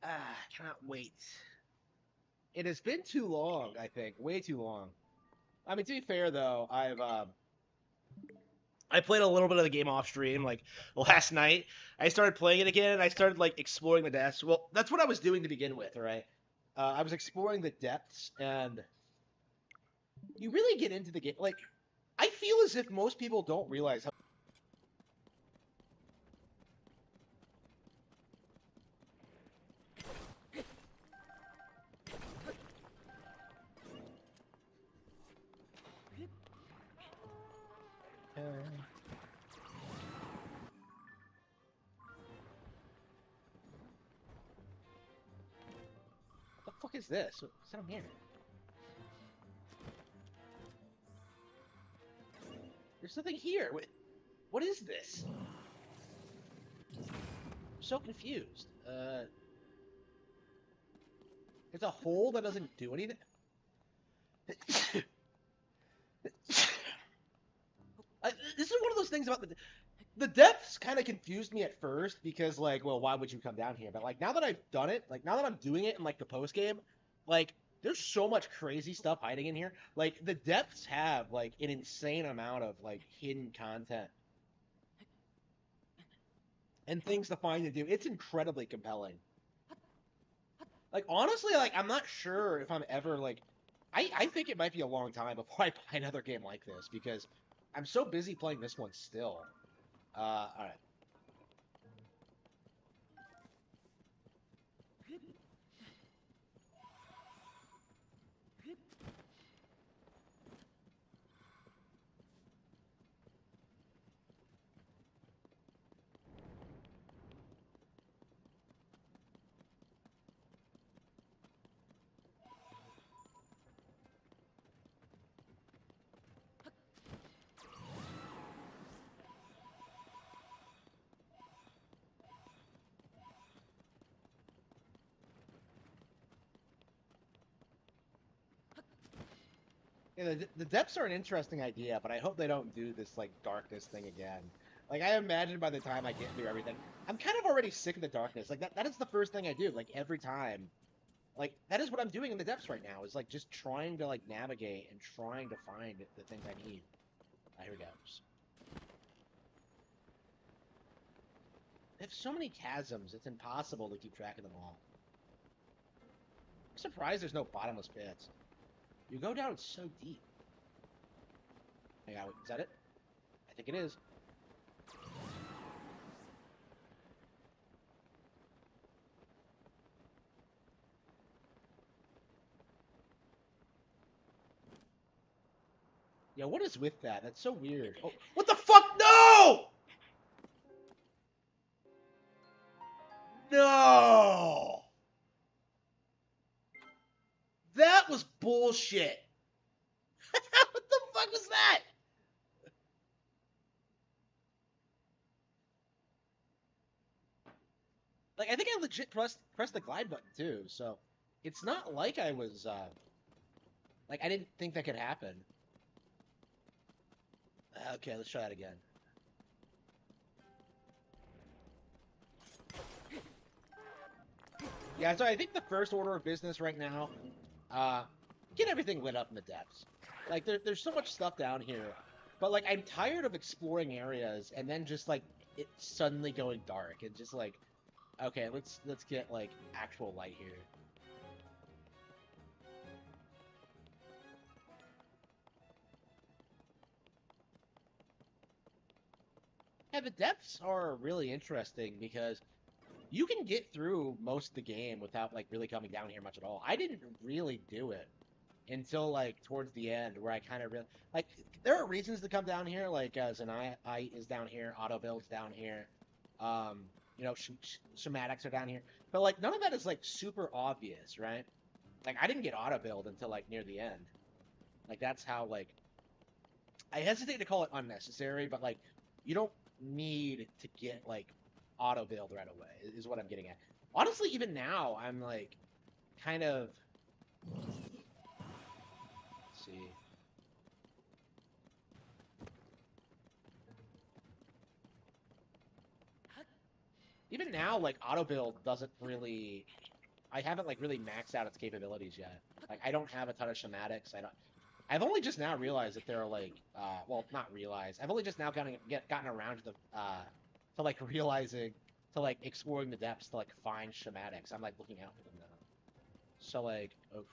Cannot wait. It has been too long, I think. Way too long. I mean, to be fair though, I played a little bit of the game off stream. Like last night, I started playing it again, and I started like exploring the depths. Well, that's what I was doing to begin with, all right? I was exploring the depths, and you really get into the game. Like, I feel as if most people don't realize how. What the fuck is this? What's down here? There's nothing here. What is this? I'm so confused. It's a hole that doesn't do anything. This is one of those things about the depths kind of confused me at first because like, well, why would you come down here? But like now that I've done it, like now that I'm doing it in like the post game, like there's so much crazy stuff hiding in here. Like the depths have like an insane amount of like hidden content and things to find and do. It's incredibly compelling. Like honestly, like I'm not sure if I'm ever like I think it might be a long time before I buy another game like this because I'm so busy playing this one still. All right. Yeah, the depths are an interesting idea, but I hope they don't do this like darkness thing again. Like I imagine by the time I get through everything, I'm kind of already sick of the darkness. Like that is the first thing I do. Like every time, like that is what I'm doing in the depths right now. Is like just trying to like navigate and trying to find the things I need. Here we go. They have so many chasms, it's impossible to keep track of them all. I'm surprised there's no bottomless pits. You go down so deep. Hang on, is that it? I think it is. Yeah, what is with that? That's so weird. Oh, what the fuck? No! No! That was bullshit. What the fuck was that? Like, I think I legit pressed the glide button too, so it's not like I was, like, I didn't think that could happen. Okay, let's try that again. Yeah, so I think the first order of business right now, uh, get everything lit up in the depths. Like there's so much stuff down here, but like I'm tired of exploring areas and then just like it suddenly going dark and just like, okay, let's get like actual light here. Yeah, the depths are really interesting because you can get through most of the game without like really coming down here much at all. I didn't really do it until like towards the end where I kind of really like there are reasons to come down here like Zanai is down here, auto builds down here, um you know schematics are down here, but like none of that is like super obvious, right? Like I didn't get auto build until like near the end. Like that's how like I hesitate to call it unnecessary, but like you don't need to get like auto build right away is what I'm getting at. Honestly, even now I'm like kind of, let's see. Even now, like auto build doesn't really. I haven't like really maxed out its capabilities yet. Like I don't have a ton of schematics. I've only just now realized that there are like well, not realized. I've only just now gotten around to the to like realizing to like exploring the depths to like find schematics. I'm like looking out for them now. So like, oof.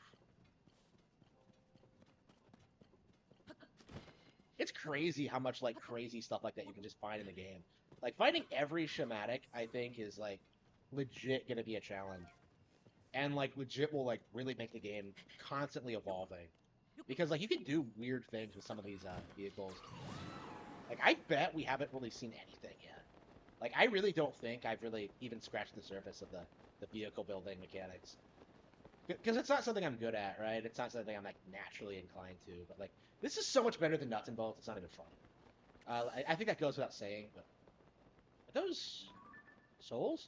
It's crazy how much like crazy stuff like that you can just find in the game. Like finding every schematic, I think, is like legit gonna be a challenge, and like legit will like really make the game constantly evolving, because like you can do weird things with some of these vehicles. Like I bet we haven't really seen anything yet. Like I really don't think I've really even scratched the surface of the vehicle building mechanics. Because it's not something I'm good at, right? It's not something I'm like naturally inclined to. But like, this is so much better than nuts and bolts. It's not even fun. I think that goes without saying. But are those souls?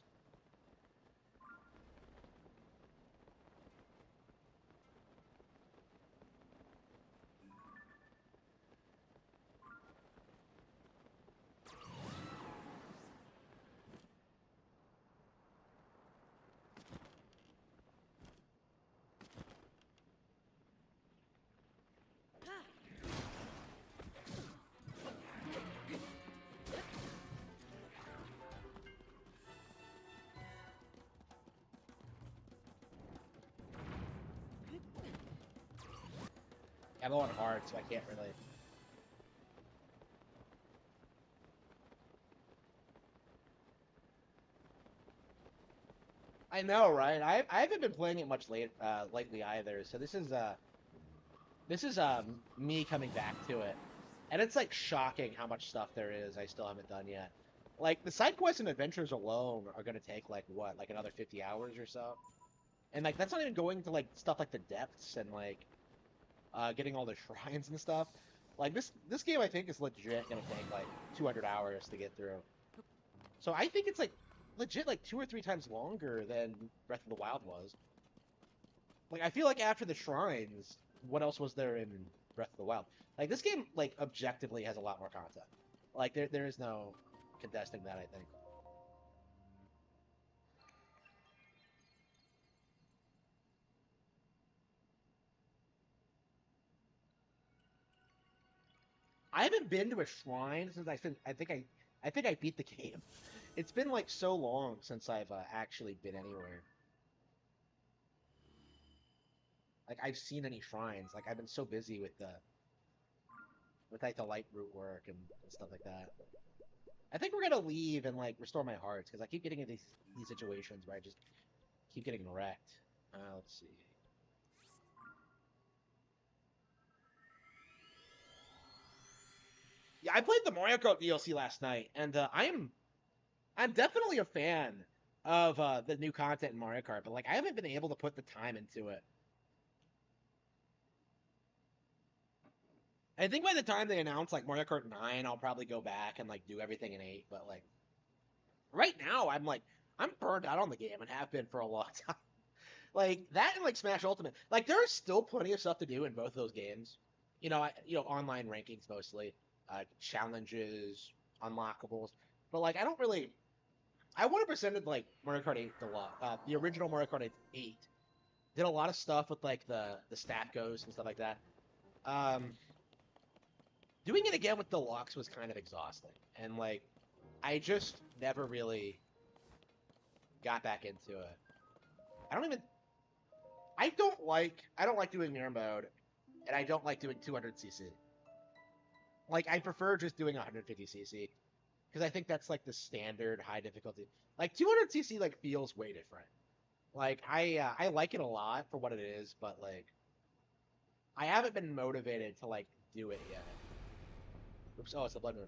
I'm on hard, so I can't really. I know, right? I haven't been playing it much lately either. So this is me coming back to it, and it's like shocking how much stuff there is I still haven't done yet. Like the side quests and adventures alone are gonna take like what, like another 50 hours or so, and like that's not even going to like stuff like the depths and like getting all the shrines and stuff. Like this game I think is legit gonna take like 200 hours to get through. So I think it's like legit like 2 or 3 times longer than Breath of the Wild was. Like I feel like after the shrines, what else was there in Breath of the Wild? Like this game, like objectively has a lot more content. Like there is no contesting that. I think. I haven't been to a shrine since I think I beat the game. It's been like so long since I've actually been anywhere. Like I've seen any shrines. Like I've been so busy with like the light root work and stuff like that. I think we're gonna leave and like restore my hearts because I keep getting in these situations where I just keep getting wrecked. Let's see. Yeah, I played the Mario Kart DLC last night, and I'm definitely a fan of the new content in Mario Kart, but like I haven't been able to put the time into it. I think by the time they announce like Mario Kart 9, I'll probably go back and like do everything in 8, but like right now I'm burned out on the game and have been for a long time. Like that and like Smash Ultimate. Like there's still plenty of stuff to do in both those games. Online rankings mostly, challenges, unlockables. But like I don't really I 100%ed like Mario Kart 8 Deluxe. The original Mario Kart 8 did a lot of stuff with like the stat goes and stuff like that. Um, Doing it again with Deluxe was kind of exhausting, and like I just never really got back into it. I don't even I don't like doing mirror mode, and I don't like doing 200cc. Like I prefer just doing 150cc because I think that's like the standard high difficulty. Like 200cc like feels way different. Like I like it a lot for what it is, but like I haven't been motivated to like do it yet. Oops, oh, it's the blood moon.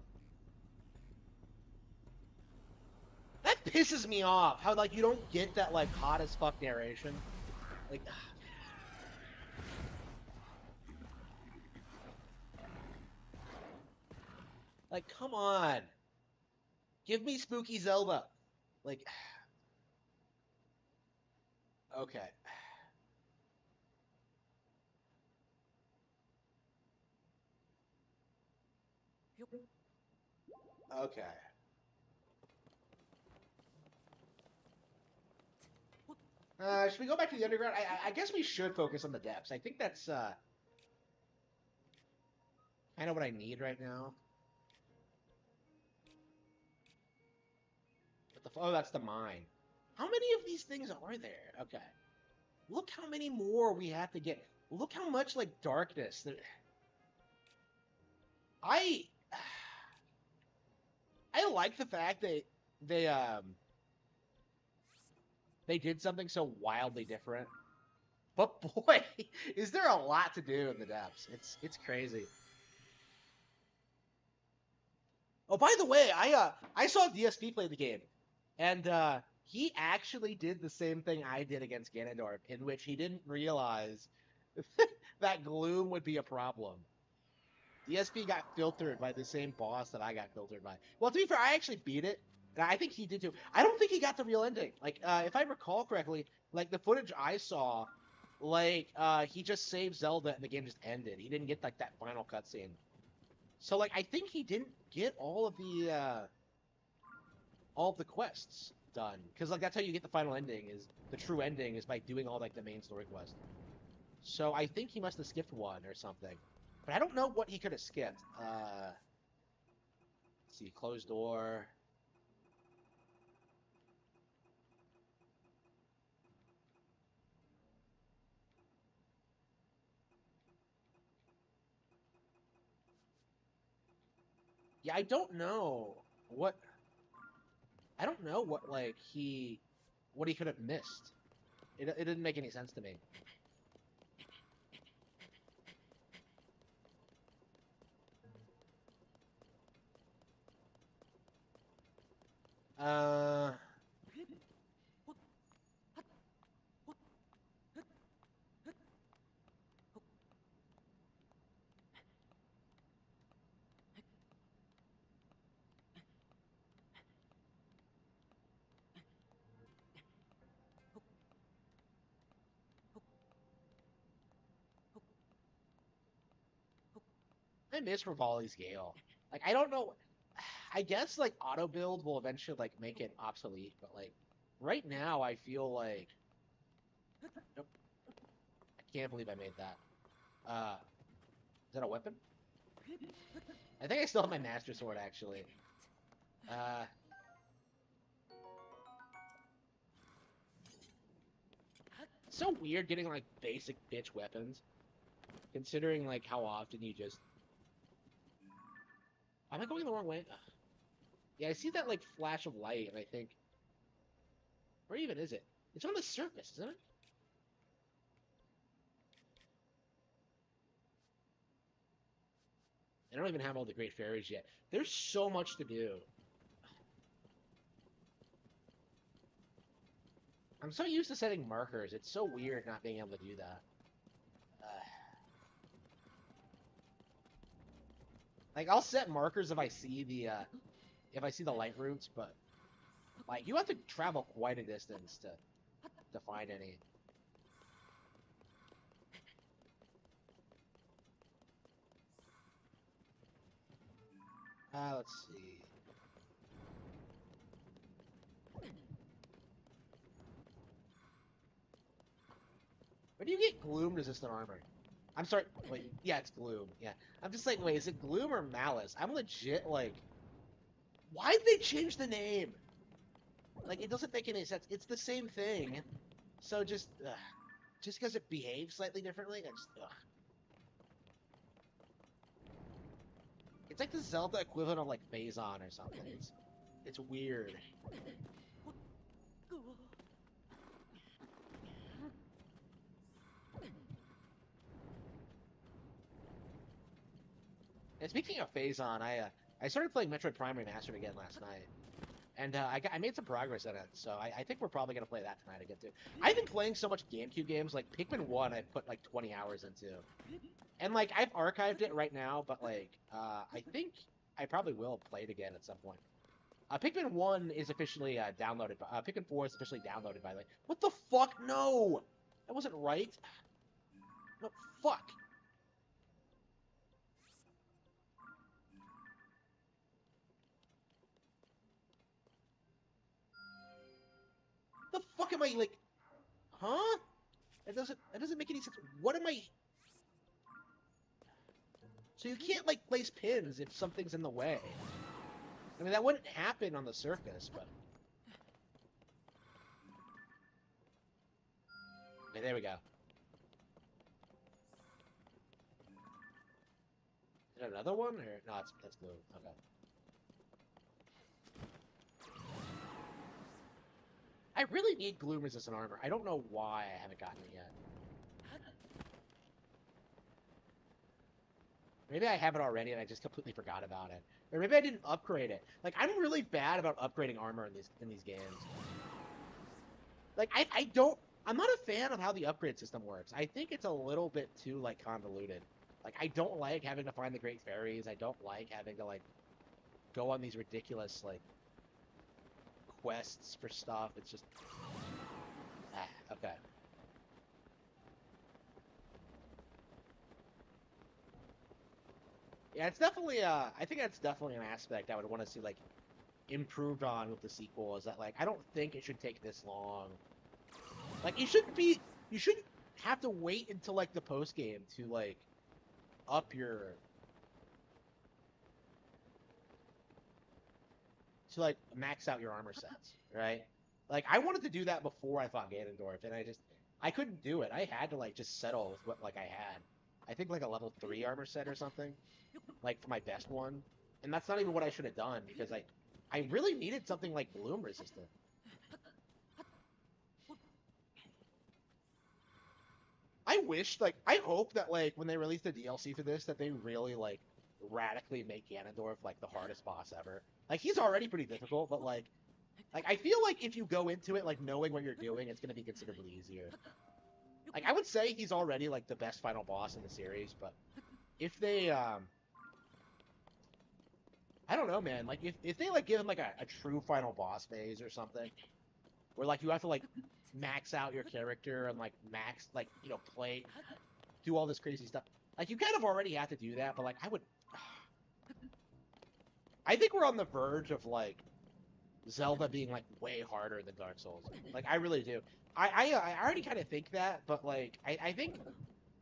That pisses me off. How like you don't get that like hot as fuck narration. Like, like come on, give me spooky Zelda. Like, okay, okay. Should we go back to the underground? I guess we should focus on the depths. I think that's kind of what I need right now. Oh, that's the mine. How many of these things are there? Okay. Look how many more we have to get. Look how much like darkness. I I like the fact that they they did something so wildly different. But boy, is there a lot to do in the depths. It's crazy. Oh, by the way, I saw DSP play the game, and he actually did the same thing I did against Ganondorf, in which he didn't realize that gloom would be a problem. DSP got filtered by the same boss that I got filtered by. Well, to be fair, I actually beat it, and I think he did too. I don't think he got the real ending. Like, if I recall correctly, like the footage I saw, like he just saved Zelda and the game just ended. He didn't get like that final cutscene. So like I think he didn't get all of the quests done, because like that's how you get the final ending. Is the true ending is by doing all like the main story quest. So I think he must have skipped one or something, but I don't know what he could have skipped. Let's see, closed door. Yeah, I don't know what. I don't know what like what he could have missed. It didn't make any sense to me. Uh, I miss Rivali's Gale. Like I don't know. I guess like auto build will eventually like make it obsolete, but like right now I feel like nope, I can't believe I made that. Is that a weapon? I think I still have my Master Sword actually. Uh, it's so weird getting like basic bitch weapons, considering like how often you just. Am I going the wrong way? Ugh. Yeah, I see that like flash of light, and I think, where even is it? It's on the surface, isn't it? I don't even have all the great fairies yet. There's so much to do. I'm so used to setting markers. It's so weird not being able to do that. Uh, like I'll set markers if I see the light routes, but like you have to travel quite a distance to find any. Let's see. Where do you get gloom resistant armor? I'm sorry. Wait, yeah, it's gloom. Yeah, I'm just like, wait, is it gloom or malice? I'm legit like, why did they change the name? Like, it doesn't make any sense. It's the same thing. So just because it behaves slightly differently, I just, ugh. It's like the Zelda equivalent of like Phazon or something. It's weird. And speaking of Phazon, I started playing Metroid Prime Remastered again last night, and I made some progress in it. So I think we're probably gonna play that tonight again too. I've been playing so much GameCube games, like Pikmin 1, I put like 20 hours into, and like I've archived it right now, but like I think I probably will play it again at some point. Pikmin 1 is officially downloaded. Pikmin 4 is officially downloaded by like. What the fuck? No, that wasn't right. No, fuck. The fuck am I like? Huh? That doesn't make any sense. What am I? So you can't like place pins if something's in the way. I mean that wouldn't happen on the surface, but okay, there we go. Is it another one or no? That's blue. Okay. I really need gloom resistant armor. I don't know why I haven't gotten it yet. Maybe I have it already and I just completely forgot about it. Or maybe I didn't upgrade it. Like I'm really bad about upgrading armor in these games. Like I'm not a fan of how the upgrade system works. I think it's a little bit too like convoluted. Like I don't like having to find the great fairies. I don't like having to like go on these ridiculous like quests for stuff. It's just okay. Yeah, it's definitely I think that's definitely an aspect I would want to see like improved on with the sequel is that like I don't think it should take this long. Like you shouldn't have to wait until like the post game to like up your to like max out your armor sets, right? Like I wanted to do that before I fought Ganondorf, and I couldn't do it. I had to like just settle with what like I had. I think like a level 3 armor set or something, like for my best one, and that's not even what I should have done because I really needed something like bloom resistant. I wish like I hope that like when they release the DLC for this that they really like radically make Ganondorf like the hardest boss ever. Like he's already pretty difficult, but like I feel like if you go into it like knowing what you're doing, it's gonna be considerably easier. Like I would say he's already like the best final boss in the series, but if they I don't know, man. Like if they like give him like a true final boss phase or something, where like you have to like max out your character and like max like play do all this crazy stuff. Like you kind of already have to do that, but like I think we're on the verge of like Zelda being like way harder than Dark Souls. Like I really do. I already kind of think that, but like I think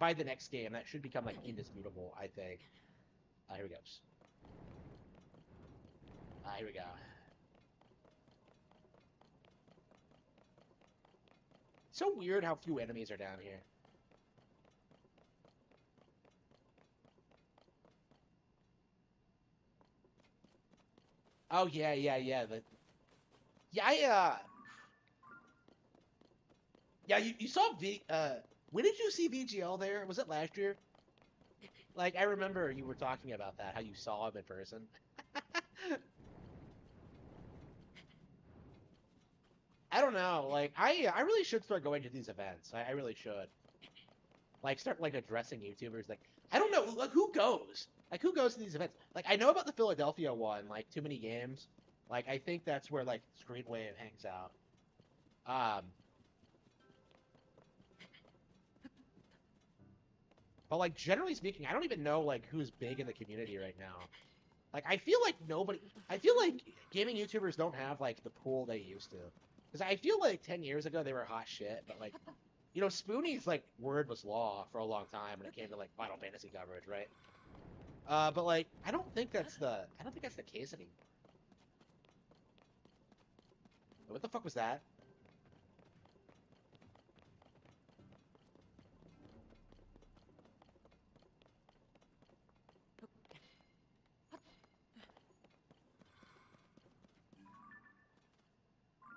by the next game that should become like indisputable. I think. Here we go. Here we go. So weird how few enemies are down here. Oh yeah, yeah, yeah. Yeah, yeah. You saw when did you see VGL there? Was it last year? Like I remember you were talking about that, how you saw him in person. I don't know. Like I really should start going to these events. I really should. Like start like addressing YouTubers. Like I don't know. Like who goes? Like who goes to these events? Like I know about the Philadelphia one. Like Too Many Games. Like I think that's where like Screenwave hangs out. Um, but like generally speaking, I don't even know like who's big in the community right now. Like I feel like nobody. I feel like gaming YouTubers don't have like the pool they used to. Because I feel like 10 years ago they were hot shit, but like Spoony's like word was law for a long time when it came to like Final Fantasy coverage, right? But like I don't think that's the case anymore. What the fuck was that?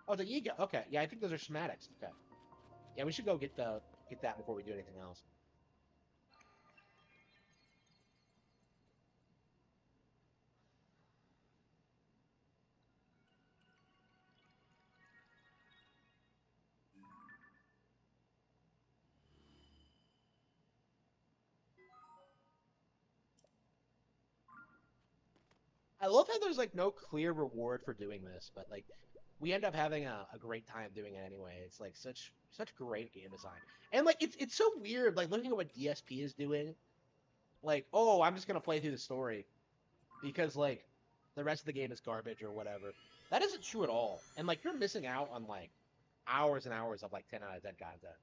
Oh, the Yiga. Okay, yeah, I think those are schematics. Okay, yeah, we should go get that before we do anything else. I love how there's like no clear reward for doing this, but like we end up having a great time doing it anyway. It's like such great game design, and like it's so weird. Like looking at what DSP is doing, like oh I'm just gonna play through the story because like the rest of the game is garbage or whatever. That isn't true at all, and like you're missing out on like hours and hours of like 10 out of 10 content.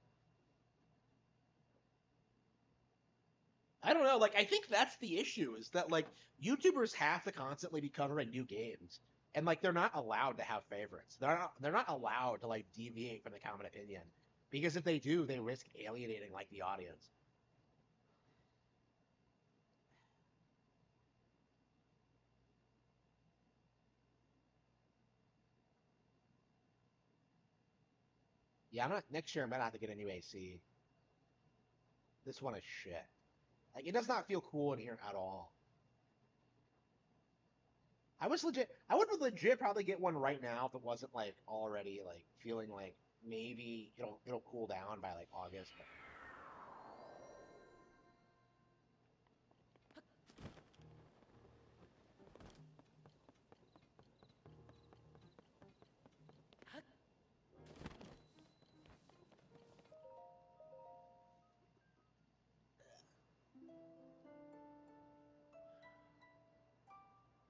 I don't know. Like, I think that's the issue is that like YouTubers have to constantly be covering new games, and like they're not allowed to have favorites. They're not allowed to like deviate from the common opinion because if they do, they risk alienating like the audience. Yeah, I'm not next year. I'm gonna have to get a new AC. This one is shit. Like, it does not feel cool in here at all. I would legit probably get one right now if it wasn't like already like feeling like maybe it'll cool down by like August. But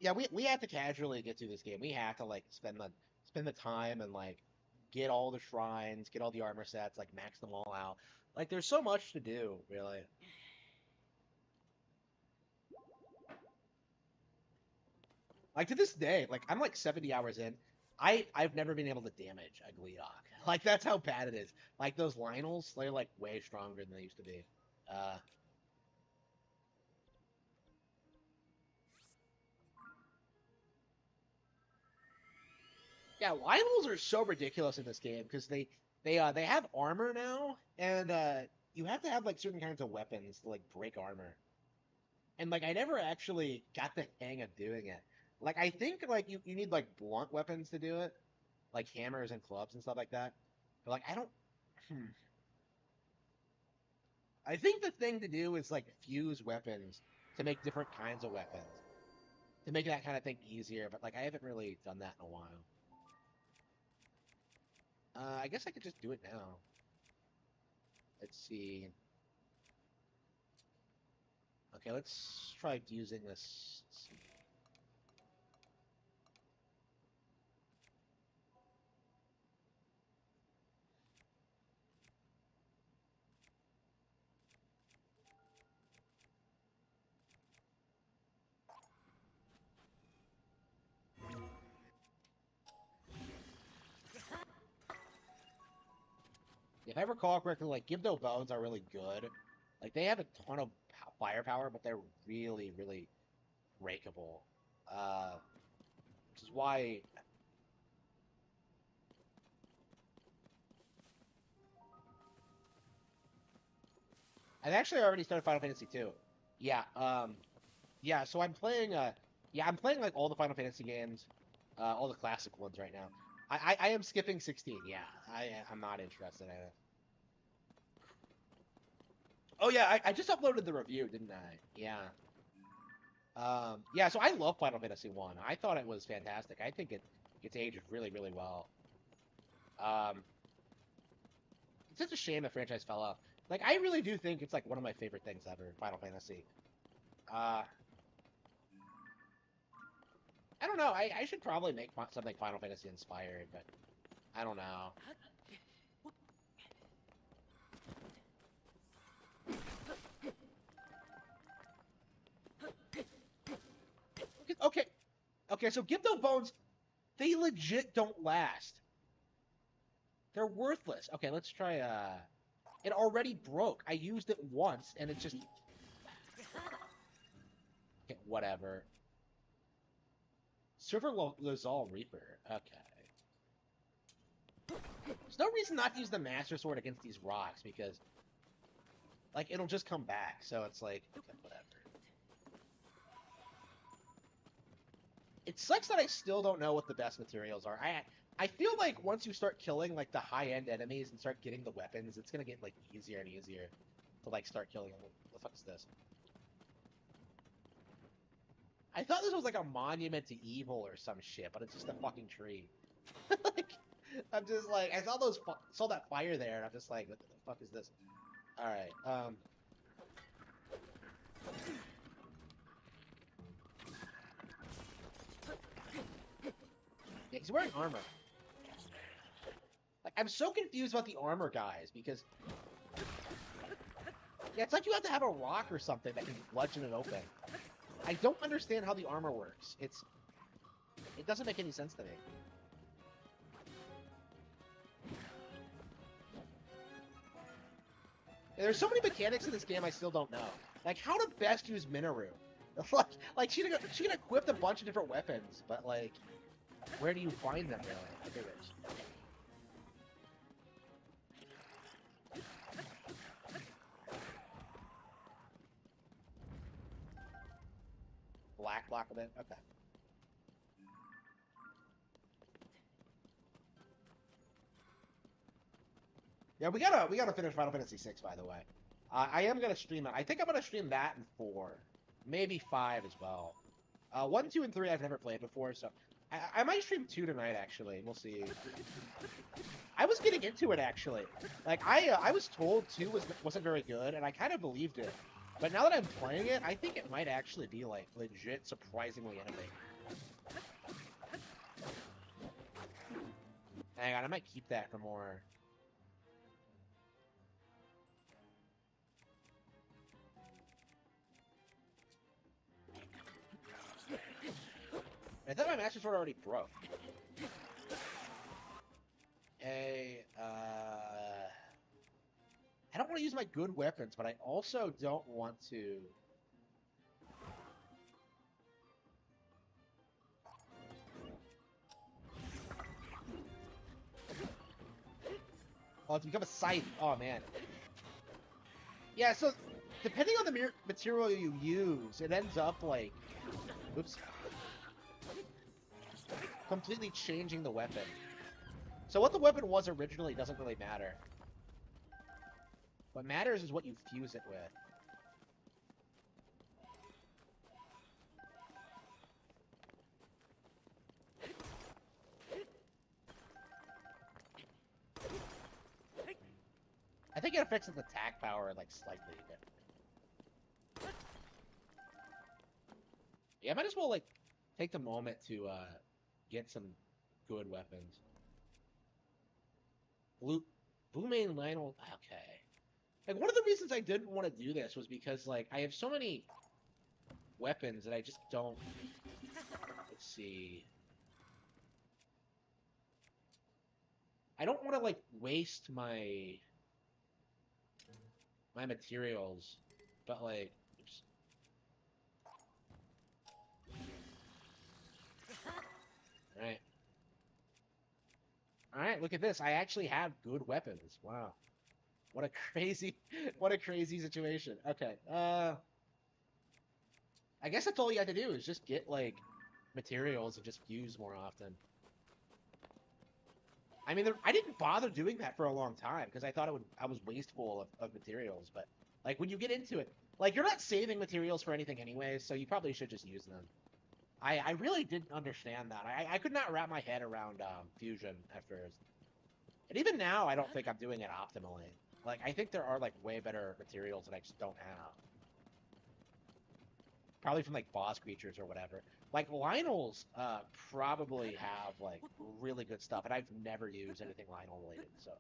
yeah, we have to casually get through this game. We have to like spend the time and like get all the shrines, get all the armor sets, like max them all out. Like there's so much to do, really. Like to this day, like I'm like 70 hours in. I've never been able to damage a Gleeok. Like that's how bad it is. Like those Lynels, they're like way stronger than they used to be. Uh Yeah, Lionels are so ridiculous in this game because they have armor now, and you have to have like certain kinds of weapons to like break armor. And like I never actually got the hang of doing it. Like I think like you need like blunt weapons to do it, like hammers and clubs and stuff like that. But like I don't. Hmm. I think the thing to do is like fuse weapons to make different kinds of weapons to make that kind of thing easier. But like I haven't really done that in a while. I guess I could just do it now. Let's see. Okay, let's try using this. If I recall correctly, like Gibdo Bones are really good. Like they have a ton of firepower, but they're really, really breakable. Uh, which is why I've actually already started Final Fantasy 2. Yeah, yeah. So I'm playing. Yeah, I'm playing like all the Final Fantasy games, all the classic ones right now. I am skipping 16. Yeah, I'm not interested in it. Oh yeah, I just uploaded the review, didn't I? Yeah. Yeah, so I love Final Fantasy One. I thought it was fantastic. I think it's aged really, really well. Um, it's such a shame the franchise fell off. Like, I really do think it's like one of my favorite things ever, Final Fantasy. Uh, I don't know. I should probably make something Final Fantasy inspired, but I don't know. Okay, okay. So Gibdo Bones, they legit don't last. They're worthless. Okay, let's try. It already broke. I used it once, and it just. Okay, whatever. Silver Lazal Reaper. Okay. There's no reason not to use the Master Sword against these rocks because, like, it'll just come back. So it's like, okay, whatever. It sucks that I still don't know what the best materials are. I feel like once you start killing like the high end enemies and start getting the weapons, it's gonna get like easier and easier to like start killing them. What the fuck is this? I thought this was like a monument to evil or some shit, but it's just a fucking tree. Like, I'm just like, I saw that fire there, and I'm just like, what the fuck is this? All right, yeah, he's wearing armor. Like, I'm so confused about the armor guys, because... Yeah, it's like you have to have a rock or something that can bludgeon it open. I don't understand how the armor works. It doesn't make any sense to me. And there's so many mechanics in this game I still don't know. Like, how to best use Minoru. like she can equip a bunch of different weapons, but like, where do you find them really? Here it is. Black block of it? Okay. Yeah, we gotta finish Final Fantasy VI, by the way. I am gonna stream it. I think I'm gonna stream that in 4, maybe 5 as well. 1, 2, and 3 I've never played before, so I might stream 2 tonight. Actually, we'll see. I was getting into it actually. Like I was told 2 wasn't very good, and I kind of believed it. But now that I'm playing it, I think it might actually be like legit surprisingly innovative. Hang on, I might keep that for more. I thought my Master Sword already broke. Hey, I don't want to use my good weapons, but I also don't want to... Oh, it's become a scythe. Oh, man. Yeah, so depending on the material you use, it ends up like... Oops. Completely changing the weapon. So what the weapon was originally doesn't really matter. What matters is what you fuse it with. I think it affects its attack power like slightly different. Yeah, I might as well like take the moment to get some good weapons. Blue Main Lionel. Okay. Like, one of the reasons I didn't want to do this was because, like, I have so many weapons that I just don't... Let's see... I don't want to, like, waste my materials, but, like... Oops. Alright. Alright, look at this. I actually have good weapons. Wow. What a crazy situation. Okay, I guess that's all you have to do is just get, like, materials and just fuse more often. I mean, I didn't bother doing that for a long time, because I thought I was wasteful of materials, but, like, when you get into it, like, you're not saving materials for anything anyway, so you probably should just use them. I really didn't understand that. I could not wrap my head around, fusion at first. And even now, I don't think I'm doing it optimally. Like, I think there are, like, way better materials that I just don't have. Probably from, like, boss creatures or whatever. Like, Lionel's, probably have, like, really good stuff, and I've never used anything Lionel-related, so...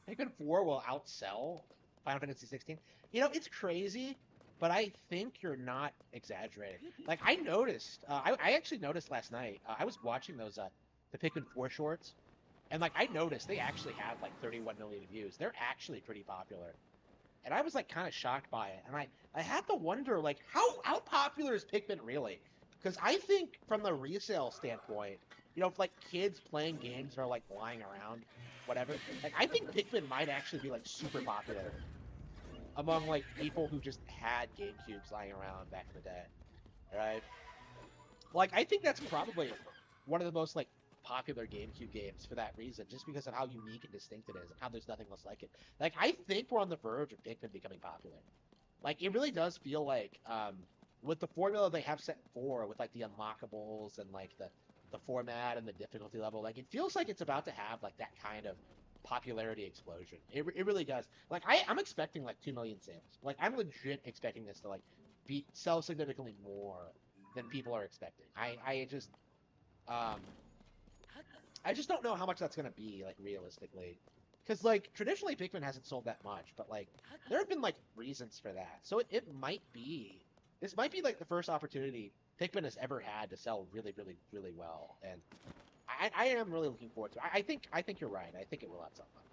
Pikmin 4 will outsell Final Fantasy 16. You know, it's crazy, but I think you're not exaggerating. Like, I noticed, I actually noticed last night, I was watching those, the Pikmin 4 shorts, and, like, I noticed they actually have, like, 31 million views. They're actually pretty popular. And I was, like, kind of shocked by it. And I had to wonder, like, how popular is Pikmin really? Because I think, from the resale standpoint, you know, if, like, kids playing games are, like, lying around, whatever, like, I think Pikmin might actually be, like, super popular among, like, people who just had GameCubes lying around back in the day, right? Like, I think that's probably one of the most, like, popular GameCube games for that reason, just because of how unique and distinct it is, and how there's nothing else like it. Like, I think we're on the verge of Pikmin becoming popular. Like, it really does feel like, with the formula they have set for, with, like, the unlockables and, like, the format and the difficulty level. Like, it feels like it's about to have like that kind of popularity explosion. It really does. Like, I'm expecting like 2 million sales. Like, I'm legit expecting this to like sell significantly more than people are expecting. Um I just don't know how much that's gonna be, like, realistically. Because, like, traditionally Pikmin hasn't sold that much, but, like, there have been, like, reasons for that. So it might be, this might be, like, the first opportunity Pikmin has ever had to sell really, really, really well. And I am really looking forward to it. I think you're right. I think it will have some fun.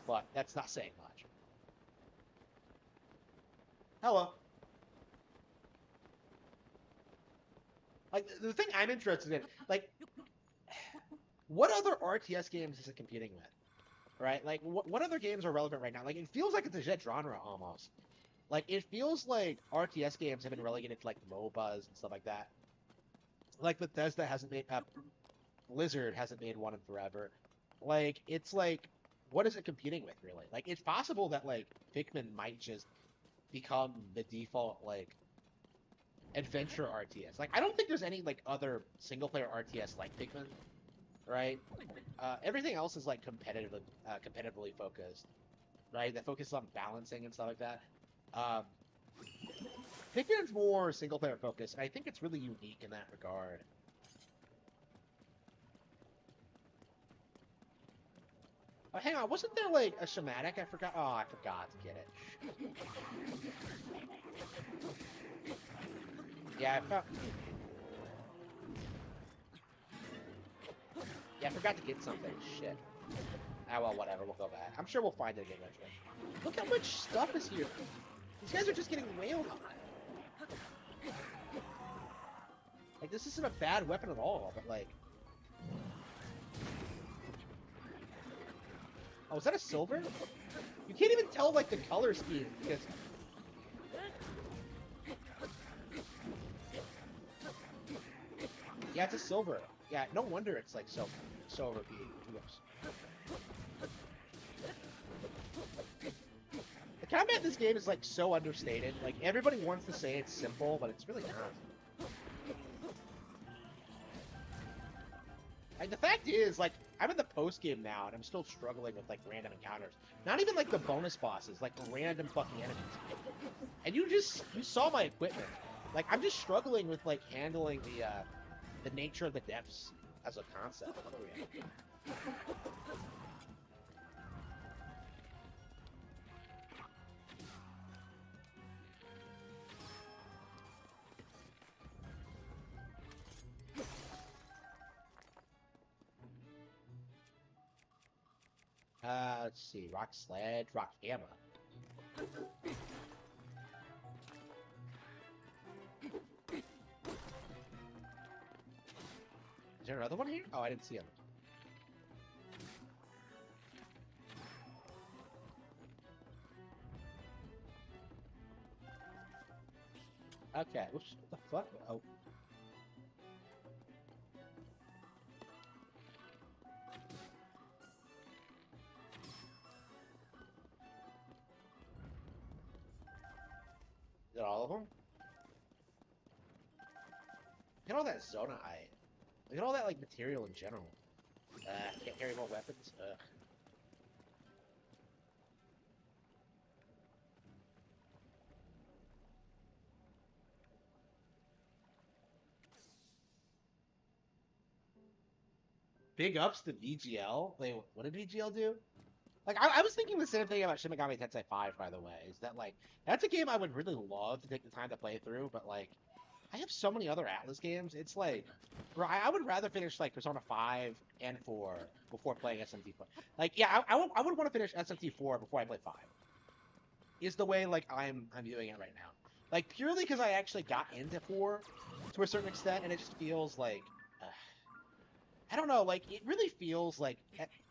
But that's not saying much. Hello. Like, the thing I'm interested in, like, what other RTS games is it competing with? Right? Like, what other games are relevant right now? Like, it feels like it's a jet genre almost. Like, it feels like RTS games have been relegated to like MOBAs and stuff like that. Like, Bethesda hasn't made Blizzard hasn't made one in forever. Like, it's like, what is it competing with really? Like, it's possible that like Pikmin might just become the default like adventure RTS. Like, I don't think there's any like other single player RTS like Pikmin, right? Everything else is like competitively focused, right? That focuses on balancing and stuff like that. Um, Pikmin's more single player focused, and I think it's really unique in that regard. Oh, hang on, wasn't there like a schematic? I forgot. Oh, I forgot to get it. Yeah, I found. Yeah, I forgot to get something. Shit. Ah, well, whatever. We'll go back. I'm sure we'll find it again eventually. Look how much stuff is here. These guys are just getting wailed on. Like, this isn't a bad weapon at all, but like... Oh, is that a silver? You can't even tell, like, the color scheme, because... Yeah, it's a silver. Yeah, no wonder it's, like, so overbeat. The combat in this game is, like, so understated. Like, everybody wants to say it's simple, but it's really not. Like, the fact is, like, I'm in the post game now, and I'm still struggling with like random encounters. Not even like the bonus bosses, like random fucking enemies. And you saw my equipment. Like, I'm just struggling with like handling the nature of the depths as a concept. Let's see. Rock Sledge, Rock Hammer. Is there another one here? Oh, I didn't see him. Okay, whoops, what the fuck? Oh. Is that all of them? Look at all that Zonite. Look at all that, like, material in general. Can't carry more weapons? Ugh. Big ups to VGL. Wait, what did VGL do? Like, I was thinking the same thing about Shin Megami Tensei 5, by the way. Is that, like, that's a game I would really love to take the time to play through, but, like, I have so many other Atlas games. It's like, bro, I would rather finish, like, Persona 5 and 4 before playing SMT4. Like, yeah, I would want to finish SMT4 before I play 5. Is the way, like, I'm viewing it right now. Like, purely because I actually got into 4 to a certain extent, and it just feels like... I don't know, like, it really feels like...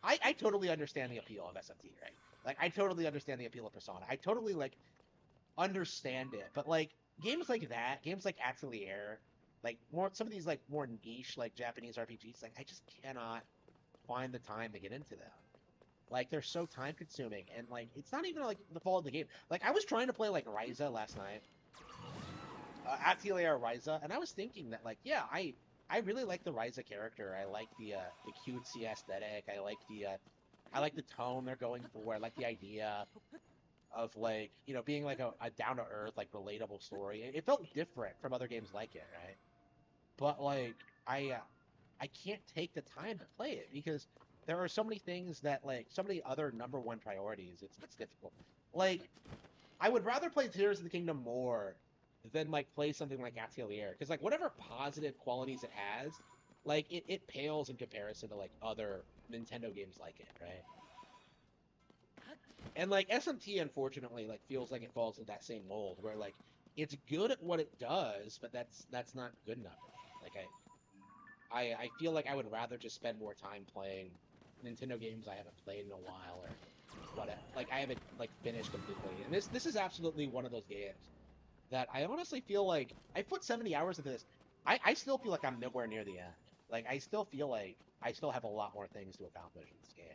I totally understand the appeal of SMT, right? Like, I totally understand the appeal of Persona. I totally, like, understand it. But, like, games like that, games like Atelier, like, some of these, like, more niche, like, Japanese RPGs, like, I just cannot find the time to get into them. Like, they're so time-consuming, and, like, it's not even, like, the fault of the game. Like, I was trying to play, like, Ryza last night, Atelier Ryza, and I was thinking that like, yeah, I really like the Ryza character. I like the cutesy aesthetic. I like the tone they're going for. I like the idea of like, you know, being like a down to earth, like relatable story. It felt different from other games like it, right? But like, I can't take the time to play it because there are so many things that like so many other number one priorities. It's difficult. Like I would rather play Tears of the Kingdom more than like play something like Atelier because like whatever positive qualities it has, like it pales in comparison to like other Nintendo games like it, right? And like SMT unfortunately like feels like it falls into that same mold where like it's good at what it does, but that's not good enough for me. Like I feel like I would rather just spend more time playing Nintendo games I haven't played in a while or whatever. Like I haven't like finished completely. And this is absolutely one of those games that I honestly feel like I put 70 hours into this. I still feel like I'm nowhere near the end. Like I still feel like I still have a lot more things to accomplish in this game.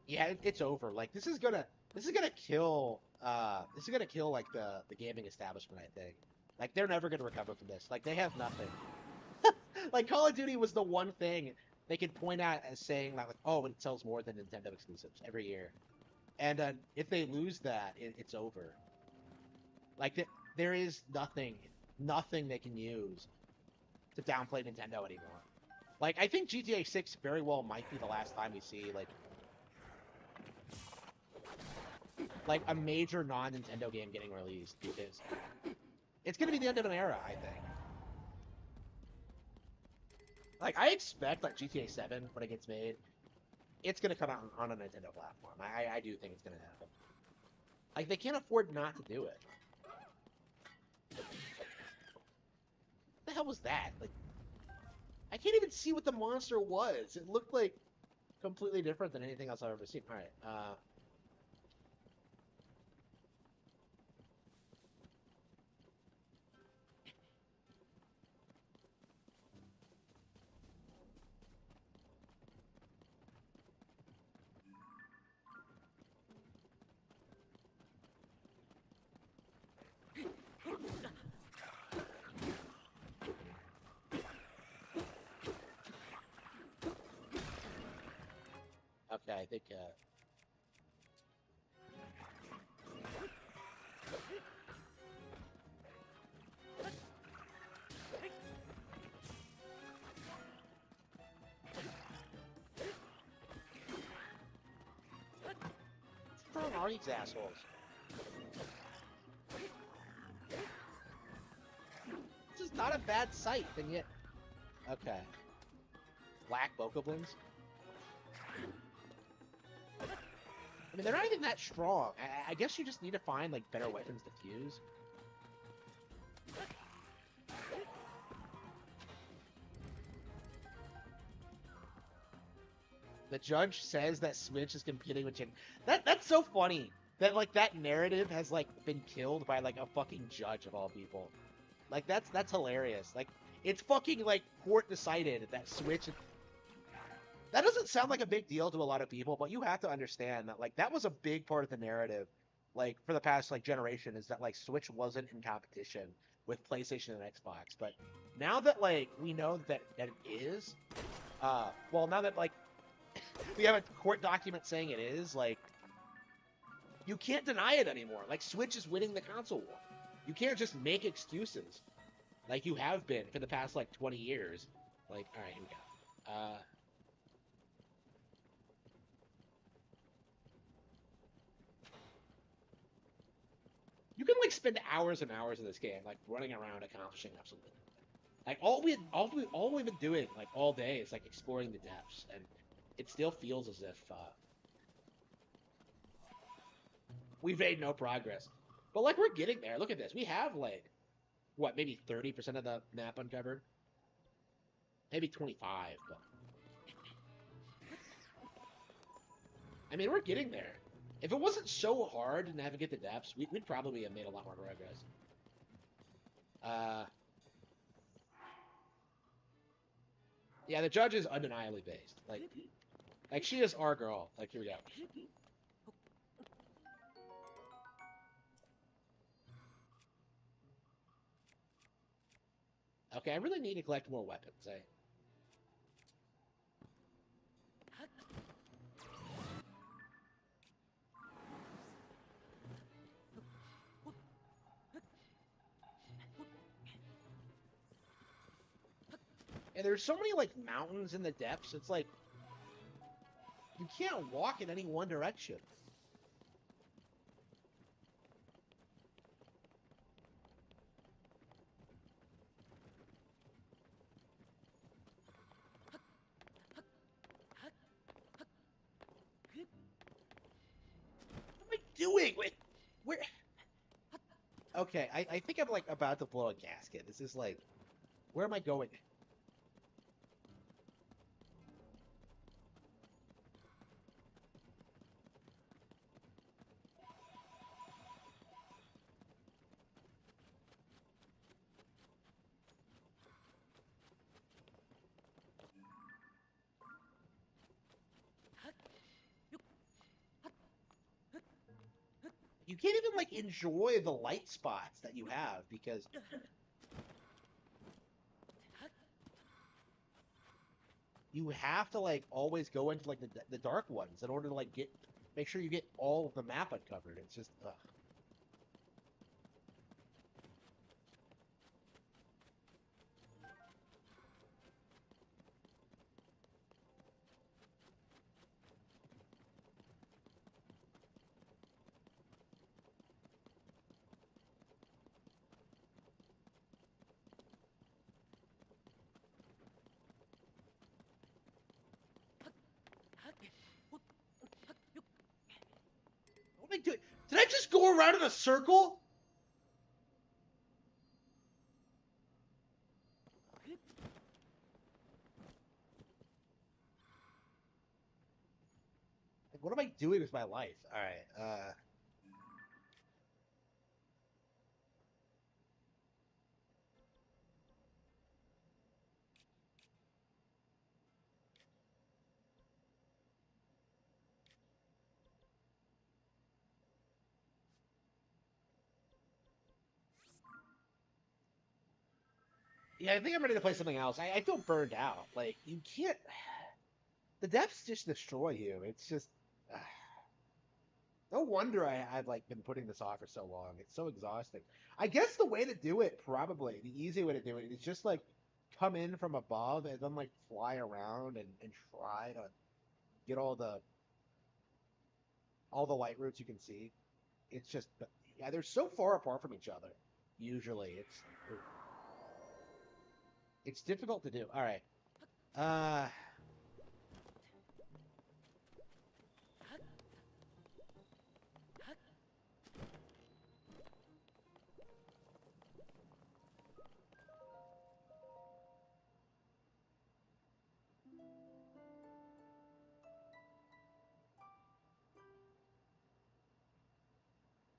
Yeah, it's over. Like this is gonna kill this is gonna kill like the gaming establishment, I think. Like they're never gonna recover from this. Like they have nothing. Like Call of Duty was the one thing they could point at as saying that like, oh, it sells more than Nintendo exclusives every year. And if they lose that, it's over. Like there is nothing they can use to downplay Nintendo anymore. Like I think GTA 6 very well might be the last time we see like a major non-Nintendo game getting released because it's gonna be the end of an era, I think. Like I expect like GTA 7 when it gets made, it's gonna come out on a Nintendo platform. I do think it's gonna happen. Like they can't afford not to do it. What the hell was that? Like I can't even see what the monster was. It looked like completely different than anything else I've ever seen. All right. Okay, I think what's wrong are these assholes? This is not a bad sight, and yet okay. Black Bokoblins? I mean, they're not even that strong. I guess you just need to find like better weapons to fuse. The judge says that Switch is competing with Gen. That's so funny. That like that narrative has like been killed by like a fucking judge of all people. Like that's hilarious. Like it's fucking like court decided that Switch. That doesn't sound like a big deal to a lot of people, but you have to understand that like that was a big part of the narrative, like for the past like generation, is that like Switch wasn't in competition with PlayStation and Xbox. But now that like we know that it is, well now that like we have a court document saying it is, like you can't deny it anymore. Like Switch is winning the console war. You can't just make excuses like you have been for the past like 20 years. Like, all right, here we go. You can like spend hours and hours in this game, like running around accomplishing absolutely nothing. Like all we've been doing like all day is like exploring the depths, and it still feels as if we've made no progress. But like we're getting there. Look at this. We have like what, maybe 30% of the map uncovered, maybe 25. But I mean, we're getting there. If it wasn't so hard to navigate the depths, we'd probably have made a lot more progress. Yeah, the judge is undeniably based. Like she is our girl. Like, here we go. Okay, I really need to collect more weapons. And there's so many like mountains in the depths. It's like you can't walk in any one direction. What am I doing? Wait, where? Okay, I think I'm like about to blow a gasket. This is like, where am I going? You can't even like enjoy the light spots that you have because you have to like always go into like the dark ones in order to like make sure you get all of the map uncovered. It's just ugh. What am I doing? Did I just go around in a circle? Like, what am I doing with my life? All right. Yeah, I think I'm ready to play something else. I feel burned out. Like you can't. The depths just destroy you. It's just. No wonder I've like been putting this off for so long. It's so exhausting. I guess the way to do it, probably the easy way to do it, is just like come in from above and then like fly around and try to get all the light routes you can see. It's just yeah, they're so far apart from each other. Usually, it's difficult to do. All right. Uh,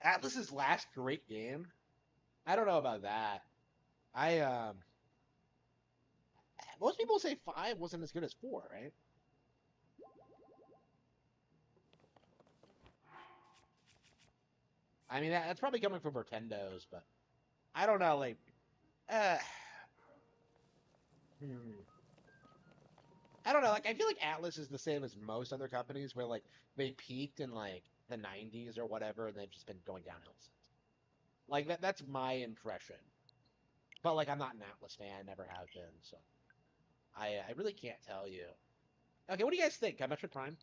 Atlas's last great game. I don't know about that. I most people say five wasn't as good as four, right? I mean, that's probably coming from Nintendo's, but I don't know. Like, uh, hmm. I don't know. Like, I feel like Atlas is the same as most other companies, where like they peaked in like the '90s or whatever, and they've just been going downhill since. Like that's my impression. But like, I'm not an Atlas fan, never have been, so I really can't tell you. Okay, what do you guys think? How much for Prime?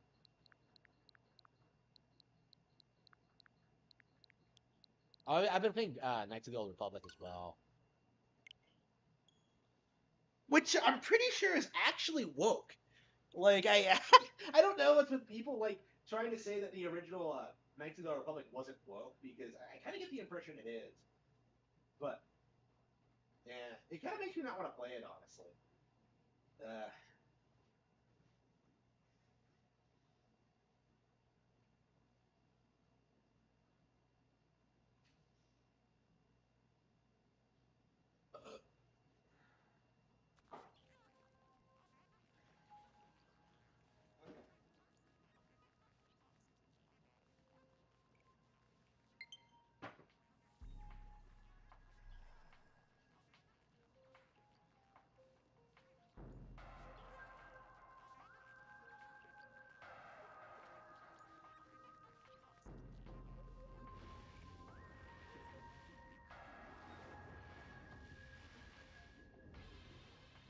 Oh, I've been playing Knights of the Old Republic as well, which I'm pretty sure is actually woke. Like I don't know what's with people like trying to say that the original Knights of the Republic wasn't woke because I kind of get the impression it is. But yeah, it kind of makes me not want to play it honestly. Uh,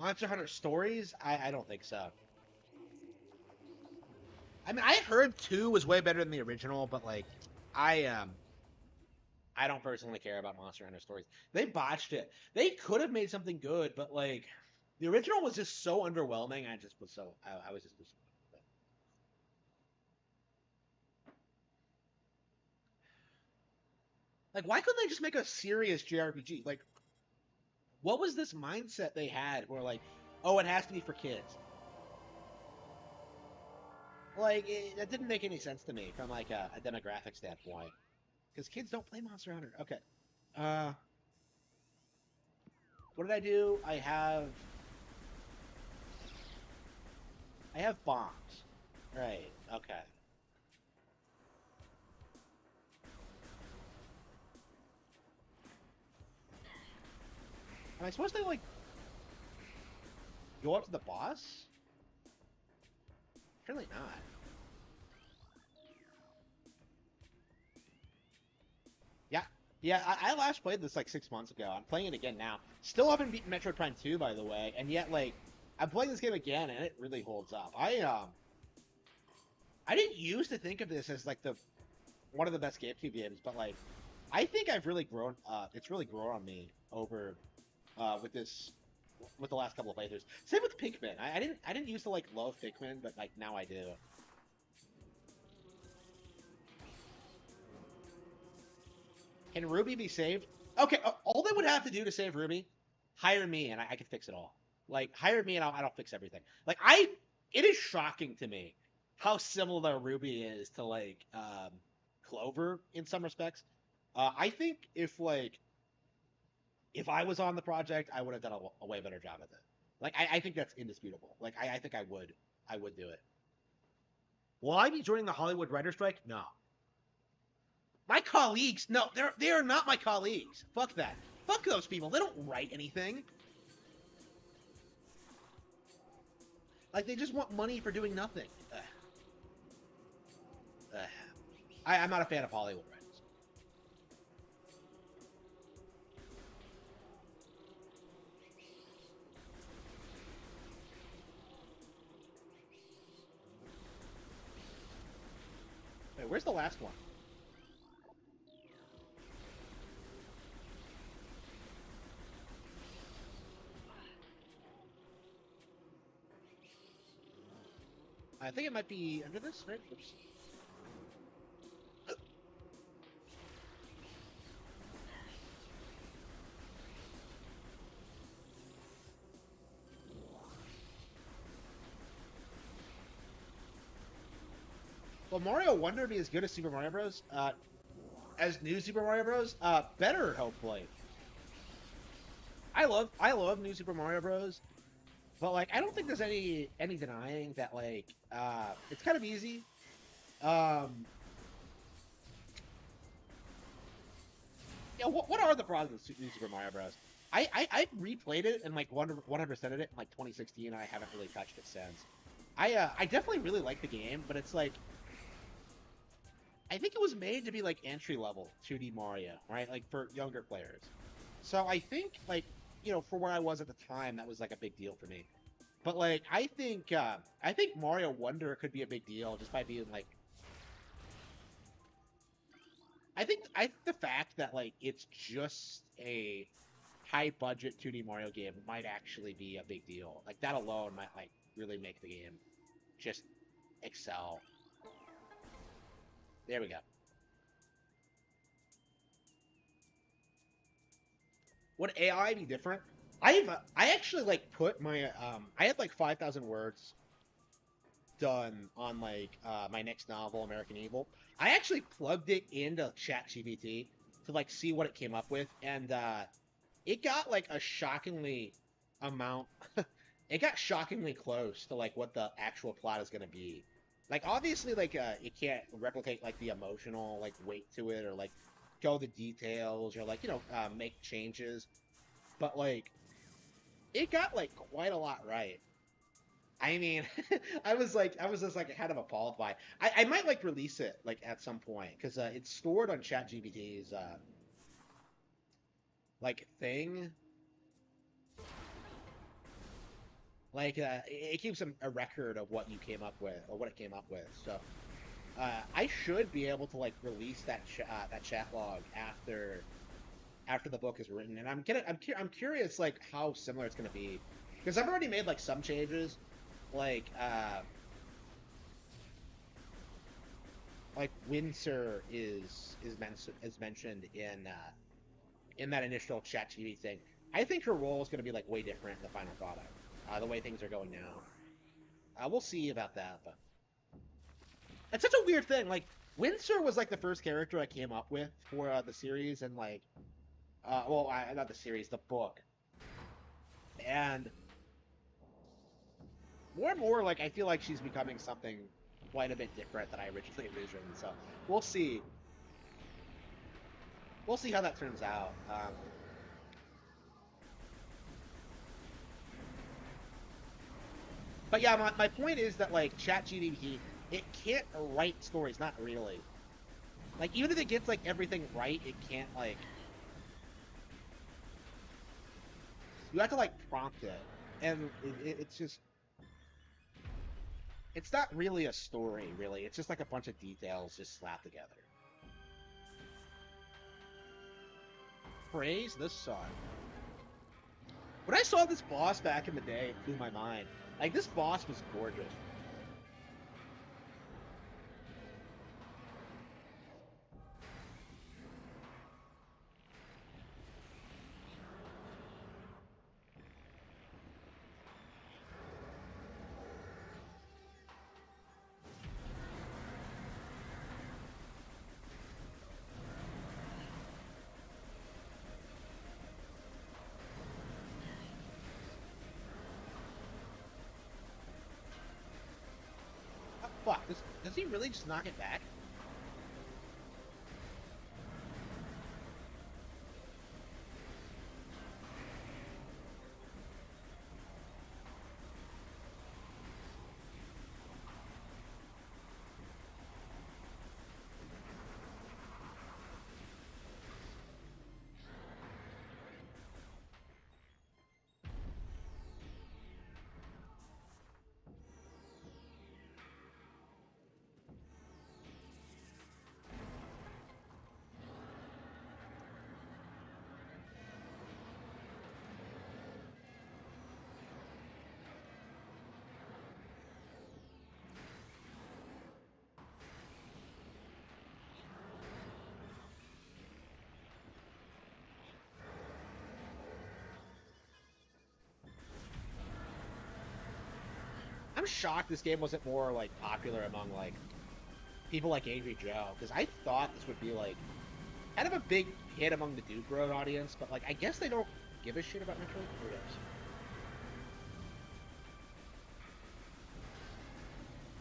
Monster Hunter Stories? I don't think so. I mean, I heard 2 was way better than the original, but like, I I don't personally care about Monster Hunter Stories. They botched it. They could have made something good, but like, the original was just so underwhelming. I just was so I was just disappointed. Like, why couldn't they just make a serious JRPG? Like, what was this mindset they had where like, oh, it has to be for kids? Like, that didn't make any sense to me from like a demographic standpoint. Because kids don't play Monster Hunter. Okay. Uh, what did I do? I have bombs. Right. Okay. Am I supposed to like go up to the boss? Apparently not. Yeah. Yeah, I last played this like 6 months ago. I'm playing it again now. Still haven't beaten Metroid Prime 2, by the way, and yet like I'm playing this game again and it really holds up. I didn't used to think of this as like the one of the best GameCube games, but like I think I've really grown. It's really grown on me over with this with the last couple of playthroughs. Same with Pikmin. I didn't used to like love Pikmin, but like now I do. Can Ruby be saved? Okay, all they would have to do to save Ruby, hire me and I can fix it all. Like hire me and I'll fix everything. Like it is shocking to me how similar Ruby is to like Clover in some respects. I think if I was on the project, I would have done a way better job at it. Like I think that's indisputable. Like I think I would do it. Will I be joining the Hollywood writer strike? No. My colleagues? No, they are not my colleagues. Fuck that. Fuck those people. They don't write anything. Like they just want money for doing nothing. Ugh. Ugh. I'm not a fan of Hollywood writers. Wait, where's the last one? I think it might be under this, right? Oops. Will Mario Wonder be as good as Super Mario Bros? As new Super Mario Bros? Better hopefully. I love new Super Mario Bros. But like I don't think there's any denying that like it's kind of easy. Um, yeah, what are the problems with New Super Mario Bros? I replayed it and like 100% of it in like 2016. And I haven't really touched it since. I definitely really like the game, but it's like I think it was made to be like entry level 2D Mario, right? Like for younger players. So I think like for where I was at the time, that was like a big deal for me. But like I think Mario Wonder could be a big deal just by being like I think the fact that like it's just a high budget 2D Mario game might actually be a big deal. Like that alone might like really make the game just excel. There we go. Would AI be different? I actually like put my I had like 5,000 words done on like my next novel, American Evil. I actually plugged it into ChatGPT to like see what it came up with, and it got like a shockingly amount. It got shockingly close to like what the actual plot is gonna be. Like obviously, like it can't replicate like the emotional like weight to it, or like go the details, or like make changes. But like it got like quite a lot right. I mean, I was just like kind of appalled by. I might like release it like at some point because it's stored on ChatGPT's like thing. Like it keeps a record of what you came up with or what it came up with. So I should be able to like release that chat log after the book is written, and I'm curious like how similar it's gonna be because I've already made like some changes, like Windsor is mentioned in that initial ChatGPT thing. I think her role is gonna be like way different in the final product, the way things are going now. We'll see about that, but it's such a weird thing. Like Windsor was like the first character I came up with for the series, and like not the series, the book, and more and more, like I feel like she's becoming something quite a bit different than I originally envisioned. So we'll see. We'll see how that turns out. But yeah, my point is that like ChatGPT, it can't write stories, not really. Like even if it gets like everything right, it can't like. You have to like prompt it, and it's just it's not really a story, really. It's just like a bunch of details just slapped together. Praise the sun. When I saw this boss back in the day, it blew my mind. Like this boss was gorgeous. Oh, fuck, does he really just knock it back? I'm shocked this game wasn't more like popular among like people like Angry Joe, because I thought this would be like kind of a big hit among the Duke Road audience, but like I guess they don't give a shit about Metroid. Who knows?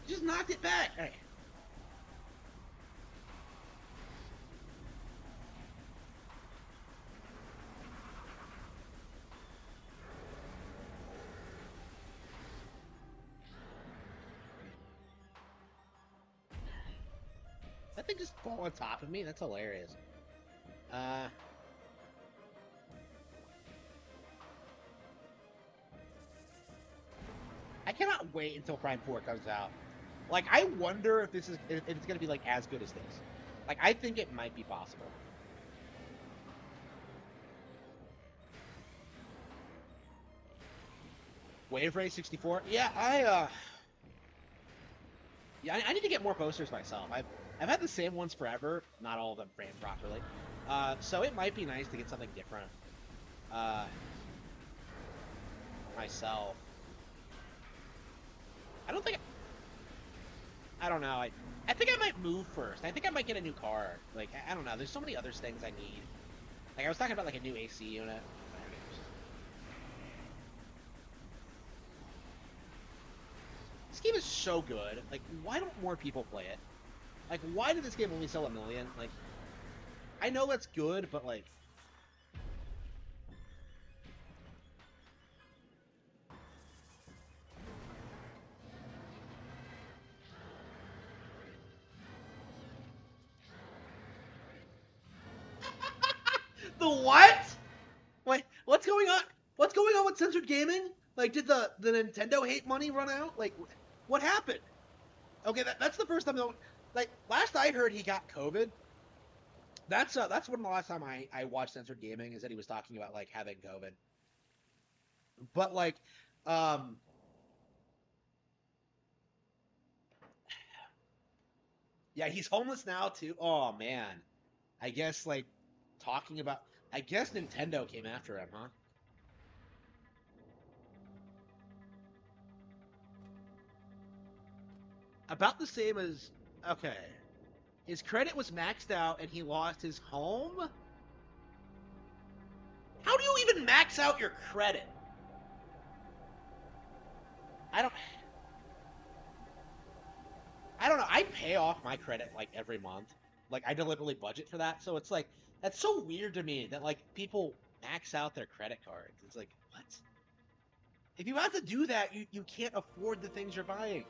Just knocked it back. Hey, that thing just fall on top of me. That's hilarious. Uh, I cannot wait until Prime 4 comes out. Like, I wonder if it's gonna be like as good as this. Like, I think it might be possible. Wave Ray 64. Yeah, I need to get more posters myself. I've had the same ones forever. Not all of them framed properly. So it might be nice to get something different. Uh, myself. I don't think. I don't know. I think I might move first. I think I might get a new car. Like I don't know. There's so many other things I need. Like I was talking about like a new AC unit. This game is so good. Like why don't more people play it? Like why did this game only sell 1 million? Like I know that's good, but like the what? Wait, what's going on? What's going on with censored gaming? Like, did the Nintendo hate money run out? Like, what happened? Okay, that's the first time though. Like last I heard, he got COVID. That's when the last time I watched Censored Gaming is that he was talking about like having COVID. But like, um, yeah, he's homeless now too. Oh man, I guess like talking about. I guess Nintendo came after him, huh? About the same as okay. His credit was maxed out and he lost his home. How do you even max out your credit? I don't. I don't know. I pay off my credit like every month. Like I deliberately budget for that. So it's like that's so weird to me that like people max out their credit cards. It's like what? If you have to do that, you can't afford the things you're buying.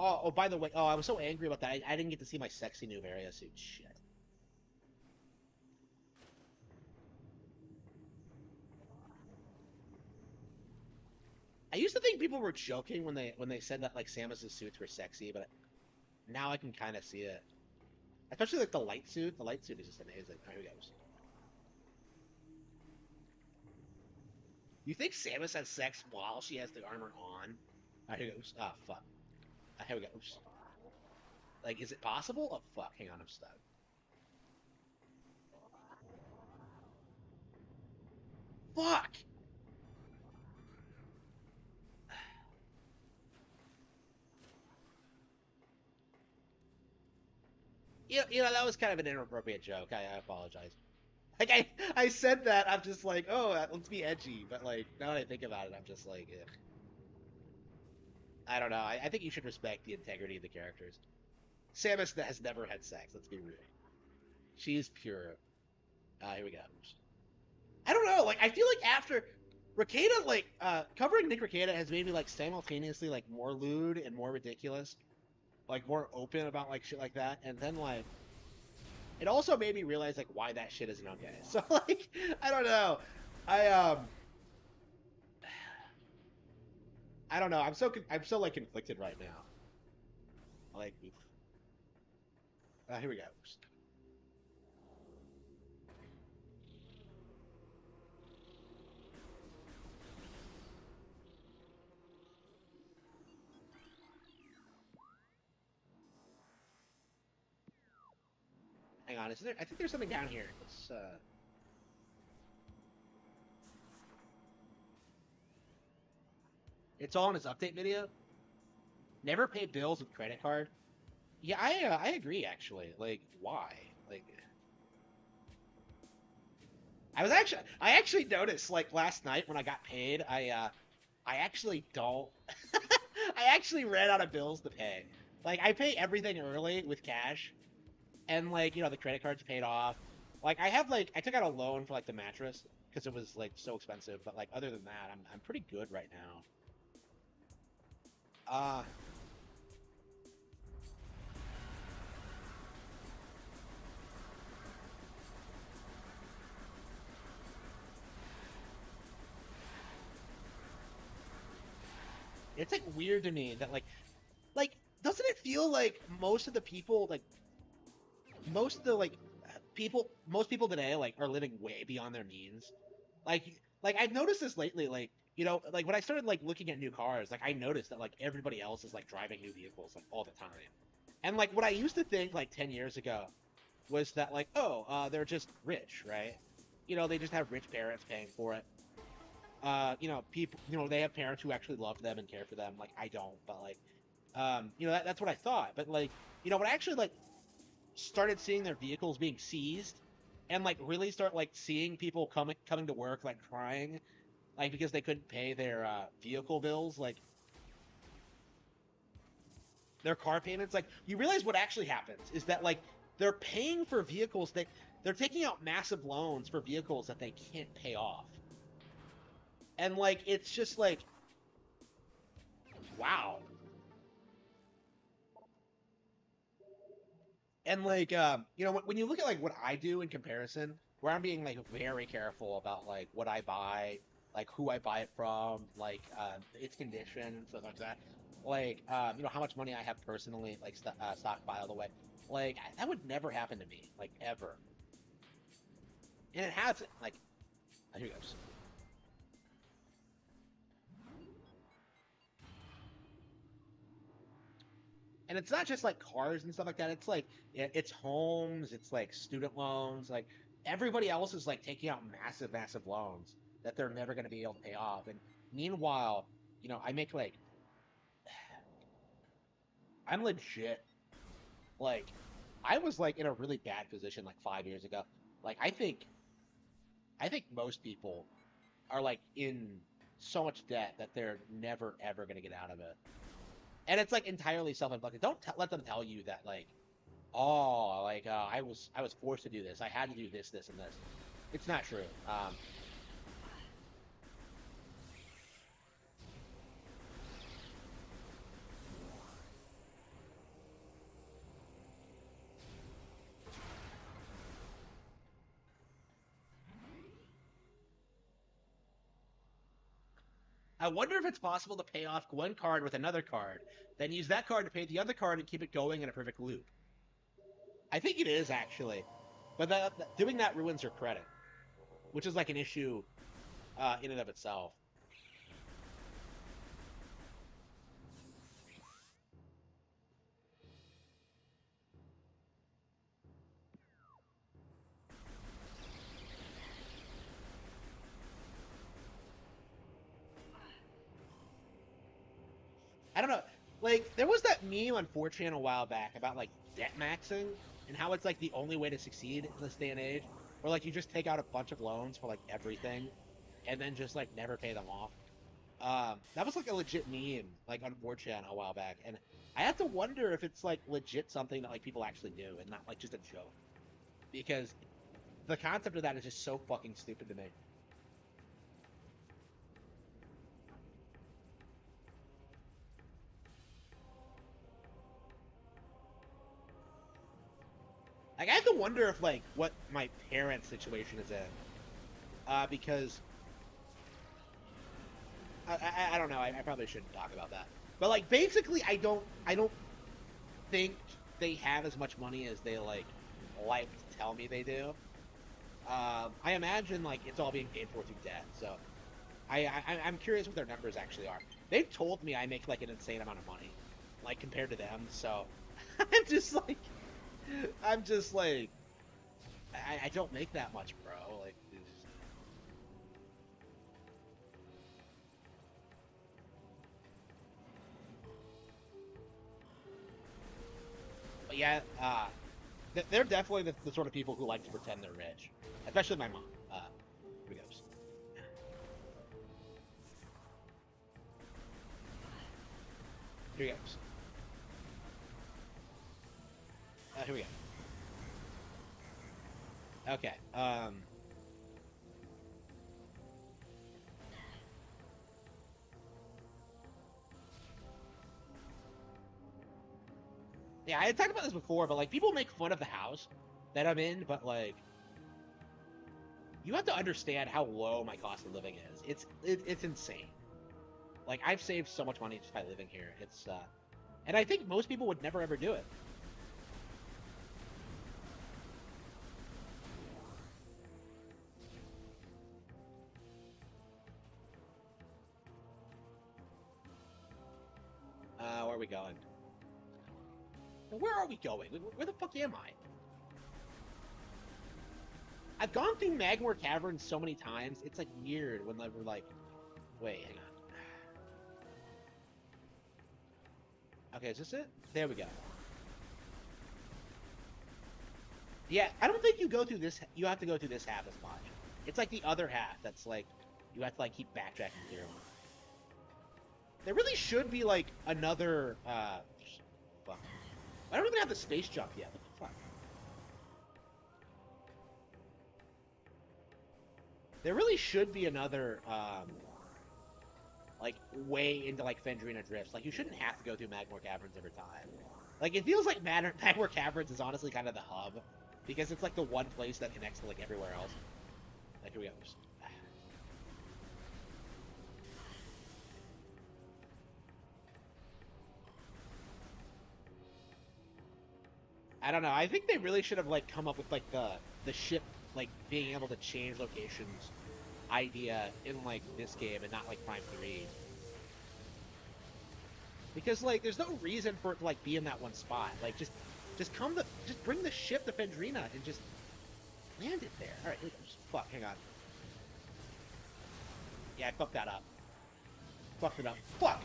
Oh, by the way, I was so angry about that. I didn't get to see my sexy new Varia suit. Shit. I used to think people were joking when they said that like Samus's suits were sexy, but now I can kind of see it. Especially like the light suit. The light suit is just amazing. Oh, here we go. You think Samus has sex while she has the armor on? Ah, here goes. Ah, fuck. Ah, here we go. Oops. Like, is it possible? Oh, fuck. Hang on, I'm stuck. Fuck! That was kind of an inappropriate joke. I apologize. Like, I said that, I'm just like, oh, let's be edgy. But, like, now that I think about it, I'm just like, ugh. I don't know. I think you should respect the integrity of the characters. Samus has never had sex, let's be real. She's pure. Here we go. I don't know. Like, I feel like after Rekieta, like, covering Nick Rekieta has made me like simultaneously like more lewd and more ridiculous, like more open about like shit like that, and then like it also made me realize like why that shit isn't okay. So like, I don't know. I I don't know. I'm so like conflicted right now. Like, here we go. Hang on. Is there? I think there's something down here. It's all in his update video. Never pay bills with credit card. Yeah, I agree actually. Like, why? Like, I actually noticed like last night when I got paid, I actually don't. I actually ran out of bills to pay. Like, I pay everything early with cash, and like the credit card's paid off. Like, I took out a loan for like the mattress because it was like so expensive. But like other than that, I'm pretty good right now. Uh, it's like weird to me that like doesn't it feel like most of the people like most of the like most people today like are living way beyond their means. Like I've noticed this lately. Like like when I started like looking at new cars, like I noticed that like everybody else is like driving new vehicles like all the time. And like what I used to think like 10 years ago was that like they're just rich, right? They just have rich parents paying for it. People they have parents who actually love them and care for them. Like I don't, but like that's what I thought. But like when I actually like started seeing their vehicles being seized and like really start like seeing people coming to work like crying like because they couldn't pay their vehicle bills, like their car payments, like you realize what actually happens is that like they're paying for vehicles that they're taking out massive loans for vehicles that they can't pay off. And like it's just like wow. And like, when you look at like what I do in comparison, where I'm being like very careful about like what I buy, like who I buy it from, like its condition and stuff like that. Like, how much money I have personally, like stockpiled away. Like that would never happen to me, like ever. And it hasn't. Like, here goes. And it's not just like cars and stuff like that. It's like it's homes, it's like student loans. Like everybody else is like taking out massive, massive loans that they're never going to be able to pay off. And meanwhile, I make like I'm legit like I was like in a really bad position like 5 years ago. Like I think most people are like in so much debt that they're never ever going to get out of it. And it's like entirely self-inflicted. Don't let them tell you that like oh, like I was forced to do this. I had to do this, this, and this. It's not true. I wonder if it's possible to pay off one card with another card, then use that card to pay the other card and keep it going in a perfect loop. I think it is actually, but doing that ruins your credit, which is like an issue in and of itself. I don't know. Like there was that meme on 4chan a while back about like debt maxing and how it's like the only way to succeed in this day and age, where like you just take out a bunch of loans for like everything, and then just like never pay them off. That was like a legit meme, like on 4chan a while back, and I have to wonder if it's like legit something that like people actually do and not like just a joke, because the concept of that is just so fucking stupid to me. Like I have to wonder if like what my parents' situation is in, because I don't know. I probably shouldn't talk about that. But like basically, I don't think they have as much money as they like to tell me they do. I imagine like it's all being paid for through debt. So I'm curious what their numbers actually are. They've told me I make like an insane amount of money, like compared to them. So I'm just like I'm just like I don't make that much, bro. Like, but yeah, they're definitely the sort of people who like to pretend they're rich, especially my mom. Here goes. Here goes. Here we go. Okay. Yeah, I had talked about this before, but like people make fun of the house that I'm in, but like you have to understand how low my cost of living is. It's insane. Like I've saved so much money just by living here. And I think most people would never ever do it. Where are we going? Where are we going? Where the fuck am I? I've gone through Magmore Caverns so many times. It's like weird when we're like, wait, hang on. Okay, is this it? There we go. Yeah, I don't think you go through this. You have to go through this half as much. It's like the other half that's like you have to like keep backtracking through. There really should be like another. Fuck. I don't even have the space jump yet. What the fuck? There really should be another like way into like Fendrina Drifts. Like you shouldn't have to go through Magmore Caverns every time. Like, it feels like Magmar Caverns is honestly kind of the hub, because it's like the one place that connects to like everywhere else. Like, here we go. I don't know. I think they really should have like come up with like the ship like being able to change locations idea in like this game and not like Prime 3. Because like there's no reason for it to like be in that one spot. Like just bring the ship to Fendrina and just land it there. All right, here we go. Fuck, hang on. Yeah, I fucked that up. Fucked it up. Fuck.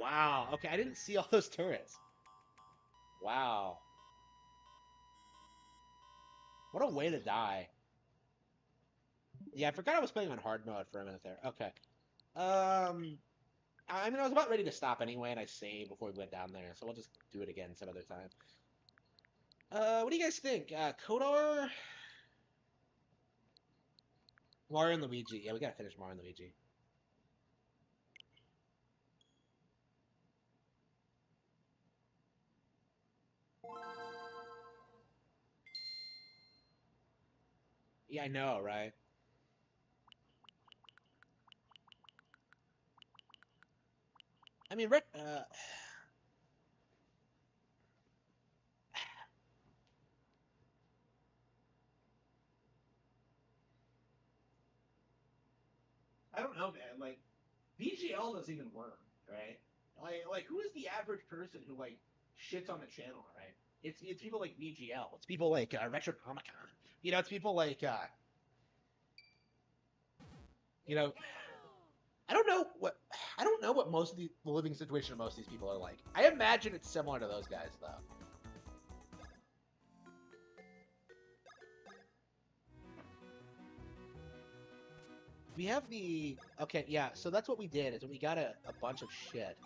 Wow. Okay, I didn't see all those turrets. Wow. What a way to die. Yeah, I forgot I was playing on hard mode for a minute there. Okay. I mean, I was about ready to stop anyway, and I saved before we went down there, so we'll just do it again some other time. What do you guys think? Kodar? Mario and Luigi. Yeah, we gotta finish Mario and Luigi. Yeah, I know, right? I mean, I don't know, man. Like, VGL doesn't even work, right? Like who is the average person who like shits on the channel, right? It's people like VGL. It's people like Retro Comic Con. You know, it's people like you know, I don't know what most of the living situation of most of these people are like. I imagine it's similar to those guys though. We have the okay, yeah. So that's what we did. Is we got a bunch of shit.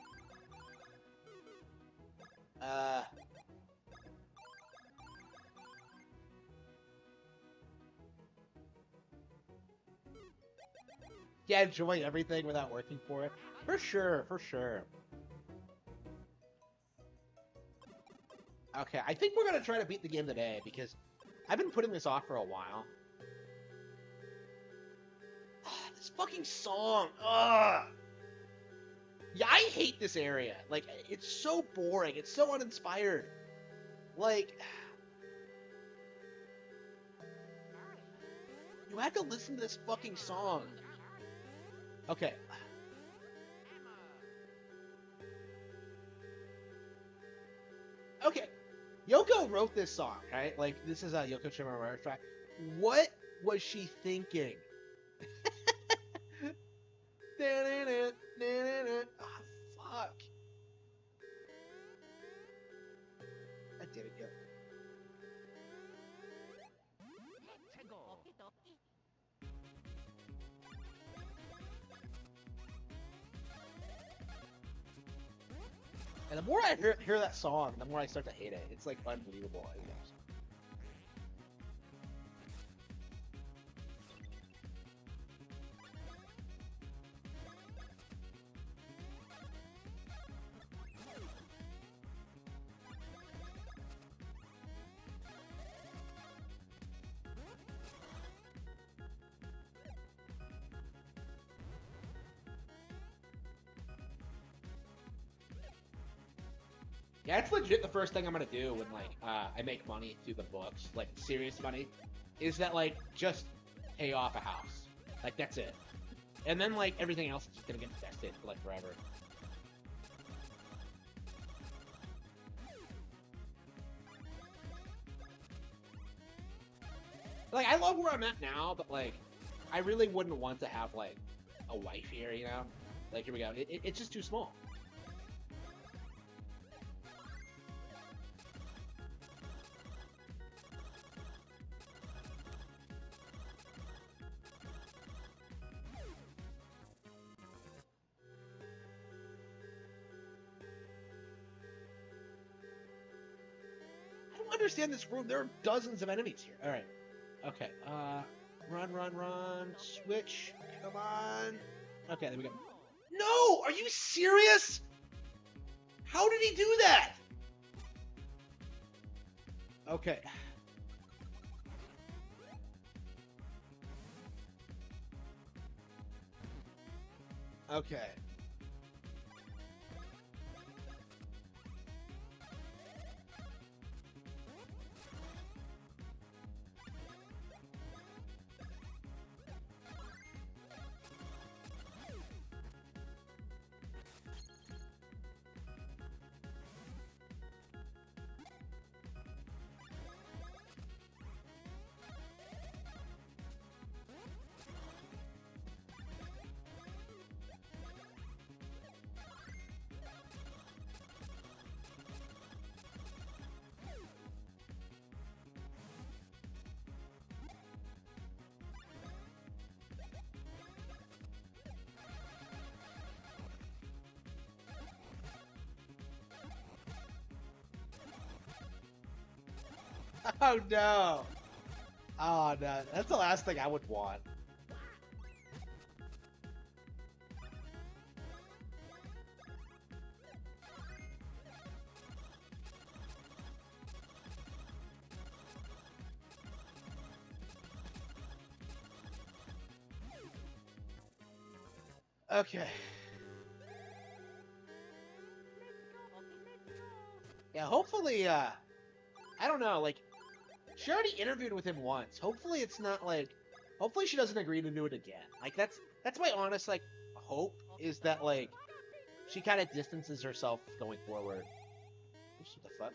Uh. Yeah, enjoy everything without working for it. For sure, for sure. Okay, I think we're gonna try to beat the game today because I've been putting this off for a while. This fucking song. Ugh. Yeah, I hate this area. Like, it's so boring. It's so uninspired. Like, you had to listen to this fucking song. Okay. Okay. Yoko wrote this song, right? Like, this is a Yoko Shimomura track. What was she thinking? Oh, fuck. I did it, yep. And the more I hear that song, the more I start to hate it. It's like unbelievable. Yeah, it's legit the first thing I'm gonna do when like I make money through the books, like serious money, is that like just pay off a house. Like that's it. And then like everything else is just gonna get invested for like forever. Like I love where I'm at now, but like I really wouldn't want to have like a wife here, you know? Like here we go. It's just too small. I don't understand this room. There are dozens of enemies here. All right. Okay. Run, run, run. Switch. Come on. Okay, there we go. No! Are you serious? did he do that? Okay. Okay. Oh no. Oh no. That's the last thing I would want. Okay. Yeah, hopefully, I don't know, like, she already interviewed with him once. Hopefully it's not like, hopefully she doesn't agree to do it again. Like, that's my honest, like, hope, is that, like, she kind of distances herself going forward. Oops, what the fuck?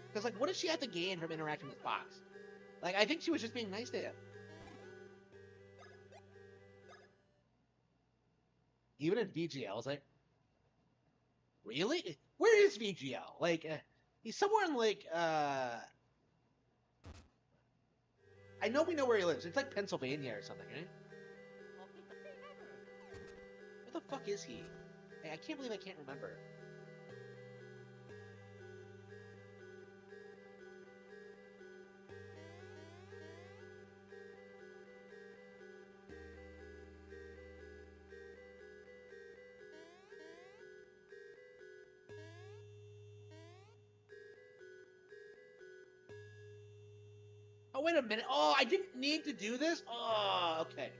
Because, like, what does she have to gain from interacting with Fox? Like, I think she was just being nice to him. Even in VGL, it's like, really? Where is VGL? Like, he's somewhere in, like, I know we know where he lives. It's like Pennsylvania or something, right? Where the fuck is he? Hey, I can't believe I can't remember. Oh, wait a minute. Oh, I didn't need to do this? Oh, okay.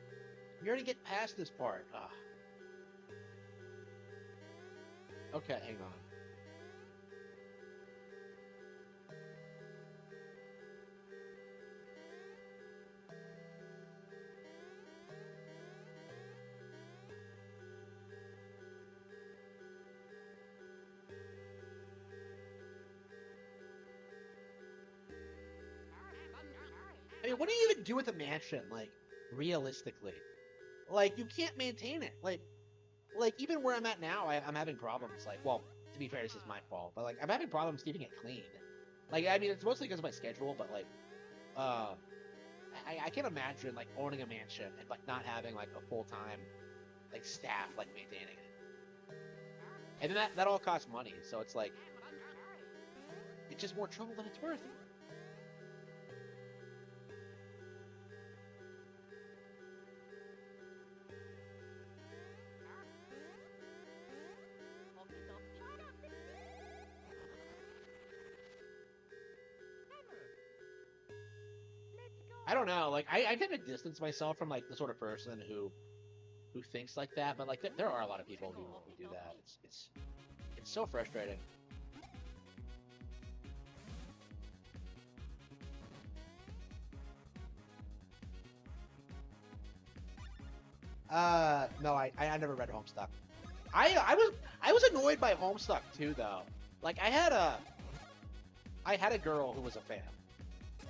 You already get past this part. Oh. Okay, hang on. I mean, what do you even do with a mansion, like, realistically? Like, you can't maintain it. Like even where I'm at now, I'm having problems. Like, well, to be fair, this is my fault, but like I'm having problems keeping it clean. Like, I mean, it's mostly because of my schedule, but like, uh, I can't imagine like owning a mansion and like not having like a full time like staff like maintaining it. And then that all costs money, so it's like it's just more trouble than it's worth. I don't know. Like, I kind of distance myself from like the sort of person who thinks like that, but like there are a lot of people who do that. It's so frustrating. No, I never read Homestuck. I was annoyed by Homestuck too, though. Like, I had a girl who was a fan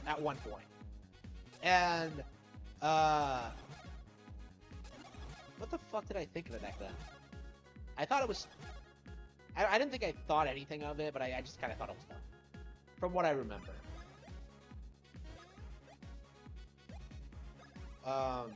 at one point, and uh, what the fuck did I think of it back then? I thought it was. I didn't think I thought anything of it, but I just kind of thought it was dumb, from what I remember. Um,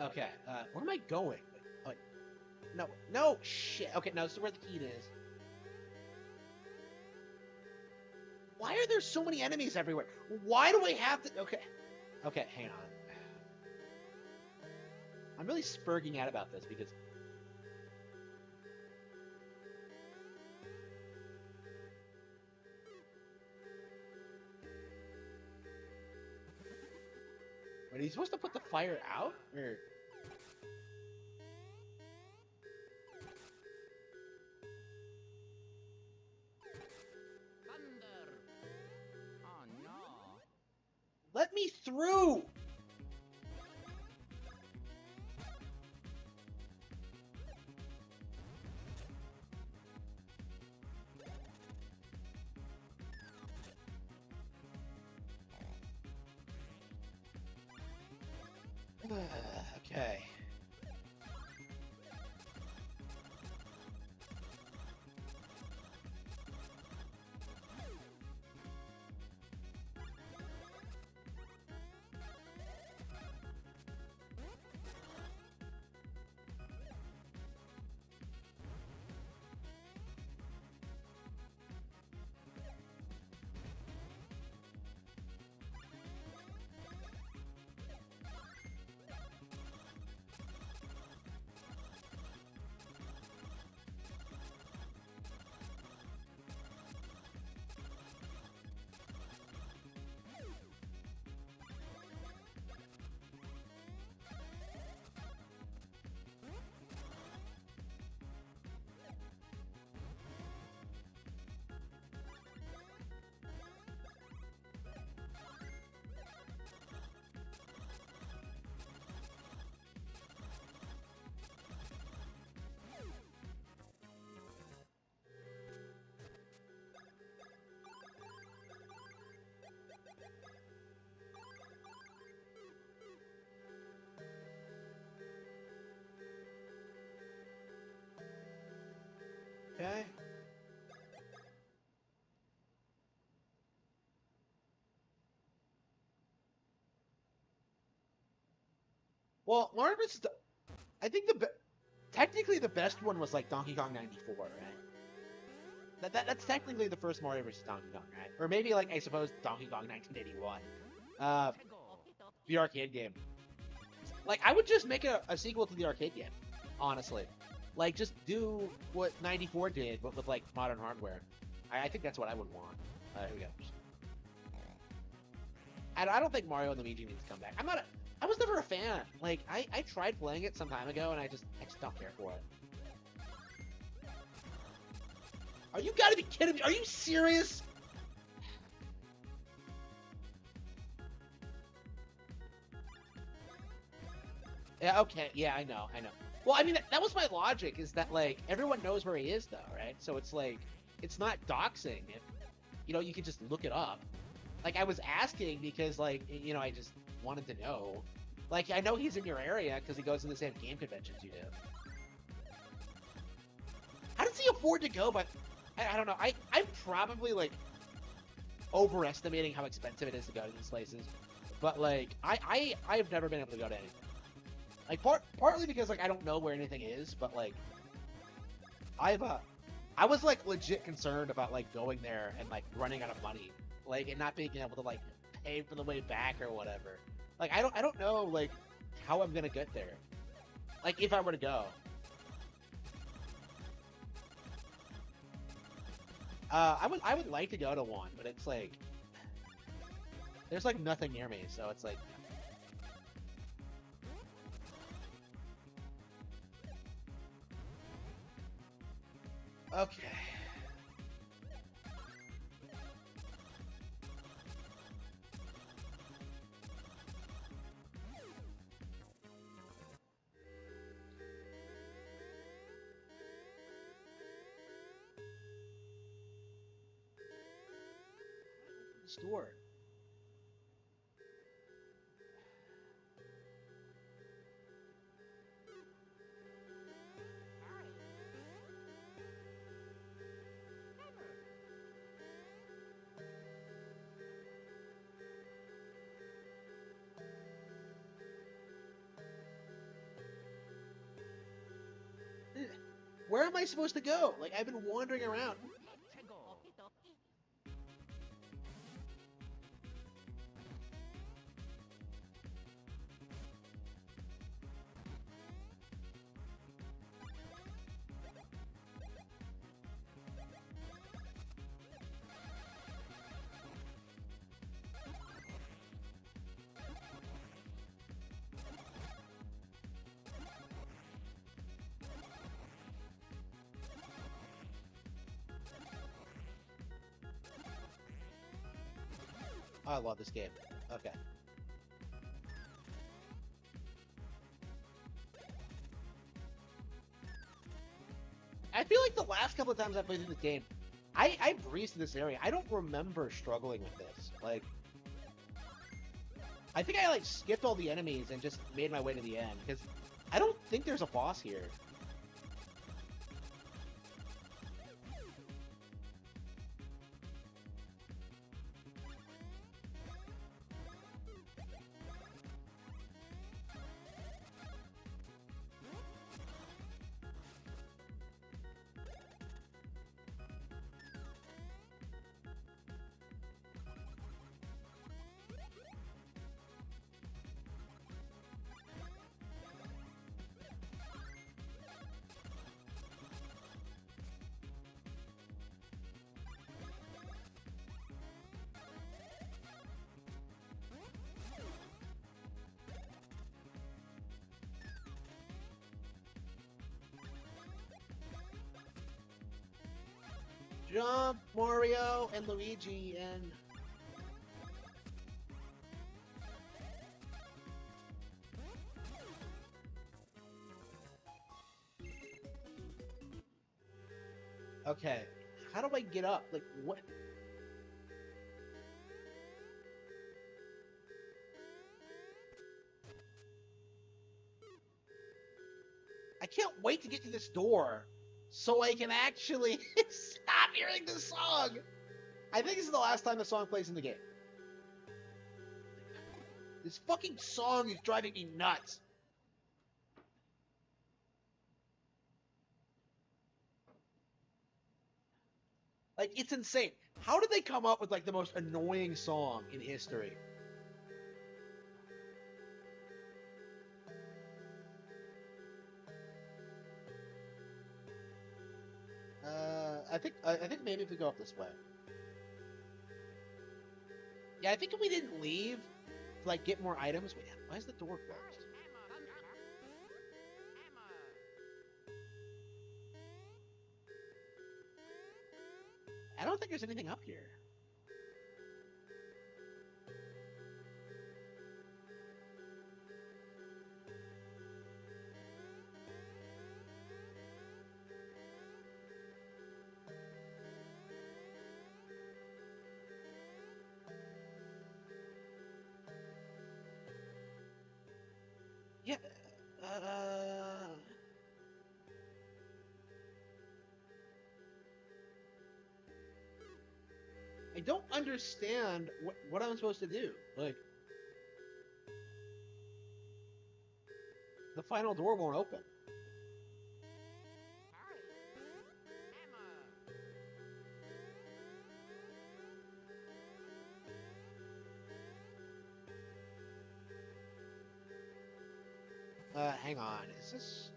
Okay, where am I going? Wait, no, no, shit. Okay, no, this is where the key is. Why are there so many enemies everywhere? Why do I have to? Okay, okay, hang on. I'm really spurging out about this because are you supposed to put the fire out? Or Thunder! Oh no! let me through! Okay. Okay. Well, Mario vs. I think technically the best one was like Donkey Kong 94, right? That's technically the first Mario vs. Donkey Kong, right? Or maybe like I suppose Donkey Kong 1981, the arcade game. Like I would just make a sequel to the arcade game, honestly. Like just do what 94 did, but with like modern hardware. I think that's what I would want. Here we go. I don't think Mario and Luigi needs to come back. I was never a fan. Like I tried playing it some time ago, and I just don't care for it. Are you gotta be kidding me? Are you serious? Yeah, okay, yeah, I know. Well, I mean, that was my logic, is that, like, everyone knows where he is, though, right? So it's like, it's not doxing. If, you can just look it up. Like, I was asking because, like, I just wanted to know. Like, I know he's in your area because he goes to the same game conventions you do. How does he afford to go? But I don't know. I'm probably, like, overestimating how expensive it is to go to these places. But, like, I've never been able to go to anything. Like partly because like I don't know where anything is, but like I was like legit concerned about like going there and like running out of money, like and not being able to like pay for the way back or whatever. Like I don't know like how I'm gonna get there. Like if I were to go. I would like to go to one, but it's like there's like nothing near me, so it's like okay. Store. where am I supposed to go? Like, I've been wandering around. Oh, I love this game. Okay. I feel like the last couple of times I played through this game, I breezed through this area. I don't remember struggling with this. Like, I think I like skipped all the enemies and just made my way to the end because I don't think there's a boss here. Jump, Mario, and Luigi, and... Okay, how do I get up? Like, what? I can't wait to get to this door so I can actually stop hearing this song. I think this is the last time the song plays in the game. This fucking song is driving me nuts. Like, it's insane. How did they come up with, like, the most annoying song in history? I think maybe if we go up this way. Yeah, I think if we didn't leave to, like, get more items... Wait, why is the door closed? I don't think there's anything up here. Yeah, I don't understand what I'm supposed to do. Like, the final door won't open. Hang on. Is this...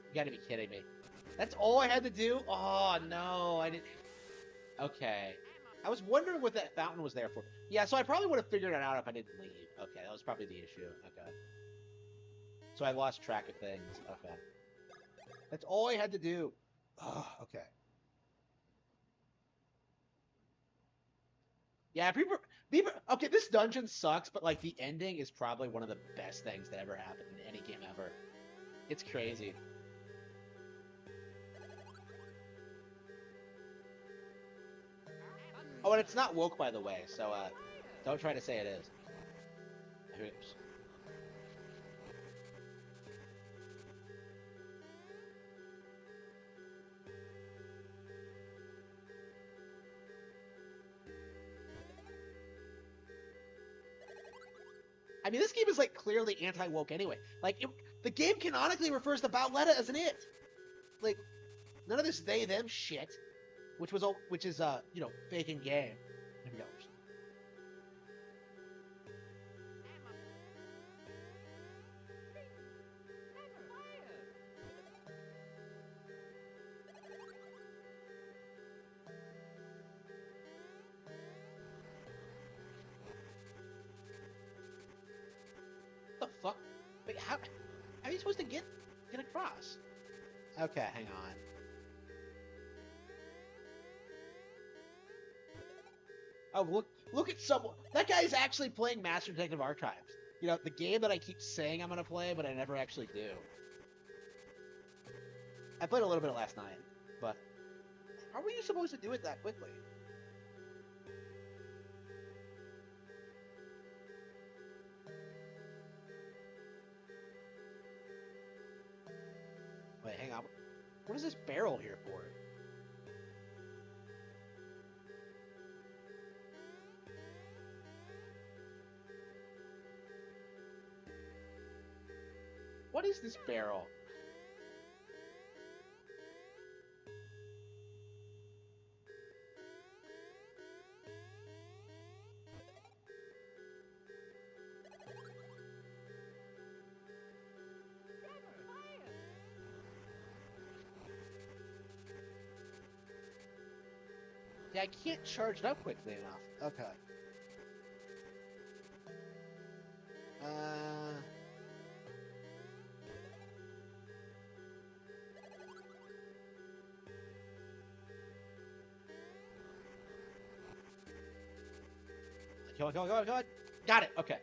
You gotta be kidding me. That's all I had to do? Oh, no, I didn't... Okay. I was wondering what that fountain was there for. Yeah, so I probably would have figured it out if I didn't leave. Okay, that was probably the issue. Okay. So I lost track of things. Okay. That's all I had to do. Oh, okay. Yeah, people... Okay, this dungeon sucks, but, like, the ending is probably one of the best things that ever happened in any game ever. It's crazy. Oh, and it's not woke, by the way, so, don't try to say it is. Oops. I mean, this game is like clearly anti-woke anyway. Like, the game canonically refers to Bowletta as an it. Like, none of this they them shit, which is fake in game. Here we go. What the fuck? Wait, how are you supposed to get across? Okay, hang on. Oh, look at someone. That guy is actually playing Master Detective Archives. You know, the game that I keep saying I'm gonna play, but I never actually do. I played a little bit of last night, but how were you supposed to do it that quickly? Wait, hang on. What is this barrel here for? What is this barrel? Yeah, I can't charge it up quickly enough. Okay. Go on. Got it. Okay.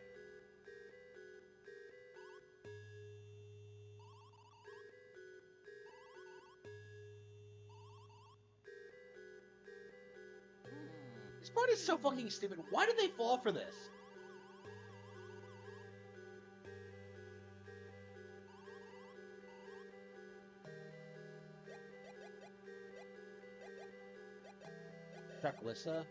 This part is so fucking stupid. Why did they fall for this? Chucklissa.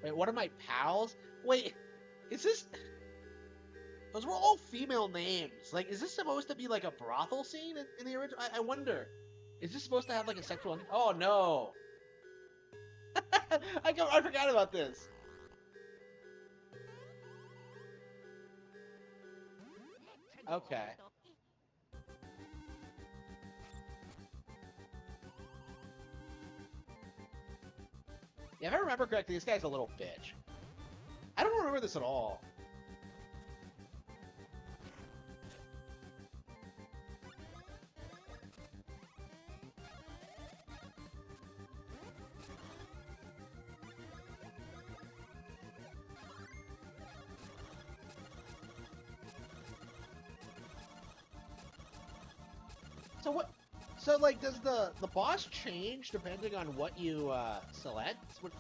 Wait, what are my pals? Wait, is this... Those were all female names. Like, is this supposed to be like a brothel scene in the original? I wonder. Is this supposed to have like a sexual... Oh, no. I forgot about this. Okay. Yeah, if I remember correctly, this guy's a little bitch. I don't remember this at all. So what? So like, does the boss change depending on what you select? What...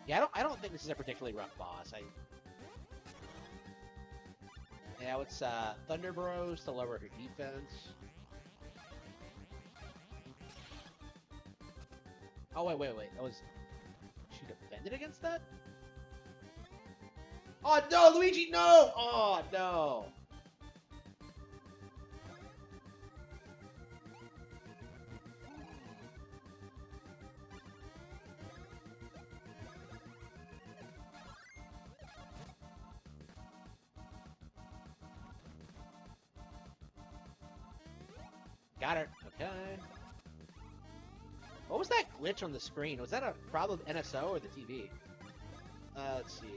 Yeah, I don't think this is a particularly rough boss. Yeah, it's Thunder Burrows to lower her defense. Oh wait. That was... She defended against that? Oh no, Luigi, no! Oh no. Got her. Okay. What was that glitch on the screen? Was that a problem with NSO or the TV? Let's see.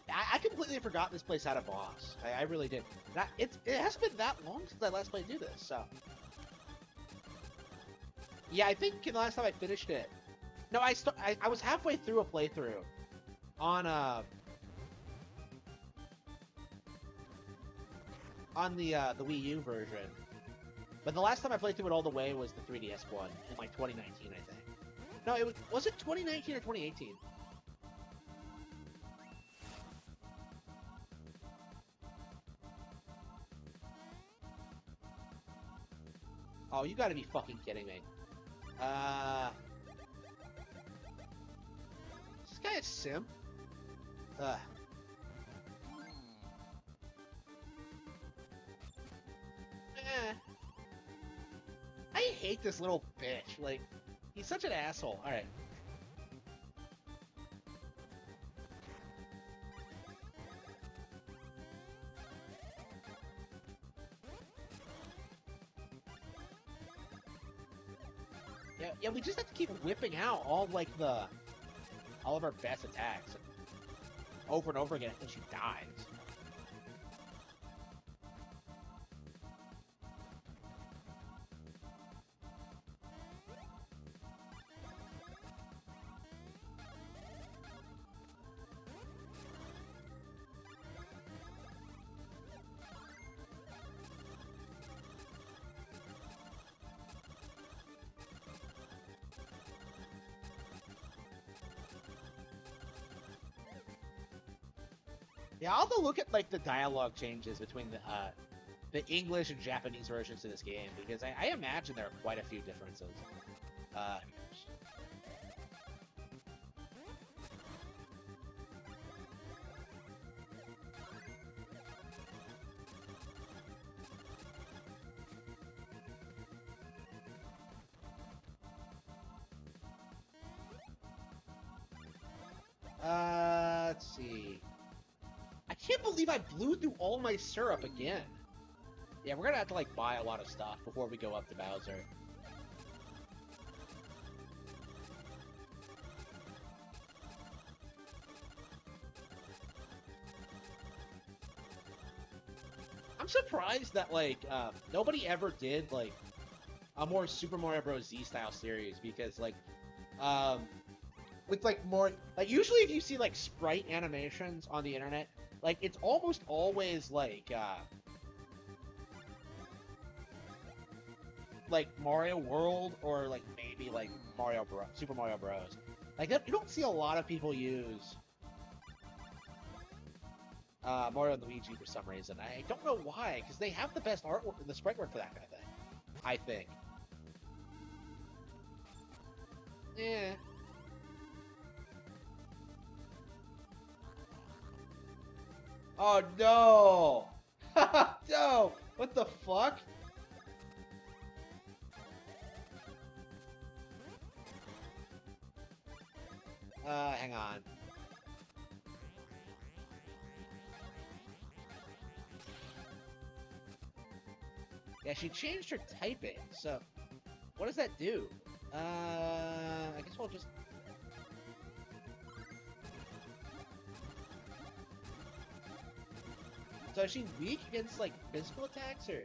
I completely forgot this place had a boss. I really did. It hasn't been that long since I last played through this, so... Yeah, I think the last time I finished it... No, I was halfway through a playthrough on the Wii U version. But the last time I played through it all the way was the 3DS one in like 2019, I think. No, was it 2019 or 2018? Oh, you gotta be fucking kidding me. Is this guy a simp? Ugh. Eh. I hate this little bitch. Like, he's such an asshole. Alright. Yeah, we just have to keep whipping out all of our best attacks over and over again until she dies. Yeah, I'll have to look at like the dialogue changes between the English and Japanese versions of this game because I imagine there are quite a few differences. Let's see. I can't believe I blew through all my syrup again. Yeah, we're gonna have to like buy a lot of stuff before we go up to Bowser. I'm surprised that like nobody ever did like a more Super Mario Bros. Z style series because like with like more like usually if you see like sprite animations on the internet, like it's almost always like Mario World or like maybe like Super Mario Bros. Like you don't see a lot of people use Mario and Luigi for some reason. I don't know why, because they have the best artwork and the sprite work for that kind of thing. I think. Yeah. Oh no! No! What the fuck? Hang on. Yeah, she changed her typing, so what does that do? I guess we'll just... So is she weak against, like, physical attacks, or...?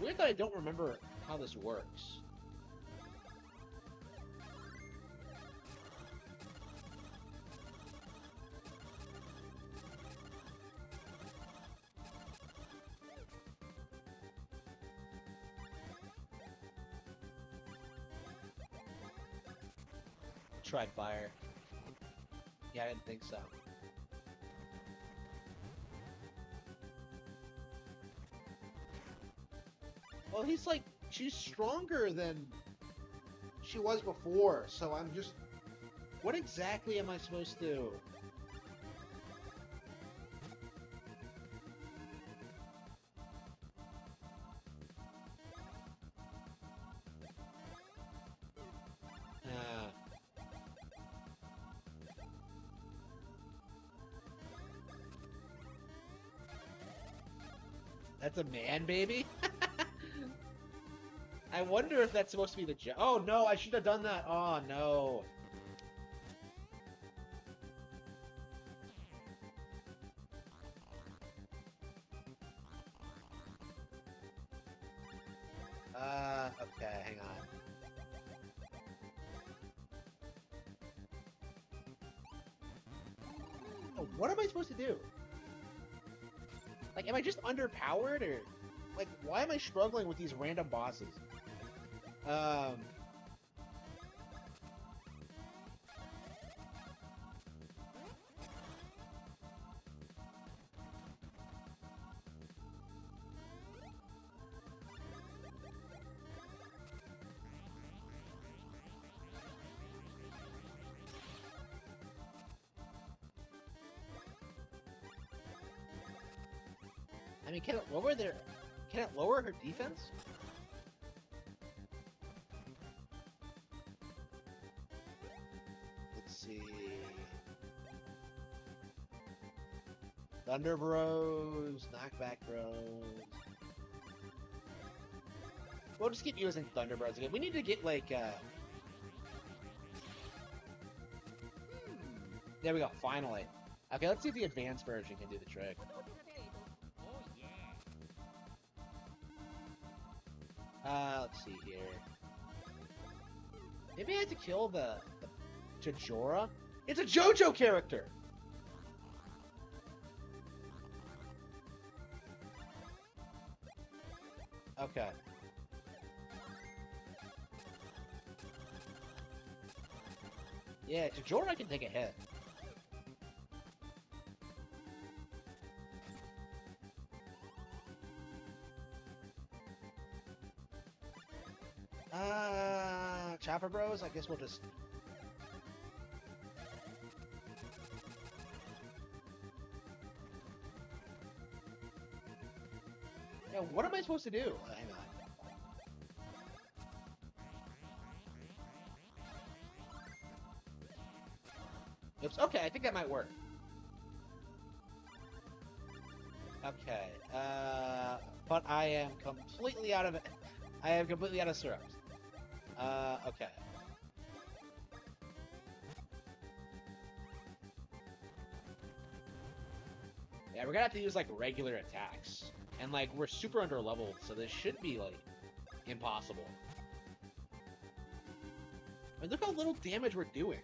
Weird that I don't remember how this works. Tried fire. Yeah, I didn't think so. Well, he's like, she's stronger than she was before, so I'm just... What exactly am I supposed to... That's a man, baby? I wonder if that's supposed to be the joke. Oh no, I should have done that. Oh no. Okay, hang on. Oh, What am I supposed to do? Like, am I just underpowered, or like, why am I struggling with these random bosses? I mean, can it lower their... Can it lower her defense? Let's see... Thunder Bros, Knockback Bros... We'll just keep using Thunder Bros again. We need to get, like, There we go, finally. Okay, let's see if the advanced version can do the trick. Oh yeah. Let's see here. Maybe I have to kill the Jojora? It's a JoJo character! Okay. Yeah, Jojora can take a hit. Chopper Bros? I guess we'll just... Yeah, what am I supposed to do? Hang on. Oops, okay, I think that might work. Okay, but I am completely out of it. I am completely out of syrups. Okay. Yeah, we're gonna have to use, like, regular attacks. And, like, we're super under-leveled, so this should be, like, impossible. I mean, look how little damage we're doing.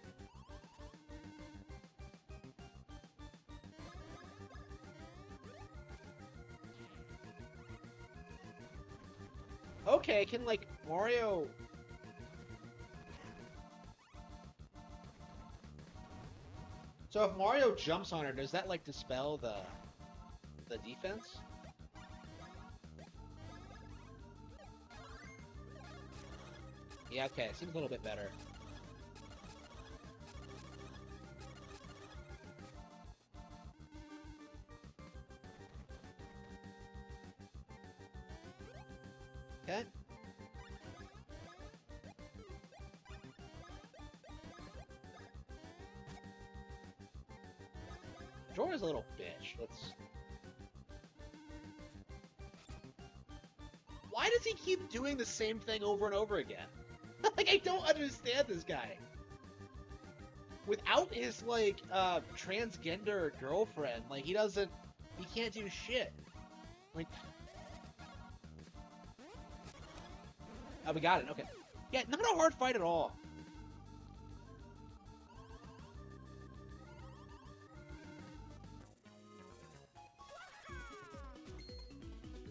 Okay, can, like, Mario... So if Mario jumps on her, does that, like, dispel the defense? Yeah, okay, seems a little bit better. Okay. Jora's a little bitch. Let's... Why does he keep doing the same thing over and over again? Like, I don't understand this guy. Without his, like, transgender girlfriend, like, he can't do shit. Like... Oh, we got it, okay. Yeah, not a hard fight at all.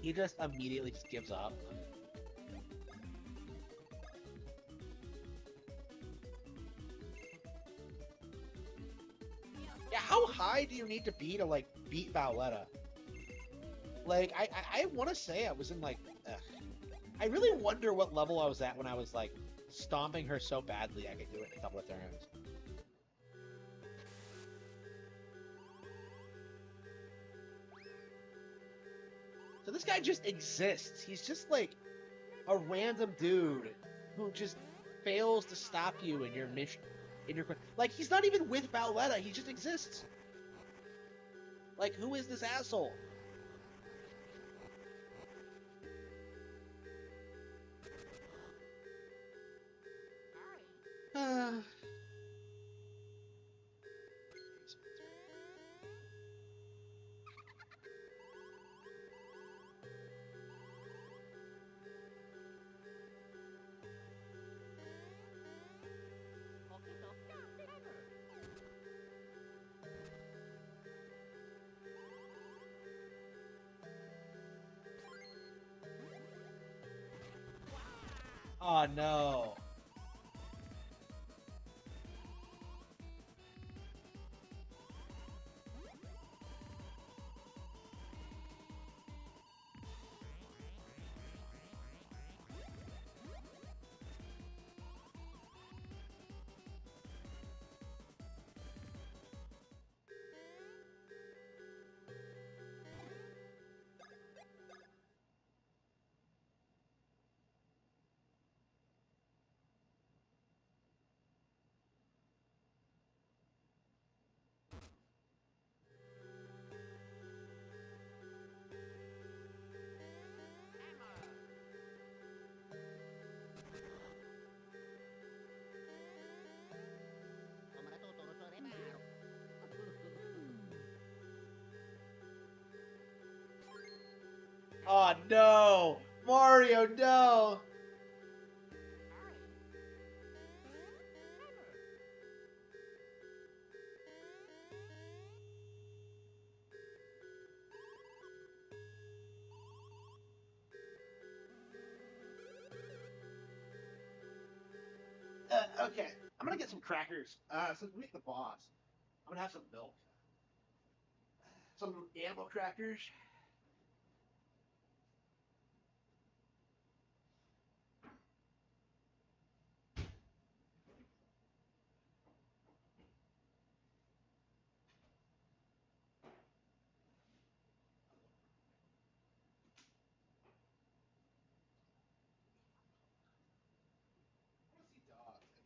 He just immediately just gives up. Yeah, how high do you need to be to, like, beat Violetta? Like, I want to say I was in, like... I really wonder what level I was at when I was, like, stomping her so badly I could do it in a couple of turns. So this guy just exists. He's just, like, a random dude who just fails to stop you in your mission. Like, he's not even with Violetta. He just exists. Like, who is this asshole? Oh no. Oh no! Mario, no! Okay, I'm gonna get some crackers. Since we make the boss, I'm gonna have some milk. Some ammo crackers.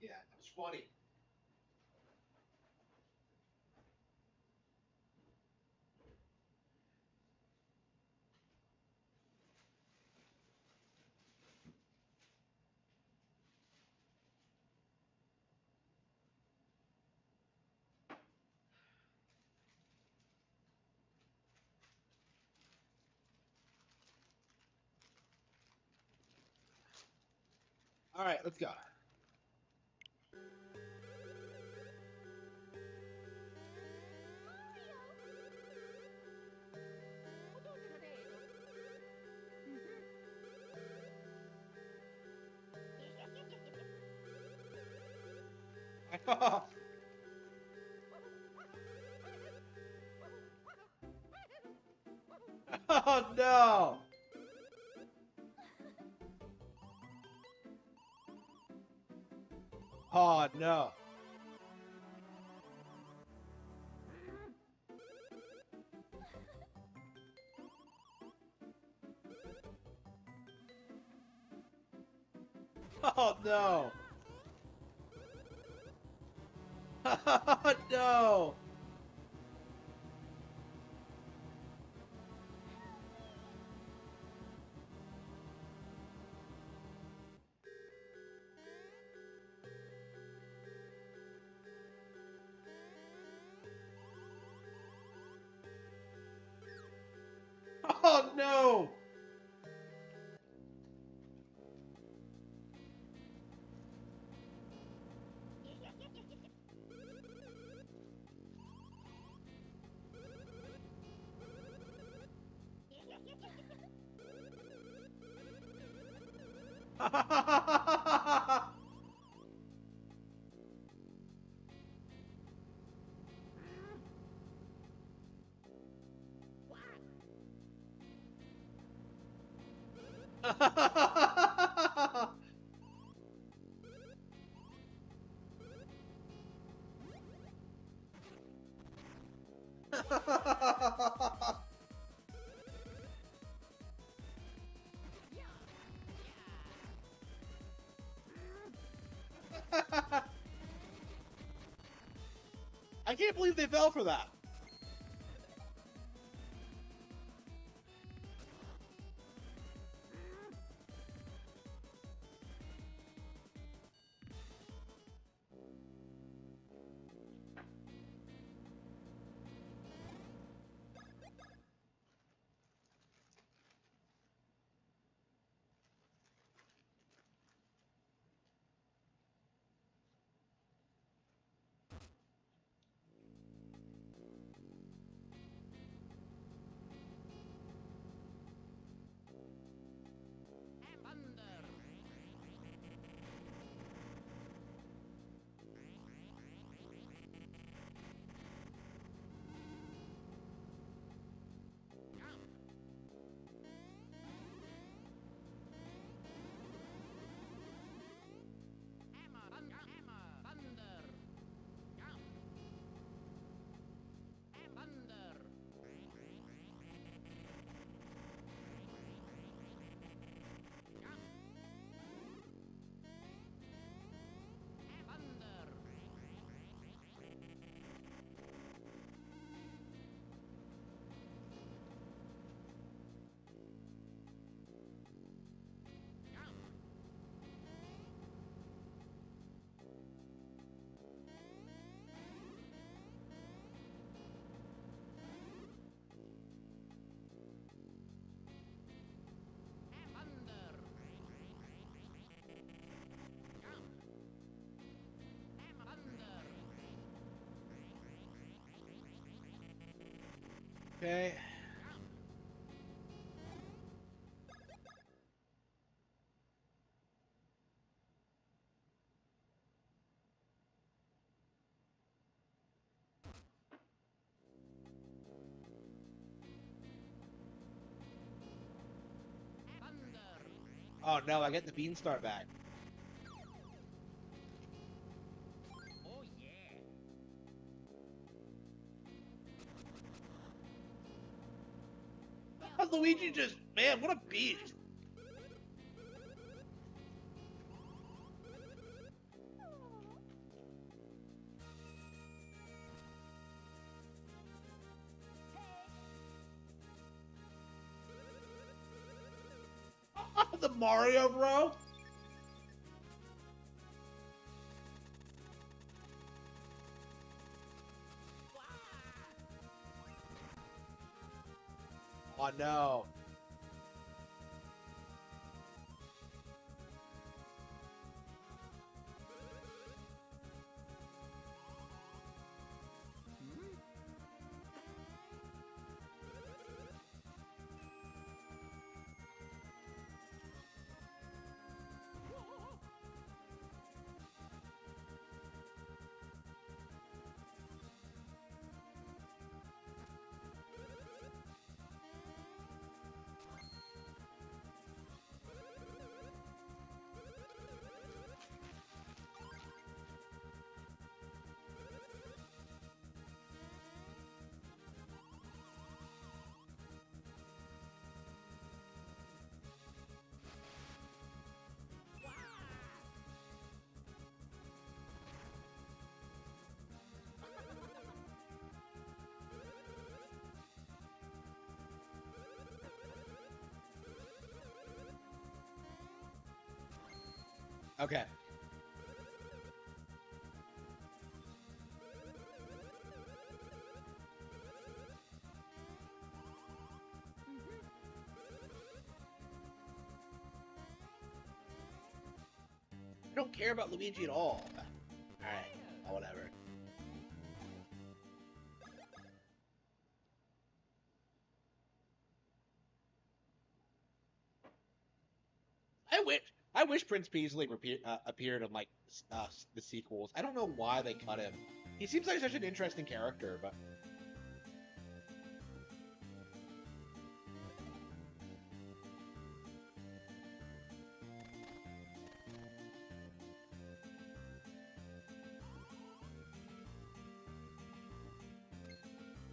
Yeah, that was funny. All right, let's go. Oh no! Oh no! Oh no! Oh no! Oh no! I can't believe they fell for that. Okay. Thunder. Oh no, I get the Beanstar back. Oh yeah. Luigi just, man, what a beast. The Mario bro. Oh no. Okay. I don't care about Luigi at all. Alright, oh, whatever. I wish Prince Peasley appeared in like the sequels. I don't know why they cut him. He seems like such an interesting character, but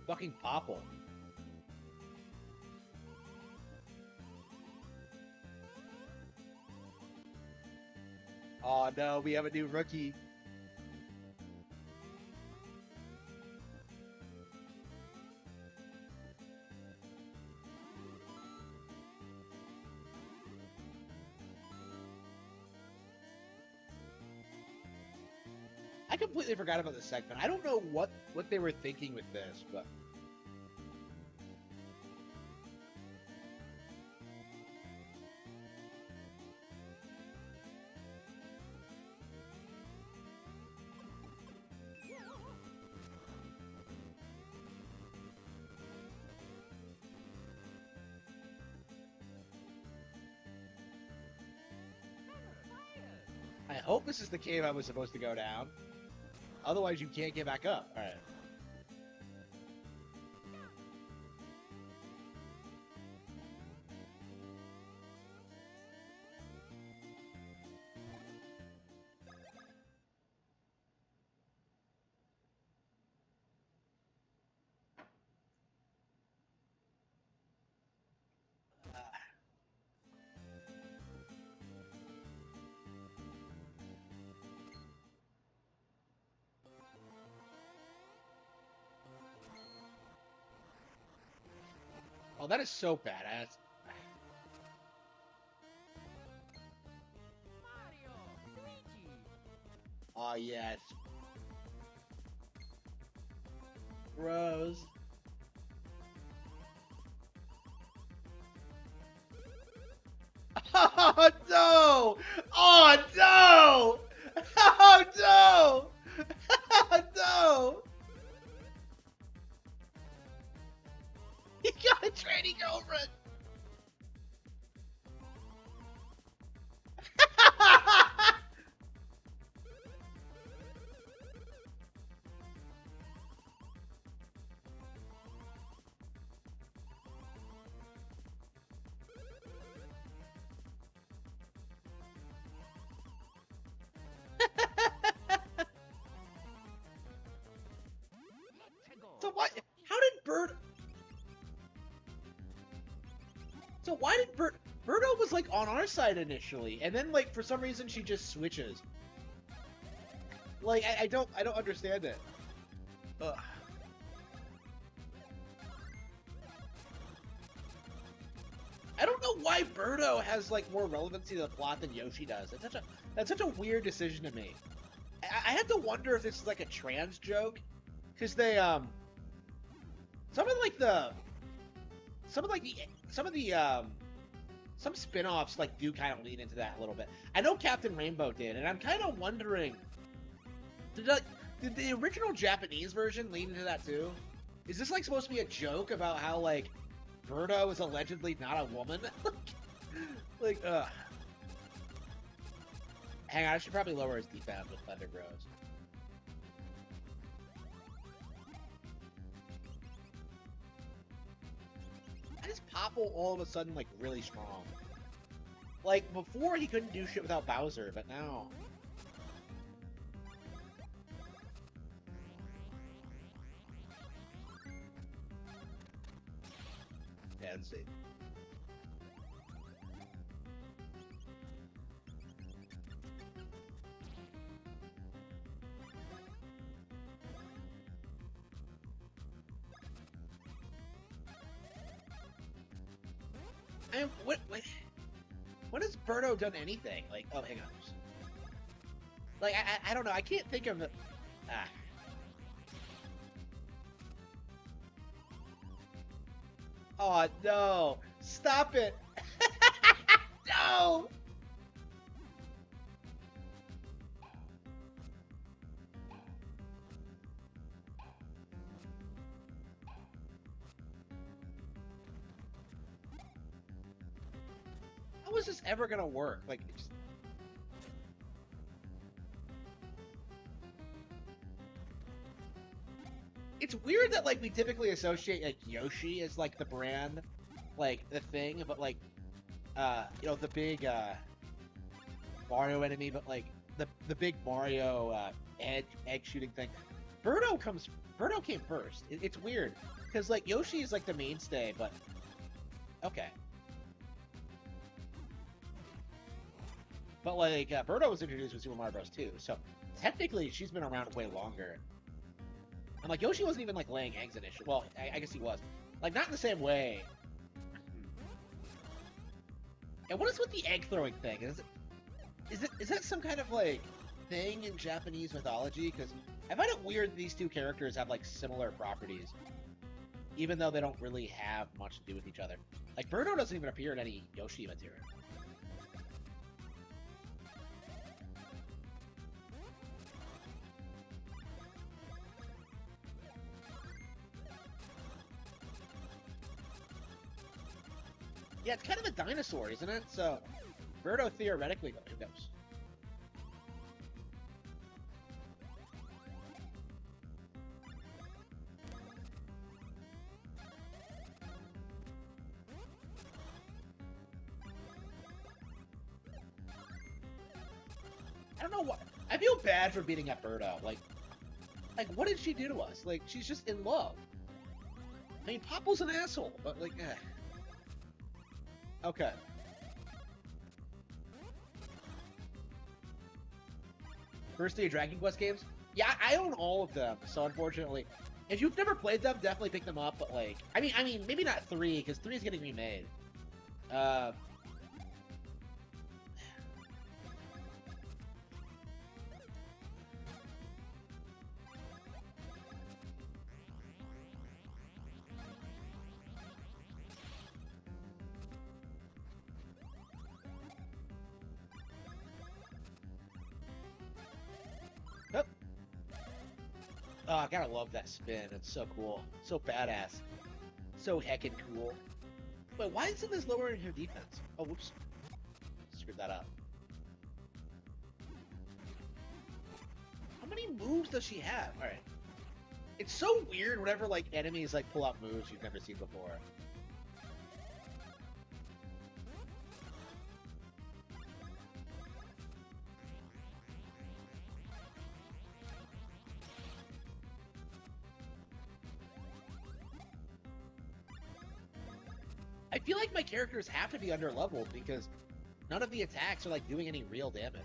fucking Popple. Oh no, we have a new rookie. I completely forgot about this segment. I don't know what they were thinking with this, but I hope this is the cave I was supposed to go down. Otherwise, you can't get back up. All right. Oh, that is so badass. Mario. Luigi. Oh, yes. Rose. Oh, no! Oh, no! Oh, no! Oh, no! Lady Cobra. Let's go. So what? How did Bird? So why did Birdo was like on our side initially, and then like for some reason she just switches. Like I don't understand it. Ugh. I don't know why Birdo has like more relevancy to the plot than Yoshi does. That's such a weird decision to me. I had to wonder if this is like a trans joke, because they some of like the some spin-offs like do kind of lean into that a little bit. I know Captain Rainbow did, and I'm kind of wondering, did the original Japanese version lean into that too? Is this like supposed to be a joke about how like Birdo is allegedly not a woman? like, hang on, I should probably lower his defense with Thunder Grows. Why is Popple all of a sudden like really strong? Like before he couldn't do shit without Bowser, but now. Yeah, let's see. I mean, what has Birdo done anything? Like, oh, hang on. Like, I don't know. I can't think of it. Ah. Oh, no. Stop it. No. How is this ever gonna work? Like, it's weird that like we typically associate like Yoshi as like the brand, like the thing, but like you know, the big Mario enemy, but like the big Mario egg shooting thing. Birdo came first. It's weird because like Yoshi is like the mainstay, but okay. But like Birdo was introduced with Super Mario Bros. 2, so technically she's been around way longer. And like Yoshi wasn't even like laying eggs initially. Well, I guess he was. Like not in the same way. And what is with the egg throwing thing? Is that some kind of like thing in Japanese mythology? Because I find it weird that these two characters have like similar properties, even though they don't really have much to do with each other. Like Birdo doesn't even appear in any Yoshi material. Yeah, it's kind of a dinosaur, isn't it? So, Birdo theoretically, who knows? I don't know what. I feel bad for beating up Birdo. Like, what did she do to us? Like, she's just in love. I mean, Popple's an asshole, but like, eh. Okay. First 3 Dragon Quest games? Yeah, I own all of them, so unfortunately, if you've never played them, definitely pick them up, but like, I mean, maybe not 3, because 3 is getting remade. Oh, I gotta love that spin. It's so cool. So badass. So heckin' cool. Wait, why isn't this lowering her defense? Oh, whoops. Screwed that up. How many moves does she have? Alright. It's so weird whenever, like, enemies, like, pull out moves you've never seen before. I feel like my characters have to be under-leveled because none of the attacks are, like, doing any real damage.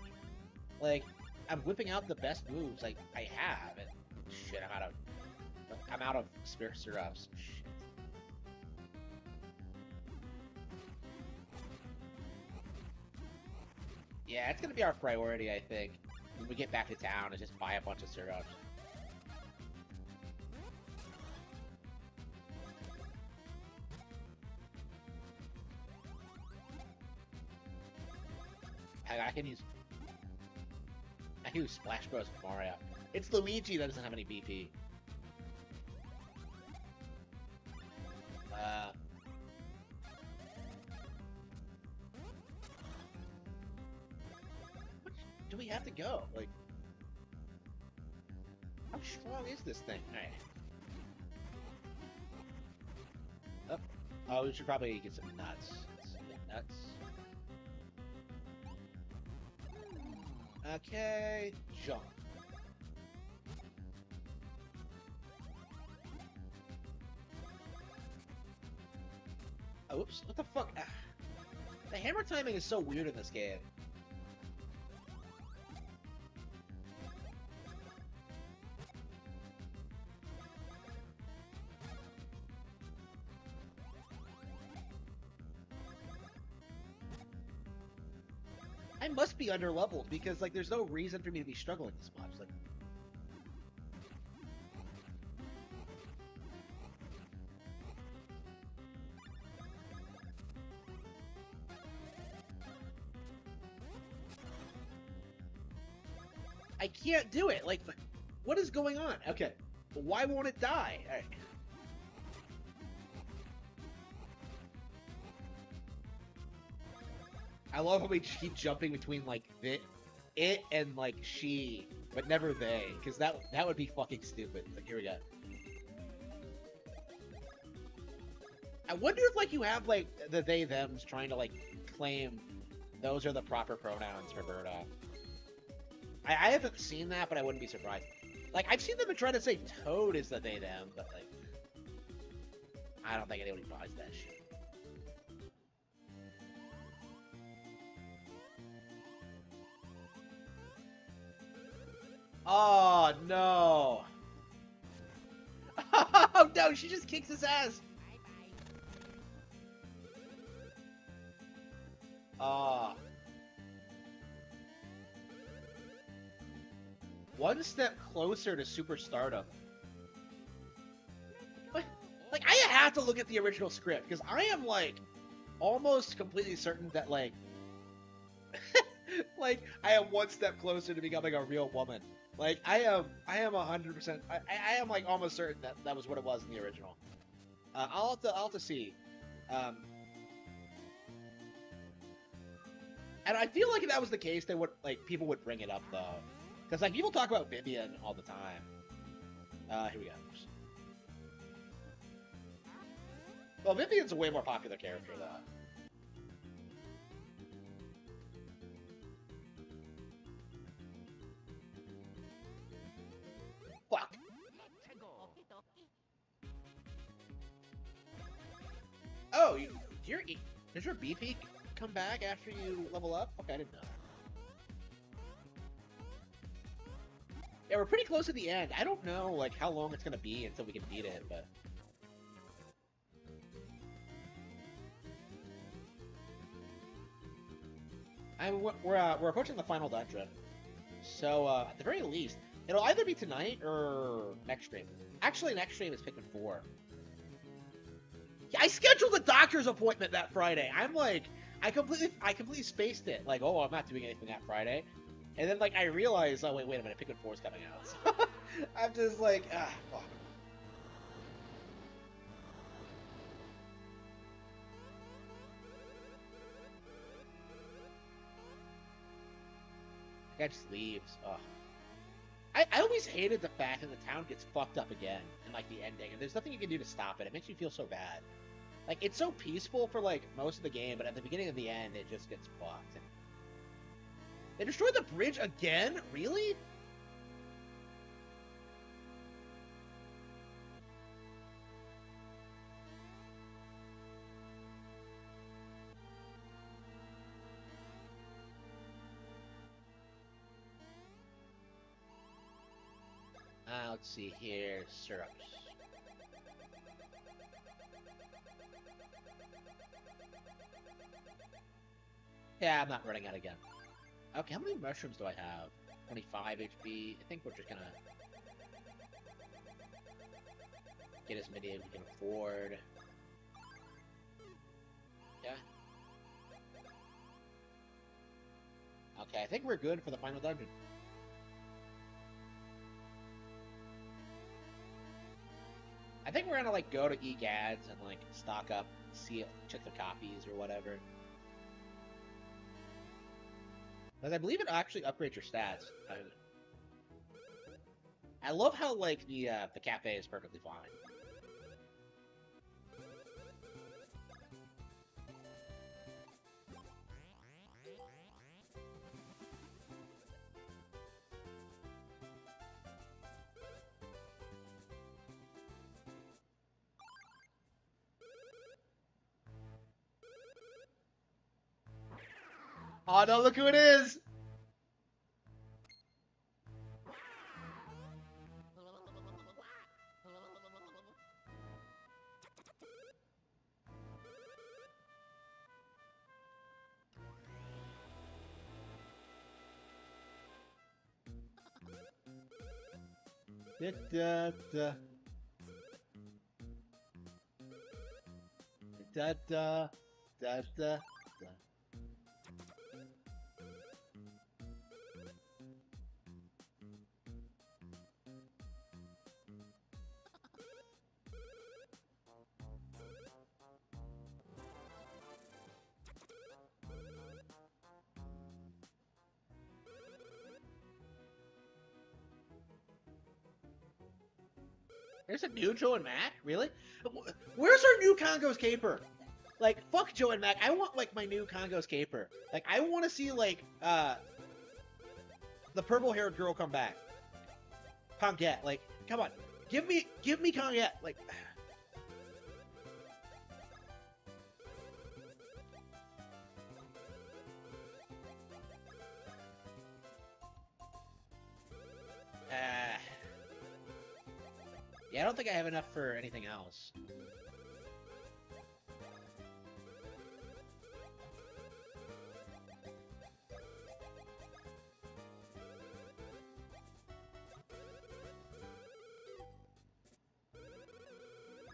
Like, I'm whipping out the best moves like I have, and shit, I'm out of spirit syrups. Shit. Yeah, it's gonna be our priority, I think. When we get back to town, is just buy a bunch of syrups. I can use Splash Bros with Mario. It's Luigi that doesn't have any BP. Do we have to go? Like, how strong is this thing? Alright. Oh, we should probably get some nuts. Let's get nuts. Okay, jump. Oh, oops, what the fuck? Ah. The hammer timing is so weird in this game. I must be under-leveled because, like, there's no reason for me to be struggling this much. Like, I can't do it. Like, what is going on? Okay, why won't it die? All right. I love how we keep jumping between, like, it and, like, she, but never they, because that would be fucking stupid. Like, here we go. I wonder if, like, you have, like, the they-thems trying to, like, claim those are the proper pronouns for Birdo. I haven't seen that, but I wouldn't be surprised. Like, I've seen them try to say Toad is the they-them, but, like, I don't think anybody buys that shit. Oh, no. Oh, no, she just kicks his ass. Ah. One step closer to superstardom. But, like, I have to look at the original script, because I am, like, almost completely certain that, like, like, I am one step closer to becoming a real woman. Like, I am 100%, I am, like, almost certain that that was what it was in the original. I'll have to see. And I feel like if that was the case, they would, like, people would bring it up, though. Because, like, people talk about Vivian all the time. Here we go. Well, Vivian's a way more popular character, though. Fuck. Oh, does your BP come back after you level up? Okay, I didn't know. Yeah, we're pretty close to the end. I don't know, like, how long it's gonna be until we can beat it, but... we're approaching the final dungeon. So, at the very least, it'll either be tonight or next stream. Actually, next stream is Pikmin 4. Yeah, I scheduled a doctor's appointment that Friday. I'm like, I completely spaced it. Like, oh, I'm not doing anything that Friday. And then, like, I realized, oh, wait a minute, Pikmin 4 is coming out. So I'm just like, fuck. Guy just leaves. Ugh. I always hated the fact that the town gets fucked up again in like the ending, and there's nothing you can do to stop it. It makes you feel so bad. Like it's so peaceful for like most of the game, but at the beginning of the end, it just gets fucked. They destroyed the bridge again? Really? Let's see here. Syrups. Yeah, I'm not running out again. Okay, how many mushrooms do I have? 25 HP. I think we're just gonna get as many as we can afford. Yeah. Okay, I think we're good for the final dungeon. I think we're gonna like go to EGADS and like stock up, check the copies or whatever. Because I believe it actually upgrades your stats. I love how like the cafe is perfectly fine. Oh no, look who it is! Da, da, da. Da, da, da, da. There's a new Joe and Mac? Really? Where's our new Congo's Caper? Like, fuck Joe and Mac. I want, like, my new Congo's Caper. Like, I want to see, like, the purple-haired girl come back. Conget. Like, come on. Give me Conget. Like... Yeah, I don't think I have enough for anything else.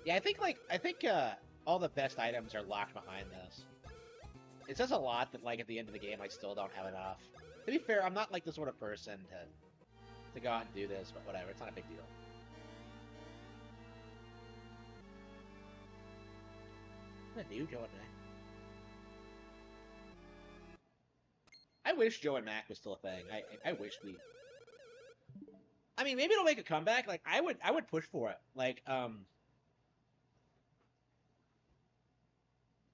Yeah, I think all the best items are locked behind this. It says a lot that like at the end of the game I still don't have enough. To be fair, I'm not like the sort of person to go out and do this, but whatever, it's not a big deal. A new Joe and Mac. I wish Joe and Mac was still a thing. I wish we. I mean, maybe it'll make a comeback. Like I would push for it. Like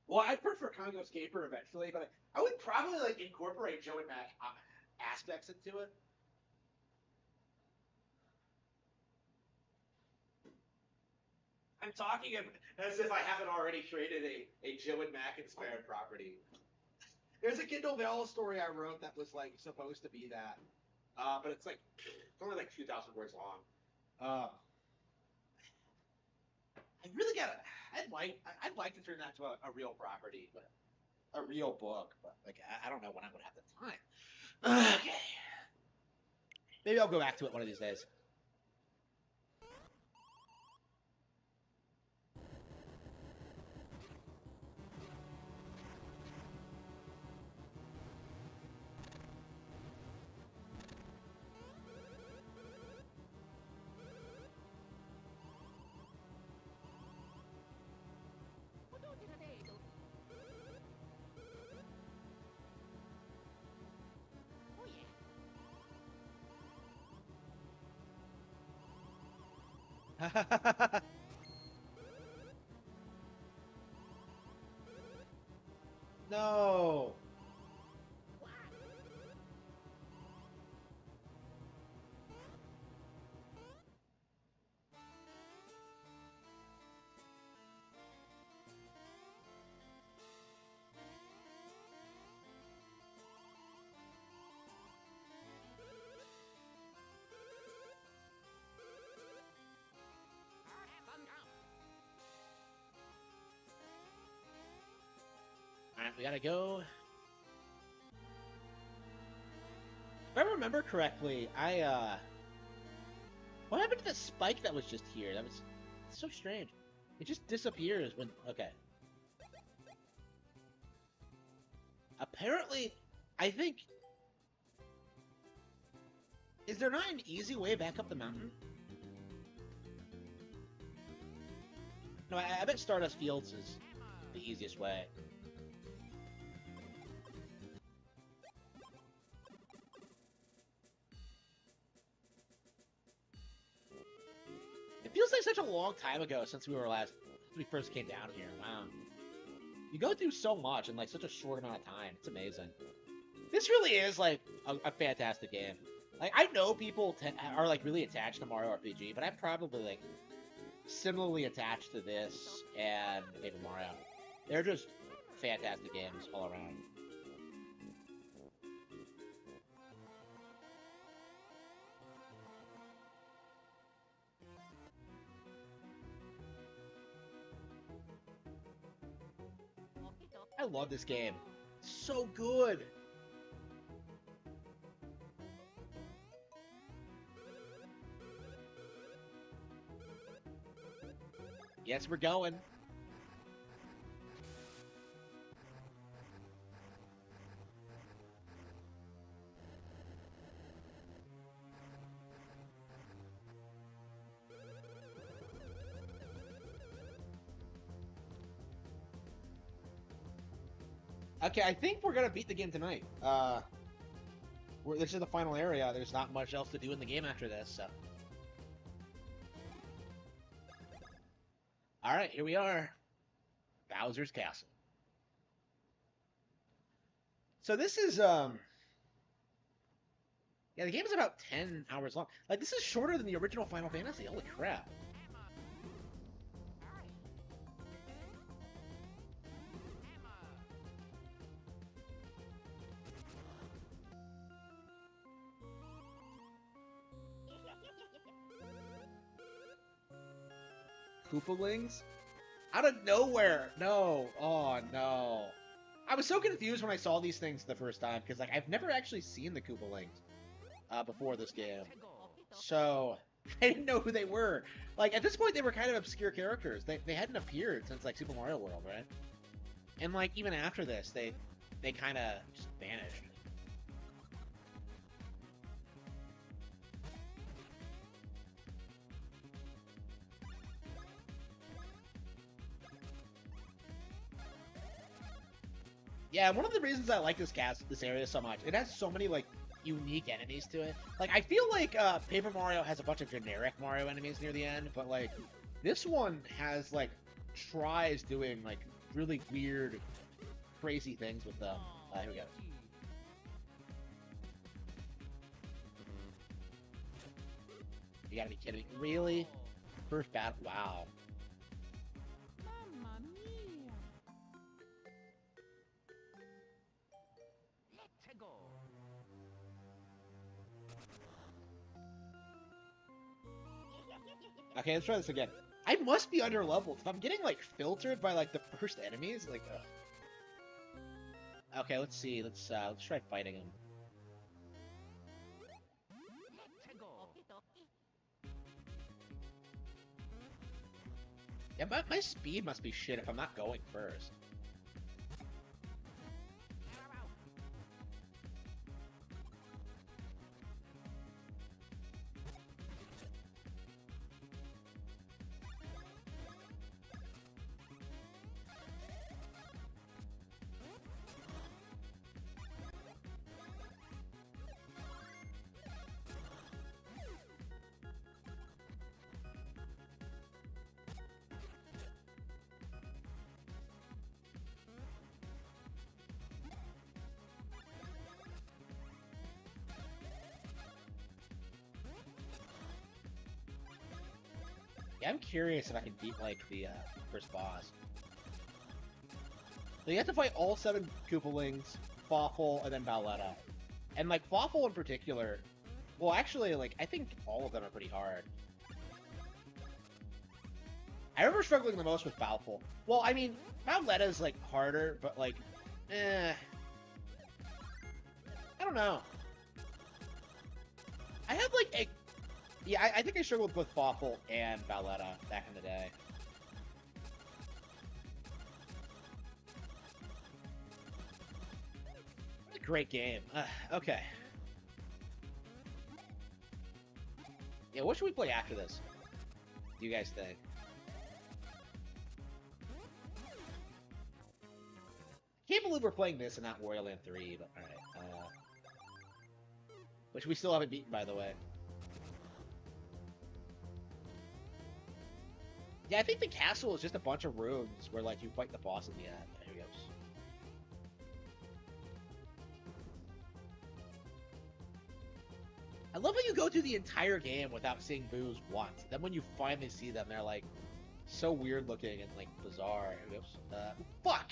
Well, I prefer Congo's Caper eventually, but I would probably like incorporate Joe and Mac aspects into it. I'm talking as if I haven't already created a Joe and Mac inspired property. There's a Kindle Vella story I wrote that was like supposed to be that, but it's only like 2,000 words long. I really gotta. I'd like to turn that to a real property, but a real book. But like I don't know when I'm gonna have the time. Okay, maybe I'll go back to it one of these days. No. Alright, we gotta go. If I remember correctly, what happened to the spike that was just here? That was so strange. It just disappears when... Okay. Apparently, I think... Is there not an easy way back up the mountain? No, I bet Stardust Fields is the easiest way. It feels like such a long time ago since we first came down here. Wow. You go through so much in like such a short amount of time. It's amazing. This really is like a fantastic game. Like I know people are like really attached to Mario RPG, but I'm probably like similarly attached to this and Paper Mario. They're just fantastic games all around. I love this game. So good. Yes, we're going. Okay, I think we're gonna beat the game tonight. This is the final area. There's not much else to do in the game after this, so. Alright, here we are. Bowser's Castle. So this is, yeah, the game is about 10 hours long. Like, this is shorter than the original Final Fantasy. Holy crap. Koopalings? Out of nowhere! No! Oh, no. I was so confused when I saw these things the first time, because, like, I've never actually seen the Koopalings before this game. So, I didn't know who they were. Like, at this point, they were kind of obscure characters. They hadn't appeared since, like, Super Mario World, right? And, like, even after this, they kind of just vanished. Yeah, one of the reasons I like this area so much, it has so many, like, unique enemies to it. Like, I feel like Paper Mario has a bunch of generic Mario enemies near the end, but, like, this one has, like, tries doing, like, really weird, crazy things with them. Here we go. You gotta be kidding me. Really? First battle? Wow. Okay, let's try this again. I must be under leveled. If I'm getting like filtered by like the first enemies, like. Ugh. Okay, let's see. Let's try fighting him. Yeah, my speed must be shit if I'm not going first. Yeah, I'm curious if I can beat, like, the first boss. So you have to fight all 7 Koopalings, Fawful, and then Bowletta. And, like, Fawful in particular... Well, actually, like, I think all of them are pretty hard. I remember struggling the most with Fawful. Well, I mean, Bowletta's, like, harder, but, like, I don't know. I have, like, a... Yeah, I think I struggled with Fawful and Bowletta back in the day. What a great game. Okay. Yeah, what should we play after this? Do you guys think? Can't believe we're playing this and not Wario Land 3, but alright. Which we still haven't beaten, by the way. Yeah, I think the castle is just a bunch of rooms where, like, you fight the boss in the end. There he goes. I love how you go through the entire game without seeing Boos once. Then when you finally see them, they're, like, so weird looking and, like, bizarre. There he goes. Fuck!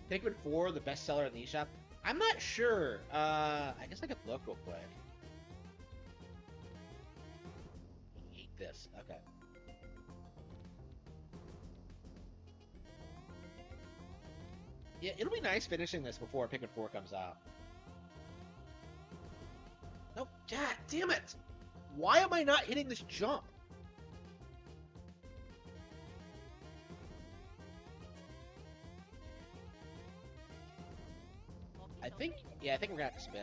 Pikmin 4, the bestseller in the eShop? I'm not sure. I guess I could look real quick. Hate this. Okay. Yeah, it'll be nice finishing this before Pikmin 4 comes out. No, god damn it! Why am I not hitting this jump? I think we're gonna have to spin.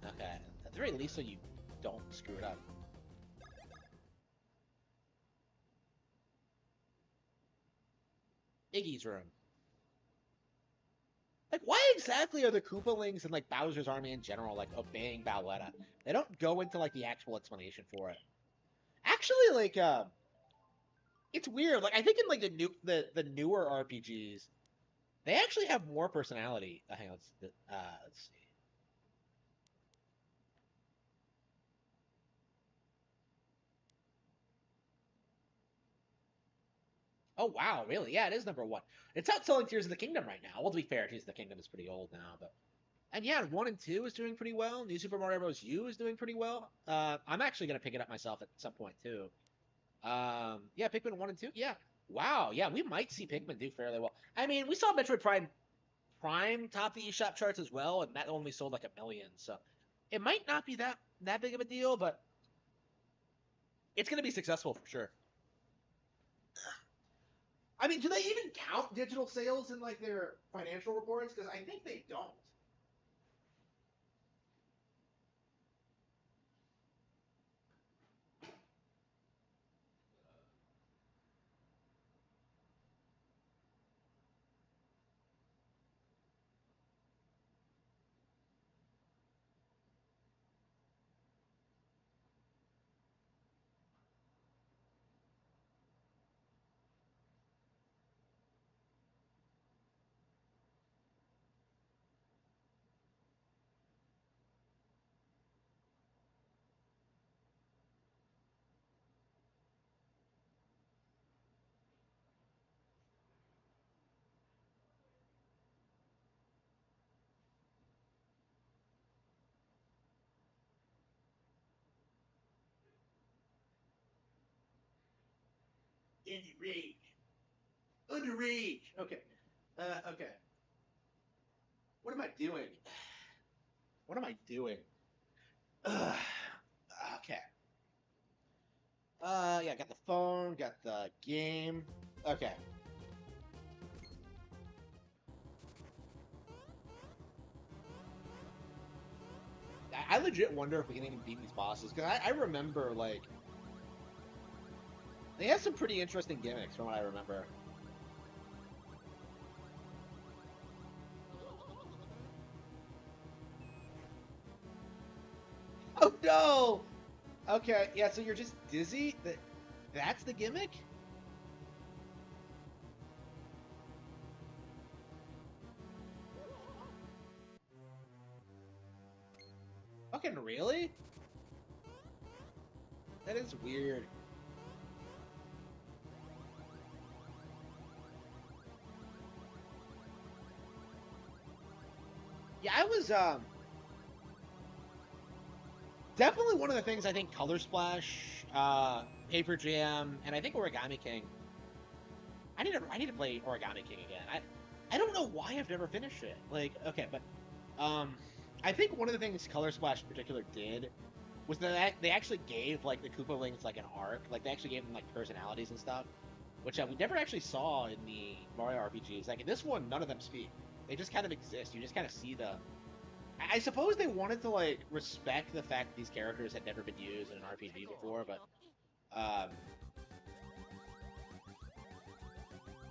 Okay, at the very least so you don't screw it up. Iggy's room. Like, why exactly are the Koopalings and, like, Bowser's army in general, like, obeying Bowletta? They don't go into, like, the actual explanation for it. Actually, like, it's weird. Like, I think in, like, the newer RPGs, they actually have more personality. Hang on, let's see. Oh, wow, really? Yeah, it is #1. It's outselling Tears of the Kingdom right now. Well, to be fair, Tears of the Kingdom is pretty old now, but... And yeah, 1 and 2 is doing pretty well. New Super Mario Bros. U is doing pretty well. I'm actually going to pick it up myself at some point, too. Yeah, Pikmin 1 and 2, yeah. Wow, yeah, we might see Pikmin do fairly well. I mean, we saw Metroid Prime top the eShop charts as well, and that only sold like 1 million, so... It might not be that big of a deal, but... It's going to be successful for sure. I mean, do they even count digital sales in, like, their financial reports? Because I think they don't. Indie Rage. Underage. Okay. Okay. What am I doing? What am I doing? Okay. Yeah, got the phone, got the game. Okay. I legit wonder if we can even beat these bosses, because I remember, like... They had some pretty interesting gimmicks, from what I remember. Oh, no! Okay, yeah, so you're just dizzy? That's the gimmick? Fucking really? That is weird. Yeah, I was definitely one of the things I think Color Splash, Paper Jam, and I think Origami King. I need to play Origami King again. I don't know why I've never finished it. Like, okay, but I think one of the things Color Splash in particular did was that they actually gave like the Koopalings like an arc. Like they actually gave them like personalities and stuff, which we never actually saw in the Mario RPGs. Like in this one, none of them speak. They just kind of exist. You just kind of see them. I suppose they wanted to like respect the fact that these characters had never been used in an RPG before, but I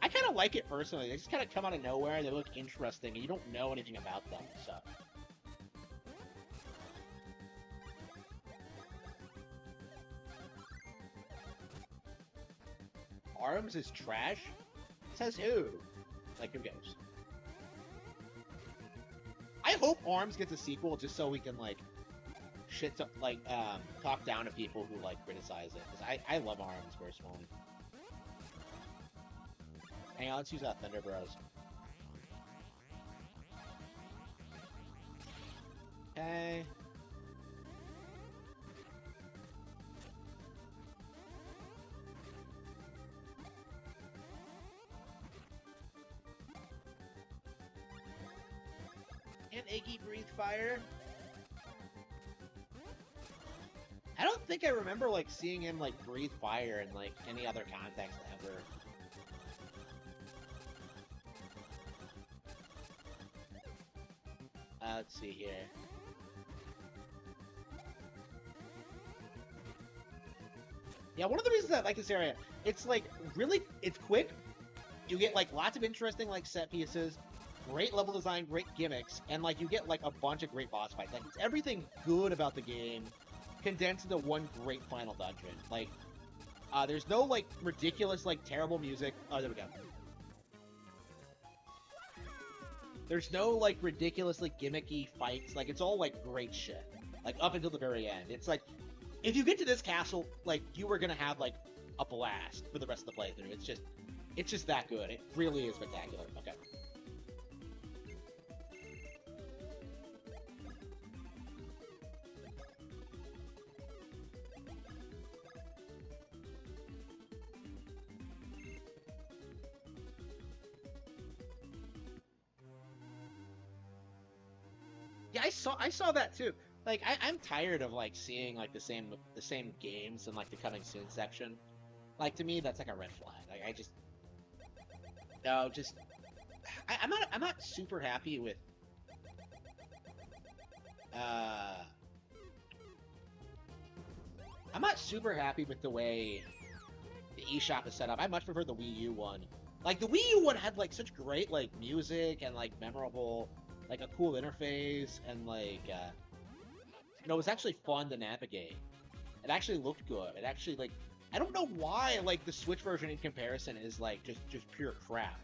kind of like it personally. They just kind of come out of nowhere. They look interesting, and you don't know anything about them. So. Arms is trash? Says who? Like, who cares? I hope Arms gets a sequel just so we can, like, talk down to people who, like, criticize it. Because I love Arms, personally. Hang on, let's use Thunder Bros. Okay. And Iggy breathe fire. I don't think I remember like seeing him like breathe fire in like any other context ever. Let's see here. Yeah, one of the reasons I like this area, it's like really, it's quick. You get like lots of interesting like set pieces. Great level design, great gimmicks, and like you get like a bunch of great boss fights. Like it's everything good about the game condensed into one great final dungeon. Like there's no like ridiculous like terrible music. Oh, there we go. There's no like ridiculously gimmicky fights. Like it's all like great shit. Like up until the very end. It's like if you get to this castle, like you are gonna have like a blast for the rest of the playthrough. It's just that good. It really is spectacular. Okay. Yeah, I saw that too. Like I'm tired of like seeing like the same games in like the coming soon section. Like to me that's like a red flag. Like I just no, just I'm not super happy with I'm not super happy with the way the eShop is set up. I much prefer the Wii U one. Like the Wii U one had like such great like music and like memorable like a cool interface and like you know, it was actually fun to navigate. It actually looked good. It actually like I don't know why like the Switch version in comparison is like just pure crap.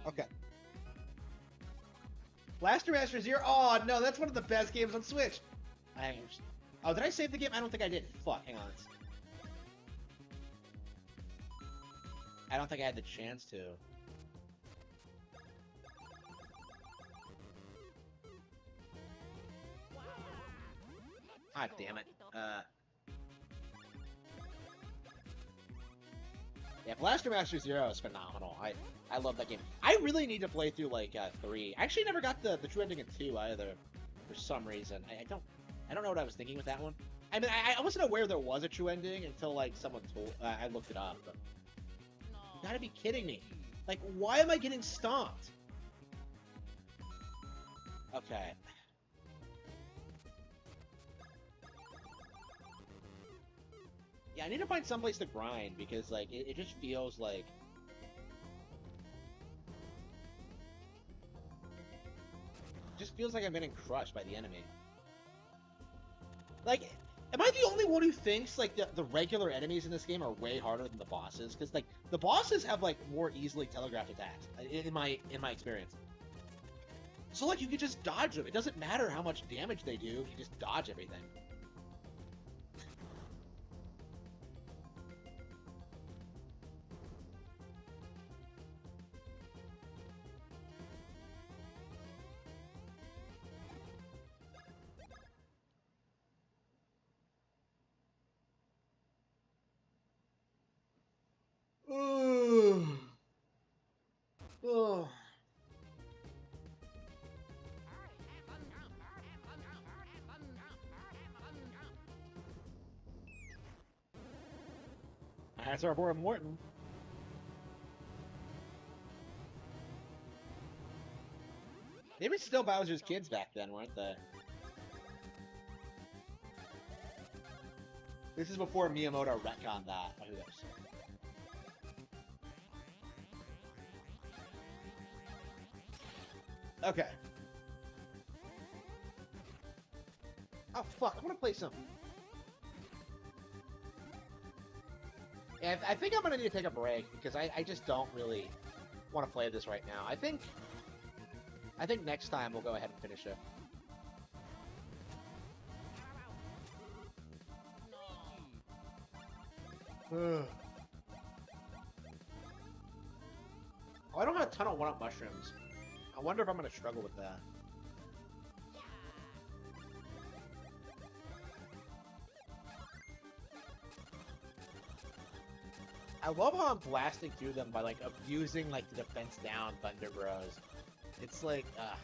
Okay. Blaster Master Zero. Oh no, that's one of the best games on Switch. Oh, did I save the game? I don't think I did. Fuck, hang on. I don't think I had the chance to. God damn it. Yeah, Blaster Master Zero is phenomenal. I love that game. I really need to play through like 3. I actually never got the true ending in 2 either, for some reason. I don't know what I was thinking with that one. I mean, I wasn't aware there was a true ending until like someone told. I looked it up. But you gotta be kidding me! Like, why am I getting stomped? Okay. Yeah, I need to find someplace to grind because like it just feels like I'm getting crushed by the enemy. Like, am I the only one who thinks like the regular enemies in this game are way harder than the bosses? Because like the bosses have like more easily telegraphed attacks in my experience. So like you can just dodge them. It doesn't matter how much damage they do. You just dodge everything. Ugh. Ugh. That's our boy Morton. They were still Bowser's kids back then, weren't they? This is before Miyamoto retconned that. Oh, who knows? Okay. Oh fuck! I want to play some. Yeah, I think I'm gonna need to take a break because I just don't really want to play this right now. I think next time we'll go ahead and finish it. Oh, I don't have a ton of one-up mushrooms. I wonder if I'm gonna struggle with that. I love how I'm blasting through them by like abusing like the defense down Thunder Bros. It's like, I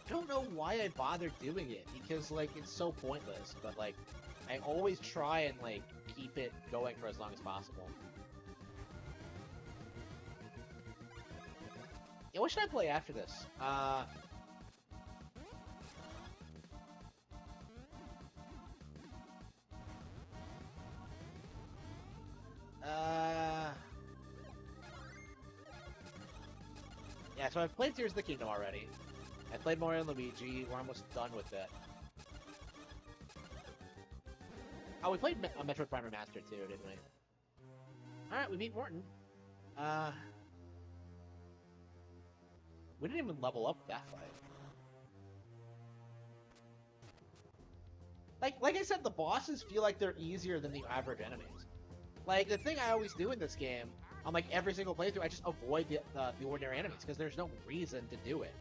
don't know why I bother doing it because like it's so pointless. But like, I always try and like keep it going for as long as possible. Yeah, what should I play after this? Yeah, so I've played Tears of the Kingdom already. I played Mario and Luigi. We're almost done with it. Oh, we played Metroid Prime Remastered too, didn't we? Alright, we beat Morton. Uh... We didn't even level up that fight. Like I said, the bosses feel like they're easier than the average enemies. Like, the thing I always do in this game, on like every single playthrough, I just avoid the ordinary enemies, because there's no reason to do it.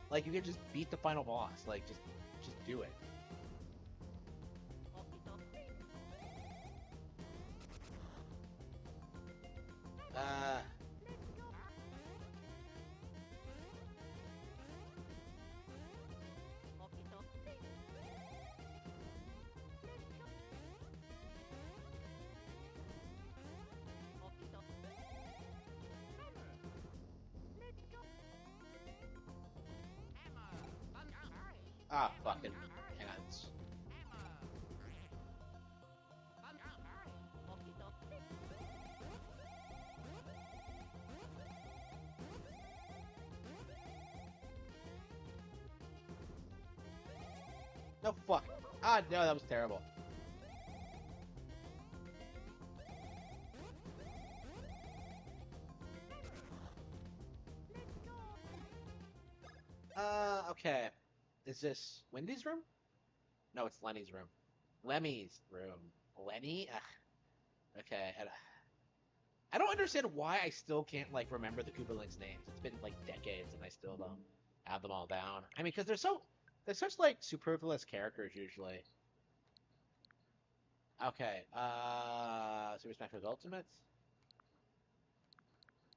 Like, you can just beat the final boss, like, just do it. Fucking hands. No, fuck. Ah, no, that was terrible. Okay. Is this Wendy's room? No, it's Lenny's room. Lemmy's room. Lenny? Ugh. Okay. I don't understand why I still can't, like, remember the Koopa Links names. It's been, like, decades, and I still don't have them all down. I mean, because they're such, like, superfluous characters, usually. Okay, Super Smash Bros. Ultimates?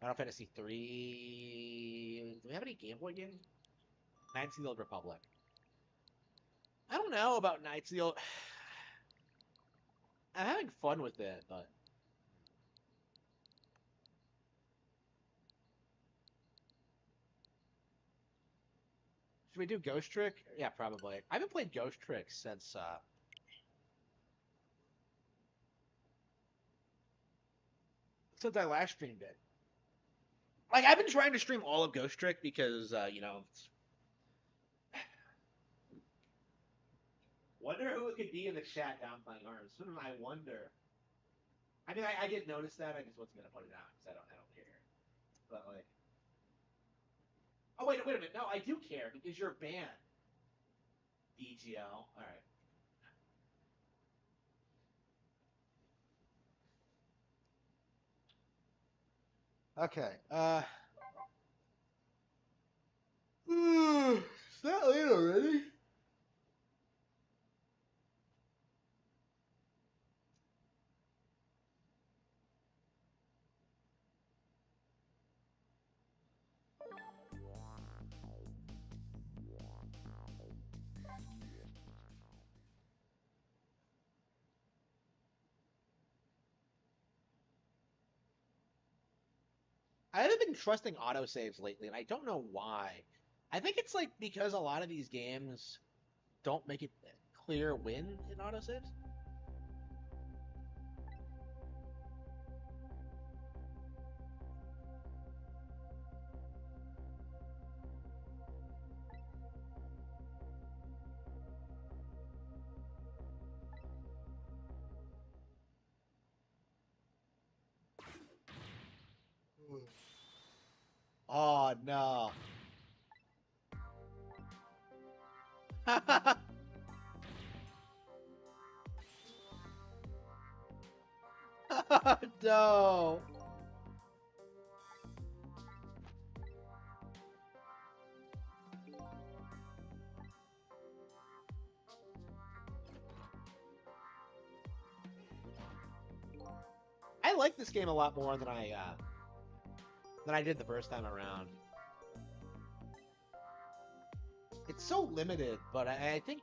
Final Fantasy 3... Do we have any Game Boy games? Knights of the Old Republic. I don't know about Knights of the Old... I'm having fun with it, but... Should we do Ghost Trick? Yeah, probably. I haven't played Ghost Trick since I last streamed it. Like I've been trying to stream all of Ghost Trick because wonder who it could be in the chat down playing arms. I wonder. I mean, I did notice that. I just wasn't gonna put it out because I don't care. But like, oh wait a minute. No, I do care because you're banned. EGL. All right. Okay. Is that late already? I haven't been trusting autosaves lately, and I don't know why. I think it's like because a lot of these games don't make it clear when in autosaves. Oh no. No. I like this game a lot more than I did the first time around. It's so limited, but I think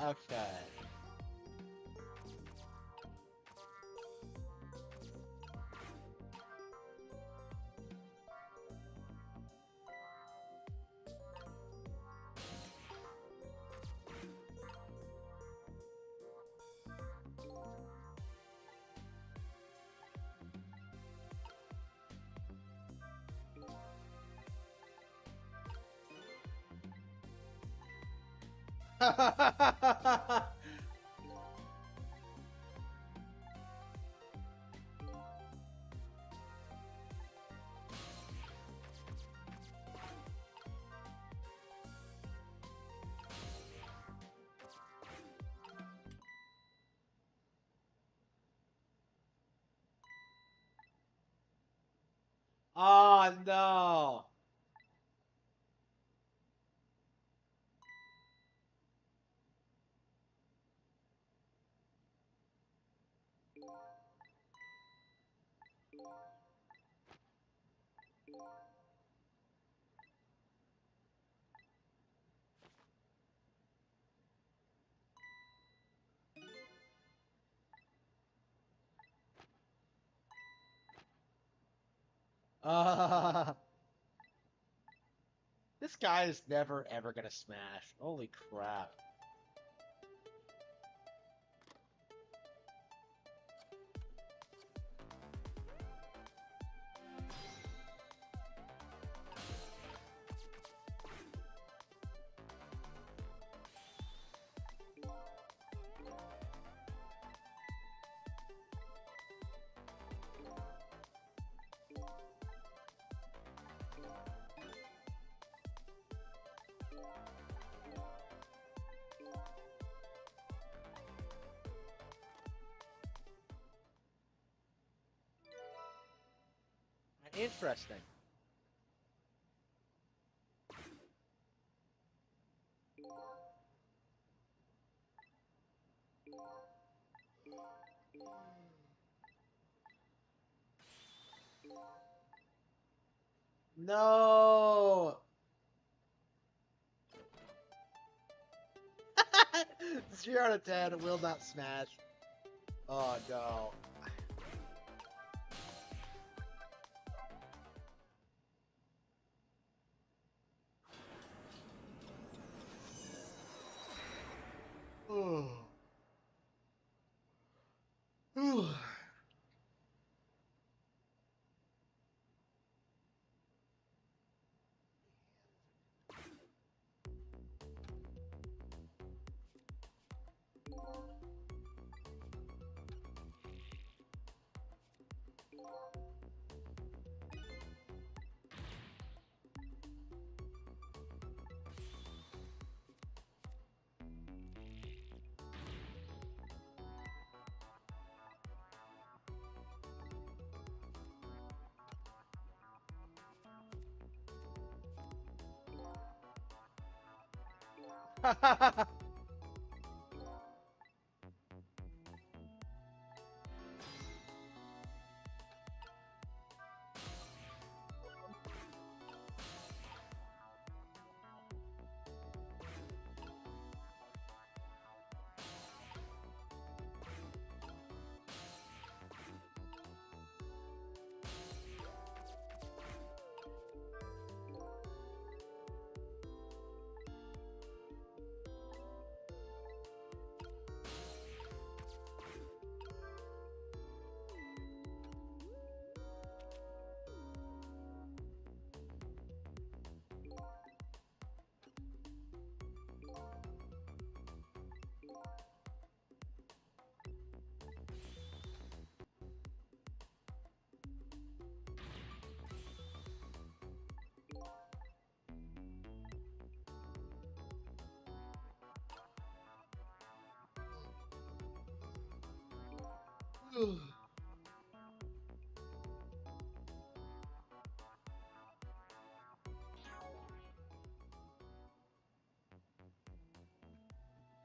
okay. Oh no. This This guy is never ever gonna smash. Holy crap. Interesting. No. 0 to 10 will not smash. Oh no. Ooh. Ooh. Ooh.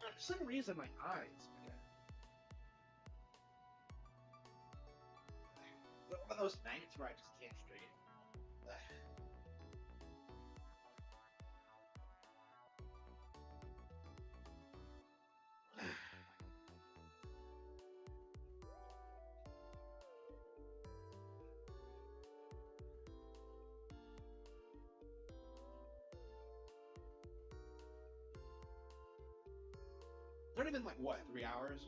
For some reason, my eyes. One of those nights where I just can't straighten. It's only been like what, 3 hours?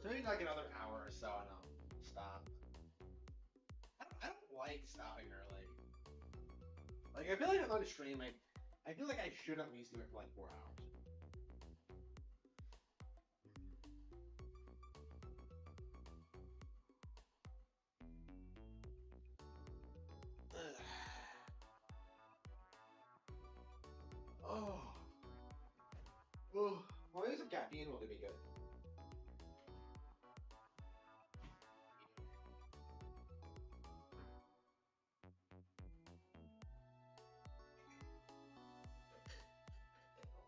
So maybe like another hour or so, and I'll stop. I don't like stopping early. Like I feel like I'm on a stream. I feel like I should at least do it for like 4 hours. Oh. Oh. Well, maybe some caffeine will do me good.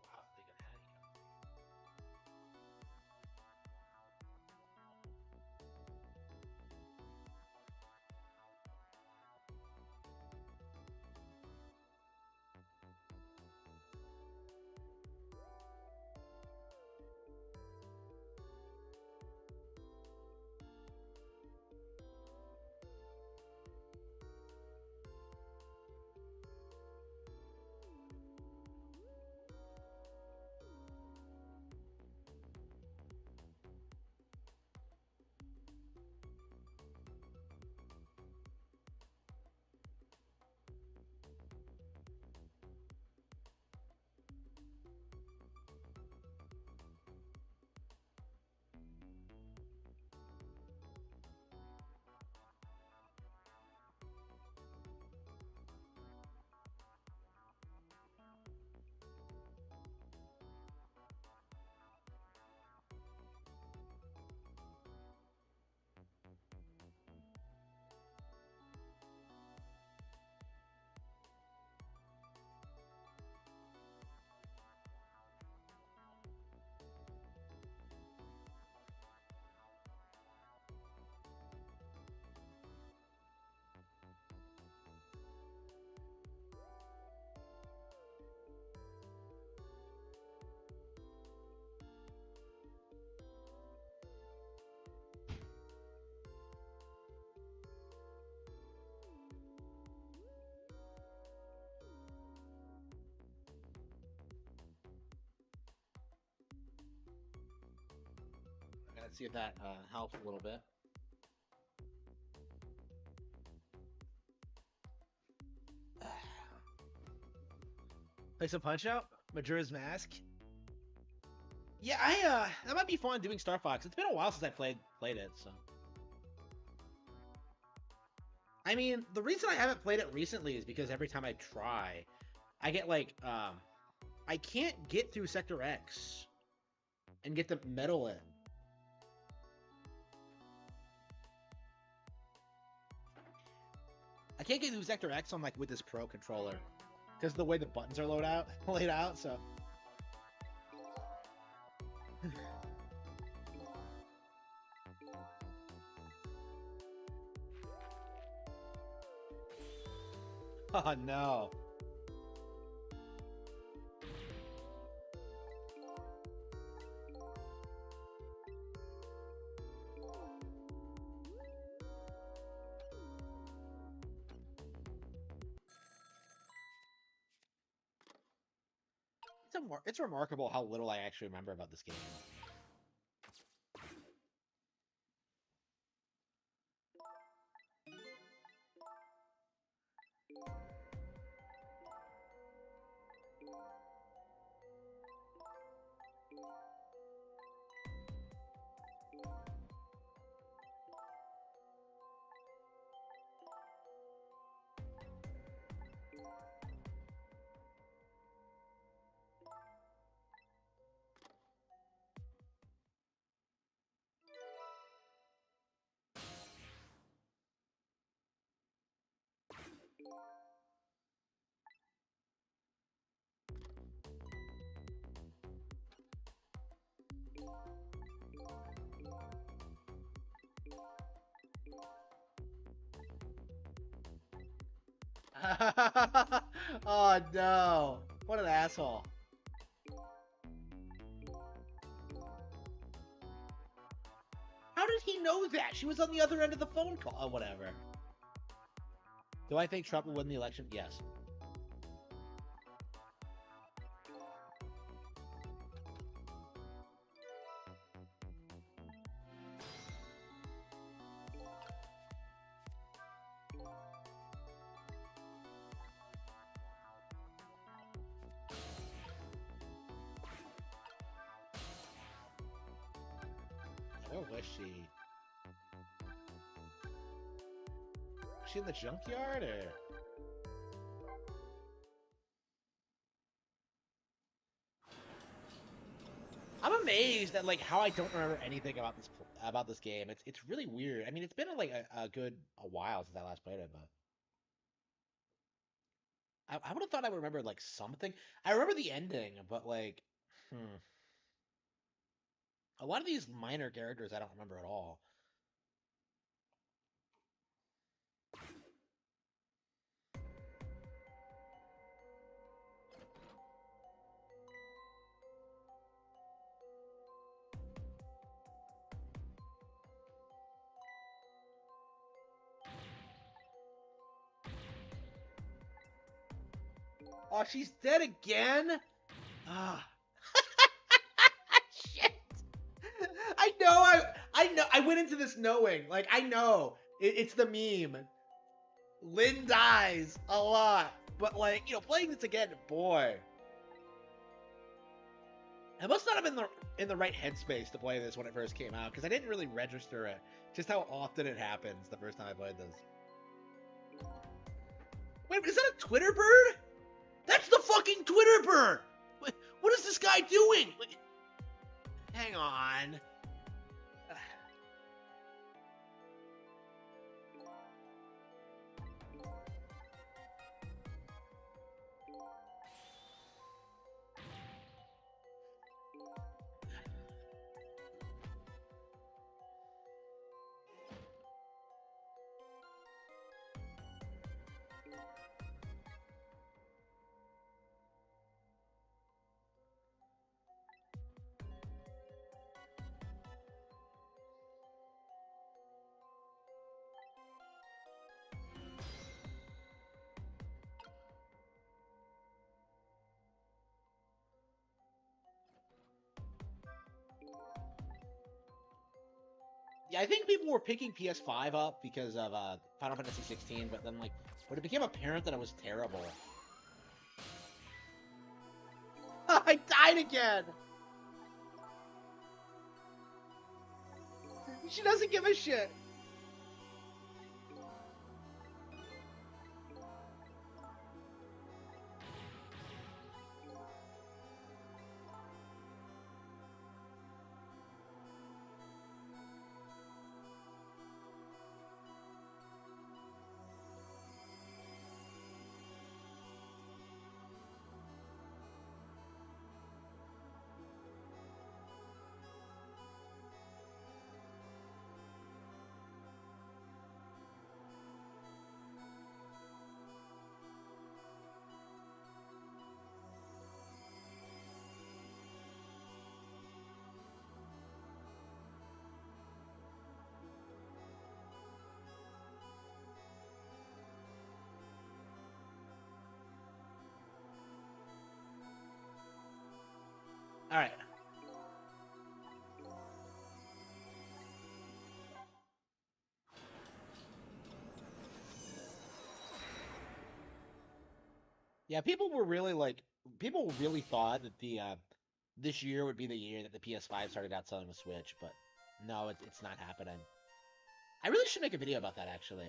I'll have to take Let's see if that helps a little bit. Play some Punch Out? Majora's Mask? Yeah, that might be fun doing Star Fox. It's been a while since I played it, so. I mean, the reason I haven't played it recently is because every time I try, I get like, I can't get through Sector X and get the medal in. I can't get through Sector X on like with this Pro controller because the way the buttons are laid out, so. Oh no. It's remarkable how little I actually remember about this game. Oh no! What an asshole! How did he know that? She was on the other end of the phone call. Oh, whatever. Do I think Trump will win the election? Yes. Where was she? Was she in the junkyard or? I'm amazed at like how I don't remember anything about this game. It's really weird. I mean, it's been like a while since I last played it, but I would have thought I would remember like something. I remember the ending, but like, a lot of these minor characters I don't remember at all. Oh, she's dead again? Ah. Shit. I know. I went into this knowing. Like, I know. It's the meme. Lynn dies a lot. But, like, you know, playing this again, boy. I must not have been in the right headspace to play this when it first came out, because I didn't really register it. Just how often it happens the first time I played this. Wait, is that a Twitter bird? That's the fucking Twitter bird! What is this guy doing? Hang on. I think people were picking PS5 up because of Final Fantasy 16, but then like when it became apparent that it was terrible, I died again. She doesn't give a shit. All right. Yeah, people were really like, people really thought that the this year would be the year that the PS5 started outselling the Switch, but no, it's not happening. I really should make a video about that actually.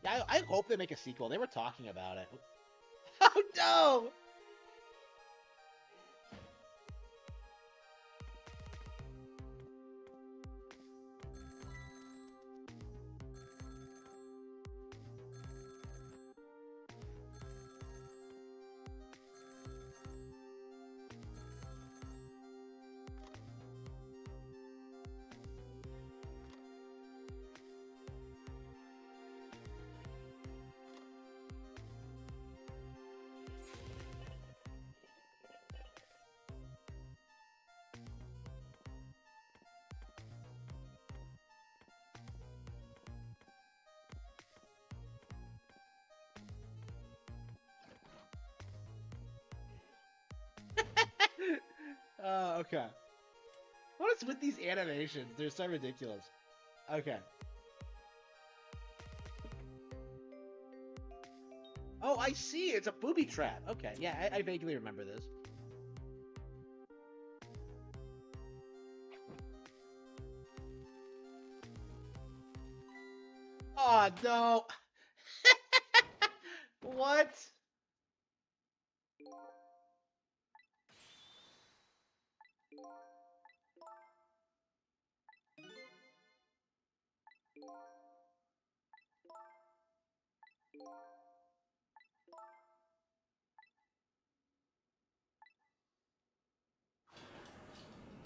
Yeah, I hope they make a sequel. They were talking about it. Oh no! Okay. What is with these animations? They're so ridiculous. Okay. Oh, I see. It's a booby trap. Okay, yeah, I vaguely remember this. Oh, no. What?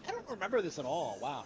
I don't remember this at all. Wow.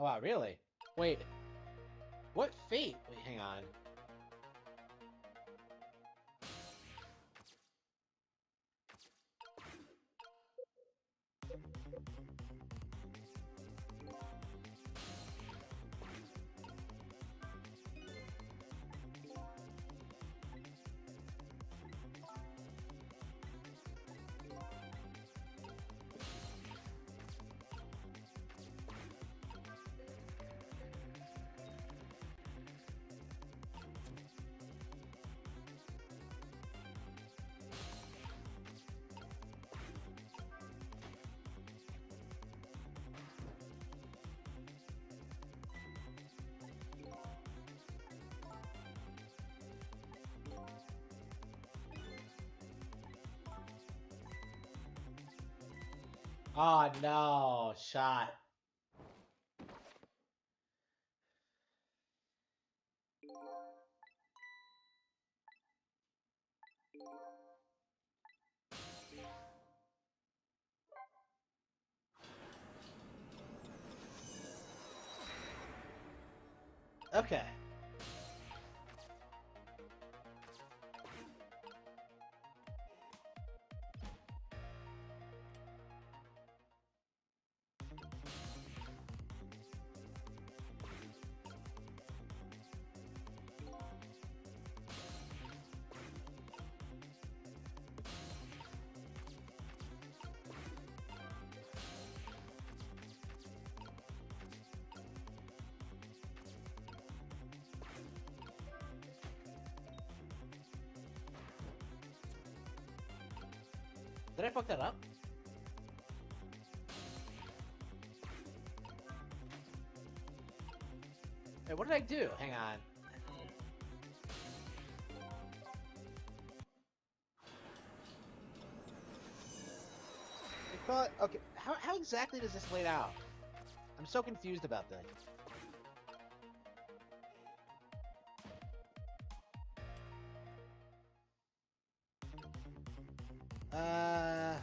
Oh wow, really? Wait, what fate? Wait, hang on. Oh no, shot. Okay. Did I fuck that up? Hey, what did I do? Hang on. I thought, okay, how exactly does this lay out? I'm so confused about this. Uh...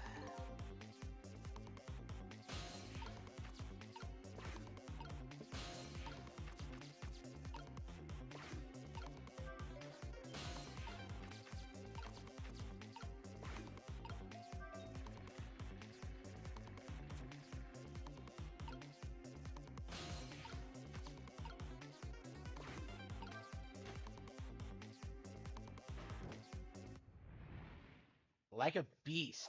Like a beast.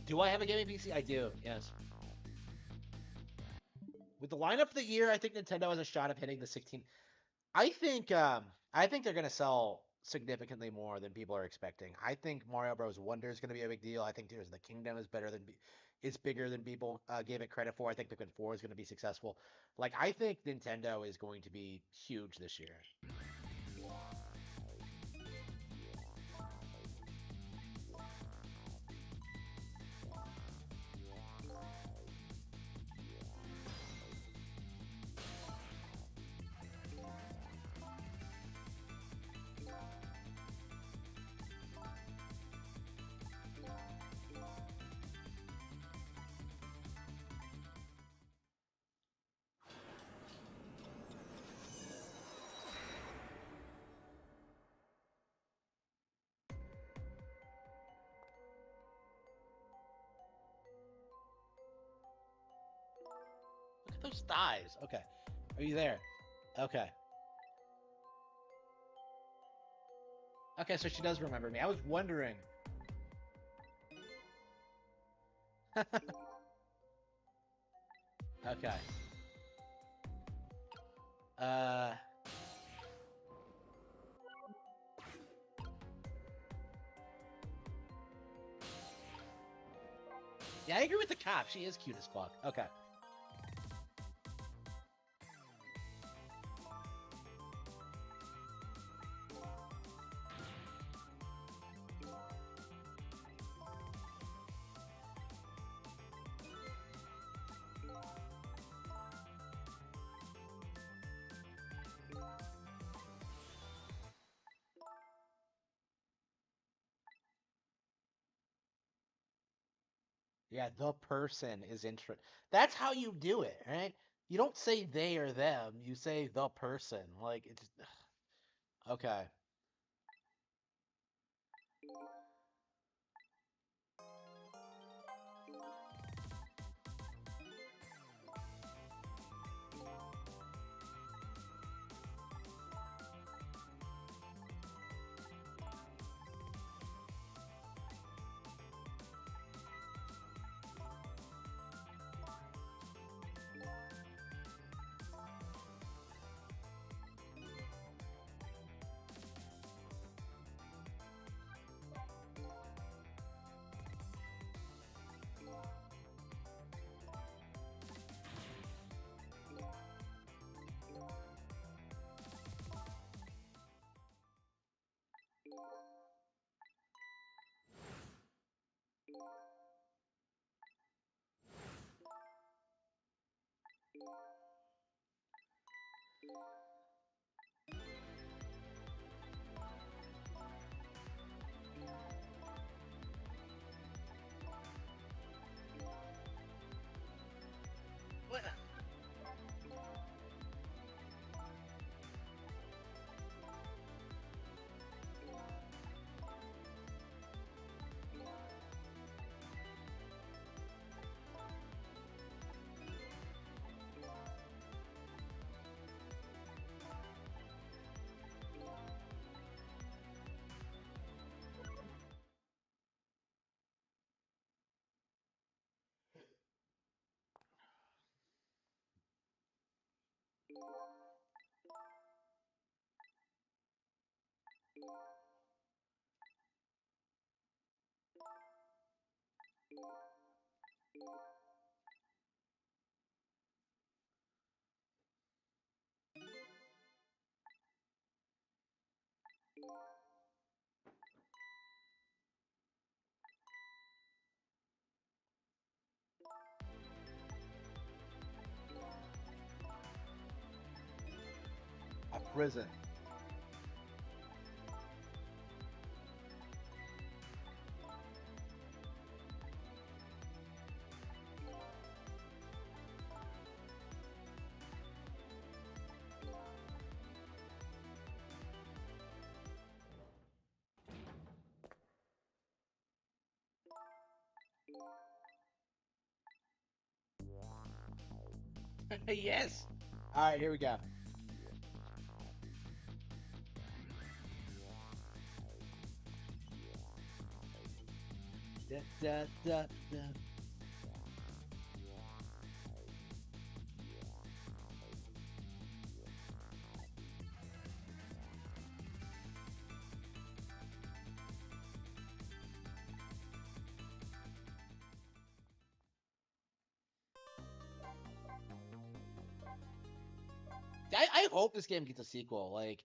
Do I have a gaming PC? I do, yes. With the lineup of the year, I think Nintendo has a shot of hitting the 16. I think they're gonna sell significantly more than people are expecting. I think Mario Bros. Wonder is gonna be a big deal. I think Tears of the Kingdom is is bigger than people gave it credit for. I think Pikmin 4 is gonna be successful. Like I think Nintendo is going to be huge this year. Look at those thighs. Okay, are you there? Okay. Okay, so she does remember me. I was wondering. Okay. Uh. Yeah, I agree with the cop. She is cute as fuck. Okay. Yeah, the person is interesting. That's how you do it, right? You don't say they or them. You say the person. Like it's okay. What? A prison. Yes. All right, here we go. Da, da, da, da. I hope this game gets a sequel. Like,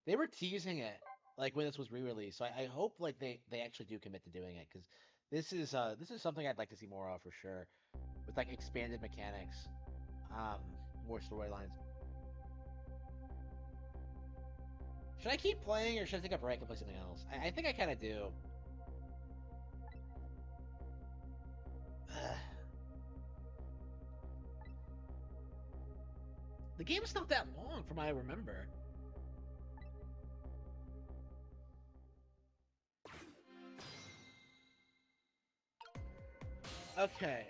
they were teasing it like when this was re-released. So I hope like they actually do commit to doing it because this is something I'd like to see more of for sure, with like expanded mechanics, um, more storylines. Should I keep playing or should I take a break and play something else? I think I kind of do. The game's not that long from what I remember. Okay,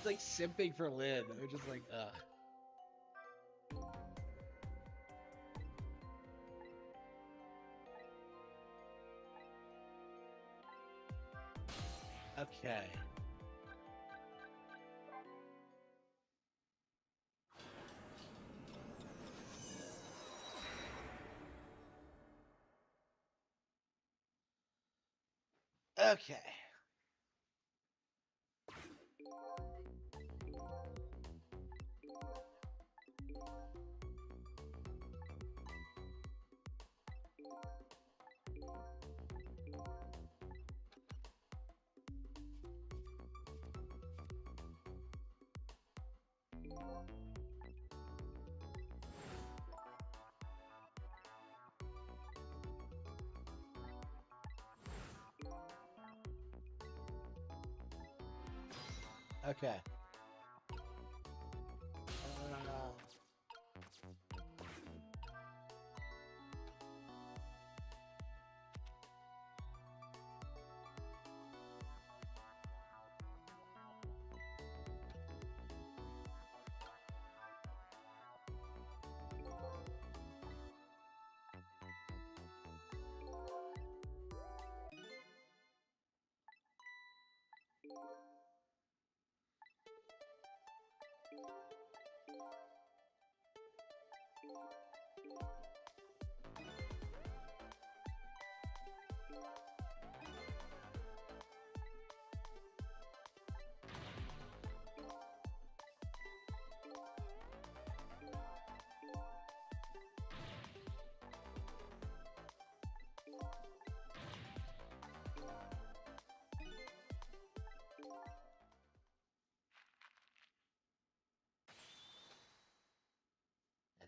like simping for Lynn. They're just like, ugh. Okay. Okay. Okay.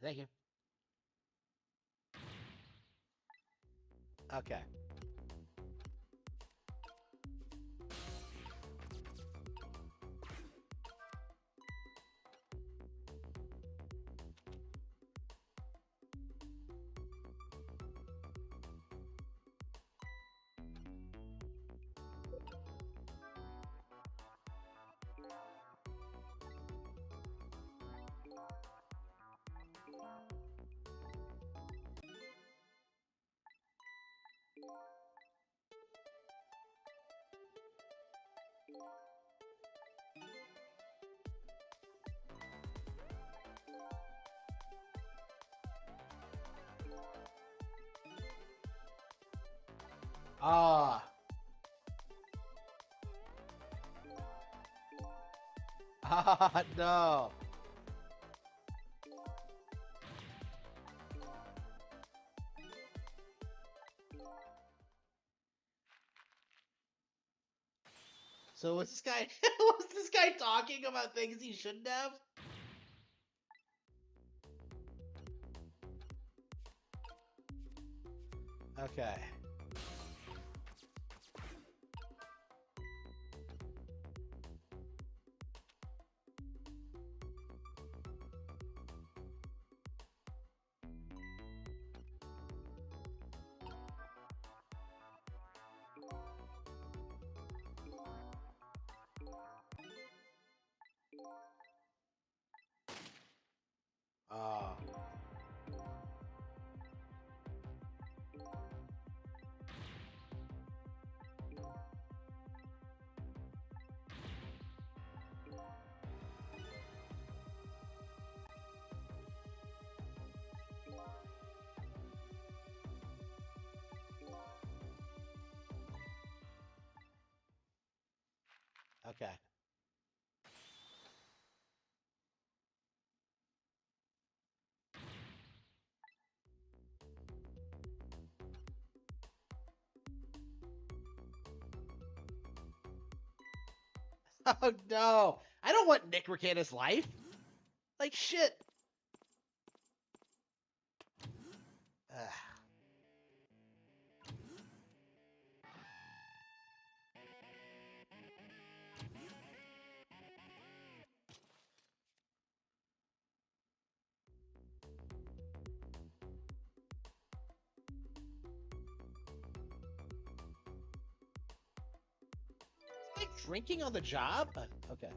Thank you. Okay. Ah. Ah, no. So was this guy was this guy talking about things he shouldn't have? Okay. Ah. Okay. Oh no. I don't want Nick Recanus' life. Like shit. Ugh. Like drinking on the job? Okay.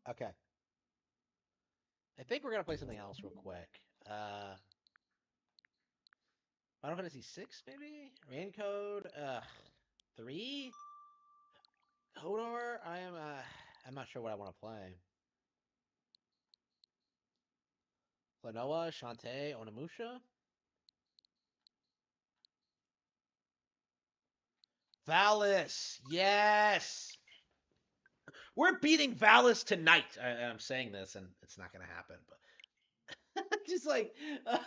Okay. I think we're gonna play something else real quick. Final Fantasy 6, maybe? Rain Code, 3? Hodor? I'm not sure what I want to play. Klonoa, Shantae, Onimusha? Valis! Yes! We're beating Valis tonight. I'm saying this, and it's not going to happen, but Just like, only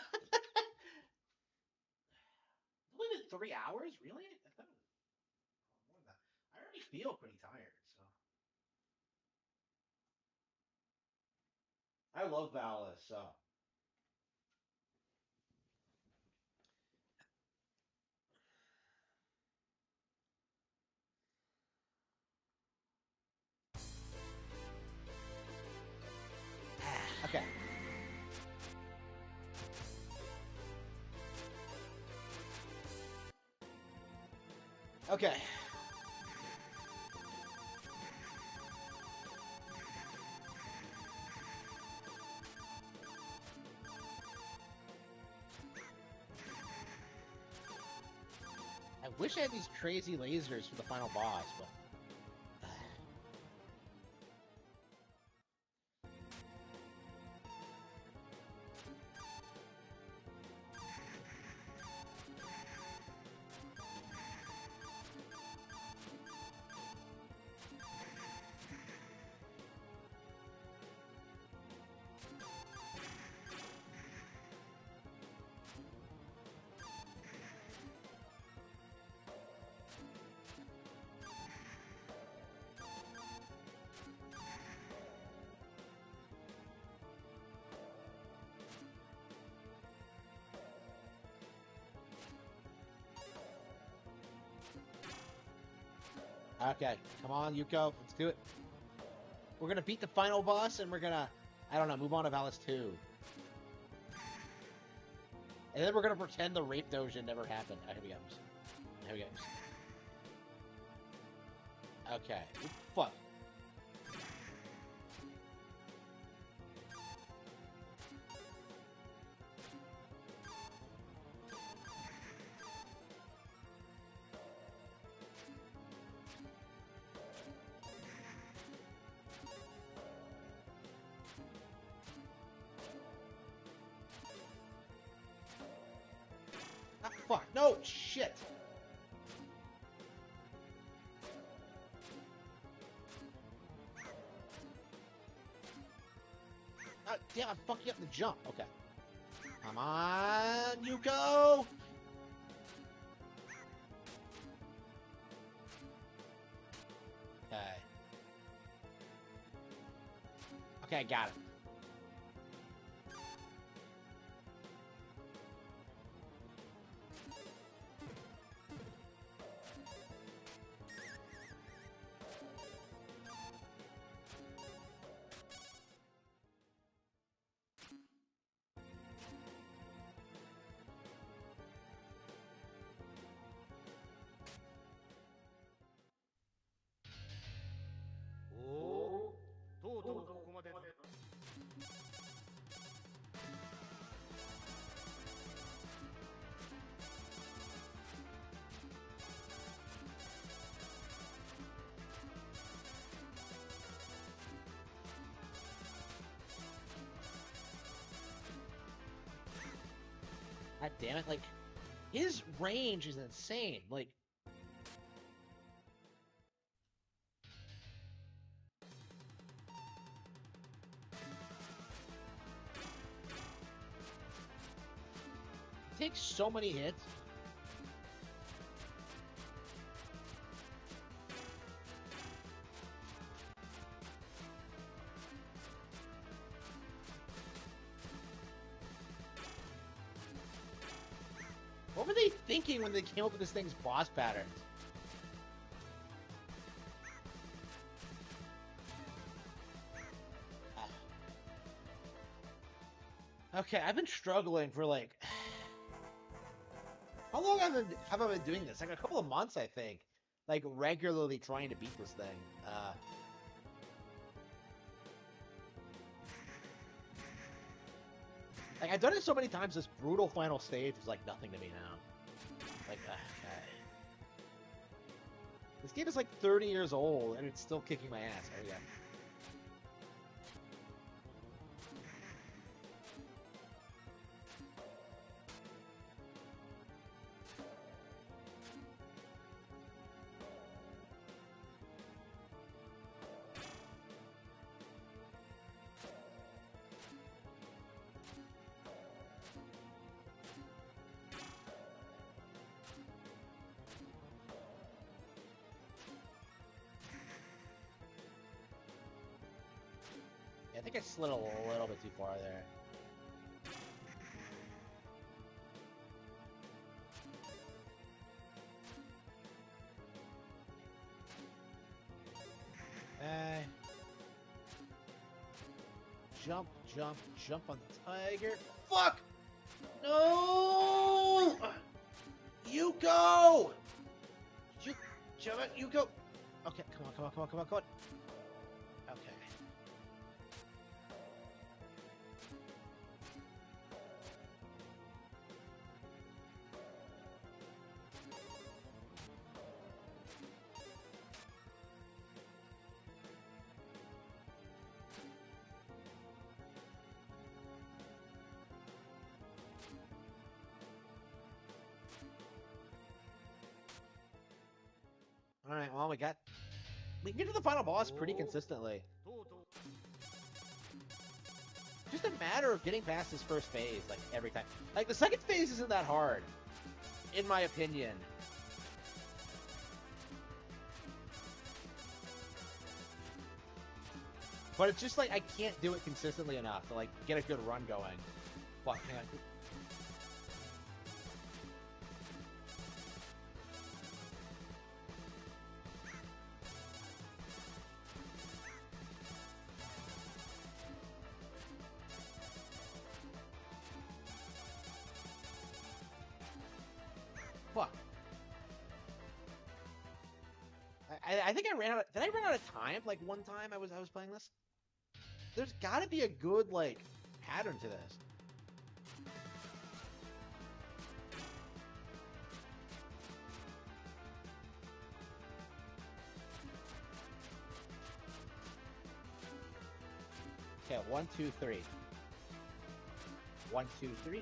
been 3 hours? Really? I thought it was more than that. I already feel pretty tired, so. I love Valis, so. Okay. Okay. I wish I had these crazy lasers for the final boss, but. Okay, come on, Yuko, let's do it. We're gonna beat the final boss, and we're gonna, I don't know, move on to Valis 2. And then we're gonna pretend the rape dojo never happened. Here we go. Here we go. Okay. Ooh, fuck. Ah, fuck. No, shit. Damn, I fucked you up in the jump. Okay. Come on, Yuko! Okay. Okay, I got it. God damn it, like, his range is insane. Like, he takes so many hits. What were they thinking when they came up with this thing's boss patterns? Okay, I've been struggling for like... How long have I been doing this? Like a couple of months, I think. Like, regularly trying to beat this thing. Like, I've done it so many times, this brutal final stage is like nothing to me now. Like, this game is like 30 years old, and it's still kicking my ass. Oh, yeah. I think I slid a little bit too far there. Jump, jump, jump on the tiger. Fuck! No! You go! You jump it, you go. Okay, come on, come on, come on, come on, come on. Okay. Alright, well, we can get to the final boss pretty consistently. Just a matter of getting past this first phase, like, every time. Like, the second phase isn't that hard, in my opinion. But it's just like, I can't do it consistently enough to, like, get a good run going. Fuck, man. Fuck. I think I ran out. Did I run out of time? Like one time I was playing this. There's got to be a good like pattern to this. Okay, 1, 2, 3. 1, 2, 3.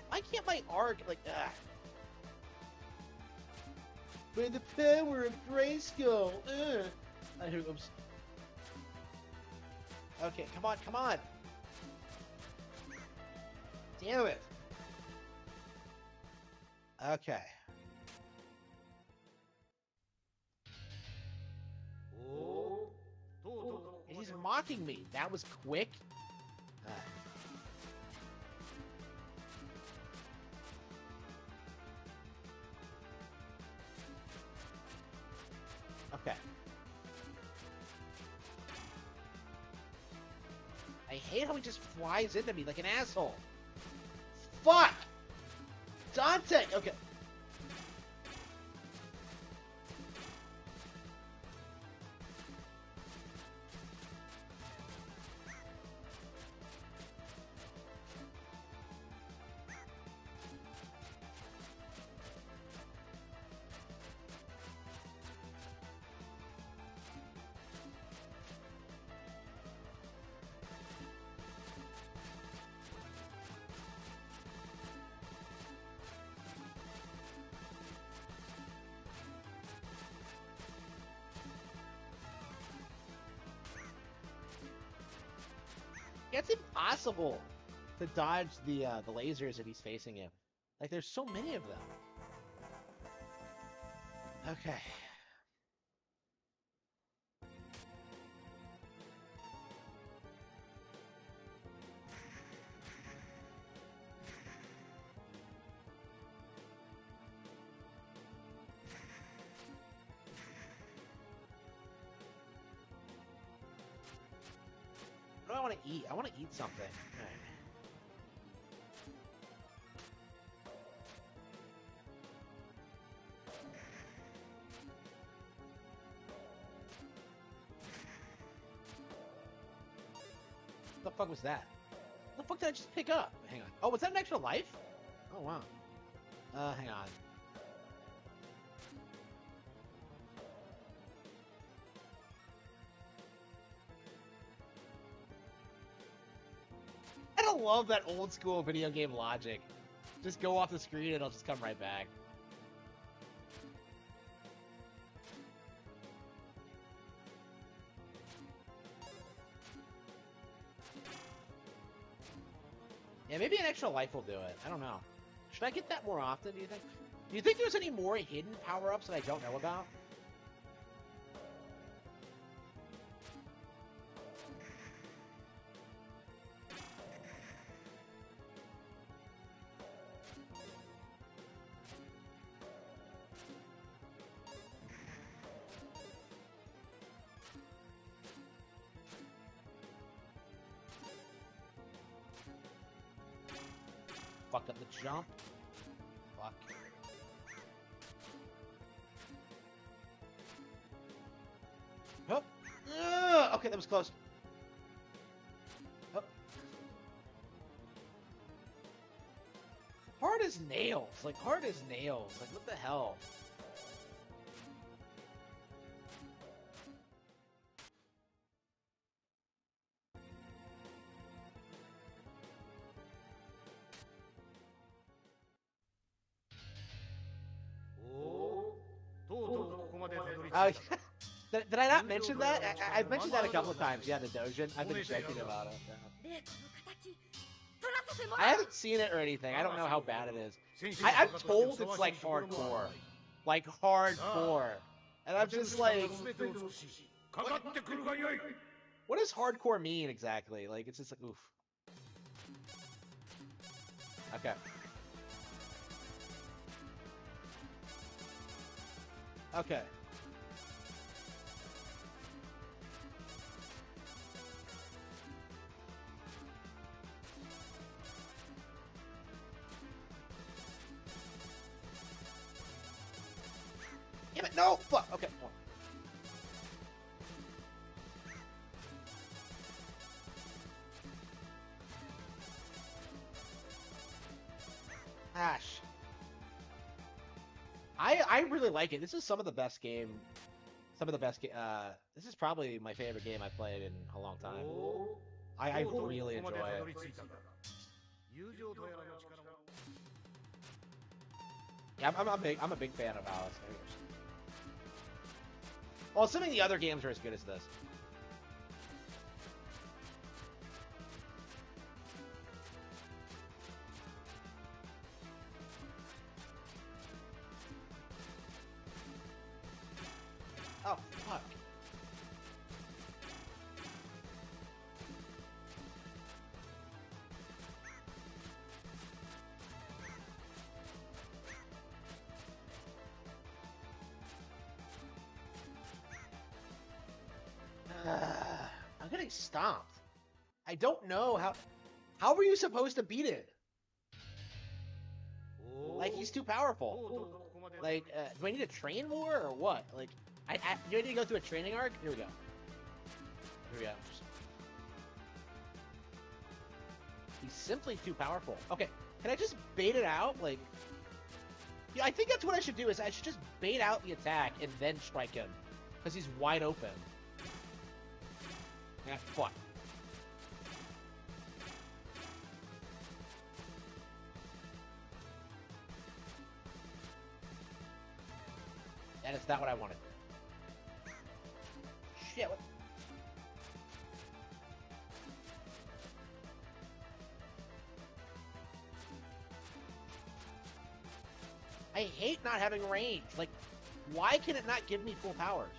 Why can't my arc like By the power of Grayskull. Oops. Okay, come on, come on. Damn it. Okay. He's mocking me. That was quick. Okay. I hate how he just flies into me like an asshole. Fuck! Dante! Okay. It's impossible to dodge the lasers if he's facing him. Like, there's so many of them. Okay. What do I want to eat? I want to eat something. All right. the fuck was that? What the fuck did I just pick up? Hang on. Oh, was that an extra life? Oh, wow. Hang on. I don't love that old school video game logic. Just go off the screen and it'll just come right back. Yeah, maybe an extra life will do it. I don't know. Should I get that more often, do you think? Do you think there's any more hidden power-ups that I don't know about? Fucked up the jump. Fuck. Oh. Okay, that was close. Oh. Hard as nails. Like, hard as nails. Like, what the hell? Did I not mention that? I've mentioned that a couple of times. Yeah, the Dojin. I've been joking about it. Yeah. I haven't seen it or anything. I don't know how bad it is. I'm told it's like hardcore. Like hardcore. And I'm just like... What does hardcore mean exactly? Like, it's just like, oof. Okay. Okay. Damn it, no! Fuck! Okay, more. Ash. I really like it. This is some of the best game. This is probably my favorite game I've played in a long time. I really enjoy it. Yeah, I'm a big fan of Alice. Well, assuming the other games are as good as this. Oh, fuck. I'm getting stomped. I don't know how were you supposed to beat it? Like, he's too powerful. Like, do I need to train more or what? Like, do I need to go through a training arc? Here we go. Here we go. He's simply too powerful. Okay, can I just bait it out? Like, yeah, I think that's what I should do. Is I should just bait out the attack and then strike him, because he's wide open. Yeah, fuck. That is not what I wanted. Shit, what? I hate not having range. Like, why can it not give me full powers?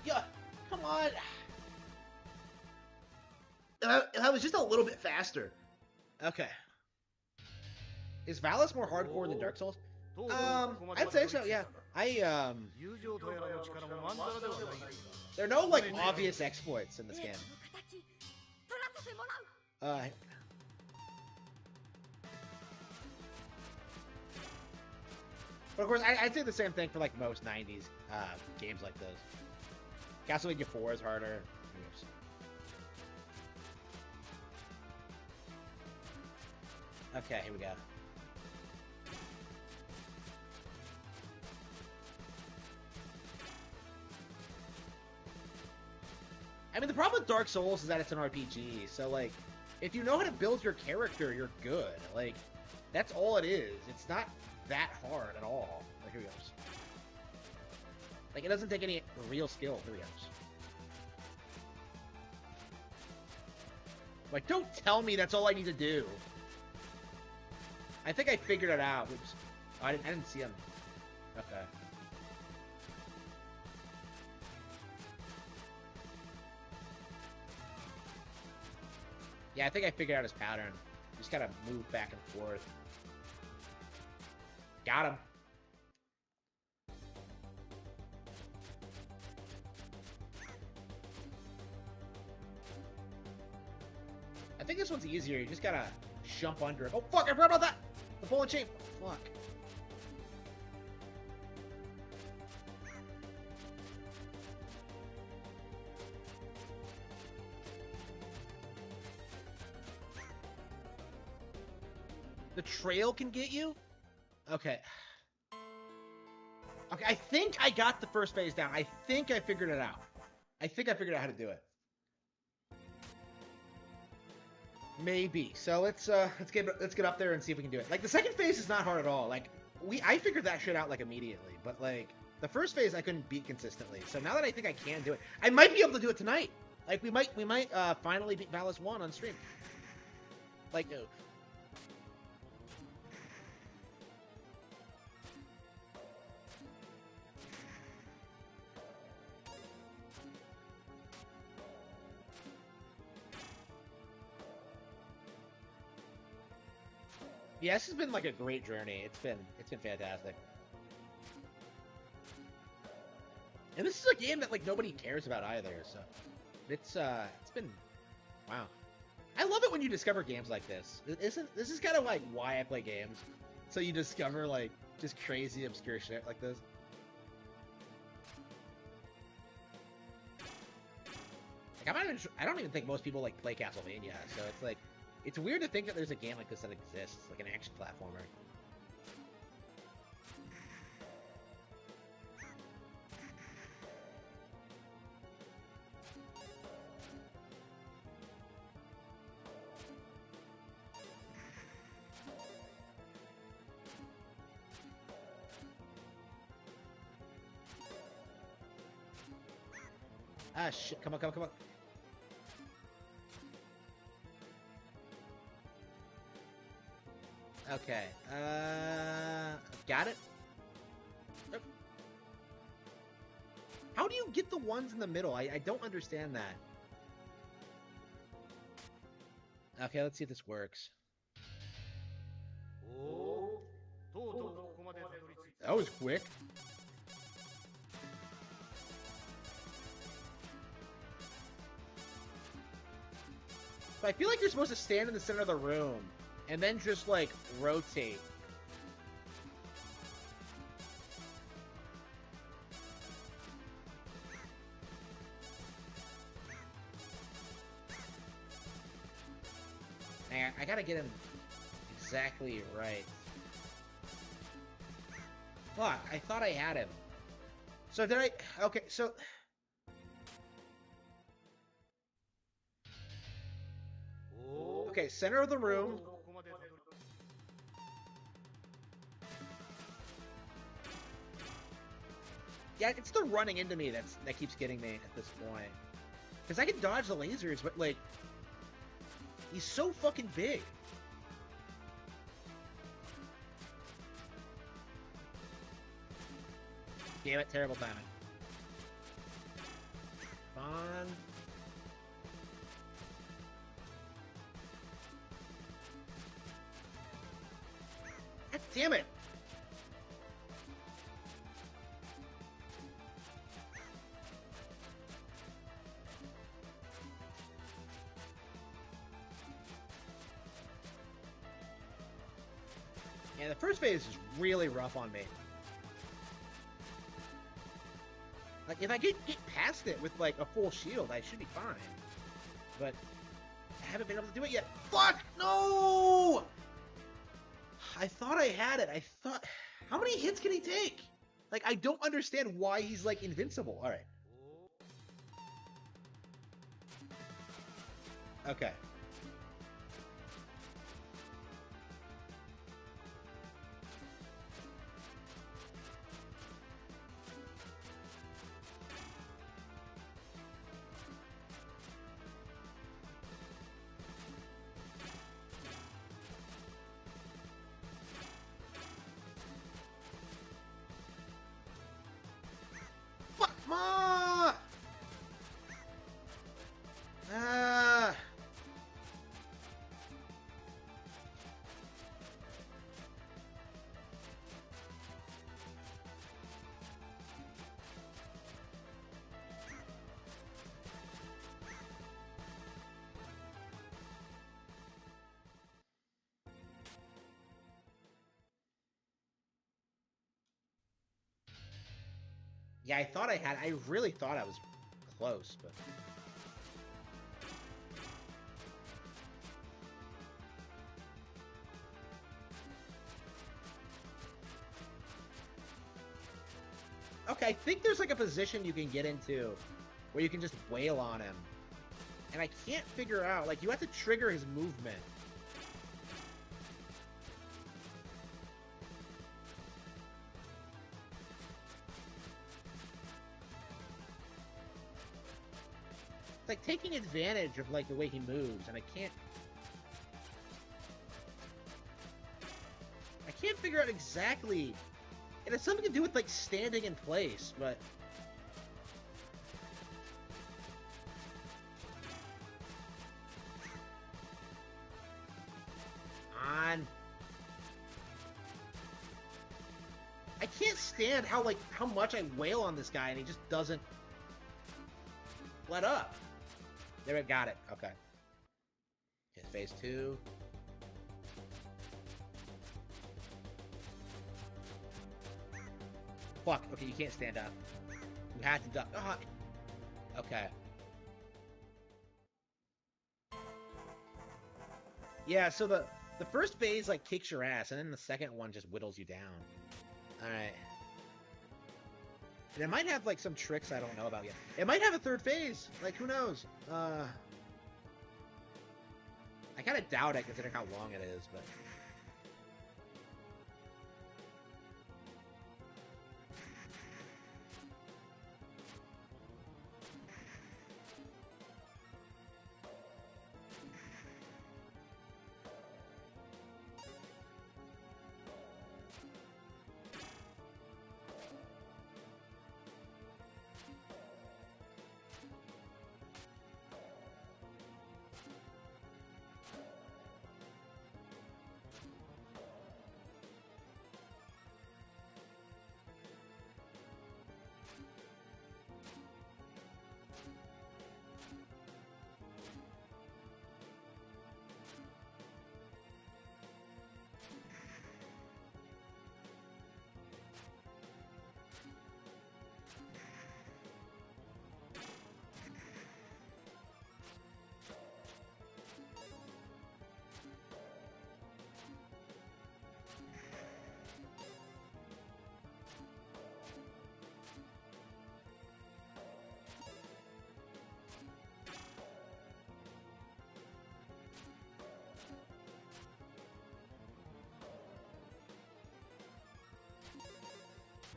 Yeah, come on. If I was just a little bit faster. Okay. Is Valis more hardcore than Dark Souls? I'd say so, yeah. There are no, like, obvious exploits in this game. But of course, I'd say the same thing for like most 90s games like this. Castlevania 4 is harder. Okay, here we go. I mean, the problem with Dark Souls is that it's an RPG, so, like, if you know how to build your character, you're good. Like, that's all it is. It's not that hard at all. Like, here we go. Like, it doesn't take any real skill. Here we go. Like, don't tell me that's all I need to do. I think I figured it out. Oops. Oh, I didn't see him. Okay. Yeah, I think I figured out his pattern. Just gotta move back and forth. Got him. I think this one's easier. You just gotta jump under it. Oh, fuck! I forgot about that! The ball and chain. Fuck. The trail can get you? Okay. Okay, I think I got the first phase down. I think I figured it out. I think I figured out how to do it. Maybe. So let's get up there and see if we can do it. Like, the second phase is not hard at all. Like, I figured that shit out like immediately, but like the first phase I couldn't beat consistently. So now that I think I can do it, I might be able to do it tonight. Like, we might finally beat Valis 1 on stream. Like, no. Yeah, this has been like a great journey. It's been fantastic. And this is a game that like nobody cares about either, so it's been wow. I love it when you discover games like this. This is kind of like why I play games. So you discover like just crazy obscure shit like this. Like I don't even think most people like play Castlevania, so it's like it's weird to think that there's a game like this that exists, like an action platformer. Ah, shit. Come on, come on, come on. Okay. Got it? Yep. How do you get the ones in the middle? I don't understand that. Okay, let's see if this works. That was quick. But I feel like you're supposed to stand in the center of the room and then just like rotate. Man, I gotta get him exactly right. Fuck, I thought I had him. So did I? Okay, so... Okay, center of the room. Yeah, it's the running into me that keeps getting me at this point. Because I can dodge the lasers, but like... He's so fucking big. Damn it, terrible timing. Fun. God damn it. Yeah, the first phase is really rough on me. Like, if I get past it with, like, a full shield, I should be fine. But I haven't been able to do it yet. Fuck! No! I thought I had it. I thought... How many hits can he take? Like, I don't understand why he's, like, invincible. Alright. Okay. Fuck, ma! Ah. Yeah, I thought I had. I really thought I was close, but. Okay, I think there's like a position you can get into where you can just wail on him. And I can't figure out, like, you have to trigger his movement. It's like taking advantage of, like, the way he moves, and I can't figure out exactly. It has something to do with, like, standing in place, but... On. I can't stand how much I wail on this guy and he just doesn't let up. There, I got it. Okay. Okay, phase 2. Fuck. Okay, you can't stand up. You had to duck. Okay. Yeah, so the first phase, like, kicks your ass, and then the second one just whittles you down. Alright. And it might have, like, some tricks I don't know about yet. It might have a third phase! Like, who knows? I kind of doubt it, considering how long it is, but...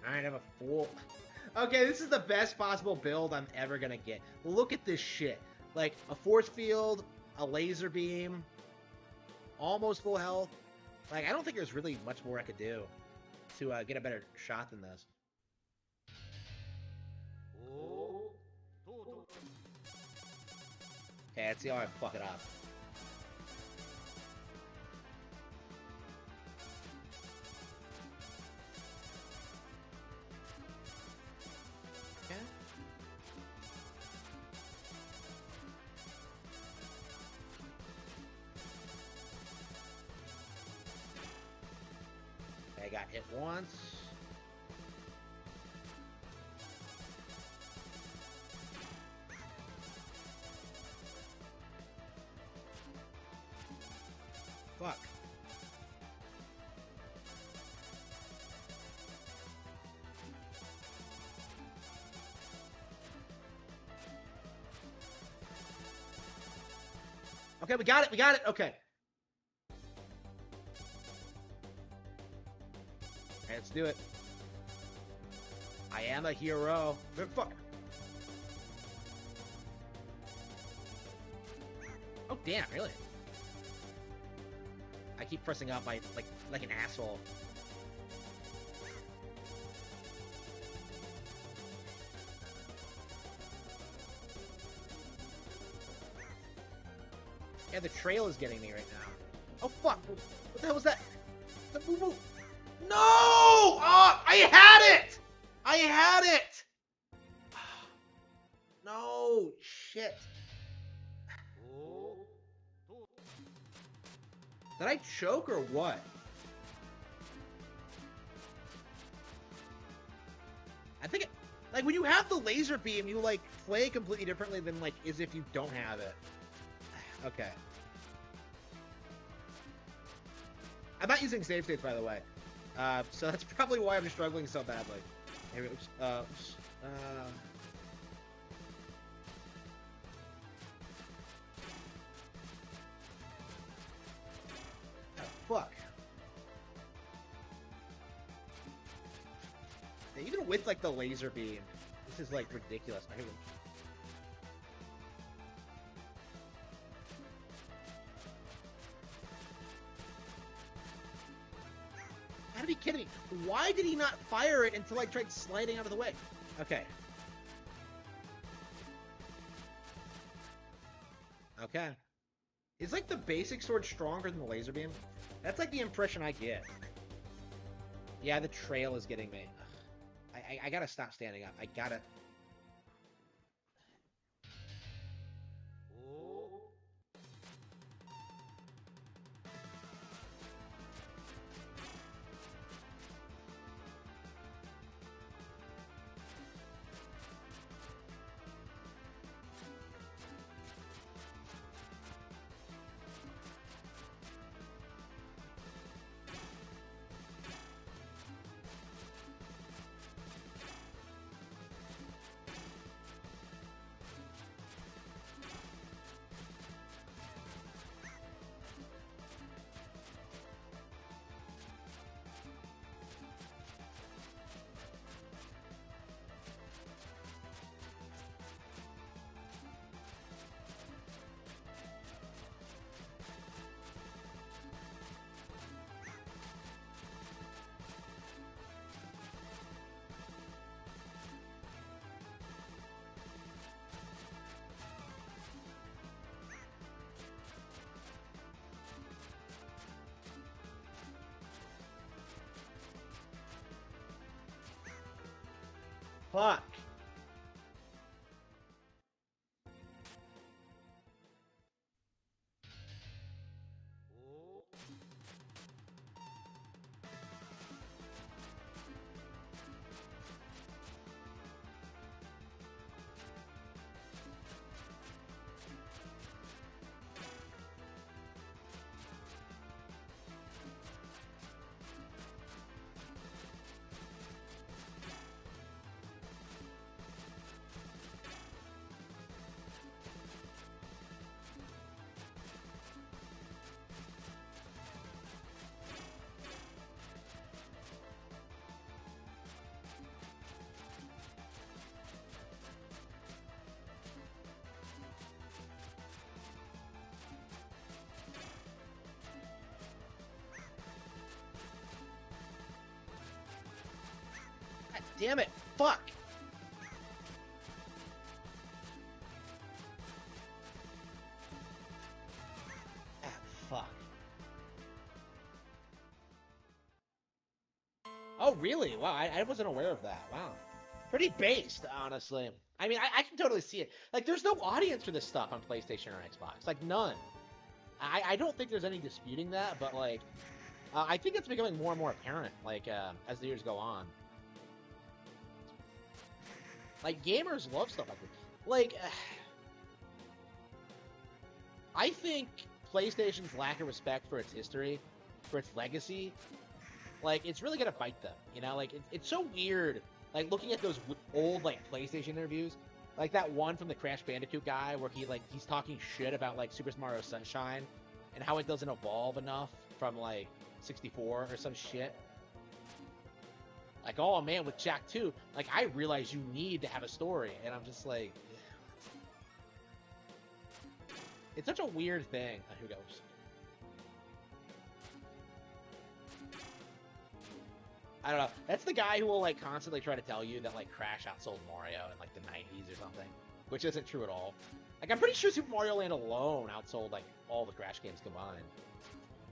Alright, I have a full... Okay, this is the best possible build I'm ever gonna get. Look at this shit. Like, a force field, a laser beam, almost full health. Like, I don't think there's really much more I could do to get a better shot than this. Okay, let's see how I fuck it up. I got hit once. Okay, we got it. We got it. Okay. Okay, let's do it. I am a hero. Fuck. Oh damn! Really? I keep pressing up like an asshole. Yeah, the trail is getting me right now. Oh fuck! What the hell was that? No! Oh, I had it! I had it! No, shit. Did I choke or what? I think like when you have the laser beam, you like play completely differently than like as if you don't have it. Okay. I'm not using save states, by the way. So that's probably why I'm struggling so badly. Maybe, oops, oh, fuck. Yeah, even with like the laser beam, this is like ridiculous. I hate it. Gotta be kidding me. Why did he not fire it until I tried sliding out of the way? Okay. Okay. Is like the basic sword stronger than the laser beam? That's like the impression I get. Yeah, the trail is getting me. Ugh. I gotta stop standing up. I gotta... Fuck. God damn it. Fuck. Ah, fuck. Oh, really? Wow, I wasn't aware of that. Wow. Pretty based, honestly. I mean, I can totally see it. Like, there's no audience for this stuff on PlayStation or Xbox. Like, none. I don't think there's any disputing that, but, like, I think it's becoming more and more apparent, like, as the years go on. Like, gamers love stuff like this. Like, I think PlayStation's lack of respect for its history, for its legacy, like, it's really gonna bite them, you know? Like, it's so weird, like, looking at those old, like, PlayStation interviews. Like that one from the Crash Bandicoot guy where he's talking shit about like Super Mario Sunshine and how it doesn't evolve enough from like 64 or some shit. Like, oh man, with Jak 2, like I realize you need to have a story, and I'm just like, it's such a weird thing. Who goes? I don't know. That's the guy who will like constantly try to tell you that like Crash outsold Mario in like the 90s or something, which isn't true at all. Like I'm pretty sure Super Mario Land alone outsold like all the Crash games combined.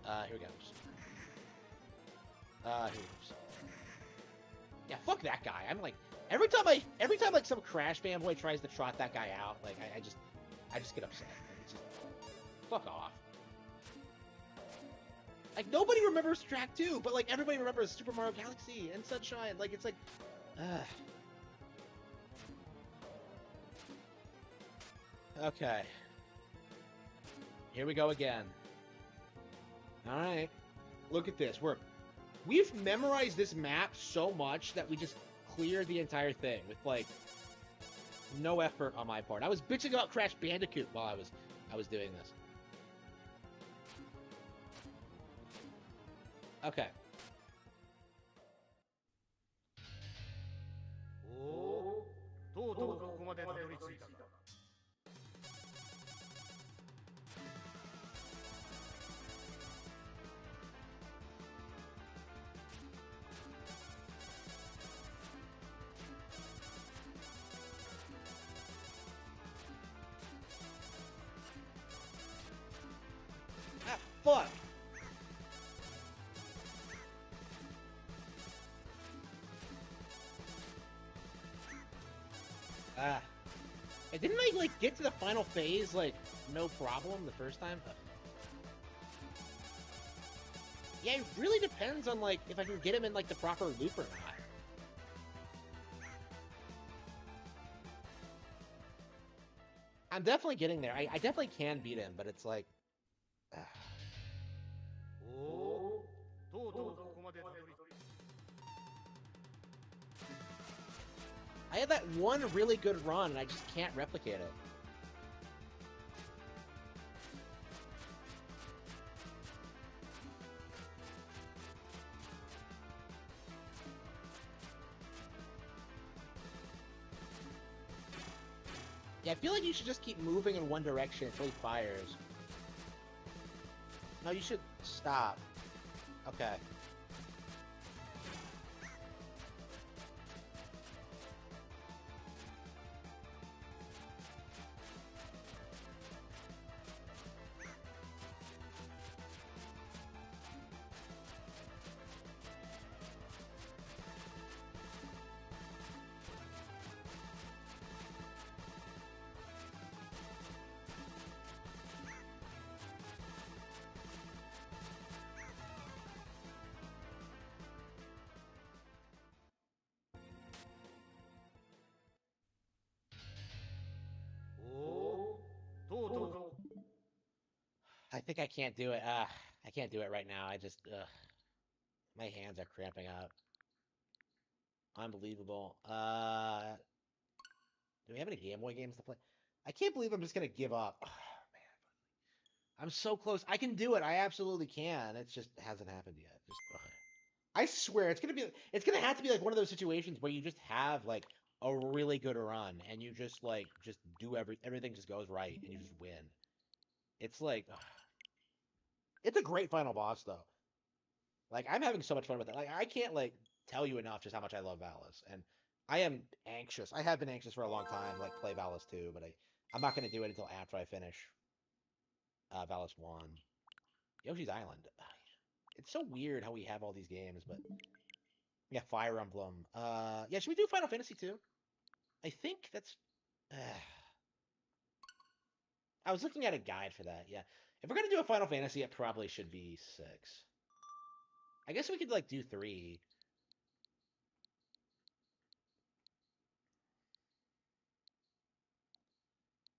Here we go. Here we go. Yeah, fuck that guy. I'm like every time like some Crash fanboy tries to trot that guy out, like I just get upset. It's just fuck off. Like nobody remembers Jak 2, but like everybody remembers Super Mario Galaxy and Sunshine. Like it's like, okay. Here we go again. All right. Look at this. We've memorized this map so much that we just clear the entire thing with like no effort on my part. I was bitching about Crash Bandicoot while I was doing this. Okay. Ah, fuck. Didn't I like get to the final phase like no problem the first time? Yeah, it really depends on like if I can get him in like the proper loop or not. I'm definitely getting there. I definitely can beat him, but it's like I had that one really good run, and I just can't replicate it. Yeah, I feel like you should just keep moving in one direction until he fires. No, you should stop. Okay. I think I can't do it. I can't do it right now. My hands are cramping up. Unbelievable. Do we have any Game Boy games to play? I can't believe I'm just gonna give up. Oh, man, I'm so close. I can do it. I absolutely can. It just hasn't happened yet. I swear it's gonna have to be like one of those situations where you just have like a really good run and you just like just do everything just goes right and you just win. It's like it's a great final boss though. Like I'm having so much fun with it. Like I can't like tell you enough just how much I love Valis, and I am anxious. I have been anxious for a long time, like play Valis 2, but I'm not gonna do it until after I finish Valis 1. Yoshi's Island. It's so weird how we have all these games, but yeah, Fire Emblem. Yeah, should we do Final Fantasy 2? I think that's. I was looking at a guide for that. Yeah, if we're gonna do a Final Fantasy, it probably should be 6. I guess we could like do 3.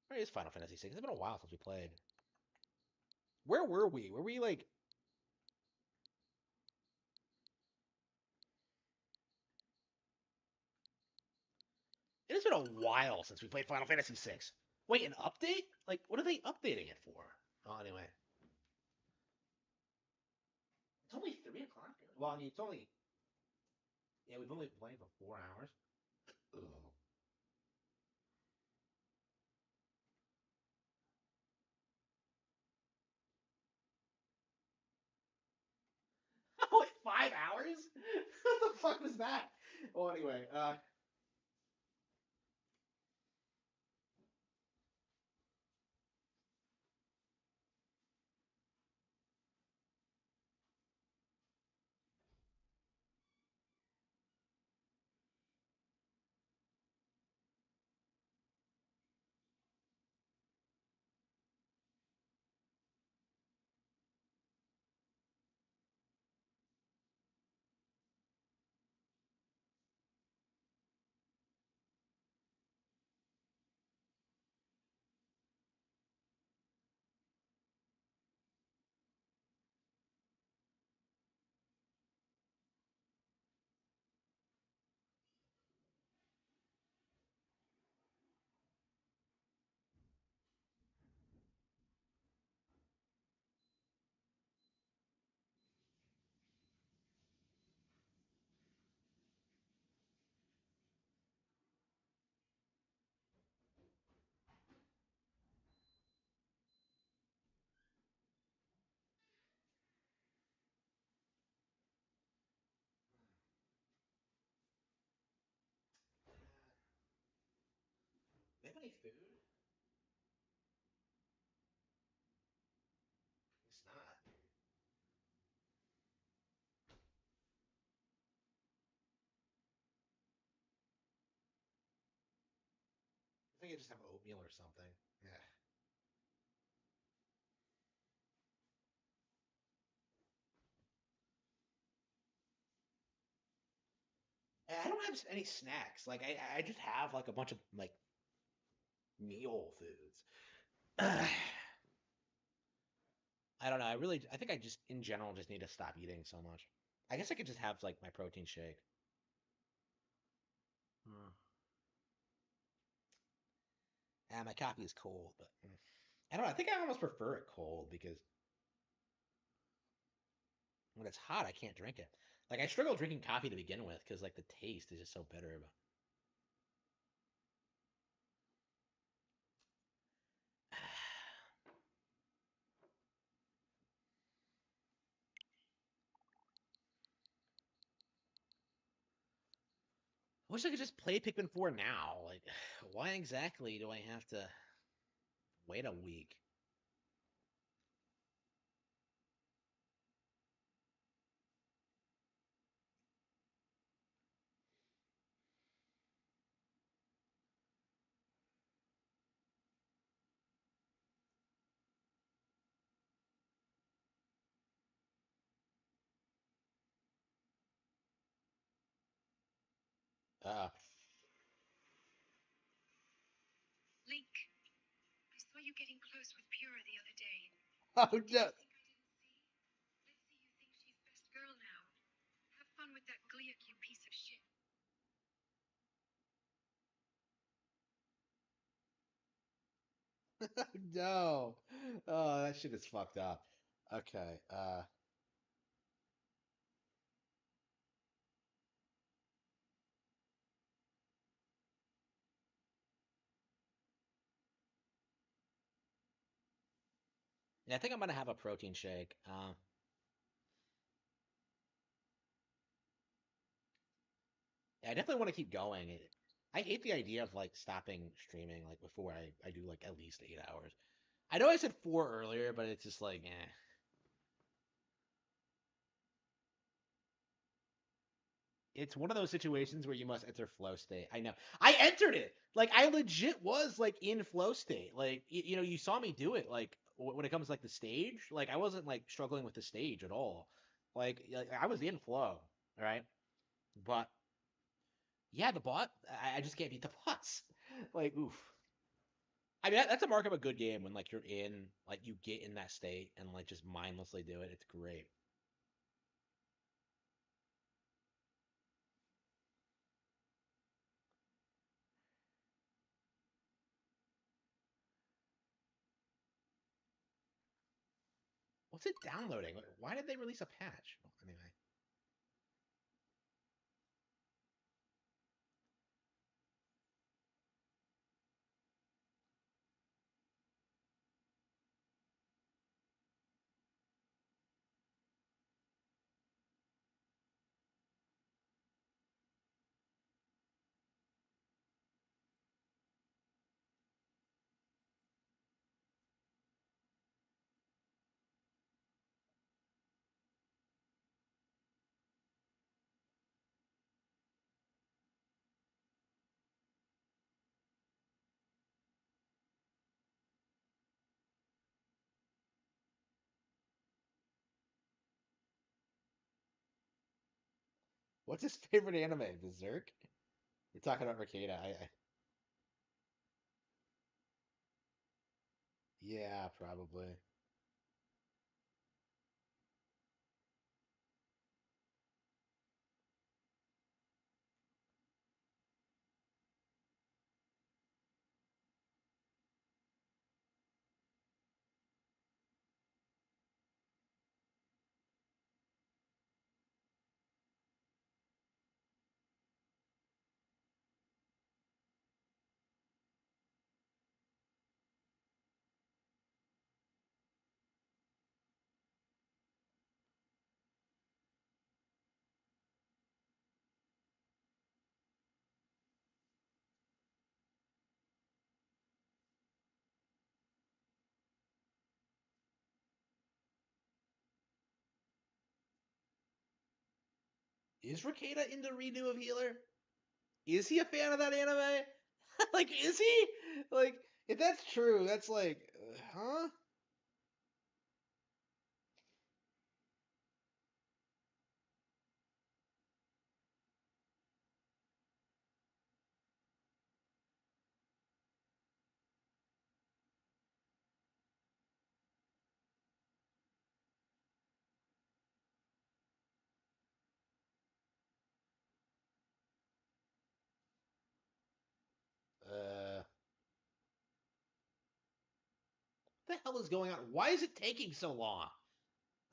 Where is Final Fantasy 6? It's been a while since we played. Where were we? Were we like? It has been a while since we played Final Fantasy VI. Wait, an update? Like, what are they updating it for? Oh, anyway. It's only 3 o'clock. Well, I mean, it's only. Yeah, we've only been playing for 4 hours. Ugh. Wait, 5 hours? What the fuck was that? Well, anyway, they have any food? It's not. I think I just have oatmeal or something. Yeah. And I don't have any snacks. Like, I just have like a bunch of like meal foods. I don't know. I think I just in general just need to stop eating so much. I guess I could just have like my protein shake. Hmm. And my coffee is cold, but I don't know. I think I almost prefer it cold because when it's hot, I can't drink it. Like I struggle drinking coffee to begin with because like the taste is just so bitter. But I wish I could just play Pikmin 4 now. Like, why exactly do I have to wait a week? Uh, Link, I saw you getting close with Pura the other day. oh Did no. you think I didn't see? Let's see you think she's best girl now. Have fun with that Gliok, you piece of shit. No. Oh, that shit is fucked up. Okay. Yeah, I think I'm gonna have a protein shake. Yeah, I definitely want to keep going. I hate the idea of like stopping streaming like before I do like at least 8 hours. I know I said 4 earlier, but it's just like, eh. It's one of those situations where you must enter flow state. I know. I entered it. Like I legit was like in flow state. Like you know, you saw me do it. Like when it comes to, like the stage, like I wasn't like struggling with the stage at all. Like I was in flow, right? But yeah, the bot, I just can't beat the bots. Like oof. I mean, that's a mark of a good game when like you're in, like you get in that state and like just mindlessly do it. It's great. What's it downloading? Why did they release a patch? Well, anyway. What's his favorite anime? Berserk? You're talking about Rekieta. Yeah, probably. Is Rekieta into redo of Healer? Is he a fan of that anime? Like, is he? Like, if that's true, that's like, huh? What the hell is going on? Why is it taking so long?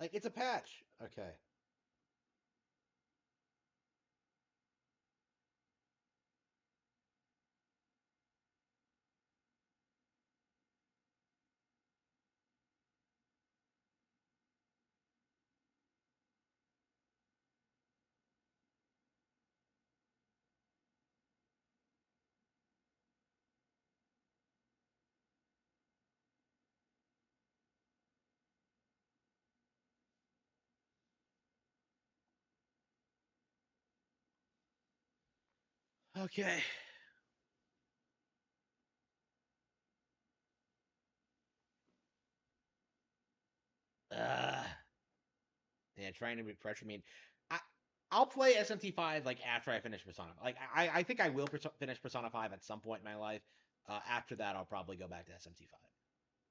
Like, it's a patch. Okay. Okay. Uh, yeah, trying to refresh me. I, I'll play SMT5 like after I finish Persona. Like, I think I will finish Persona 5 at some point in my life. After that, I'll probably go back to SMT5.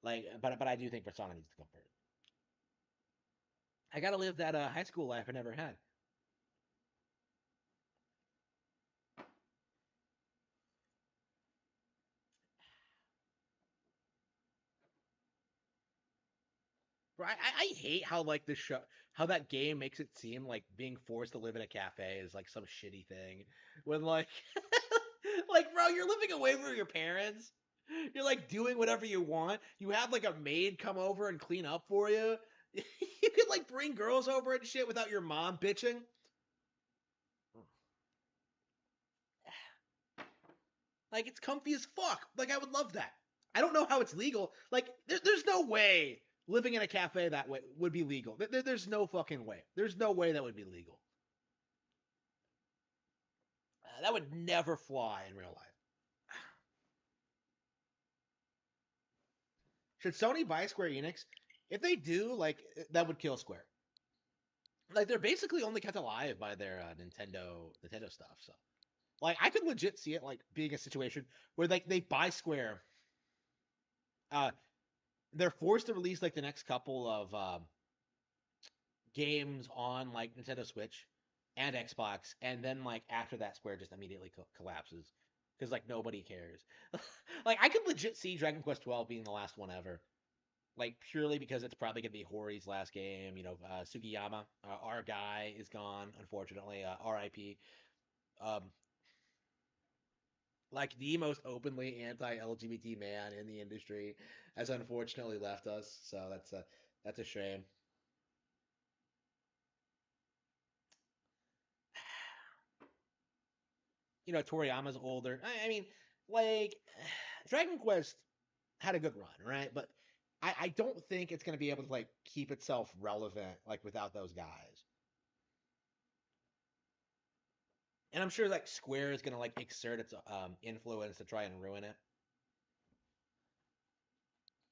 Like, but I do think Persona needs to come first. I gotta live that high school life I never had. Bro, I hate how like the show, how that game makes it seem like being forced to live in a cafe is like some shitty thing. When like, like bro, you're living away from your parents. You're like doing whatever you want. You have like a maid come over and clean up for you. You could like bring girls over and shit without your mom bitching. Like it's comfy as fuck. Like I would love that. I don't know how it's legal. Like there's no way living in a cafe that way would be legal. There's no fucking way. There's no way that would be legal. That would never fly in real life. Should Sony buy Square Enix? If they do, like that would kill Square. Like they're basically only kept alive by their Nintendo stuff. So like I could legit see it like being a situation where like they buy Square. Uh, they're forced to release like the next couple of games on like Nintendo Switch and Xbox, and then like after that, Square just immediately collapses because like nobody cares. Like I could legit see Dragon Quest 12 being the last one ever. like purely because it's probably gonna be Hori's last game. You know, Sugiyama, our guy, is gone, unfortunately. R.I.P. Um, like the most openly anti-LGBT man in the industry has unfortunately left us. So that's a shame. You know, Toriyama's older. I mean, like Dragon Quest had a good run, right? But I don't think it's gonna be able to like keep itself relevant like without those guys. And I'm sure like Square is gonna like exert its influence to try and ruin it.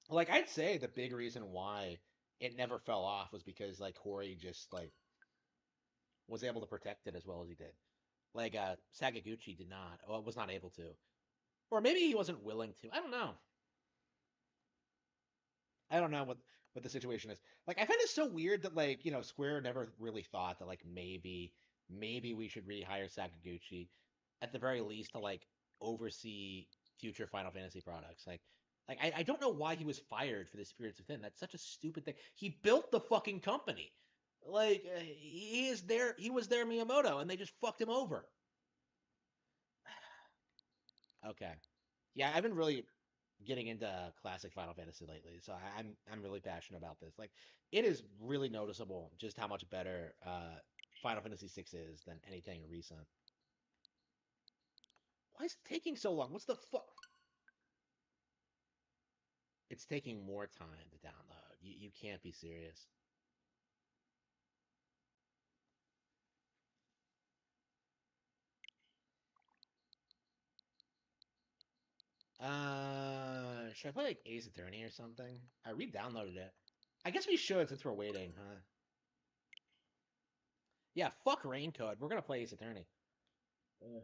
Like I'd say the big reason why it never fell off was because like Hori just like was able to protect it as well as he did. Like Sakaguchi did not, or was not able to, or maybe he wasn't willing to. I don't know. I don't know what the situation is. Like I find it so weird that like Square never really thought that like maybe we should rehire Sakaguchi at the very least to like oversee future Final Fantasy products. Like I don't know why he was fired for the Spirits Within. That's such a stupid thing. He built the fucking company. Like he was their Miyamoto, and they just fucked him over. Okay, yeah, I've been really getting into classic Final Fantasy lately, so I'm really passionate about this. Like, it is really noticeable just how much better Final Fantasy VI is than anything recent. Why is it taking so long? What's the fuck? It's taking more time to download. You can't be serious. Should I play like Ace Attorney or something? I re-downloaded it. I guess we should since we're waiting, huh? Yeah, fuck Raincode. We're gonna play Ace Attorney. Ugh.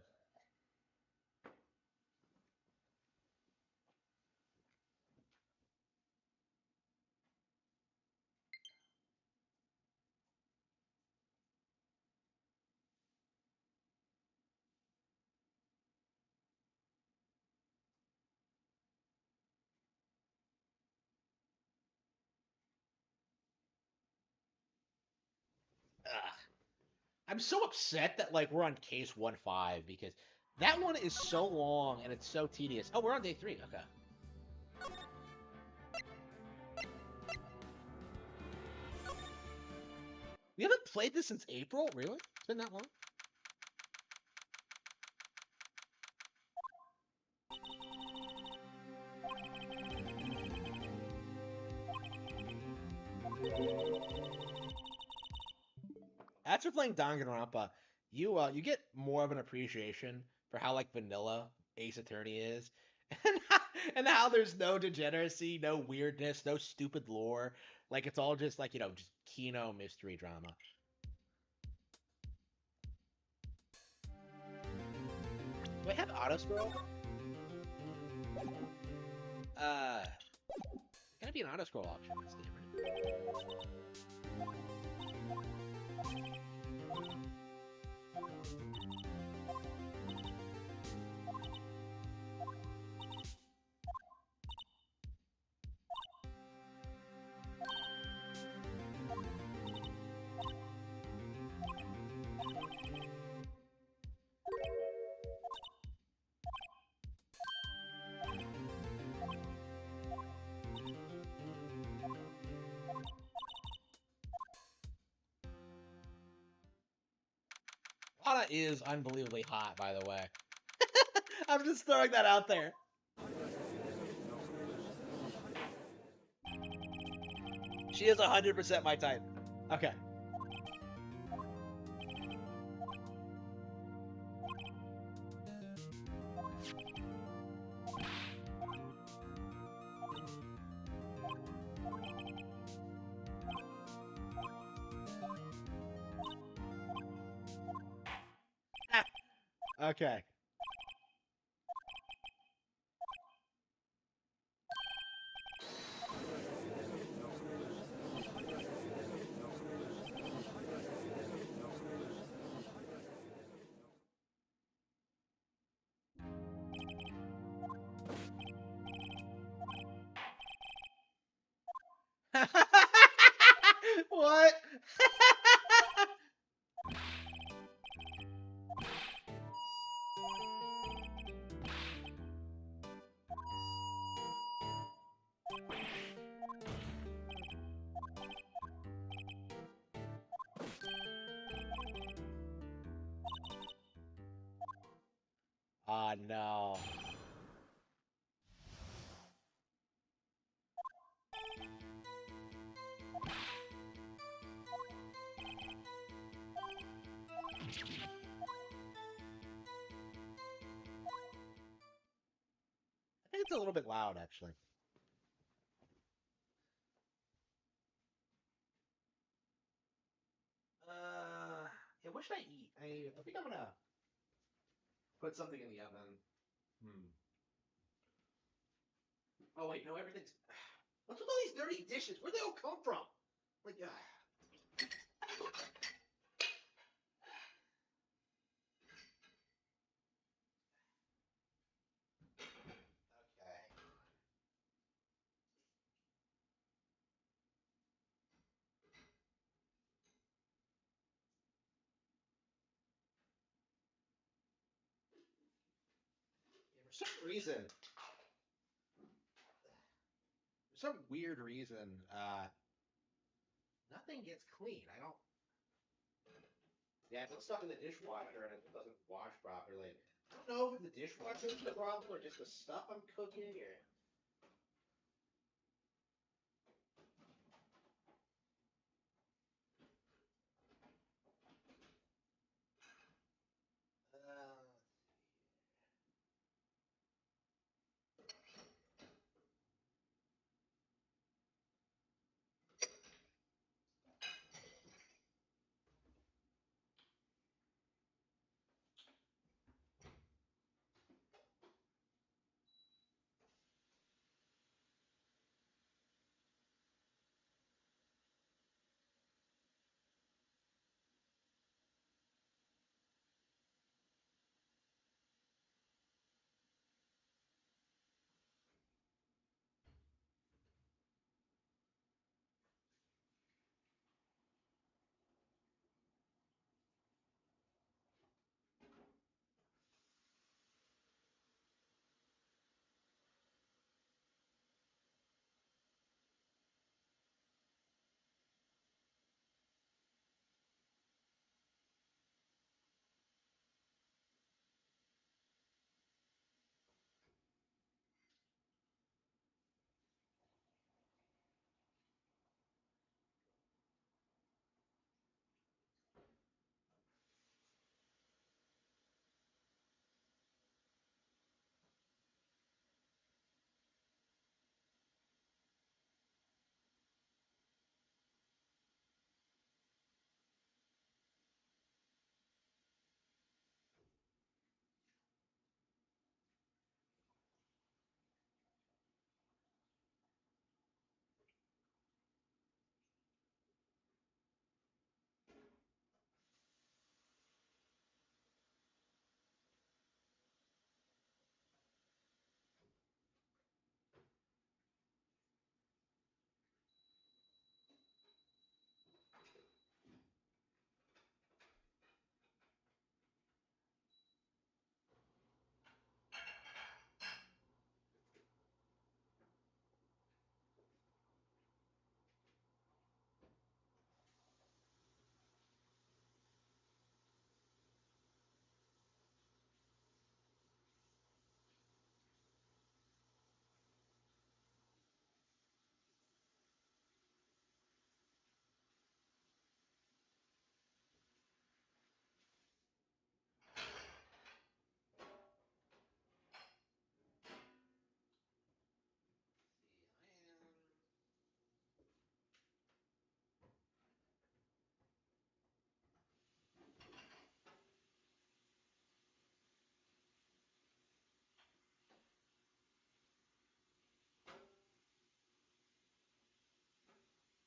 Ugh. I'm so upset that like we're on case 1-5 because that one is so long and it's so tedious. Oh, we're on day 3. Okay. We haven't played this since April? Really? It's been that long? After playing Danganronpa, you get more of an appreciation for how like vanilla Ace Attorney is, and how there's no degeneracy, no weirdness, no stupid lore. Like it's all just like just Kino mystery drama. Do I have auto scroll? Gonna be an auto scroll option in this game, right? Lana is unbelievably hot, by the way. I'm just throwing that out there. She is 100% my type. Okay. Okay. What? Oh no. I think it's a little bit loud, actually. Yeah, what should I eat? I think I'm gonna put something in the oven. Hmm. Oh wait, no, everything's. What's with all these dirty dishes? Where'd they all come from? Like, okay. Yeah, for some reason, for some weird reason, nothing gets clean. I don't. Yeah, if it's stuck in the dishwasher and it doesn't wash properly. I don't know if the dishwasher is the problem or just the stuff I'm cooking or. Uh,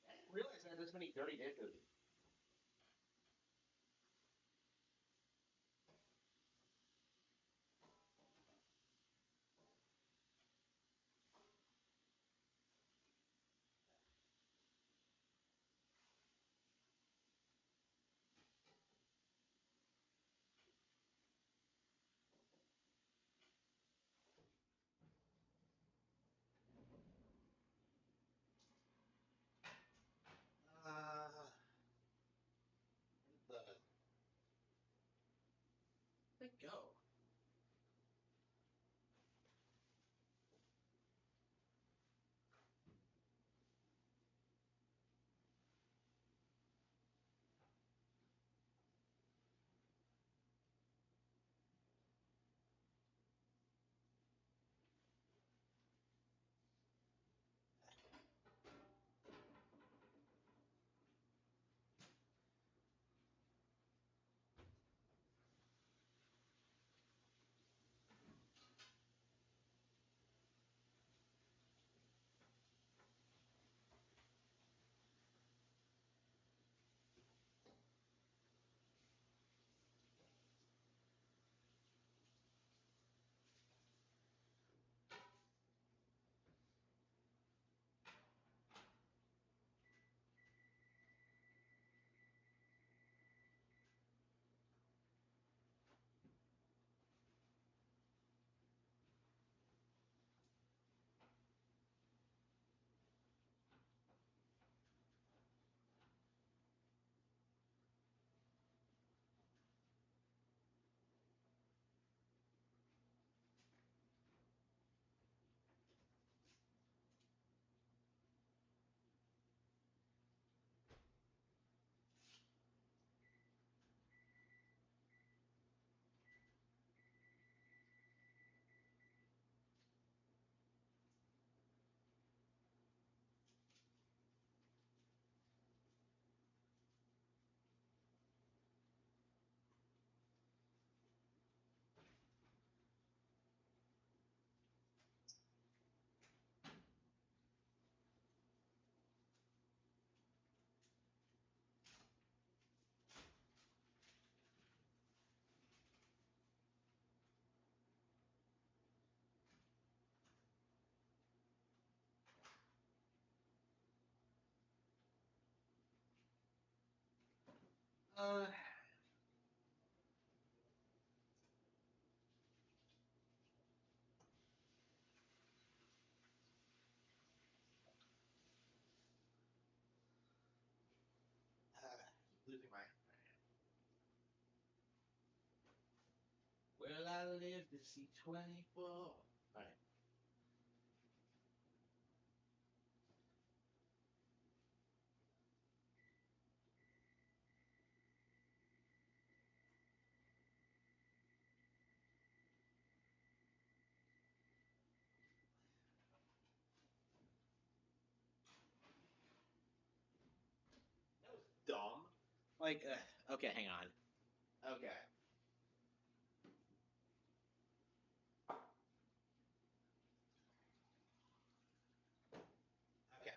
I didn't realize I had this many dirty dishes. it go? Uh, Losing my. Will I live to see 24? Alright. That was dumb. Like, okay, hang on. Okay. Okay.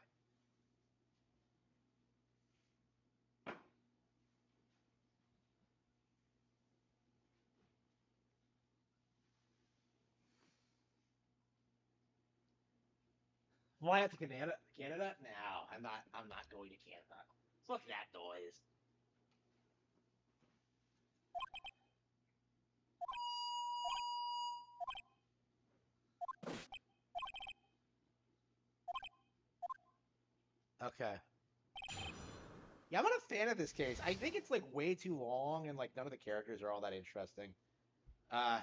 Fly out to Canada? Canada? No, I'm not. I'm not going to Canada. Fuck that noise. Okay. Yeah, I'm not a fan of this case. I think it's like way too long and like none of the characters are all that interesting. Uh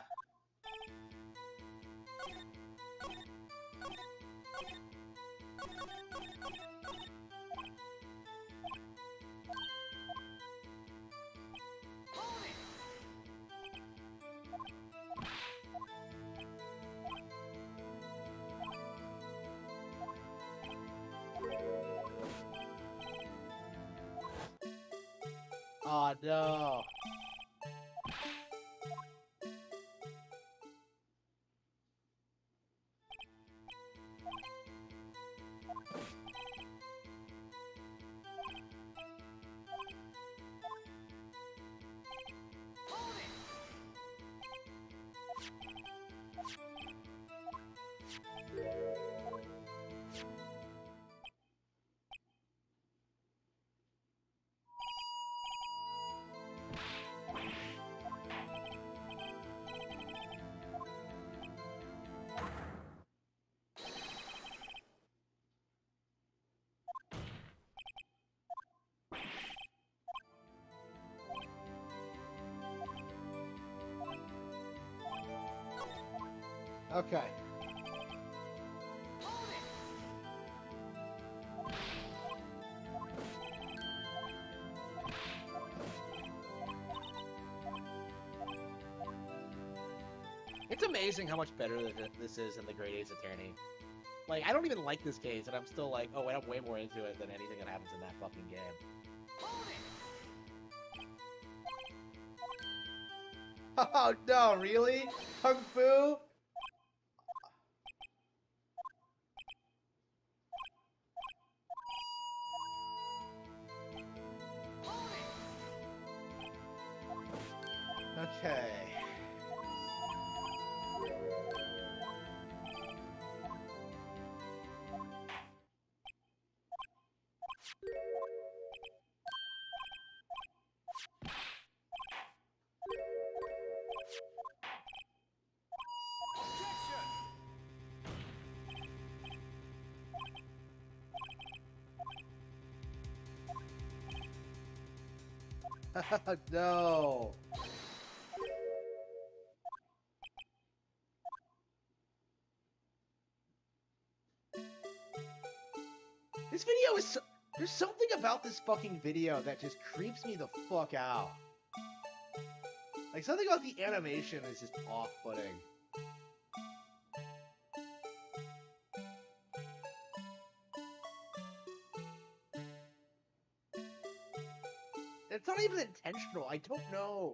Oh no. Okay. It's amazing how much better this is than the Great Ace Attorney. Like, I don't even like this case, and I'm still like, oh, I'm way more into it than anything that happens in that fucking game. Oh no, really? Kung Fu? Okay. No. This video is there's something about this fucking video that just creeps me the fuck out. Like, something about the animation is just off-putting. It's not even intentional. I don't know.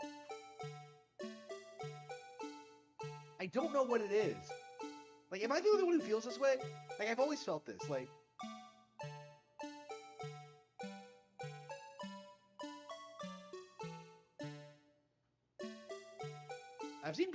I don't know what it is. Like, am I the only one who feels this way? Like, I've always felt this. Like, I've seen.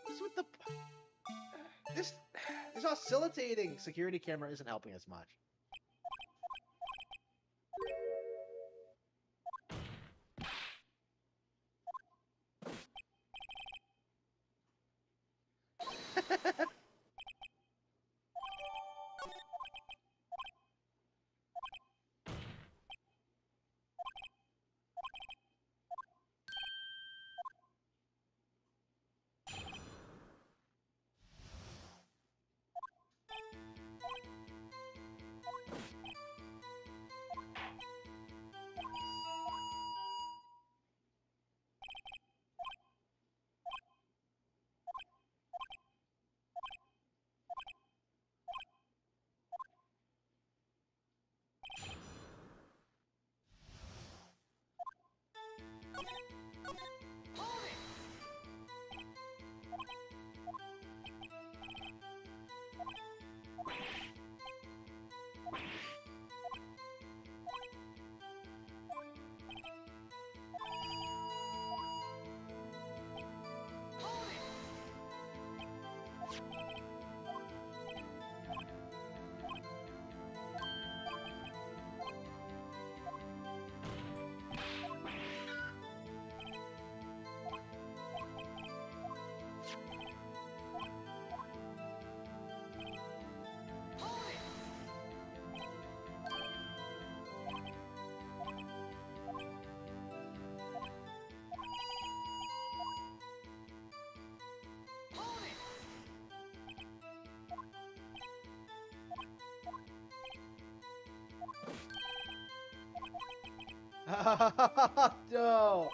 What's with the this oscillating security camera isn't helping us much. No.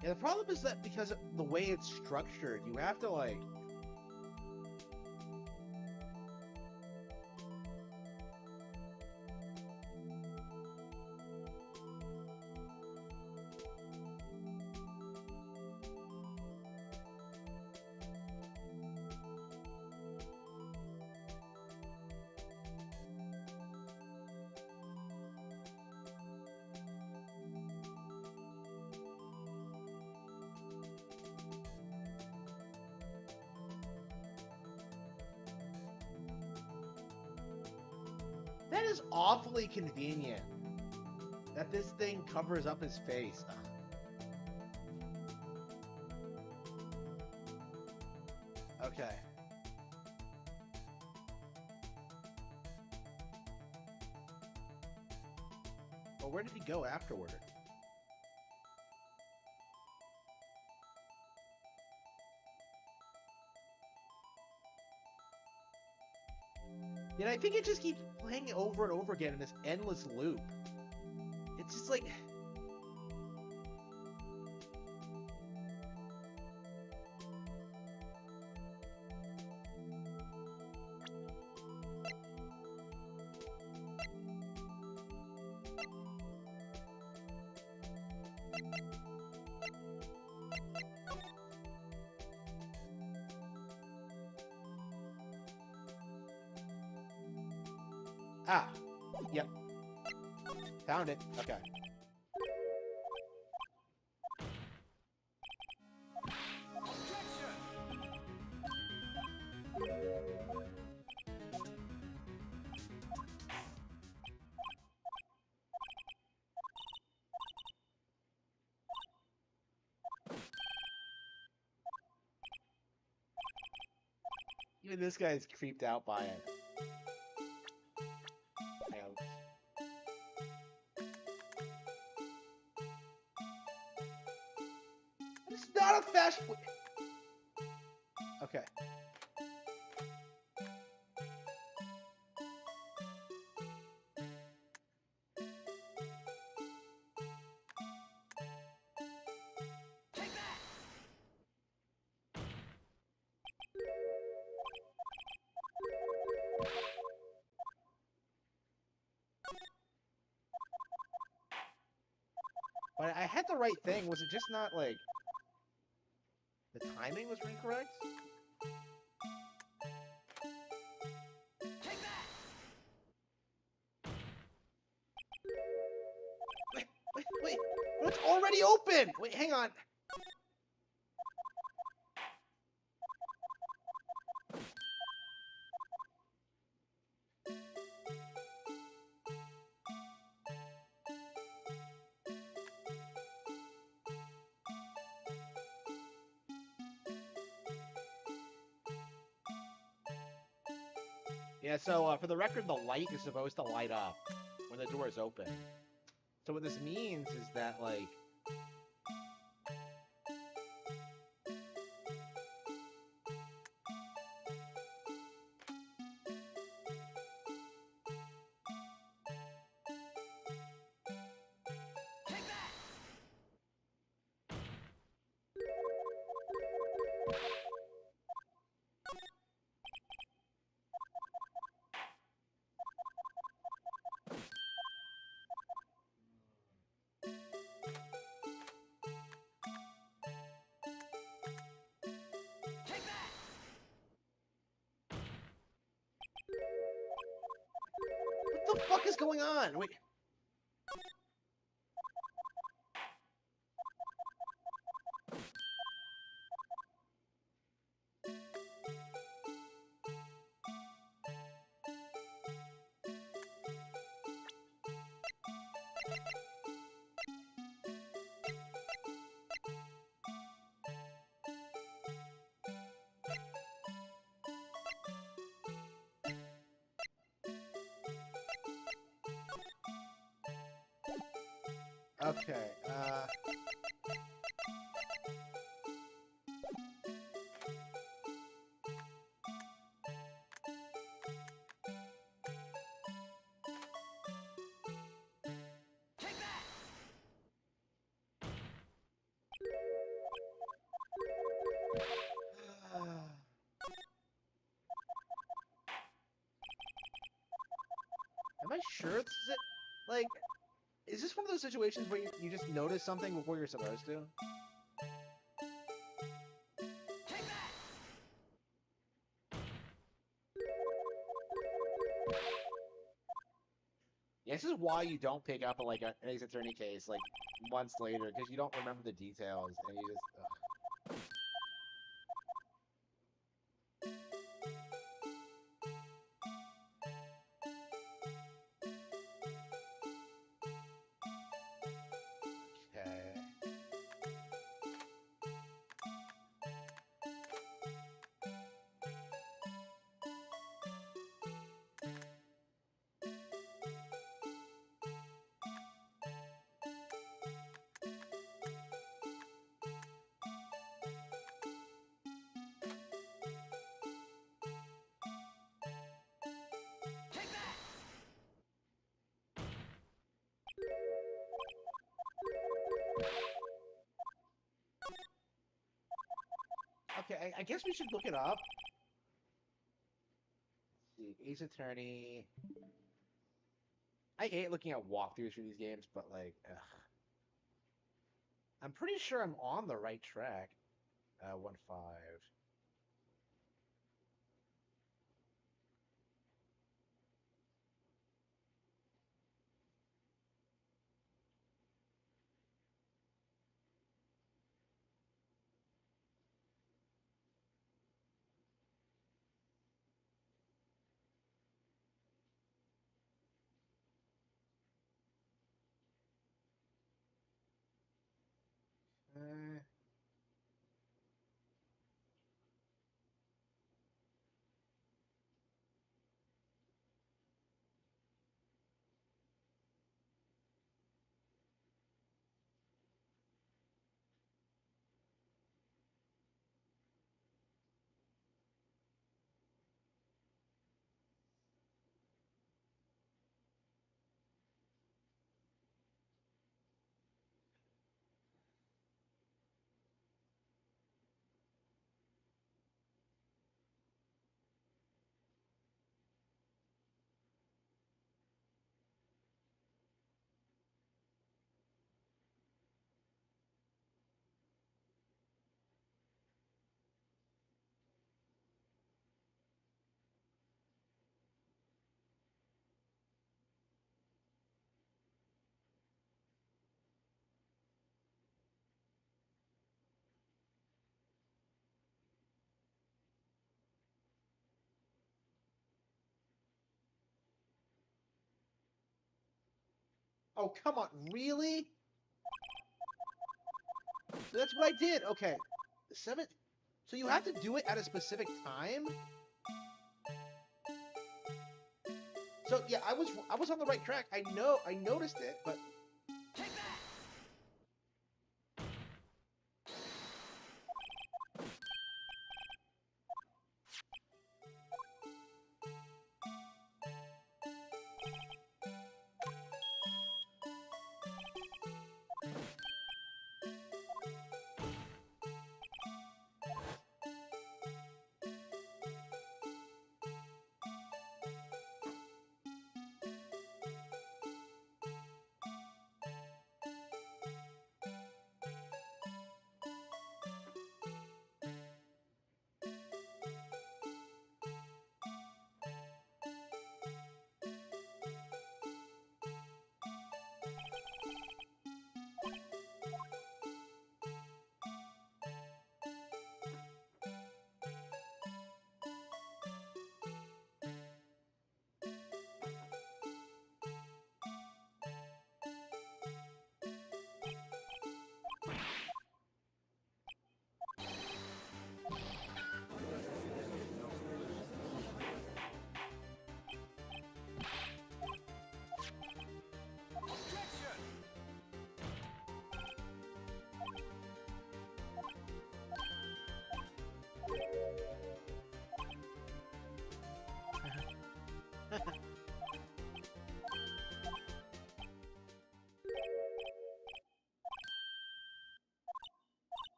Yeah, the problem is that because of the way it's structured, you have to, like... That is awfully convenient. That this thing covers up his face. Ugh. Okay. Well, where did he go afterward? And I think it just keeps playing over and over again in this endless loop. It's just like... Ah, yep. Found it. Okay. Even this guy's creeped out by it. Hang on. It's not a fast. Okay. But I had the right thing. Was it just not like the timing was incorrect? Wait! It's already open. Wait, hang on. Yeah, so for the record, the light is supposed to light up when the door is open. So what this means is that, like... What the fuck is going on? Wait. Okay, am I sure this is it? Like, is this one of those situations where you just notice something before you're supposed to? Yeah, this is why you don't pick up like an Ace Attorney case like months later, because you don't remember the details and you just. Ugh. Okay, I guess we should look it up. Let's see, Ace Attorney. I hate looking at walkthroughs for these games, but like, ugh. I'm pretty sure I'm on the right track. 1-5. Uh, oh, come on, really? So that's what I did. Okay, 7. So you have to do it at a specific time. So yeah, I was on the right track. I know, I noticed it, but Take that!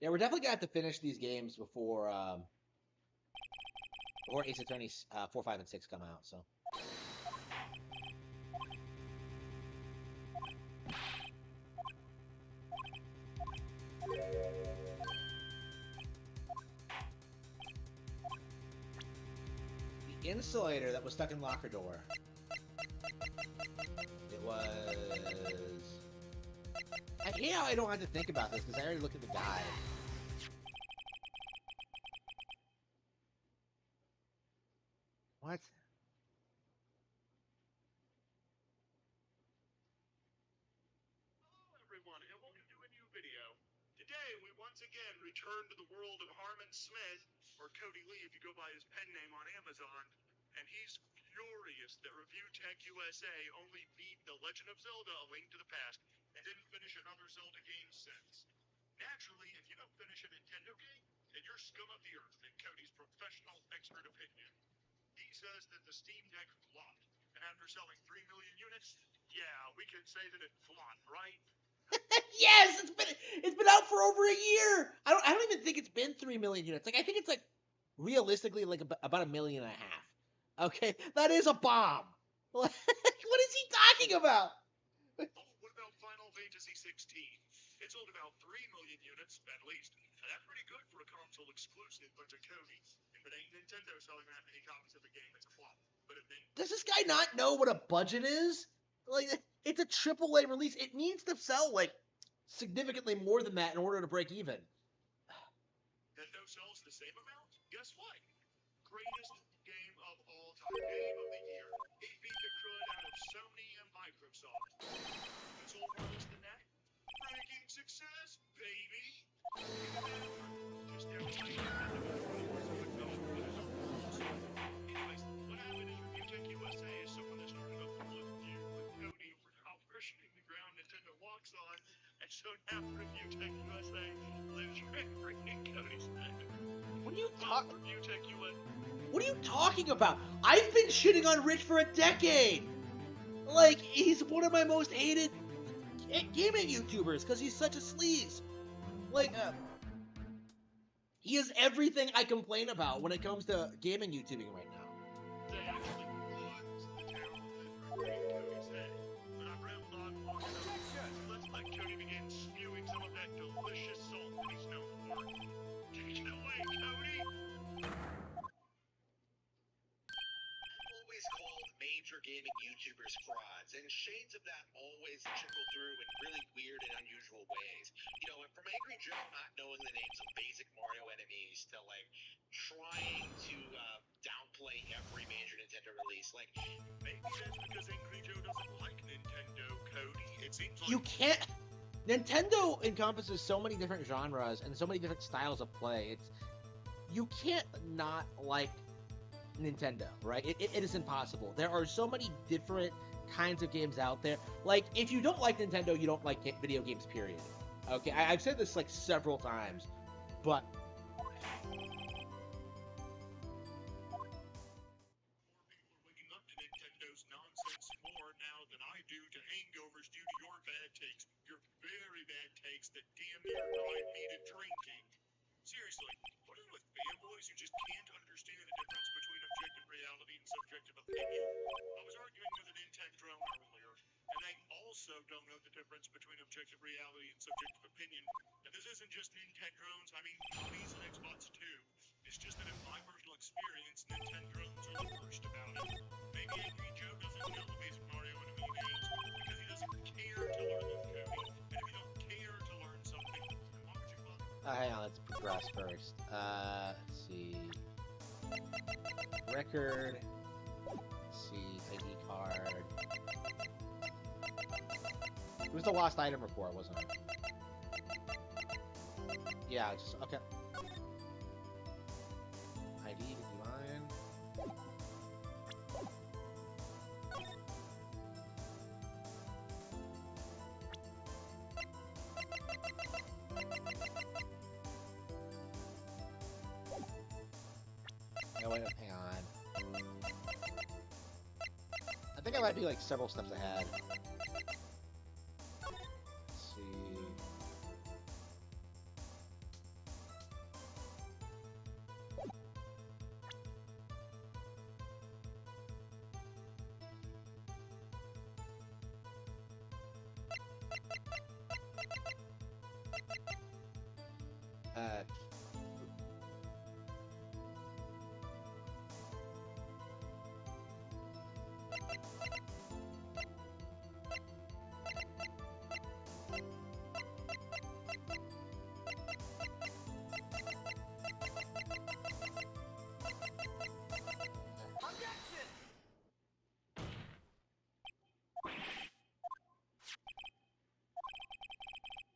Yeah, we're definitely gonna have to finish these games before Ace Attorney 4, 5, and 6 come out. So. The insulator that was stuck in locker door. It was. I hate how I don't have to think about this because I already looked at the guide. What? Hello everyone, and welcome to a new video. Today we once again return to the world of Harmon Smith, or Cody Lee if you go by his pen name on Amazon, and he's furious that Review Tech USA only beat The Legend of Zelda: A Link to the Past and didn't finish another Zelda game since. Naturally, if you don't finish a Nintendo game, then you're scum of the earth in Cody's professional expert opinion. He says that the Steam Deck flopped, and after selling 3 million units, yeah, we can say that it flopped, right? Yes, it's been out for over a year. I don't even think it's been 3 million units. Like I think it's like realistically like about 1.5 million. Okay, that is a bomb. What is he talking about? Oh, what about Final Fantasy 16? It sold about 3 million units, at least. That's pretty good for a console exclusive, but to Cody, if it ain't Nintendo selling that many copies of the game, it's a flop. But if they... Does this guy not know what a budget is? Like, it's a AAA release. It needs to sell like significantly more than that in order to break even. Nintendo sells the same amount? Guess what? Greatest game of all time. Game of the year. It beat the crud out of Sony and Microsoft. It's all worse than that. Breaking success, baby! Just everybody. Anyways, what happened is Review Tech USA is someone that started a public feud with Cody over how versioning the ground Nintendo walks on, and so now Review Tech USA lives rent-free in Cody's head. What are you Review Tech USA. What are you talking about? I've been shitting on Rich for a decade. Like, he's one of my most hated gaming YouTubers because he's such a sleaze. Like, he is everything I complain about when it comes to gaming YouTubing right now. They actually was the terrible thing for Cody's head. When I rambled on long enough, let's let Cody begin spewing some of that delicious salt that he's known for. Take it away, Cody! Always called major gaming YouTubers frauds, and shades of that always trickle through in really weird and unusual ways. You know, from Angry Joe not knowing the names of basic Mario enemies to like trying to downplay every major Nintendo release. Like, Maybe that's because Angry Joe doesn't like Nintendo, Cody. It seems like You can't. Nintendo encompasses so many different genres and so many different styles of play. You can't not like Nintendo, right? It is impossible. There are so many different kinds of games out there. Like, if you don't like Nintendo, you don't like video games, period. Okay, I've said this like several times, but more people are waking up to Nintendo's nonsense more now than I do to hangovers due to your bad takes. Your very bad takes that damn near drive me to drinking. Seriously, what is with fanboys who just can't understand the difference between objective reality and subjective opinion? I was arguing with an Intech drone earlier, and they also don't know the difference between objective reality and subjective opinion. And this isn't just Nintendo drones, I mean Sony's and Xbox too. It's just that in my personal experience, Nintendo drones are the worst about it. Maybe Angry Joe doesn't know the basic Mario enemy names because he doesn't care to learn them, Cody. And if you don't care to learn something, then why would you bother? hang on, let's progress first. Let's see. Record. Let's see. ID card. It was the lost item report, wasn't it? Yeah, just okay. ID to be mine. No, wait, hang on. I think I might be like several steps ahead. Let's see.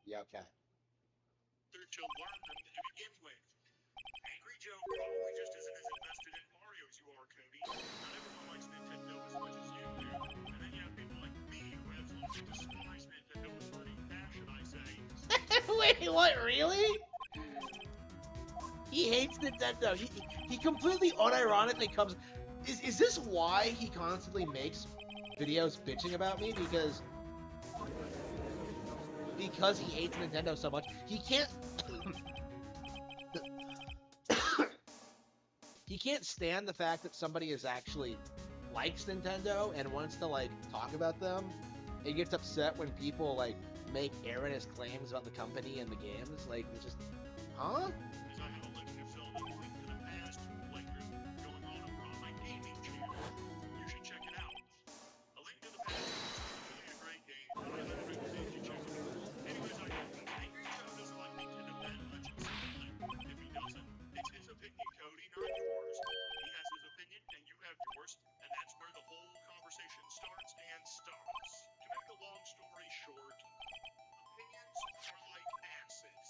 Yeah, okay. To learn them to begin with. Angry Joe probably just isn't as invested in Mario as you are, Cody. Not everyone likes Nintendo as much as you do. And then you have people like me who absolutely despise Nintendo with burning passion, I say. Wait, what? Really? He hates Nintendo. He completely unironically comes. Is this why he constantly makes videos bitching about me? Because he hates Nintendo so much, he can't. He can't stand the fact that somebody is actually likes Nintendo and wants to like talk about them. He gets upset when people like make erroneous claims about the company and the games. Like, it's just, huh? As I have a Legend of Zelda link to the past playthrough going on over on my gaming channel. You should check it out. A Link to the Past is really a great game. I highly recommend you check it out. Anyways, I think Angry Joe doesn't like Nintendo that much himself. If he doesn't, it's his opinion, Cody, not yours. He has his opinion, and you have yours, and that's where the whole conversation starts and stops. To make a long story short, opinions are like asses.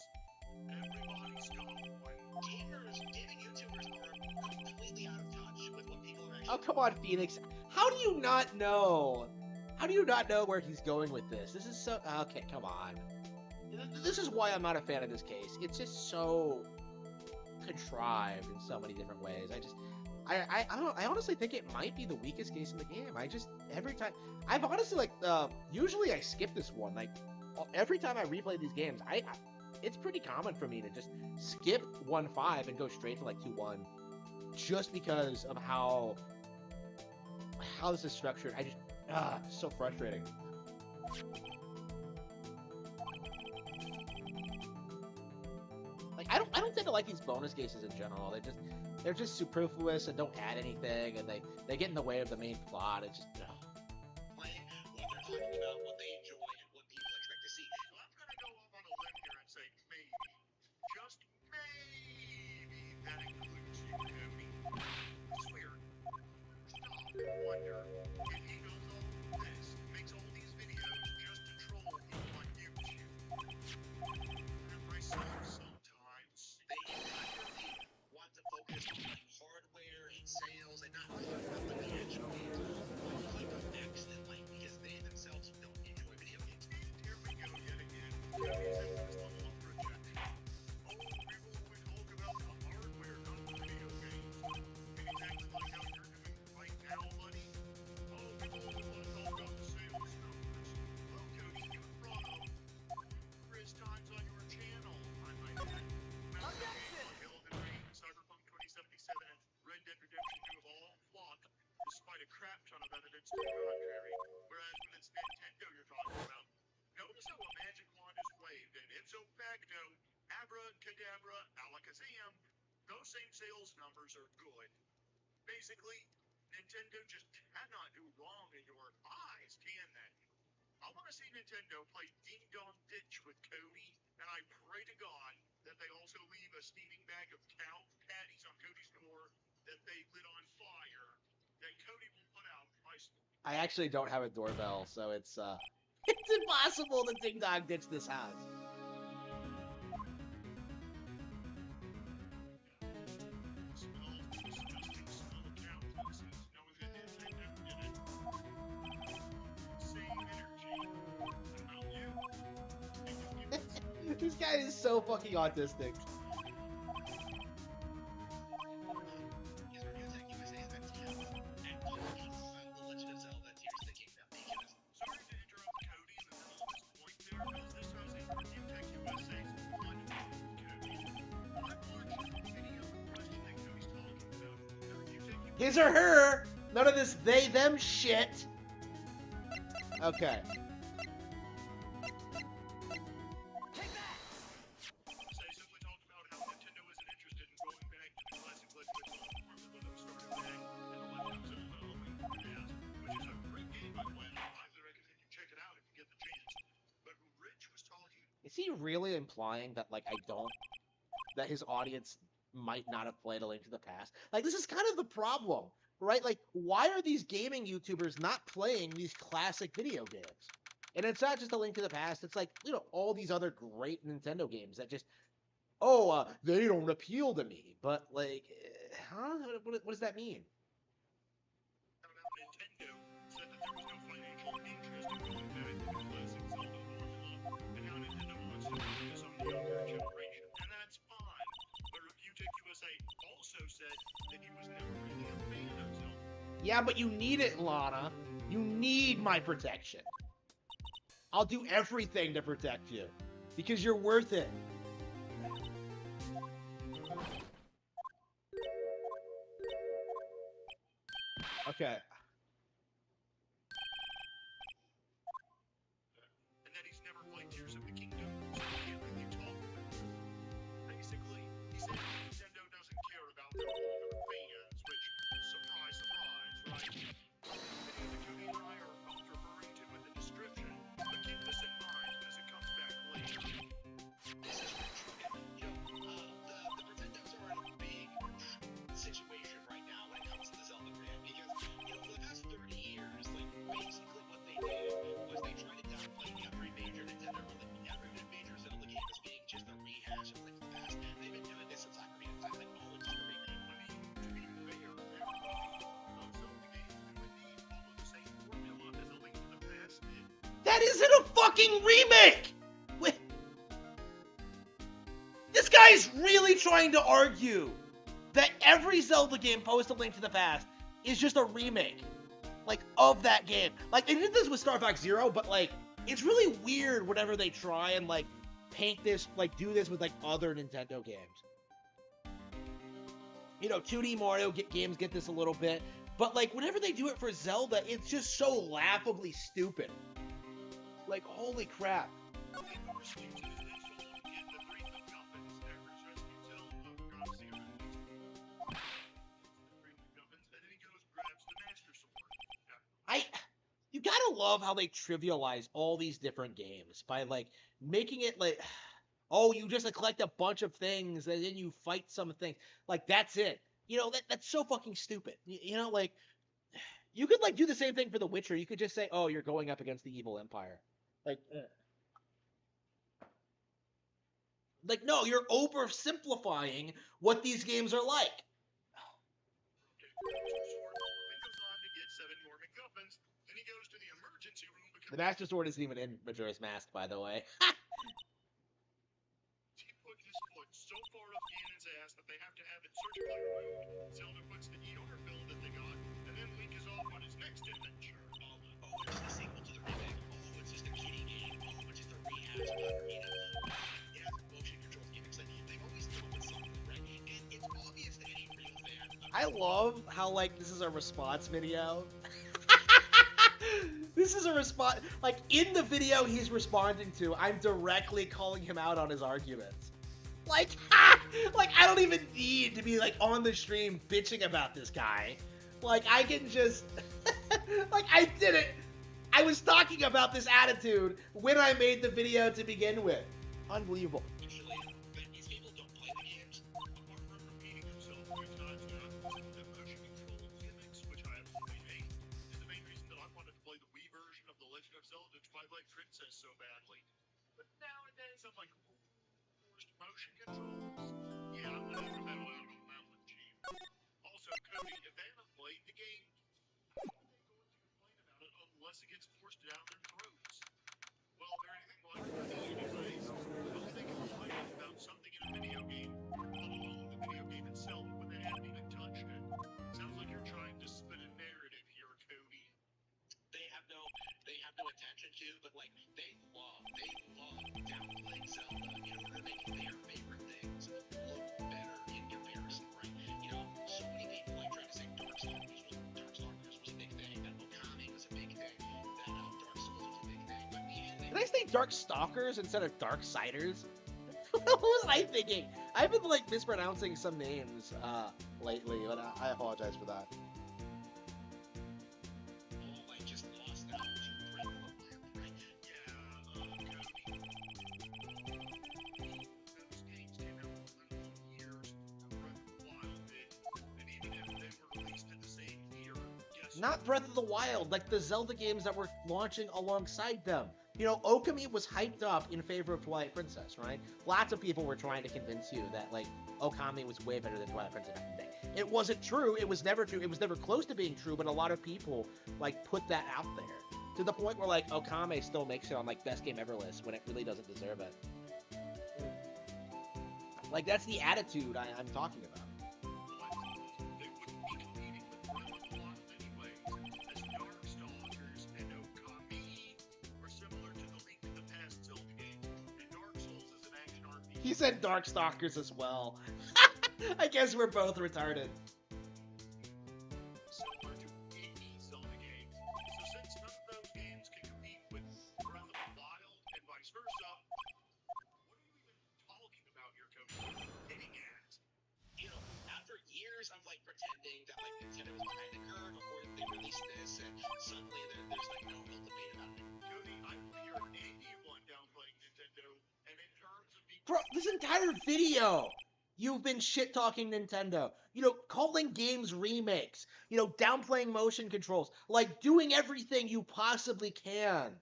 Everybody's got one. Gaming YouTubers are completely out of touch with what people are actually. Oh, come on, Phoenix. How do you not know? How do you not know where he's going with this? This is so... Okay, come on. This is why I'm not a fan of this case. It's just so contrived in so many different ways. I honestly think it might be the weakest case in the game. Every time... I've honestly, like, usually I skip this one. Like, every time I replay these games, it's pretty common for me to just skip 1-5 and go straight to, like, 2-1. Just because of how this is structured. It's so frustrating. Like, I don't tend to like these bonus cases in general. They're just superfluous and don't add anything, and they get in the way of the main plot. It's just Playing what they're talking about, what they enjoy, and what people expect to see. So I'm gonna go off on a limb here and say maybe, just maybe, that includes you, Cody. It's weird. Stop. Wonder if he goes all this, makes all these videos just to troll people on YouTube. And myself sometimes. They entirely want to focus on hardware and sales and not talk about what the actual games are. Click on next and like because they themselves don't enjoy video games. Here we go yet again. Cody's at this level of projection. Oh, people always talk about the hardware, not the video games. Many things like how you're doing right now, buddy. Oh, people always want to talk about the sales numbers. Well, Cody, you brought up numerous times on your channel, I might add. Games like Elden Ring, Cyberpunk 2077, and Red Dead Redemption 2 have all flopped, despite a crap ton of evidence to the contrary. Whereas when it's Nintendo you're talking about, notice how a magic wand is waved, and ipso facto, abracadabra, alakazam, those same sales numbers are good. Basically, Nintendo just cannot do wrong in your eyes, can they? I want to see Nintendo play Ding Dong Ditch with Cody, and I pray to God that they also leave a steaming bag of cow patties on Cody's door that they lit on fire that Cody will put out twice. I actually don't have a doorbell, so it's it's impossible to ding dong ditch this house. Smell, disgusting smell of cow feces. No, it Nintendo did it. Same energy. About you. This guy is so fucking autistic. Is Review Tech USA is that TM and The Legend of Zelda Tears of the Kingdom because Sorry to interrupt Cody in the middle of this point there, because this has a Review Tech USA's on Cody. I'm watching the video in question that Cody's talking about. The Review Tech USA His or her. None of this they them shit. Okay. Is he really implying that like that his audience might not have played A Link to the Past? Like this is kind of the problem, right? Like why are these gaming YouTubers not playing these classic video games? And it's not just A Link to the Past. It's like, you know, all these other great Nintendo games that just, they don't appeal to me. But like, huh? What does that mean? Nintendo said that there was no financial interest in going back to the classic Zelda formula, and now Nintendo wants to focus on the younger generation, and that's fine. But Robotech USA also said that he was never really a fan of Zelda. Yeah, but you need it, Lana. You need my protection. I'll do everything to protect you because you're worth it. Okay. And that he's never played Tears of the Kingdom, so he can't really talk about it. Basically, he said Nintendo doesn't care about their older fans, which, surprise, surprise, right? The video that Cody and I are both referring to in the description, but keep this in mind because it comes back later. This is true. You know, the Pretendos are in a big situation right now when it comes to the Zelda brand because, you know, for the past 30 years, like, basically what they did was they tried to downplay every major Nintendo or every major Zelda game as being just a rehash of Link to the Past. They've been doing this since Ocarina of Time, like, oh, it's just a remake. I mean, to be fair, most Zelda games do indeed follow the same formula as A Link to the Past did. That isn't a fucking remake! This guy's really trying to argue that every Zelda game post A Link to the Past is just a remake, like, of that game. Like, they did this with Star Fox Zero, but, like, it's really weird whenever they try and, like, paint this, like, do this with, like, other Nintendo games. You know, 2D Mario games get this a little bit, but, like, whenever they do it for Zelda, it's just so laughably stupid. Like, holy crap. Of course, Link to the Past will get the three MacGuffins, Ever's Rescue Zelda, grabs the other three MacGuffins, and then he goes grabs the Master Sword. You gotta love how they trivialize all these different games by, like, making it like, oh, you just collect a bunch of things and then you fight some things. Like, that's it. You know, that's so fucking stupid. You know, like, you could, like, do the same thing for The Witcher. You could just say, oh, you're going up against the evil empire. Like, no, you're oversimplifying what these games are like. Then goes on to get 7 more MacGuffins. Then he goes to the emergency room because The Master Sword isn't even in Majora's Mask, by the way. he put his foot so far up Ganon's ass that they have to have it surgically removed. Zelda puts the ER pill that they got, and then Link is off on his next adventure. Oh, it's the sequel to the remake. Oh, it's just a kiddie game. Oh, it's just a rehash of Ocarina. Yeah, motion control gimmicks. Like, they've always come up with something, right? And it's obvious to any real fan. I love how, like, this is a response video. This is a response. Like, in the video he's responding to, I'm directly calling him out on his arguments. Like, like, I don't even need to be, like, on the stream bitching about this guy. Like, I can just, like, I did it. I was talking about this attitude when I made the video to begin with. Unbelievable. Usually, these people don't play the games. Apart from repeating himself 3 times now, the motion control gimmicks, which I absolutely hate, is the main reason that I wanted to play the Wii version of The Legend of Zelda Twilight Princess so badly. But nowadays, I'm like, forced motion controls? Yeah, I'm gonna throw that out on that one, Chief. Also, Cody, if they haven't played the game, how are they going to complain about it unless it gets forced down their throats? Well, if they're anything like me anyways, how are they complaining about something in a video game, let alone the video game itself, when they haven't even touched it? Sounds like you're trying to spin a narrative here, Cody. They have no attention to, but like they love downplaying Zelda in order to make their favorite things look better in comparison, right? You know, so many people like trying to say Darkstalkers was a big thing, that Okami was a big thing, that Dark Souls was a big thing, but man, Did I say Darkstalkers instead of Darksiders? What was I thinking? I've been, like, mispronouncing some names lately, but I apologize for that. oh, I just lost that. Right? Yeah, Cody. Not Breath of the Wild, like the Zelda games that were launching alongside them. You know, Okami was hyped up in favor of Twilight Princess, right? Lots of people were trying to convince you that, like, Okami was way better than Twilight Princess back in the day. It wasn't true. It was never true. It was never close to being true, but a lot of people, like, put that out there. To the point where, like, Okami still makes it on, like, best game ever list when it really doesn't deserve it. Like, that's the attitude I'm talking about. They wouldn't be competing with Breath of the Wild anyways, as Darkstalkers and Okami are similar to the Link to the Past Zelda games, and Dark Souls is an action RPG. He said Darkstalkers as well. I guess we're both retarded. Similar to any Zelda games. So since none of those games can compete with Breath of the Wild and vice versa, what are you even talking about here, Cody? Hitting at? You know, after years of like pretending that like Nintendo was behind the curve before they released this, and suddenly there's like no real debate about it. Cody, I don't hear anyone downplaying Nintendo, and in terms of the Bro, this entire video, you've been shit-talking Nintendo. You know, calling games remakes. You know, downplaying motion controls. Like, doing everything you possibly can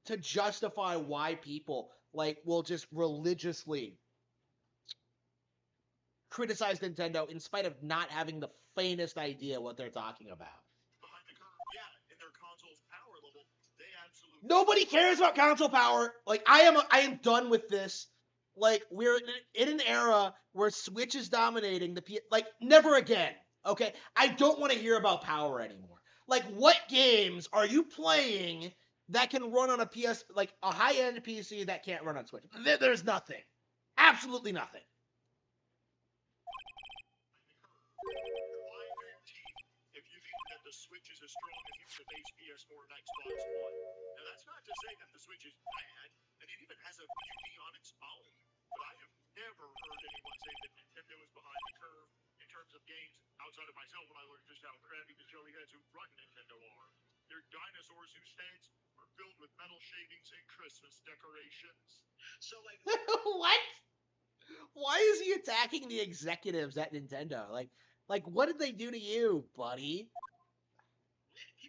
to justify why people, like, will just religiously criticize Nintendo in spite of not having the faintest idea what they're talking about. behind the curve, yeah, in their console's power level, they absolutely Nobody cares about console power. Like, I am done with this. Like, we're in an era where Switch is dominating the like, never again. Okay, I don't want to hear about power anymore. Like, what games are you playing that can run on a PS, like a high-end PC that can't run on Switch? There's nothing. Absolutely nothing. I guarantee if you think that the Switch is as strong as even the base PS4 and Xbox One. Now that's not to say that the Switch is bad, and it even has a beauty on its own. But I have never heard anyone say that Nintendo is behind the curve in terms of games outside of myself when I learned just how crappy the jelly heads who run Nintendo are. They're dinosaurs whose heads are filled with metal shavings and Christmas decorations. So like, What? Why is he attacking the executives at Nintendo? Like, what did they do to you, buddy?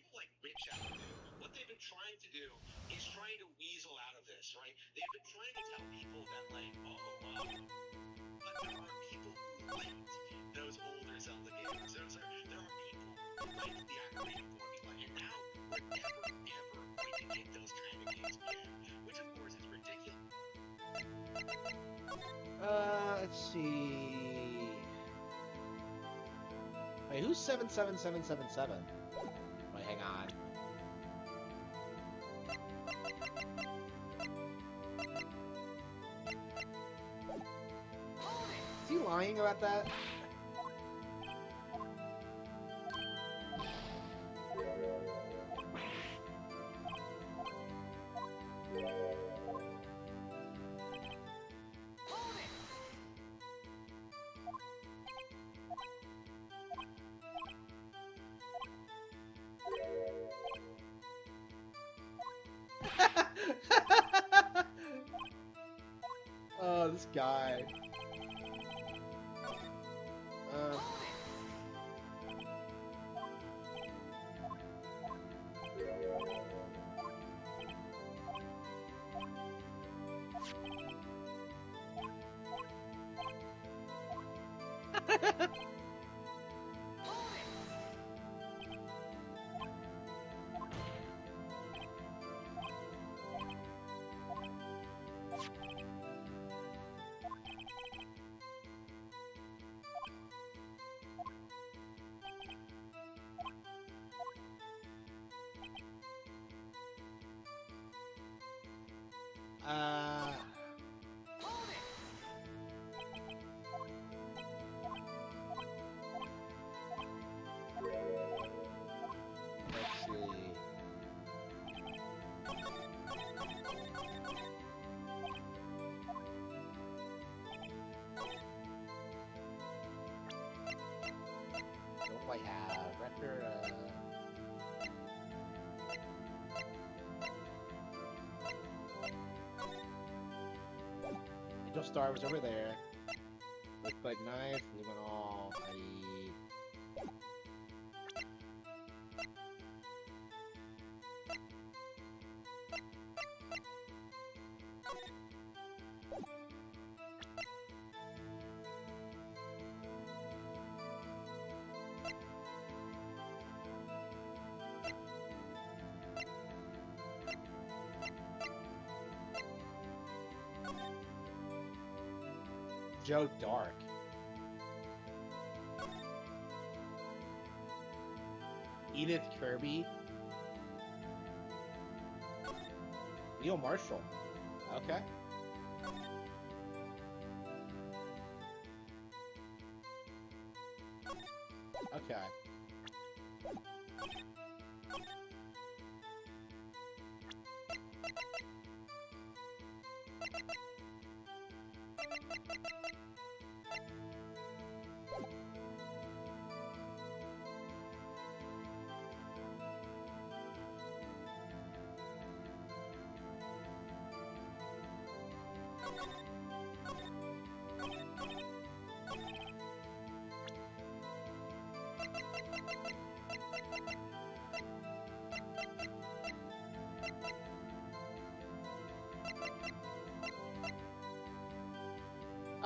people like Rich out there, what they've been trying to do is trying to weasel out of this, right? They've been trying to tell people that like, but there are people who liked those older Zelda games. There are people who liked the Ocarina formula, and now we're never ever going to get those kind of games again, which of course is ridiculous. Let's see. Wait, who's 77777? Wait, hang on. Is he lying about that? Oh, this guy. Let's see. Don't quite have record. Angel Star was over there. Looked like knife. We went all. Joe Dark. Edith Kirby. Neil Marshall. Okay. Okay.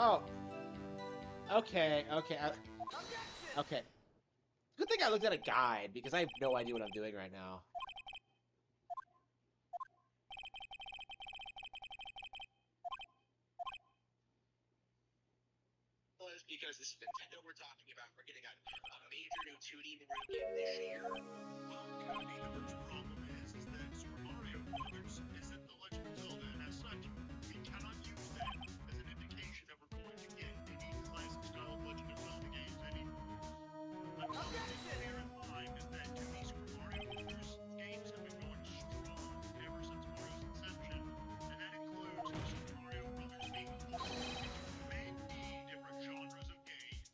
Oh. Okay, okay, okay. Good thing I looked at a guide, because I have no idea what I'm doing right now. Because this is Nintendo we're talking about. We're getting a major new 2D Mario game this year. Well, Cody, the first problem is that Super Mario Brothers isn't the Legend of Zelda, and as such, we cannot use that as an indication that we're going to get any classic style Legend of Zelda games anymore. Another thing to bear in mind is that 2D Super Mario Brothers games have been going strong ever since Mario's inception, and that includes Super Mario Brothers being pulled into many different genres of games.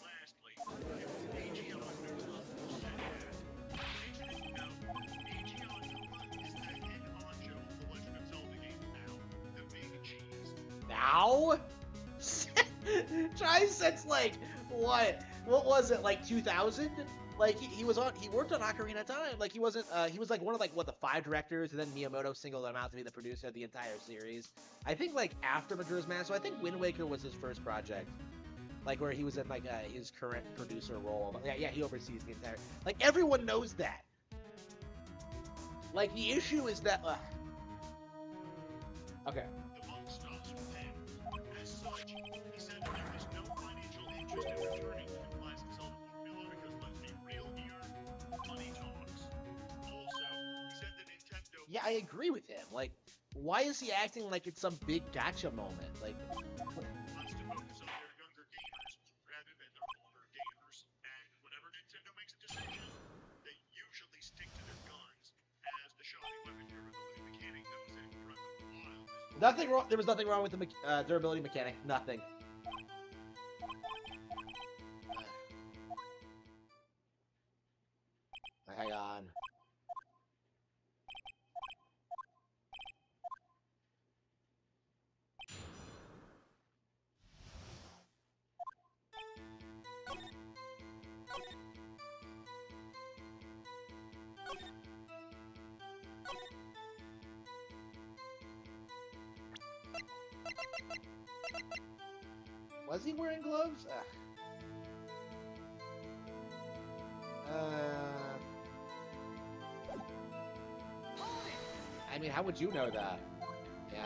Lastly, AG Honor said that Legend of AG Honor is the head honcho of the Legend of Zelda games now, the big cheese. Now? Try since like what? What was it, like 2000? Like he worked on Ocarina of Time. Like he was like one of like what, the 5 directors, and then Miyamoto singled him out to be the producer of the entire series. I think like after Majora's Mask, so I think Wind Waker was his first project. Like where he was in like his current producer role. But yeah, he oversees the entire. Like everyone knows that. Like the issue is that. Okay. The buck stops with him. As such, he said that there is no financial interest in returning to the classic Zelda formula because, let's be real here, money talks. Also, he said that Nintendo Yeah, I agree with him. Like, why is he acting like it's some big gotcha moment? Like, wants to focus on their younger gamers rather than their older gamers. And whenever Nintendo makes a decision, they usually stick to their guns, as the shoddy weapon durability mechanic that was in Breath of the Wild. nothing wrong. There was nothing wrong with the durability mechanic. Nothing. Hang on. Was he wearing gloves? I mean, how would you know that? Yeah.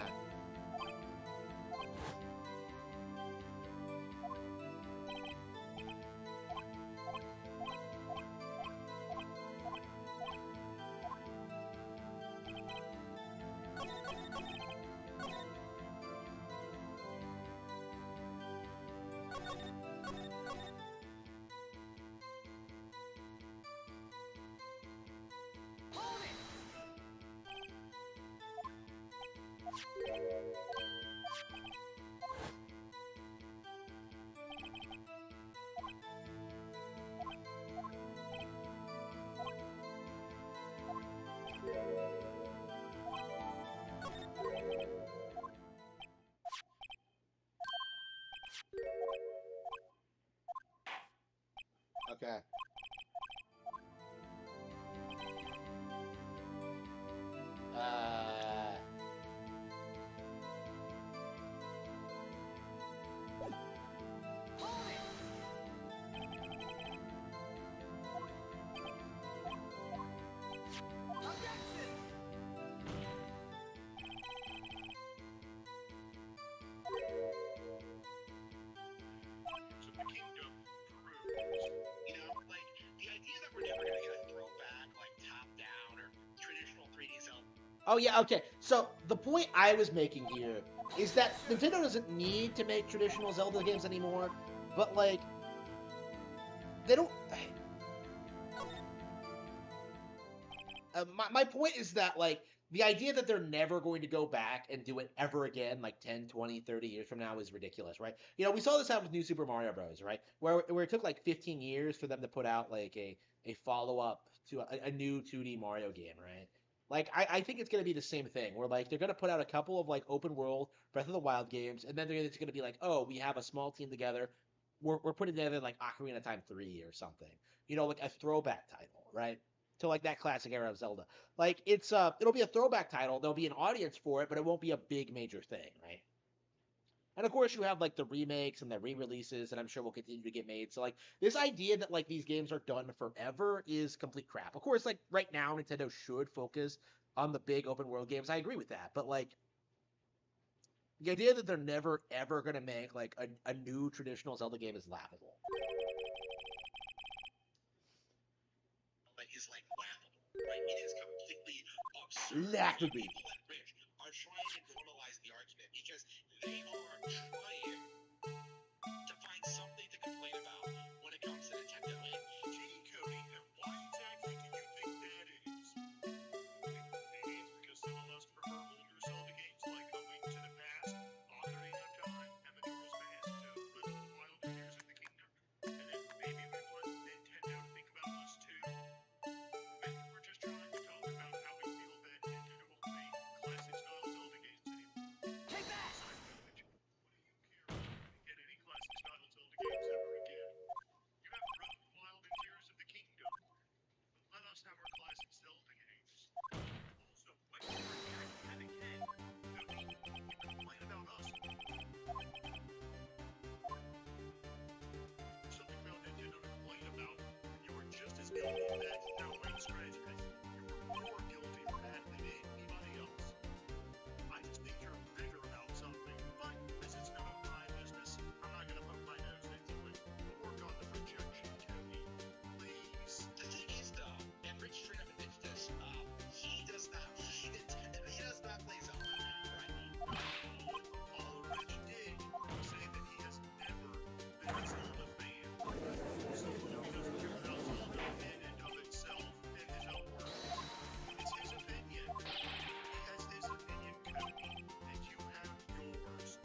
Okay. Oh yeah, okay. So the point I was making here is that Nintendo doesn't need to make traditional Zelda games anymore, but like they don't. My point is that like the idea that they're never going to go back and do it ever again, like 10, 20, 30 years from now, is ridiculous, right? You know, we saw this happen with New Super Mario Bros., right? Where it took like 15 years for them to put out like a follow up to a new 2D Mario game, right? Like I think it's gonna be the same thing. Where like they're gonna put out a couple of like open world Breath of the Wild games, and then it's gonna be like, oh, we have a small team together. We're putting together like Ocarina of Time 3 or something. You know, like a throwback title, right? To like that classic era of Zelda. Like it'll be a throwback title. There'll be an audience for it, but it won't be a big major thing, right? And of course, you have like the remakes and the re-releases, and I'm sure will continue to get made. So like this idea that like these games are done forever is complete crap. Of course, like right now, Nintendo should focus on the big open world games. I agree with that, but like the idea that they're never ever gonna make like a new traditional Zelda game is laughable. Like, is like laughable, right? It is completely absurd. Laughably. People like Rich are trying to normalize the argument because they are trying to find something to complain about when it comes to Nintendo. Gee, Cody, and why exactly do you think that is? Maybe it's because some of us prefer older Zelda games like A Link to the Past, Ocarina of Time, and Majora's Mask to Breath of the Wild and Tears of the Kingdom. And then maybe we want Nintendo to think about us too. Maybe we're just trying to talk about how we feel that Nintendo won't make classic style Zelda games anymore. Take that! Besides which, what do you care if we get any classic style Zelda games ever again? You have Breath of the Wild and Tears of the Kingdom. Let us have our classic Zelda games. Also, why are you having Ken? You complain about us. Something about Nintendo to complain about. You are just as guilty of that no-wing strategy. You were more guilty of that than anybody else. I just think you're bitter about something. But this is none of my business. I'm not gonna poke my nose into it. But work on the projection, Tony. Please. The thing is, though, and Rich straight up admits this, he does not play Zelda, right? All Rich did was say that he has never been a Zelda fan. So he doesn't care about Zelda in and of itself and his own work. It's his opinion. He has his opinion, Cody, and you have yours.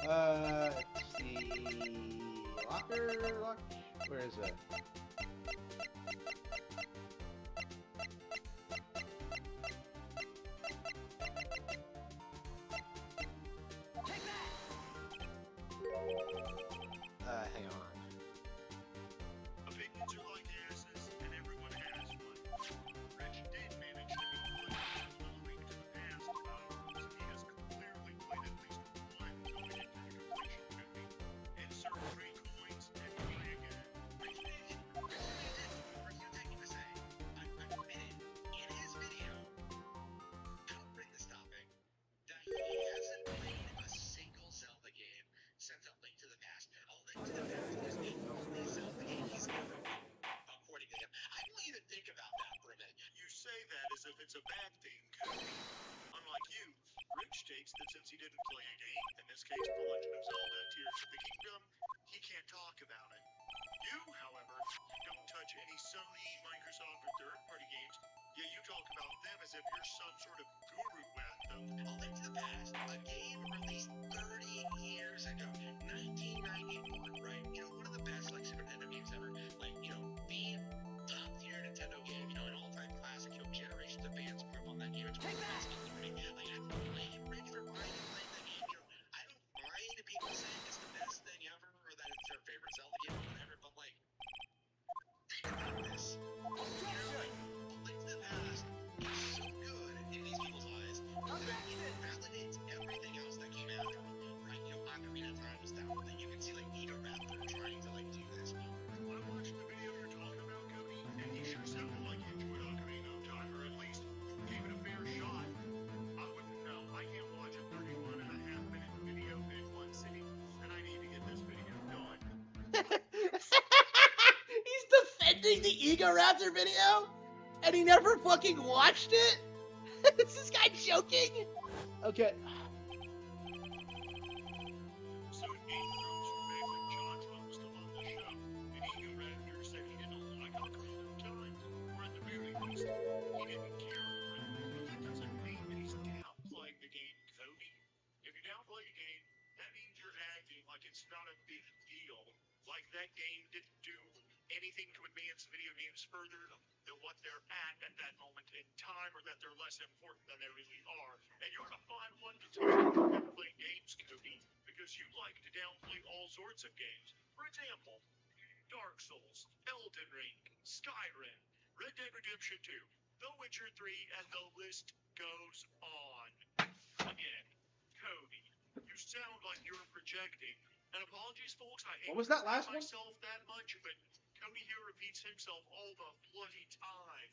Let's see. Lock. Where is it? Take that! Hang on. Opinions are like asses, and everyone has one. Rich did manage to be one of A Link to the Past, so he has clearly played at least one going into the completion movie. Insert 3 coins and try again. Rich did. For you taking to say, I admitted in his video, covering this topic, that he hasn't played a single Zelda game since A Link to the Past. A Link to the Past is the only Zelda game he's ever played, according to him. I want you to think about that for a minute. You say that as if it's a bad thing, Cody. Unlike you, Rich takes that since he didn't play a game, in this case The Legend of Zelda Tears of the Kingdom, he can't talk about it. You, however, don't touch any Sony, Microsoft, or third-party games, yet you talk about them as if you're some sort of guru at them. A Link to the Past, a game released 30 years ago, 1991, right? You know, one of the best like Super Nintendo games ever. Like, you know, the top tier Nintendo game, you know, an all-time classic. You know, generations of fans grew up on that game. It's one of the best games ever made. Like, I don't blame Rich for buying and playing that game. You know, I don't mind people saying it's the best thing ever or that it's their favorite Zelda game or whatever. But like, think about this. You know, like, A Link to the Past is so good in these people's eyes that it validates everything else that came after it, right? You know, Ocarina of Time was down. Then you can see like Nina Raptor trying to like do this. I watched the posting the Ego Raptor video, and he never fucking watched it? Is this guy joking? Okay. So Game Grumps favorite John Trump still on the show, and Ego Raptor said he didn't like it a couple of times, or at the very least, he didn't care for it. But that doesn't mean that he's downplaying the game, Cody. If you downplay a game, that means you're acting like it's not a big deal, like that game didn't do anything to advance video games further than what they're at that moment in time, or that they're less important than they really are. And you're a fine one to talk about downplay games, Cody, because you like to downplay all sorts of games. For example, Dark Souls, Elden Ring, Skyrim, Red Dead Redemption 2, The Witcher 3, and the list goes on. Again, Cody, you sound like you're projecting. And apologies, folks, I hate What was that to last repeat one? myself that much, but Cody here repeats himself all the bloody time.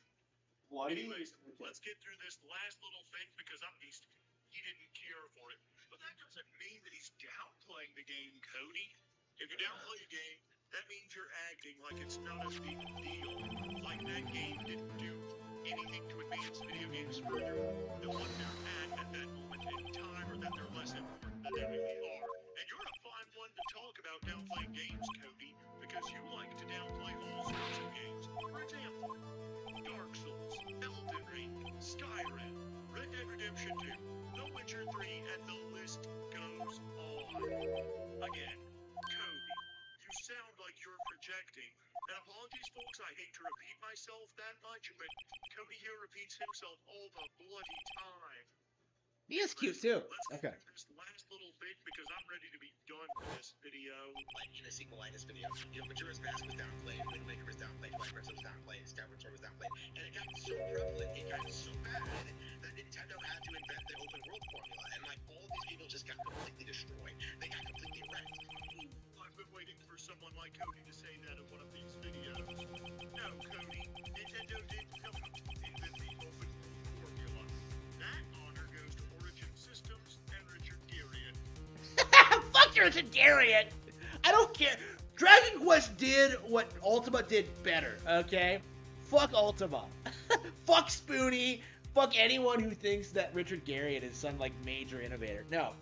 Bloody? Anyways, let's get through this last little thing, because at least he didn't care for it. But that doesn't mean that he's downplaying the game, Cody. If you downplay a game, that means you're acting like it's not a big deal. Like that game didn't do anything to advance video games further than what they're at that moment in time, or that they're less important than they really are. And you're a fine one to talk about downplaying games, Cody, because you like to downplay all sorts of games. For example, Dark Souls, Elden Ring, Skyrim, Red Dead Redemption 2, The Witcher 3, and the list goes on. Again, Cody, you sound like you're projecting. And apologies, folks, I hate to repeat myself that much, but Cody here repeats himself all the bloody time. He is cute too. Let's Okay. get through this last little bit, because I'm ready to be done with this video. Like in a sequelitis video. You know, Majora's Mask was downplayed, Wind Waker was downplayed, Twilight Princess was downplayed, Skyward Sword was downplayed, and it got so prevalent, it got so bad that Nintendo had to invent the open world formula, and like all these people just got completely destroyed. They got completely wrecked. I've been waiting for someone like Cody to say that in one of these videos. No, Cody, Nintendo did not invent the open world formula. That honor goes to Origin Systems and Richard Garriott. Fuck Richard Garriott. I don't care. Dragon Quest did what Ultima did better, okay? Fuck Ultima. Fuck Spoony. Fuck anyone who thinks that Richard Garriott is some, like, major innovator. No.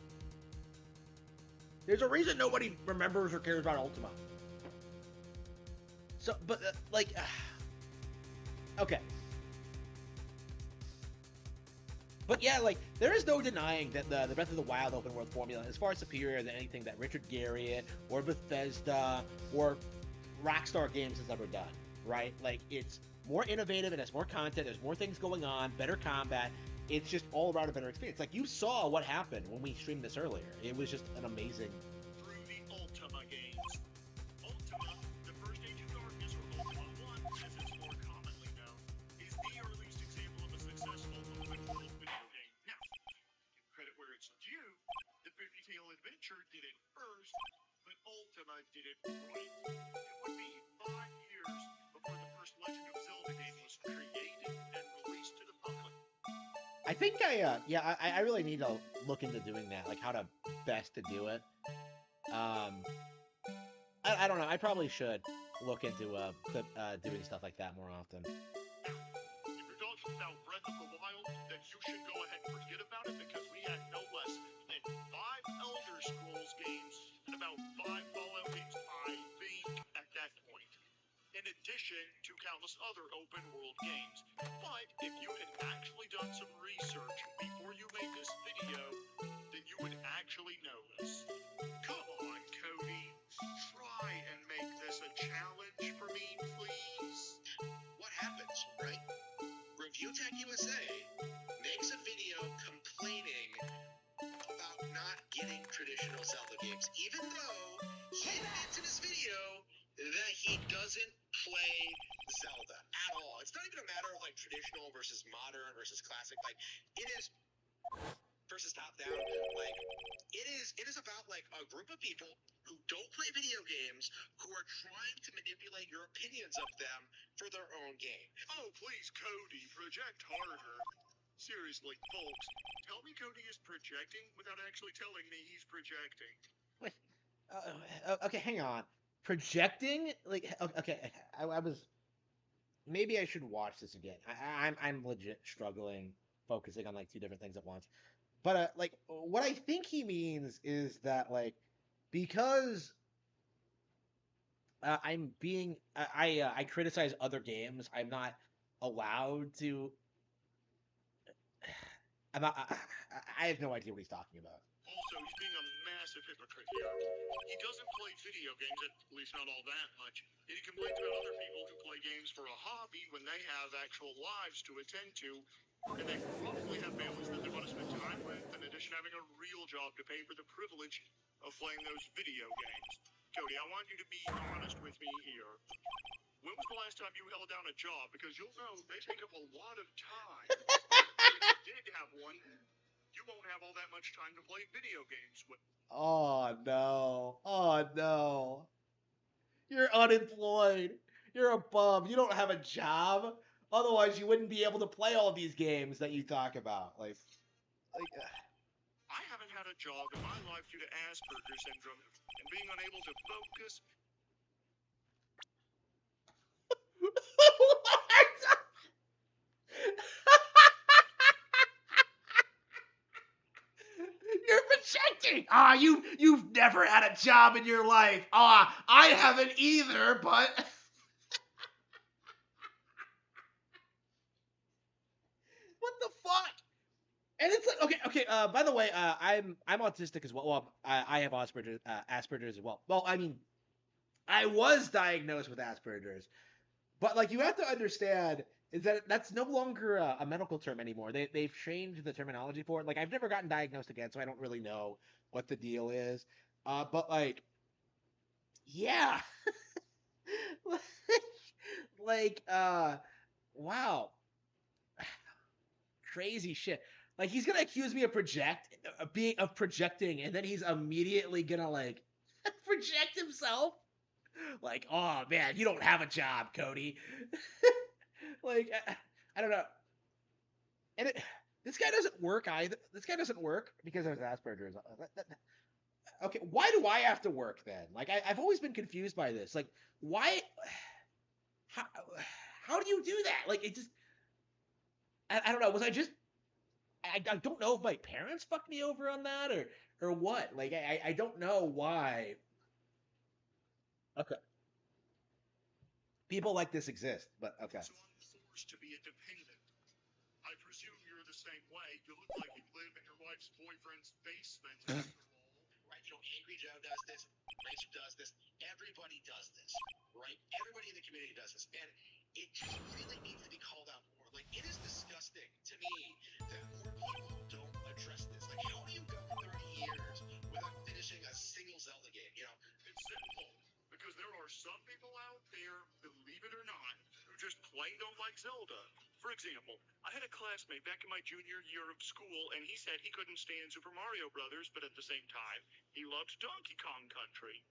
There's a reason nobody remembers or cares about Ultima. So, but, okay. But yeah, like, there is no denying that the Breath of the Wild open world formula is far superior than anything that Richard Garriott or Bethesda or Rockstar Games has ever done, right? Like, it's more innovative, it has more content, there's more things going on, better combat. It's just all around a better experience. Like, you saw what happened when we streamed this earlier. It was just an amazing... Through the Ultima games. Ultima, the first Age of Darkness, or Ultima 1, as it's more commonly known, is the earliest example of a successful open world video game. Now, give credit where it's due, the Fairy Tail Adventure did it first, but Ultima did it right. It would be 5 years before the first Legend of Zelda game was created and released to the public. I think I really need to look into doing that, like how to best to do it. I don't know. I probably should look into doing stuff like that more often. If you're talking about Breath of the Wild, then you should go ahead and forget about it, because we had no less than 5 Elder Scrolls games and about 5 Fallout games, I think, at that point. In addition to countless other open world games. But if you had actually done some research before you made this video, then you would actually know this. Come on, Cody. Try and make this a challenge for me, please. What happens, right? Review Tech USA makes a video complaining about not getting traditional Zelda games, even though he admits in his video that he doesn't play Zelda at all. It's not even a matter of like traditional versus modern versus classic. Like it is versus top down. Like it is about like a group of people who don't play video games who are trying to manipulate your opinions of them for their own game. Oh, please, Cody, project harder. Seriously, folks, tell me Cody is projecting without actually telling me he's projecting. Okay, hang on. Projecting? Like, okay, I was maybe I should watch this again. I'm legit struggling focusing on like two different things at once. But like what I think he means is that like because I'm being I criticize other games, I'm not allowed to. I'm not. I have no idea what he's talking about. Also, he's being a massive hypocrite here. He doesn't play video games, at least not all that much. Yet he complains about other people who play games for a hobby when they have actual lives to attend to, and they probably have families that they want to spend time with, in addition to having a real job to pay for the privilege of playing those video games. Cody, I want you to be honest with me here. When was the last time you held down a job? Because you'll know they take up a lot of time. If you did have one, you won't have all that much time to play video games with. Oh no! Oh no! You're unemployed. You're a bum. You don't have a job. Otherwise, you wouldn't be able to play all these games that you talk about. I haven't had a job in my life due to Asperger's syndrome and being unable to focus. You're projecting. You've never had a job in your life. I haven't either, but what the fuck? And it's like okay. By the way, I'm autistic as well. Well, I have Asperger's as well. Well, I mean, I was diagnosed with Asperger's, but like you have to understand is that that's no longer a medical term anymore. They've changed the terminology for it. Like I've never gotten diagnosed again, so I don't really know what the deal is. But like, yeah, wow, crazy shit. Like he's gonna accuse me of projecting, and then he's immediately gonna like project himself. Like, oh man, you don't have a job, Cody. Like, I don't know. And this guy doesn't work either. This guy doesn't work because of his Asperger's. Okay, why do I have to work then? Like, I've always been confused by this. Like, why? How, how do you do that? Like, it just. I don't know. Was I just. I don't know if my parents fucked me over on that or what. Like, I don't know why. Okay. People like this exist, but okay. So I'm forced to be independent. I presume you're the same way. You look like you live in your wife's boyfriend's basement. Right, Angry Joe does this, Racer does this, everybody does this, right? Everybody in the community does this, and it just really needs to be called out more. Like, it is disgusting to me that more people don't address this. Like, how do you go 30 years without finishing a single Zelda game, you know? It's simple. Because there are some people out there, believe it or not, who just plain don't like Zelda. For example, I had a classmate back in my junior year of school, and he said he couldn't stand Super Mario Brothers, but at the same time, he loved Donkey Kong Country.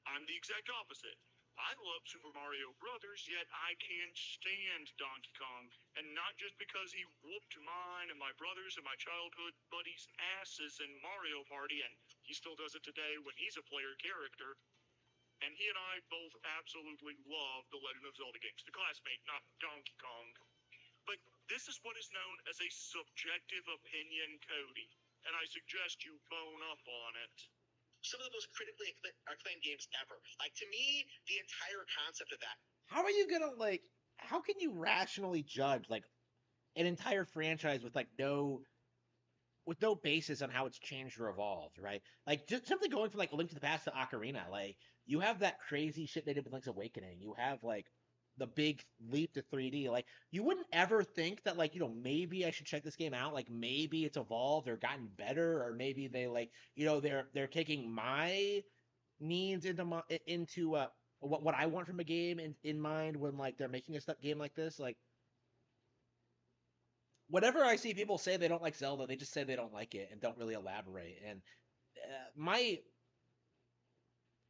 I'm the exact opposite. I love Super Mario Brothers, yet I can't stand Donkey Kong, and not just because he whooped mine and my brothers and my childhood buddies' asses in Mario Party, and he still does it today when he's a player character. And he and I both absolutely love the Legend of Zelda games. The classmate, not Donkey Kong. But this is what is known as a subjective opinion, Cody. And I suggest you bone up on it. Some of the most critically acclaimed games ever. Like, to me, the entire concept of that. How are you gonna like? How can you rationally judge like an entire franchise with no basis on how it's changed or evolved, right? Like just simply going from like Link to the Past to Ocarina, like you have that crazy shit they did with Link's Awakening. You have like the big leap to 3D. Like you wouldn't ever think that like maybe I should check this game out. Like maybe it's evolved or gotten better, or maybe they like they're taking my needs into what I want from a game in mind when like they're making a game like this. Like whenever I see people say they don't like Zelda, they just say they don't like it and don't really elaborate. And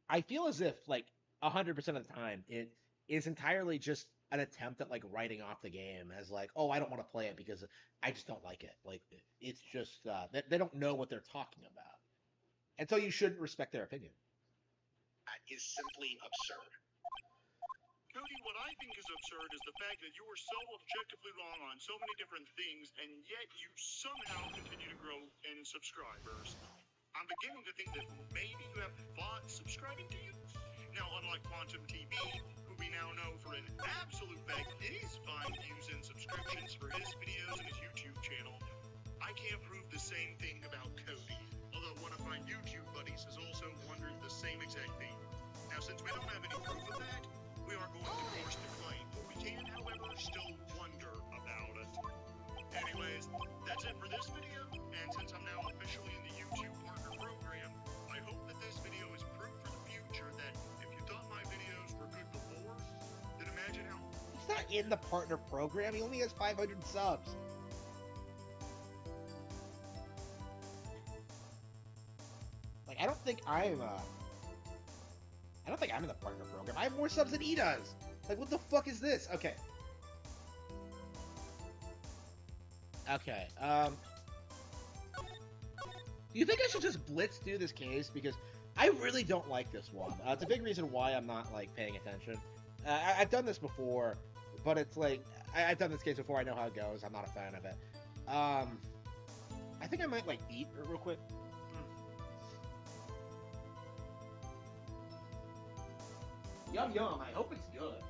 I feel as if like 100% of the time it is entirely just an attempt at like writing off the game as like, oh, I don't want to play it because I just don't like it. Like it's just they don't know what they're talking about, and so you shouldn't respect their opinion. Is simply absurd. Cody, what I think is absurd is the fact that you were so objectively wrong on so many different things, and yet you somehow continue to grow in subscribers. I'm beginning to think that maybe you have bots subscribing to you. Now, unlike Quantum TV, who we now know for an absolute fact is fine using subscriptions for his videos and his YouTube channel, I can't prove the same thing about Cody. Although one of my YouTube buddies has also wondered the same exact thing. Now, since we don't have any proof of that, we are going to force the claim, but we can, however, still wonder about it. Anyways, that's it for this video, and since I'm now officially in the YouTube Partner Program, I hope that this video is proof for the future that if you thought my videos were good before, then imagine how... He's not in the Partner Program. He only has 500 subs. Like, I don't think I'm in the Partner Program. I have more subs than he does. Like, what the fuck is this? Okay. Okay, do you think I should just blitz through this case? Because I really don't like this one. It's a big reason why I'm not, like, paying attention. I've done this before, but it's like, I've done this case before, I know how it goes, I'm not a fan of it. I think I might, like, eat real quick. Yum yum, I hope it's good.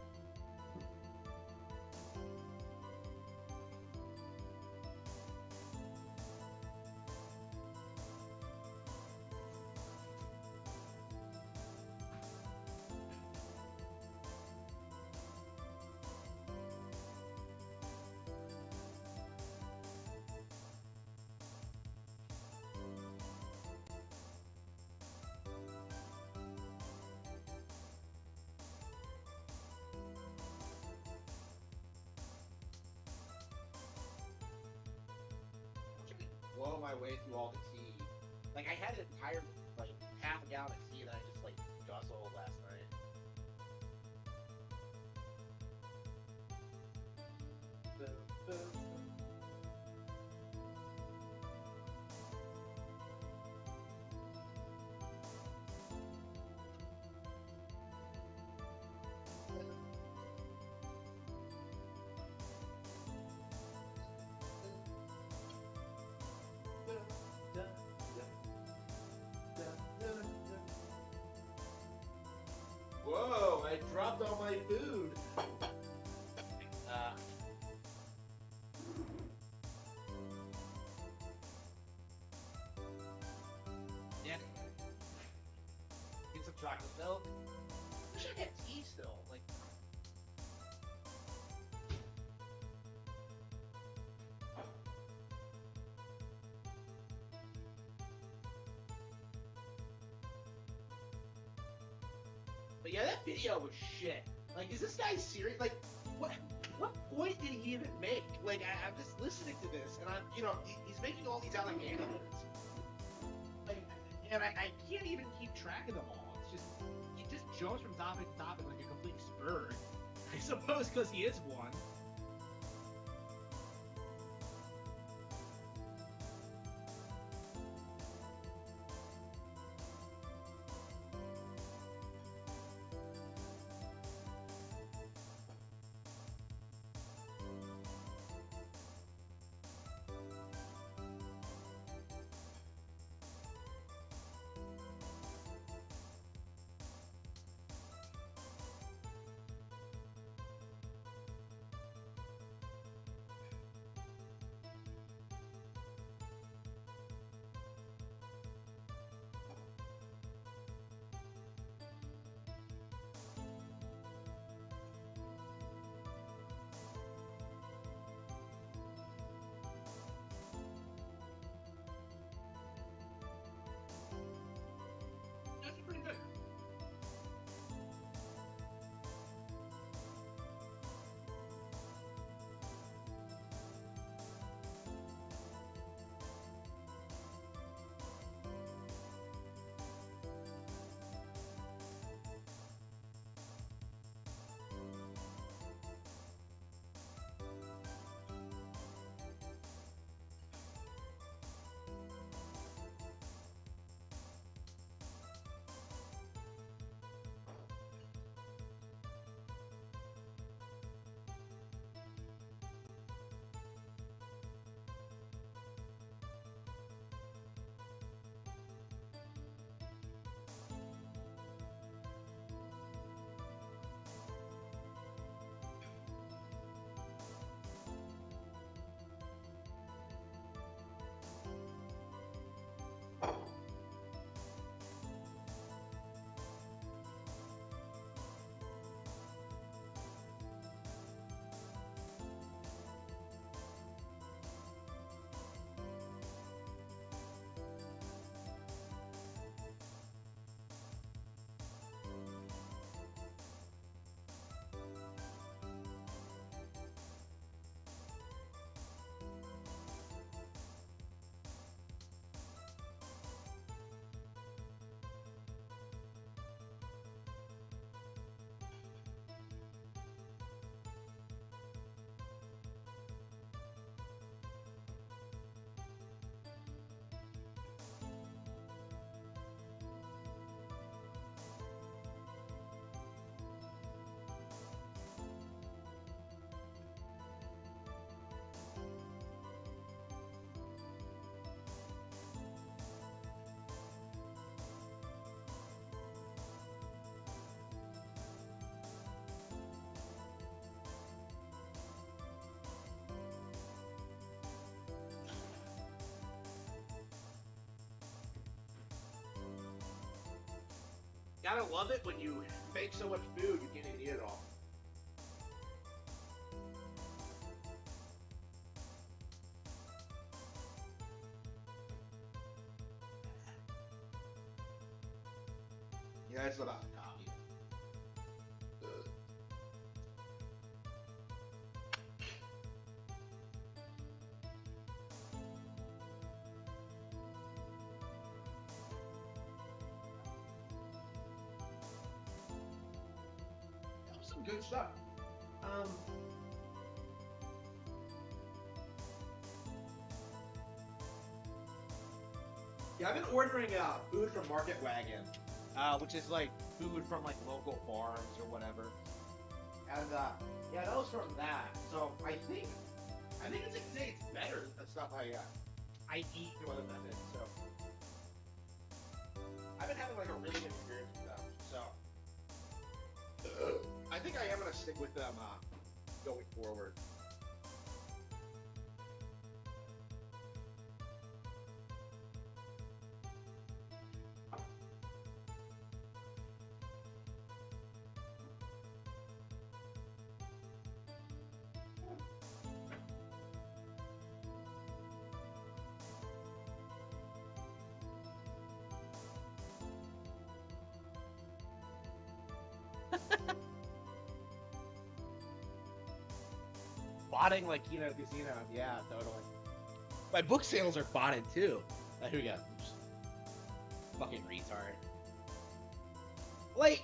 Blow my way through all the tea. Like, I had an entire, like, half a gallon of tea that I just, like, guzzled last night. Whoa, I dropped all my food. Yeah. Get some chocolate milk. I wish I had tea still. Like, but yeah, that video was shit. Like, is this guy serious? Like, what point did he even make? Like, I'm just listening to this, and I'm, you know, he's making all these allegations. Like, and I can't even keep track of them all. It's just, he just jumps from topic to topic like a complete spur. I suppose because he is one. Gotta love it when you make so much food you can't even eat it all. Yeah, it's about coffee. That was some good stuff. Yeah, I've been ordering food from Market Wagon, which is like food from like local farms or whatever. And yeah, that was from that. So I think it's better than the stuff I eat through other methods. So I've been having like a really good experience with them. So I think I am gonna stick with them going forward. Botting like Kino Casino, yeah, totally. My book sales are botted too. Here we go. Oops. Fucking retard. Like,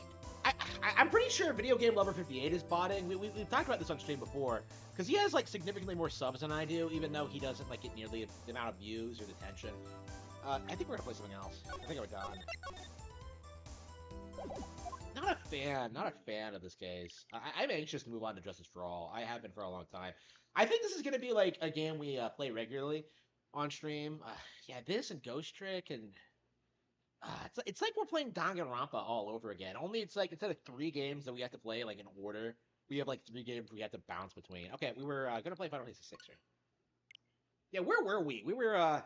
I'm pretty sure Video Game Lover 58 is botting. We've talked about this on stream before, because he has like significantly more subs than I do, even though he doesn't like get nearly the amount of views or the attention. I think we're gonna play something else. I think we're done. Not a fan of this case. I'm anxious to move on to Justice for All. I have been for a long time. I think this is gonna be like a game we play regularly on stream. Yeah, this and Ghost Trick and it's like we're playing Danganronpa all over again. Only it's like instead of 3 games that we have to play like in order, we have like 3 games we have to bounce between. Okay, we were gonna play Final Fantasy 6 right? Yeah, where were we? We were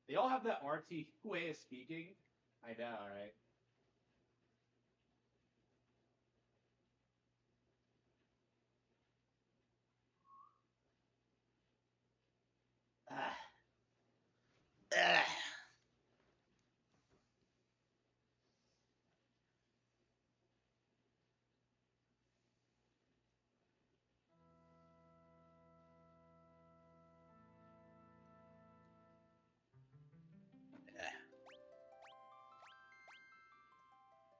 They all have that RT way of speaking. I know, right? Ah.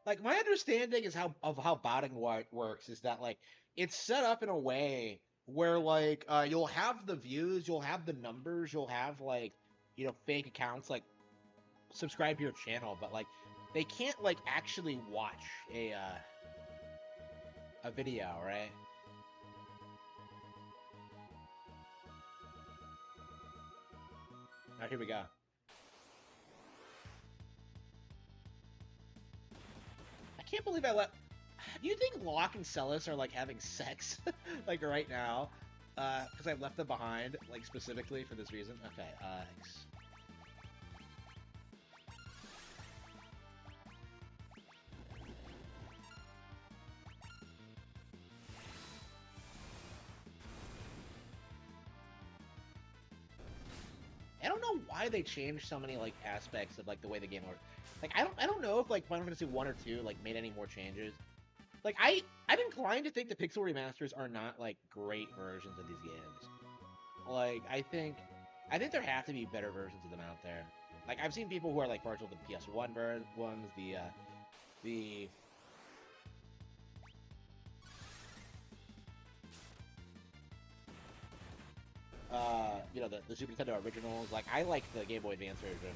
Like my understanding is how botting works is that like it's set up in a way where like you'll have the views, you'll have the numbers, you'll have like fake accounts like subscribe to your channel, but like they can't like actually watch a video, right? Now here we go. I can't believe I let. Do you think Locke and Celis are like having sex like right now? Because I left them behind like specifically for this reason. Okay. I don't know why they changed so many like aspects of like the way the game works. Like I don't know if like Final Fantasy 1 or 2 like made any more changes. Like I'm inclined to think the pixel remasters are not like great versions of these games. Like I think there have to be better versions of them out there. Like I've seen people who are like partial to the PS1 ones, the the Super Nintendo originals. Like I like the Game Boy Advance version.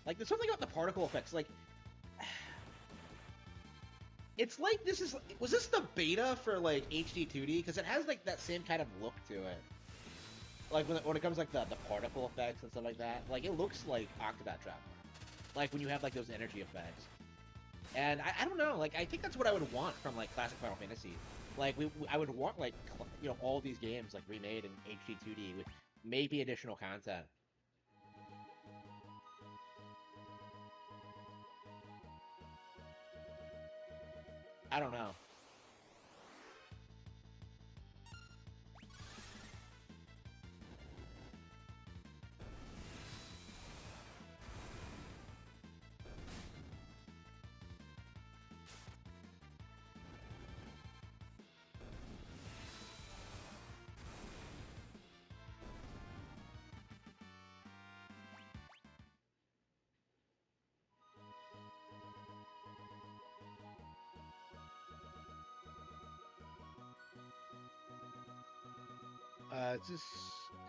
Like there's something about the particle effects. Like it's like was this the beta for like HD 2D? Because it has like that same kind of look to it. Like when it comes like the particle effects and stuff like that. Like it looks like Octopath Traveler. Like when you have like those energy effects. And I don't know. Like I think that's what I would want from like classic Final Fantasy. Like I would want like all these games like remade in HD 2D with maybe additional content. I don't know.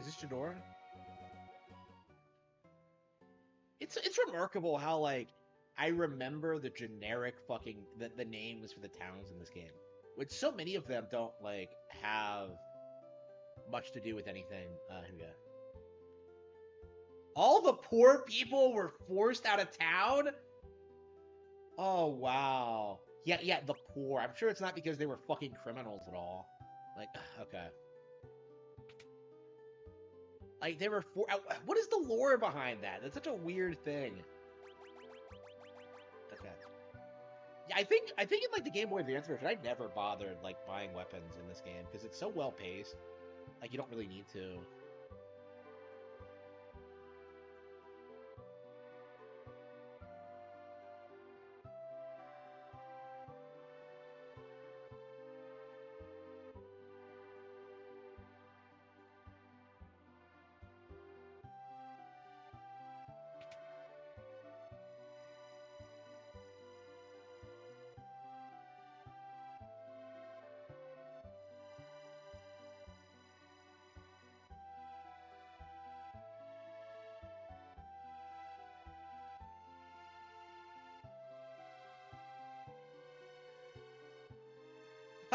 Is this Jadora? It's remarkable how like I remember the generic fucking the names for the towns in this game, which so many of them don't like have much to do with anything. Who got? All the poor people were forced out of town. Oh wow. Yeah, the poor. I'm sure it's not because they were fucking criminals at all. Like, okay. Like they were for. What is the lore behind that? That's such a weird thing. Okay. Yeah, I think in like the Game Boy Advance version, I never bothered like buying weapons in this game because it's so well paced. Like you don't really need to.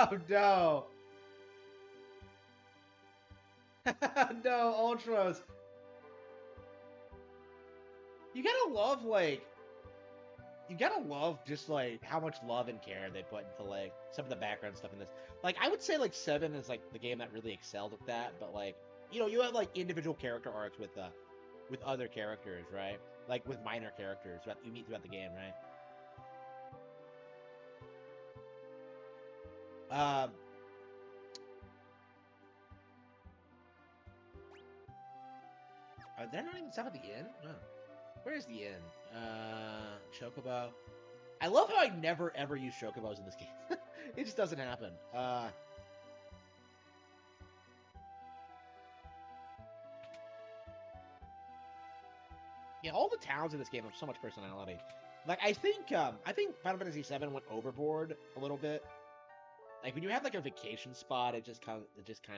Oh no! No, Ultros. You gotta love like you gotta love just like how much love and care they put into like some of the background stuff in this. Like I would say like 7 is like the game that really excelled at that, but like you have like individual character arcs with other characters, right? Like with minor characters that you meet throughout the game, right? Um They're not even stuff at the inn? Oh. Where is the inn? Chocobo. I love how I never ever use chocobos in this game. It just doesn't happen. Yeah, all the towns in this game have so much personality. Like I think Final Fantasy VII went overboard a little bit. Like when you have like a vacation spot, it just kind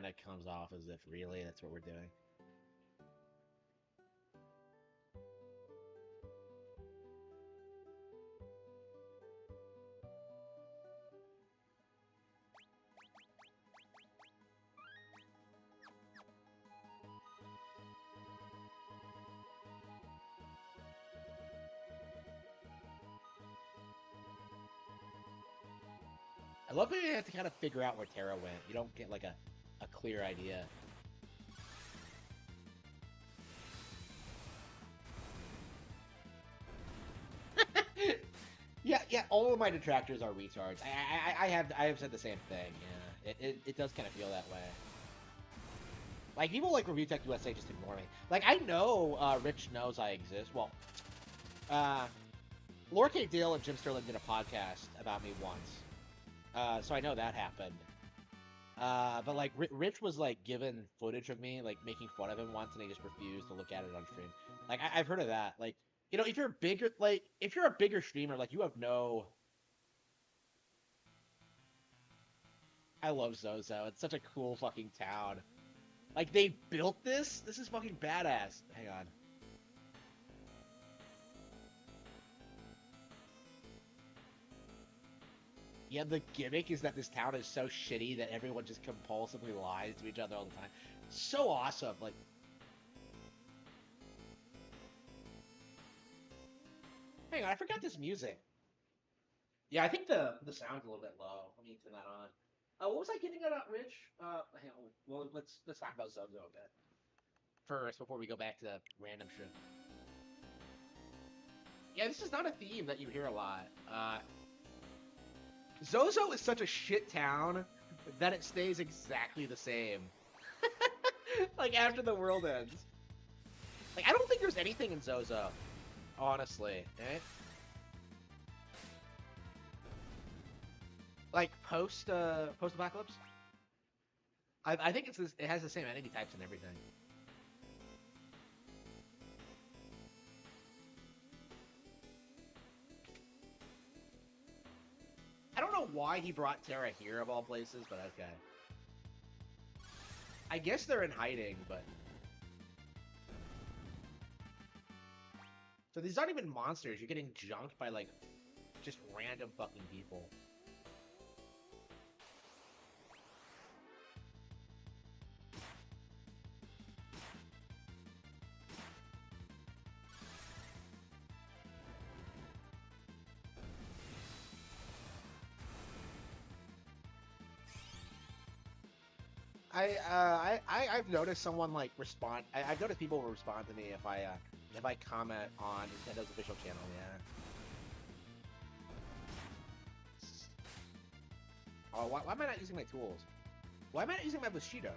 of comes off as if really that's what we're doing. I love that you have to kind of figure out where Terra went. You don't get like a clear idea. Yeah. All of my detractors are retards. I have said the same thing. Yeah, it does kind of feel that way. Like people like Review Tech USA just ignore me. Like I know Rich knows I exist. Well, Lore Cake Dale and Jim Sterling did a podcast about me once. So I know that happened. But like Rich was like given footage of me like making fun of him once, and he just refused to look at it on stream. Like I've heard of that. Like if you're a bigger streamer, like you have no. I love Zozo. It's such a cool fucking town. Like they built this. This is fucking badass. Hang on. Yeah, the gimmick is that this town is so shitty that everyone just compulsively lies to each other all the time. So awesome. Like, hang on, I forgot this music. Yeah, I think the sound's a little bit low. Let me turn that on. What was I getting at, Rich? Hang on. Well, let's talk about Zozo a bit first before we go back to the random shit. Yeah, this is not a theme that you hear a lot. Zozo is such a shit town that it stays exactly the same. Like after the world ends. Like I don't think there's anything in Zozo, honestly. Eh? Like post apocalypse. I think it has the same enemy types and everything. I don't know why he brought Terra here of all places, but okay. I guess they're in hiding, but... So these aren't even monsters, you're getting junked by, like, just random fucking people. I've noticed someone like respond. I've noticed people will respond to me if I comment on Nintendo's official channel. Yeah. Oh, why am I not using my tools? Why am I not using my Bushido?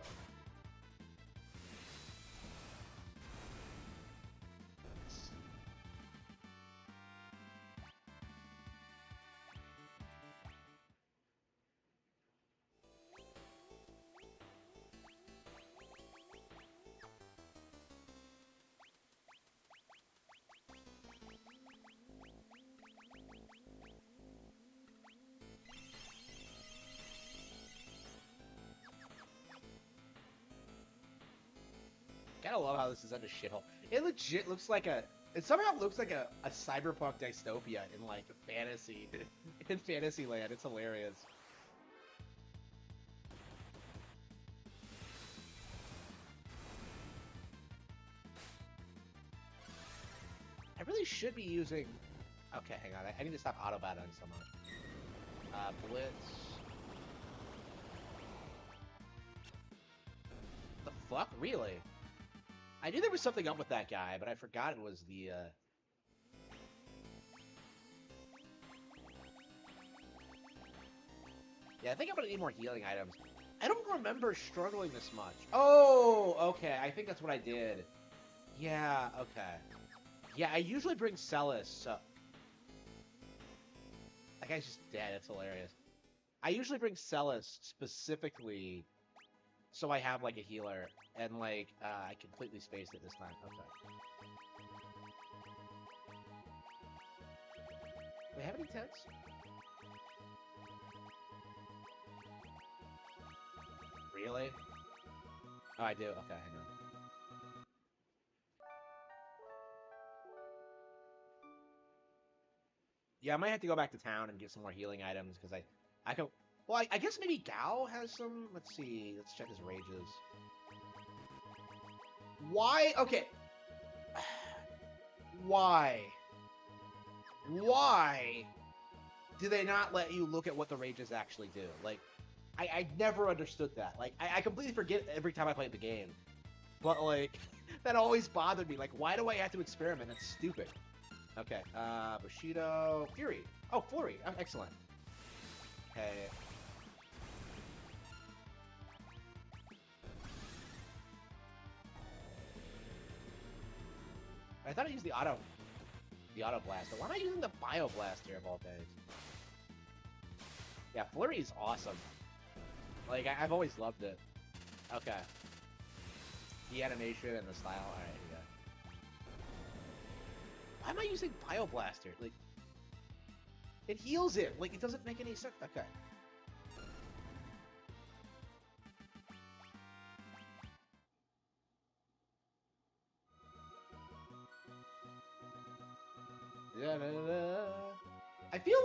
Gotta love how this is such a shithole. It legit looks like a. It somehow looks like a cyberpunk dystopia in like fantasy, in Fantasyland. It's hilarious. I really should be using. Okay, hang on. I need to stop auto battling so much. Blitz. The fuck? Really? I knew there was something up with that guy, but I forgot it was the, Yeah, I think I'm gonna need more healing items. I don't remember struggling this much. Oh, okay, I think that's what I did. Yeah, okay. Yeah, I usually bring Celis, so... That guy's just dead, it's hilarious. I usually bring Celis specifically so I have, like, a healer, and, like, I completely spaced it this time. Okay. Do we have any tents? Really? Oh, I do. Okay, hang on. Yeah, I might have to go back to town and get some more healing items, because I can... Well, I guess maybe Gao has some... Let's see. Let's check his rages. Why? Okay. Why? Why do they not let you look at what the rages actually do? Like, I never understood that. Like, I completely forget every time I play the game. But, like, that always bothered me. Like, why do I have to experiment? That's stupid. Okay, Bushido... Fury. Oh, Flurry. Oh, excellent. Okay. I thought I used the auto blaster. Why am I using the bio blaster of all things? Yeah, Flurry is awesome. Like I've always loved it. Okay. The animation and the style. All right, yeah. Why am I using bio blaster? Like, it heals it. Like, it doesn't make any sense. Okay. I feel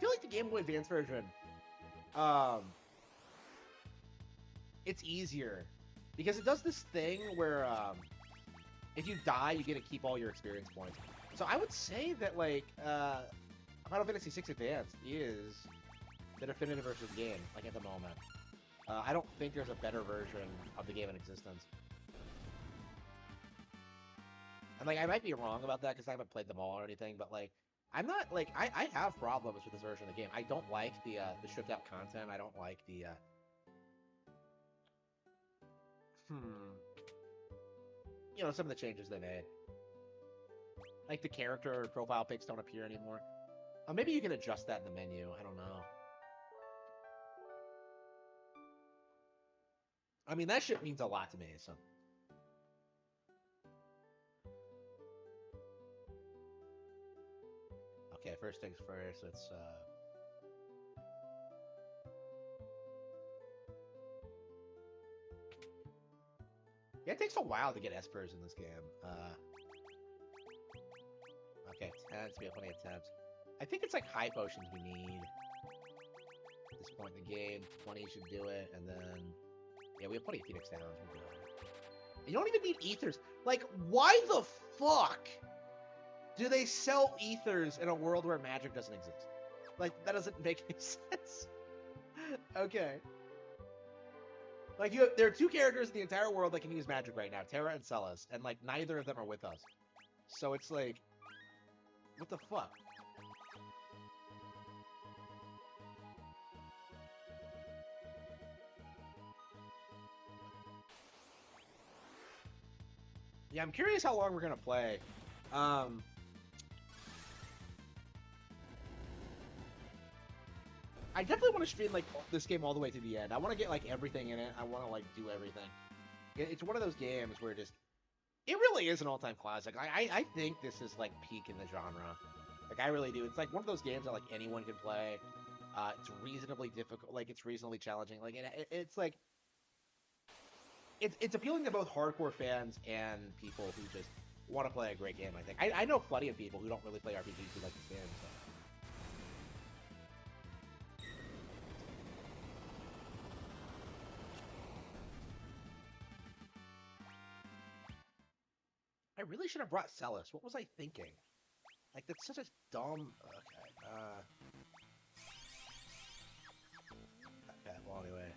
like the Game Boy Advance version, it's easier because it does this thing where if you die, you get to keep all your experience points. So I would say that like Final Fantasy VI Advance is the definitive version of the game, like at the moment. I don't think there's a better version of the game in existence. And like I might be wrong about that because I haven't played them all or anything, but like I'm not like I have problems with this version of the game. I don't like the stripped out content. I don't like the you know, some of the changes they made. Like the character profile pics don't appear anymore. Maybe you can adjust that in the menu. I don't know. I mean, that shit means a lot to me, so. Okay, first things first, let's, Yeah, it takes a while to get espers in this game. Okay, 10s, we have plenty of 10s. I think it's like high potions we need at this point in the game. 20 should do it, and then... Yeah, we have plenty of Phoenix Downs. We're good. You don't even need ethers. Like, why the fuck do they sell ethers in a world where magic doesn't exist? Like, that doesn't make any sense. Okay. Like, there are two characters in the entire world that can use magic right now, Terra and Celes, and, like, neither of them are with us. So it's like, what the fuck? Yeah, I'm curious how long we're gonna play. I definitely want to stream like this game all the way to the end. I want to get like everything in it. I want to like do everything. It's one of those games where it really is an all-time classic. I think this is like peak in the genre. Like I really do. It's like one of those games that like anyone can play. It's reasonably difficult. Like it's reasonably challenging. Like it's like it's appealing to both hardcore fans and people who just want to play a great game. I think I know plenty of people who don't really play RPGs who like this game. So. I really should have brought Celes. What was I thinking? Like, that's such a dumb... Okay, Okay, well, anyway.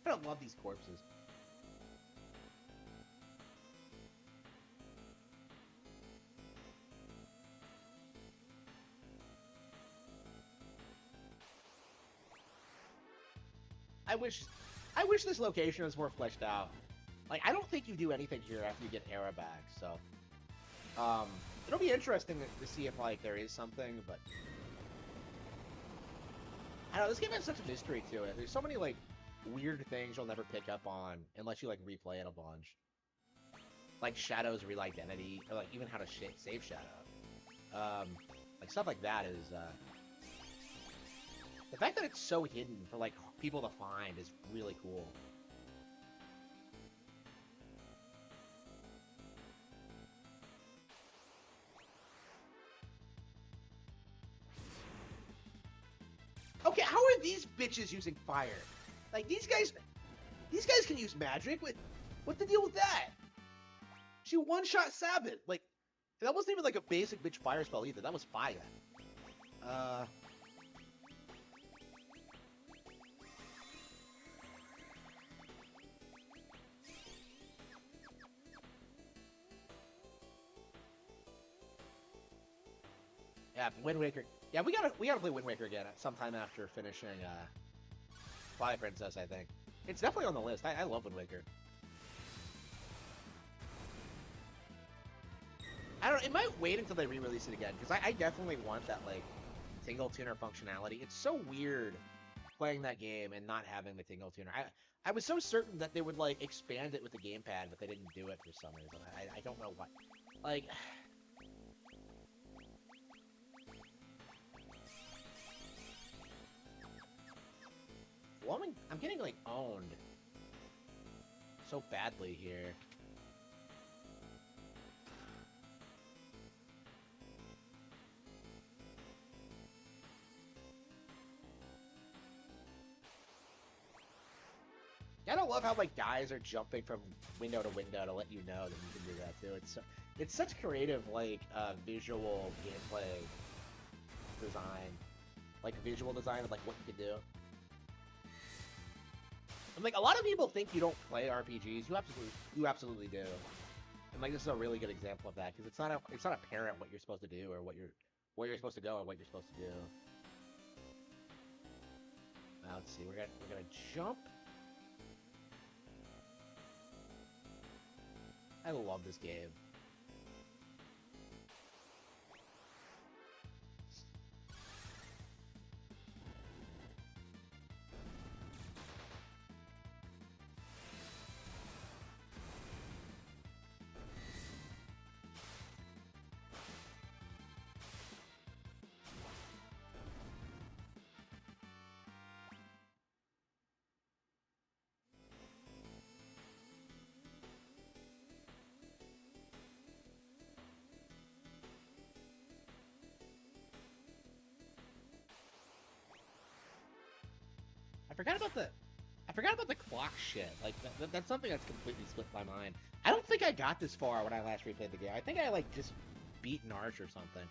I don't love these corpses. I wish this location was more fleshed out. Like, I don't think you do anything here after you get Era back, so... it'll be interesting to see if, like, there is something, but... I don't know, this game has such a mystery to it. There's so many, like, weird things you'll never pick up on unless you, like, replay it a bunch. Like Shadow's real identity, or, like, even how to save Shadow. Like, stuff like that is, The fact that it's so hidden for, like, people to find is really cool. Okay, how are these bitches using fire? Like, these guys can use magic? What's the deal with that? She one-shot Sabbath. Like, that wasn't even like a basic bitch fire spell either. That was fire. Yeah, Wind Waker. Yeah, we gotta play Wind Waker again sometime after finishing Twilight Princess, I think. It's definitely on the list. I love Wind Waker. I don't know, it might wait until they re-release it again, because I definitely want that, like, Tingle Tuner functionality. It's so weird playing that game and not having the Tingle Tuner. I was so certain that they would, like, expand it with the gamepad, but they didn't do it for some reason. I don't know why. Like... Well, I'm getting, like, owned so badly here. I don't love how, like, guys are jumping from window to window to let you know that you can do that, too. It's such creative, like, visual gameplay design. Like, visual design of, like, what you can do. I'm like, a lot of people think you don't play RPGs. You absolutely do. And like this is a really good example of that because it's not apparent what you're supposed to do or where you're supposed to go or what you're supposed to do. Now let's see, we're gonna jump. I love this game. I forgot about the clock shit. Like that's something that's completely slipped my mind. I don't think I got this far when I last replayed the game. I think I like just beat an arch or something,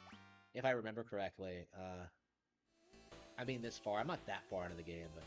if I remember correctly. I mean this far. I'm not that far into the game, but.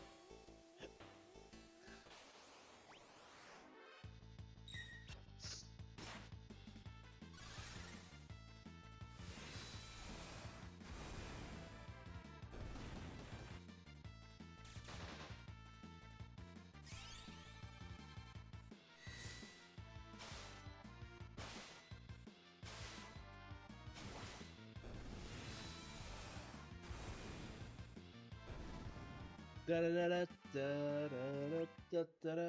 Da da da da da da da da da.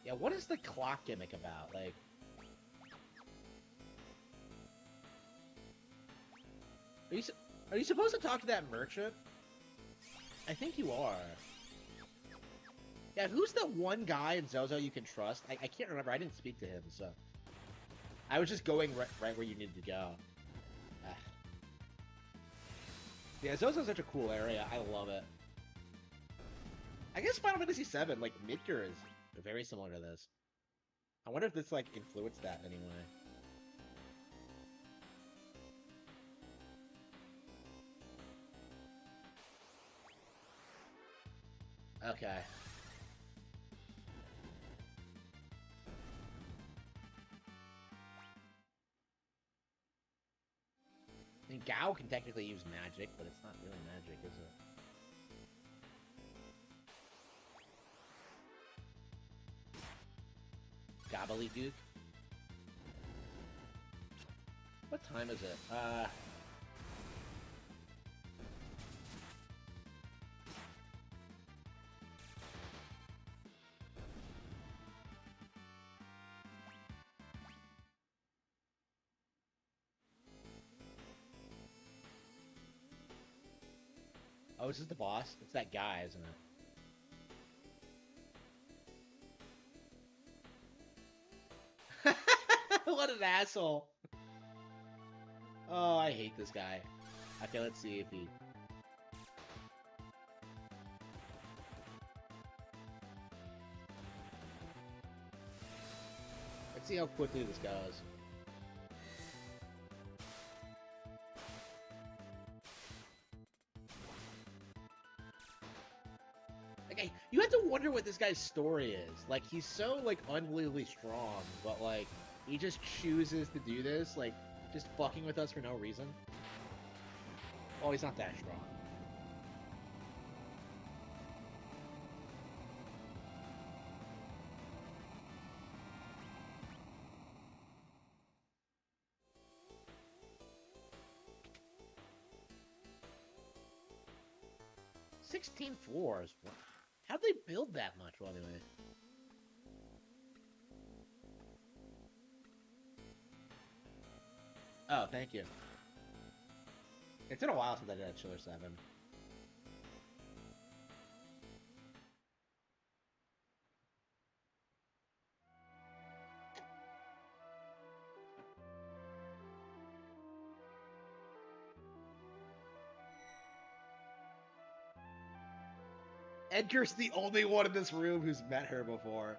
Yeah, what is the clock gimmick about? Like, are you supposed to talk to that merchant? I think you are. Yeah, who's the one guy in Zozo you can trust? I can't remember. I didn't speak to him, so I was just going right where you needed to go. Ah. Yeah, Zozo's such a cool area. I love it. I guess Final Fantasy VII, like Midgar, is very similar to this. I wonder if this like influenced that in any way. Okay. I mean, Gao can technically use magic, but it's not really magic, is it? Gobbledygook? What time is it? Oh, is this the boss? It's that guy, isn't it? What an asshole! Oh, I hate this guy. Okay, let's see if he... Let's see how quickly this goes. Like, you have to wonder what this guy's story is. Like, he's so, like, unbelievably strong, but, like, he just chooses to do this, like, just fucking with us for no reason. Oh, he's not that strong. $16 floors. How'd they build that much, by the way? Oh, thank you. It's been a while since I did Chiller 7. Edgar's the only one in this room who's met her before.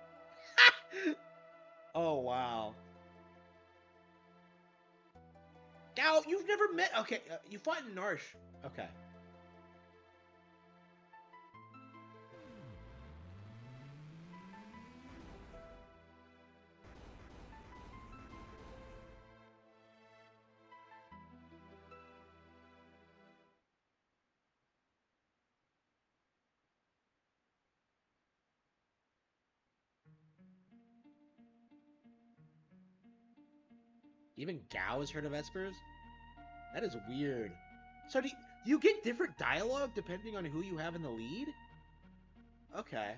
Oh, wow. Gal, you've never met. Okay, you fought in Narsh. Okay. Even Gao has heard of Espers? That is weird. So do you get different dialogue depending on who you have in the lead? Okay.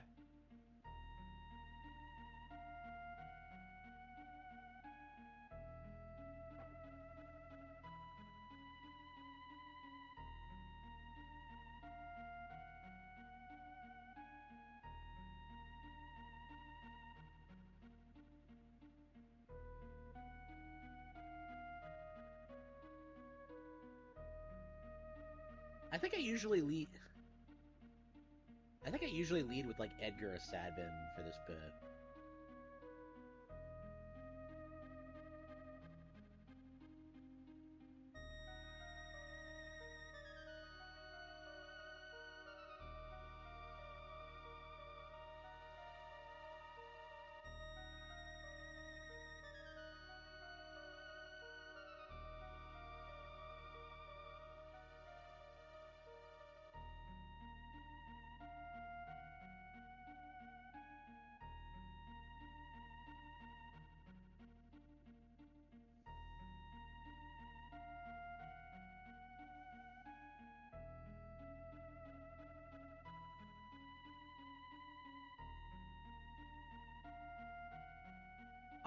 I think I usually lead. I think I usually lead with like Edgar or Sadbin for this bit.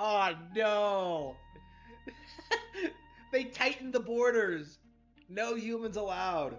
Oh no! They tightened the borders. No humans allowed.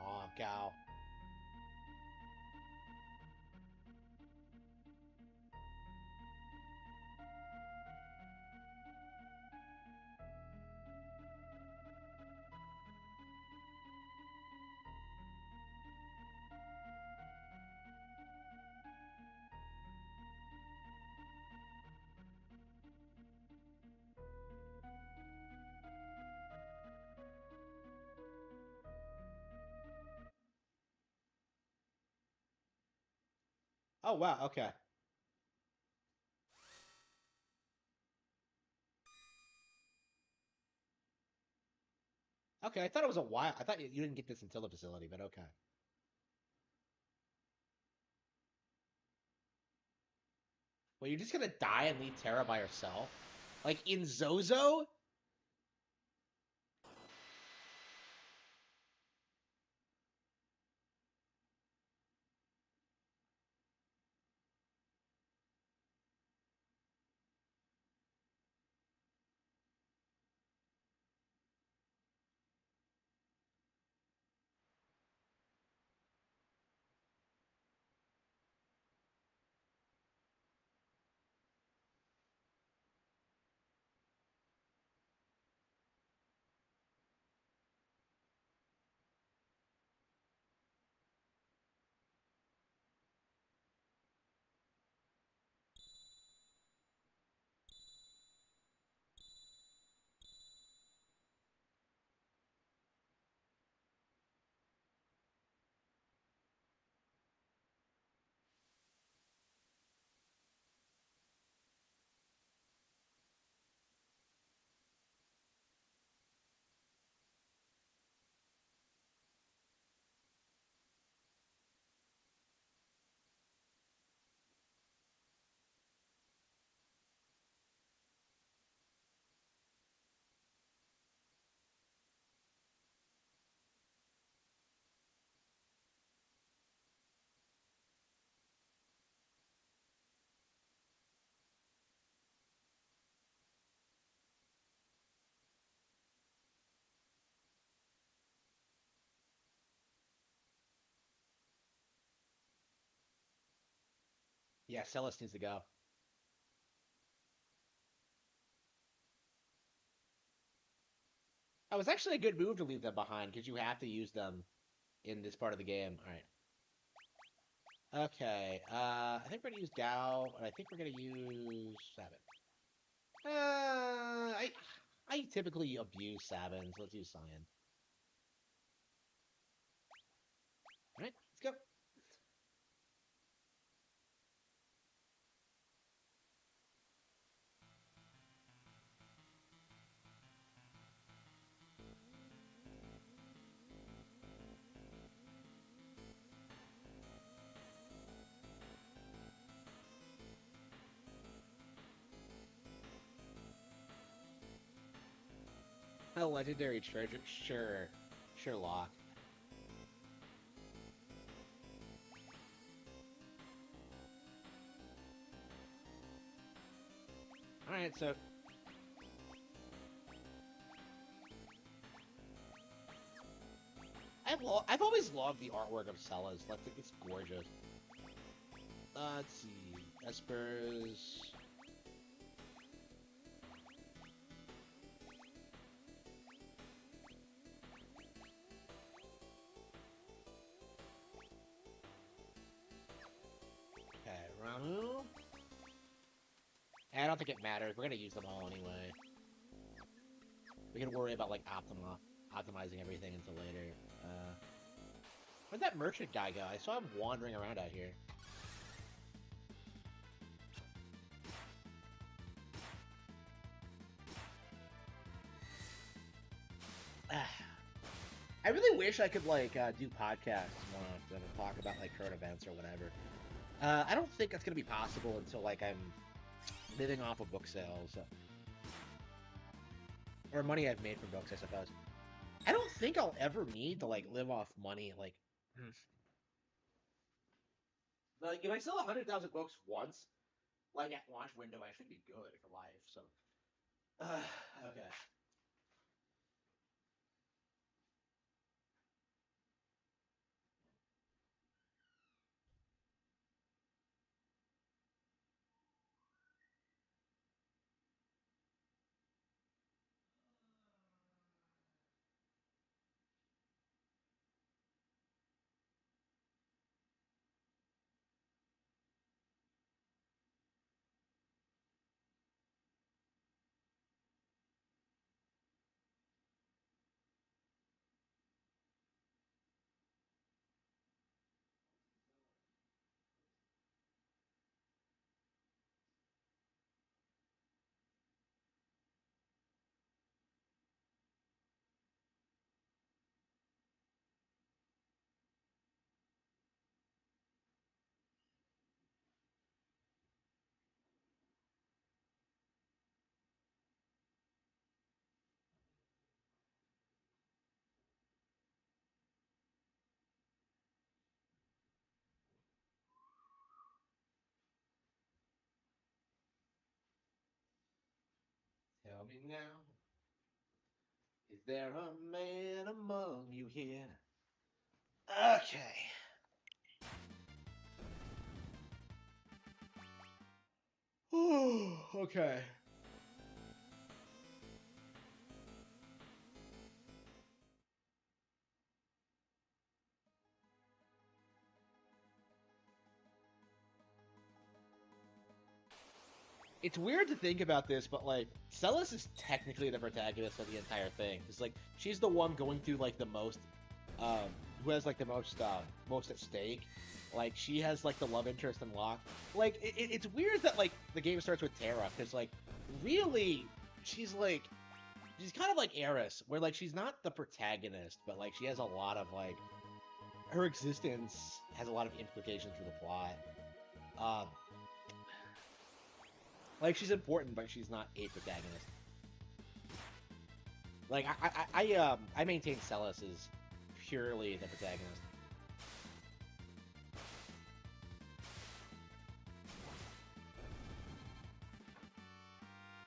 Oh, Gao. Oh wow. Okay. Okay. I thought it was a while. I thought you didn't get this until the facility, but okay. Well, you're just gonna die and leave Terra by herself? Like in Zozo? Yeah, Celis needs to go. Oh, it's actually a good move to leave them behind because you have to use them in this part of the game. All right. Okay. I think we're gonna use Gao, and I think we're gonna use Sabin. I typically abuse Sabin, so let's use Cyan. All right, let's go. A legendary treasure, sure, Sherlock. All right, so I've always loved the artwork of Celes. Like it's gorgeous. Let's see, Espers. Okay, Ramu. I don't think it matters. We're gonna use them all anyway. We can worry about like optimizing everything until later. Where'd that merchant guy go? I saw him wandering around out here. I really wish I could like do podcasts more often and talk about like current events or whatever. I don't think that's gonna be possible until like I'm living off of book sales or money I've made from books, I suppose. I don't think I'll ever need to like live off money. Like if I sell 100,000 books once, like at launch window, I should be good for life. So, okay. Tell me now, is there a man among you here? Okay. Okay. It's weird to think about this, but like Celes is technically the protagonist of the entire thing. It's like she's the one going through like the most, who has like the most at stake. Like she has like the love interest unlocked. Like it's weird that like the game starts with Terra because like really she's kind of like Eris, where like she's not the protagonist, but like she has a lot of like her existence has a lot of implications for the plot. Um, Like she's important, but she's not a protagonist. Like I maintain Celes is purely the protagonist.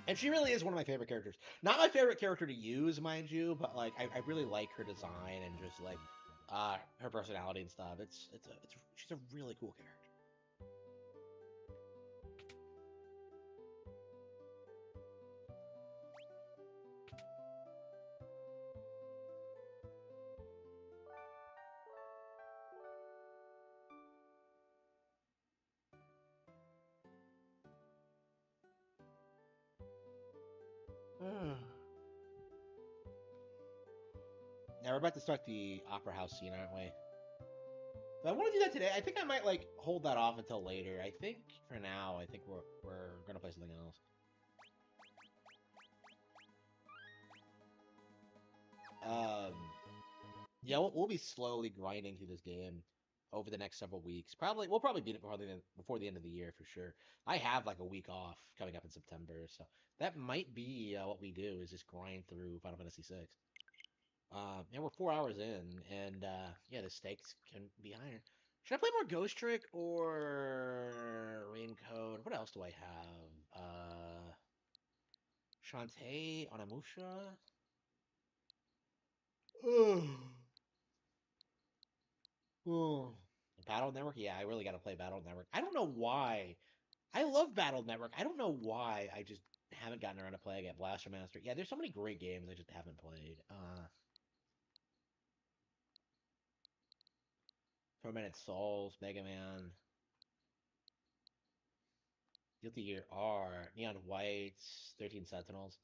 And she really is one of my favorite characters. Not my favorite character to use, mind you, but like I really like her design and just like her personality and stuff. She's a really cool character. Yeah, we're about to start the Opera House scene, aren't we? But I want to do that today. I think I might like hold that off until later. I think for now, I think we're gonna play something else. Yeah, we'll be slowly grinding through this game over the next several weeks. We'll probably beat it before the end of the year for sure. I have like a week off coming up in September, so that might be what we do is just grind through Final Fantasy VI. And we're 4 hours in, and yeah, the stakes can be higher. Should I play more Ghost Trick or Rain Code? What else do I have? Shantae Onimusha? Oh. Battle Network? Yeah, I really got to play Battle Network. I don't know why. I love Battle Network. I don't know why I just haven't gotten around to playing it. Blaster Master. Yeah, there's so many great games I just haven't played. Tormented Souls, Mega Man, Guilty Gear R, Neon Whites, 13 Sentinels.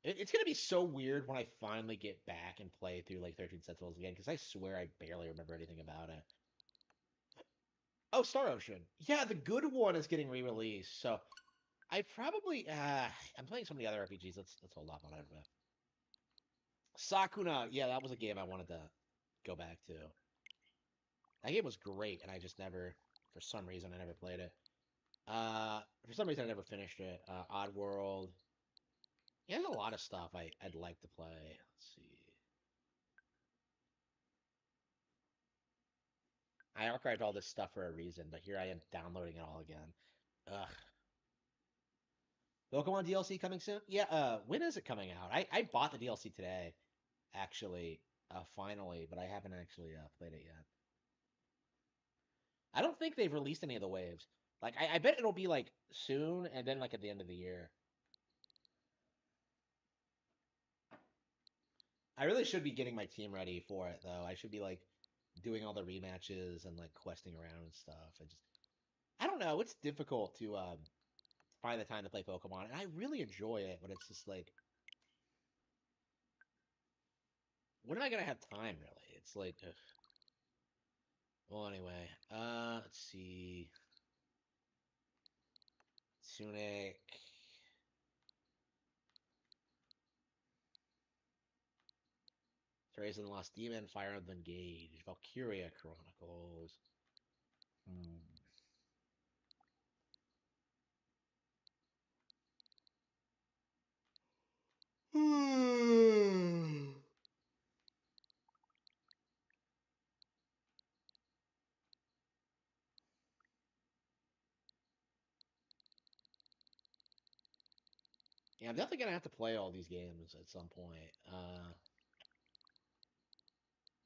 It's gonna be so weird when I finally get back and play through like 13 Sentinels again, because I swear I barely remember anything about it. Oh, Star Ocean. Yeah, the good one is getting re-released, so I probably I'm playing so many other RPGs. Let's hold off on it a bit. Sakuna, yeah, that was a game I wanted to go back to. That game was great, and I just never, for some reason, I never played it. For some reason, I never finished it. Oddworld. Yeah, there's a lot of stuff I'd like to play. Let's see. I archived all this stuff for a reason, but here I am downloading it all again. Ugh. Pokemon DLC coming soon? Yeah, when is it coming out? I bought the DLC today, actually, finally, but I haven't actually played it yet. I don't think they've released any of the waves. Like, I bet it'll be, like, soon, and then, like, at the end of the year. I really should be getting my team ready for it, though. I should be, like, doing all the rematches and, like, questing around and stuff. I don't know, it's difficult to, find the time to play Pokemon, and I really enjoy it, but it's just, like, when am I gonna have time, really? It's like, ugh. Well, anyway, let's see. Tunic. Trace Lost Demon, Fire Emblem Engage, Valkyria Chronicles. Yeah, I'm definitely gonna have to play all these games at some point.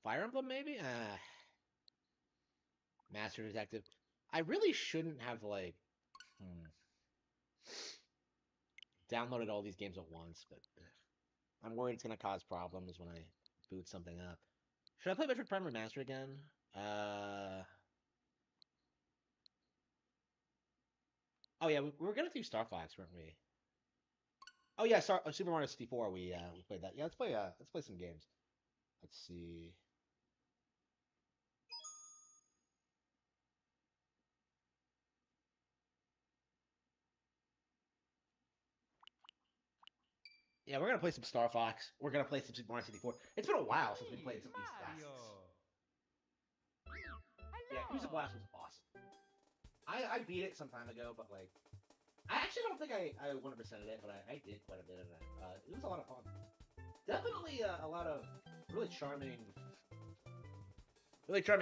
Fire Emblem, maybe? Master Detective. I really shouldn't have, like, downloaded all these games at once, but I'm worried it's gonna cause problems when I boot something up. Should I play Metroid Prime Remaster again? Oh yeah, we were gonna do Star Fox, weren't we? Oh yeah, Super Mario 64. We played that. Yeah, let's play some games. Let's see. Yeah, we're gonna play some Star Fox. We're gonna play some Super Mario 64. It's been a while since we played some of these classics. Yeah, Music Blast was awesome. I beat it some time ago, but like, I actually don't think I 100%ed it, but I did quite a bit of it. It was a lot of fun. Definitely a lot of really charming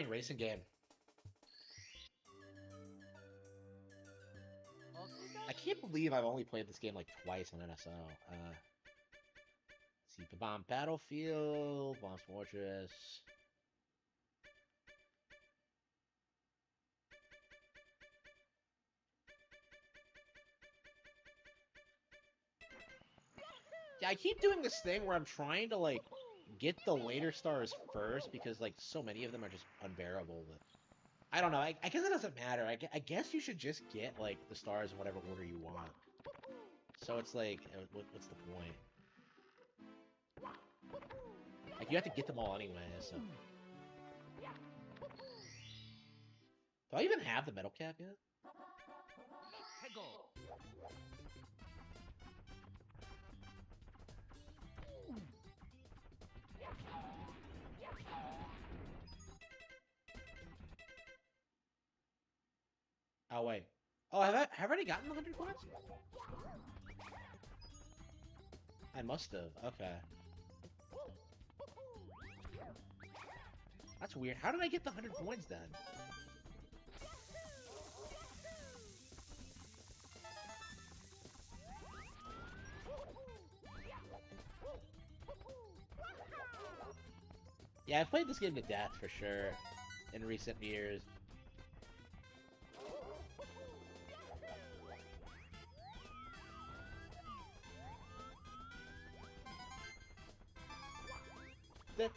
racing game. I can't believe I've only played this game like twice on NSO. See, Bomb Battlefield, Bombs Fortress. Yeah, I keep doing this thing where I'm trying to like get the later stars first because like so many of them are just unbearable. But I don't know. I guess it doesn't matter. I guess you should just get like the stars in whatever order you want. So it's like, what's the point? I Like, you have to get them all anyway, so. Do I even have the metal cap yet? Oh, wait. Oh, have I already gotten the 100 points? I must have. Okay. That's weird. How did I get the 100 points then? Yeah, I've played this game to death for sure in recent years. The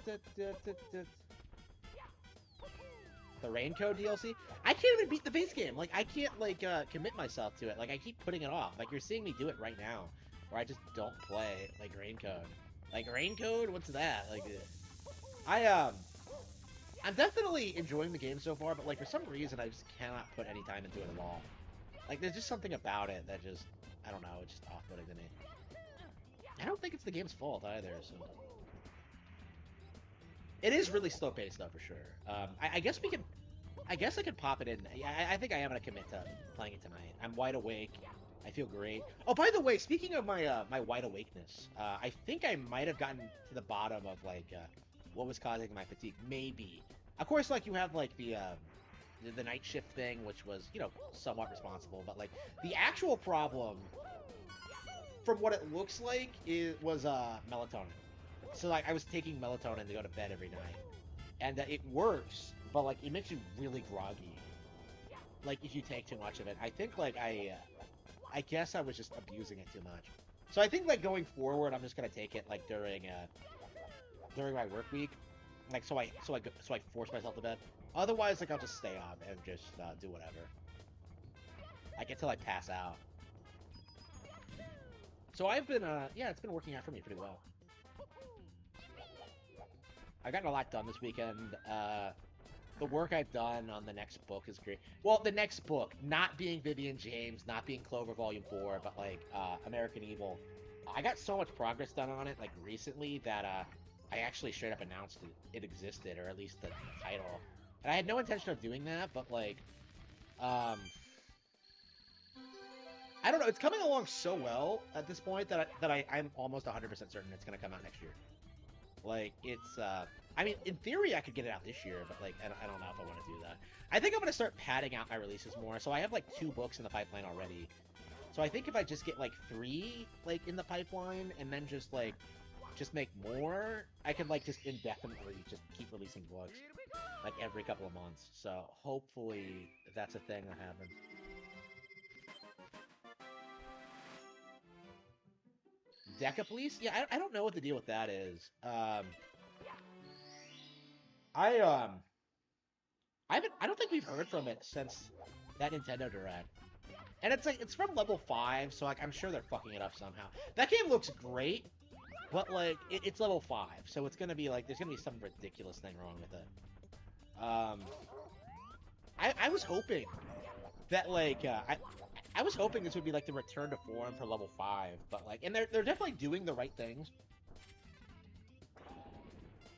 Raincoat DLC? I can't even beat the base game. Like, I can't, like, commit myself to it. Like, I keep putting it off. Like, you're seeing me do it right now. Where I just don't play, like, Raincoat. Like, Raincoat? What's that? Like, I'm definitely enjoying the game so far, but, like, for some reason, I just cannot put any time into it at all. Like, there's just something about it that just, I don't know, it's just off-putting to me. I don't think it's the game's fault either, so... It is really slow-paced, though, for sure. I guess we can... I guess I could pop it in. I think I am going to commit to playing it tonight. I'm wide awake. I feel great. Oh, by the way, speaking of my my wide awakeness, I think I might have gotten to the bottom of, like, what was causing my fatigue. Maybe. Of course, like, you have, like, the night shift thing, which was, you know, somewhat responsible. But, like, the actual problem, from what it looks like, was melatonin. So, like, I was taking melatonin to go to bed every night. And it works, but, like, it makes you really groggy. Like, if you take too much of it. I think, like, I guess I was just abusing it too much. So I think, like, going forward, I'm just gonna take it, like, during my work week. Like, so I force myself to bed. Otherwise, like, I'll just stay up and just do whatever. Like, until I pass out. So I've been, yeah, it's been working out for me pretty well. I've gotten a lot done this weekend. The work I've done on the next book is great. Well, the next book, not being Vivian James, not being Clover Volume 4, but, like, American Evil. I got so much progress done on it, like, recently, that, I actually straight up announced it existed, or at least the title. And I had no intention of doing that, but, like, I don't know, it's coming along so well at this point that I'm almost 100% certain it's gonna come out next year. Like, it's, I mean, in theory, I could get it out this year, but, like, I don't know if I want to do that. I think I'm going to start padding out my releases more. So I have, like, 2 books in the pipeline already. So I think if I just get, like, 3, like, in the pipeline, and then just, like, just make more, I can, like, just indefinitely just keep releasing books, like, every couple of months. So hopefully that's a thing that happens. Deca Police? Yeah, I don't know what the deal with that is. I don't think we've heard from it since that Nintendo Direct. And it's like, it's from level 5, so, like, I'm sure they're fucking it up somehow. That game looks great, but, like, it's level 5, so it's gonna be, like, there's gonna be some ridiculous thing wrong with it. I was hoping that, like, I was hoping this would be, like, the return to form for level 5, but, like, and they're definitely doing the right things.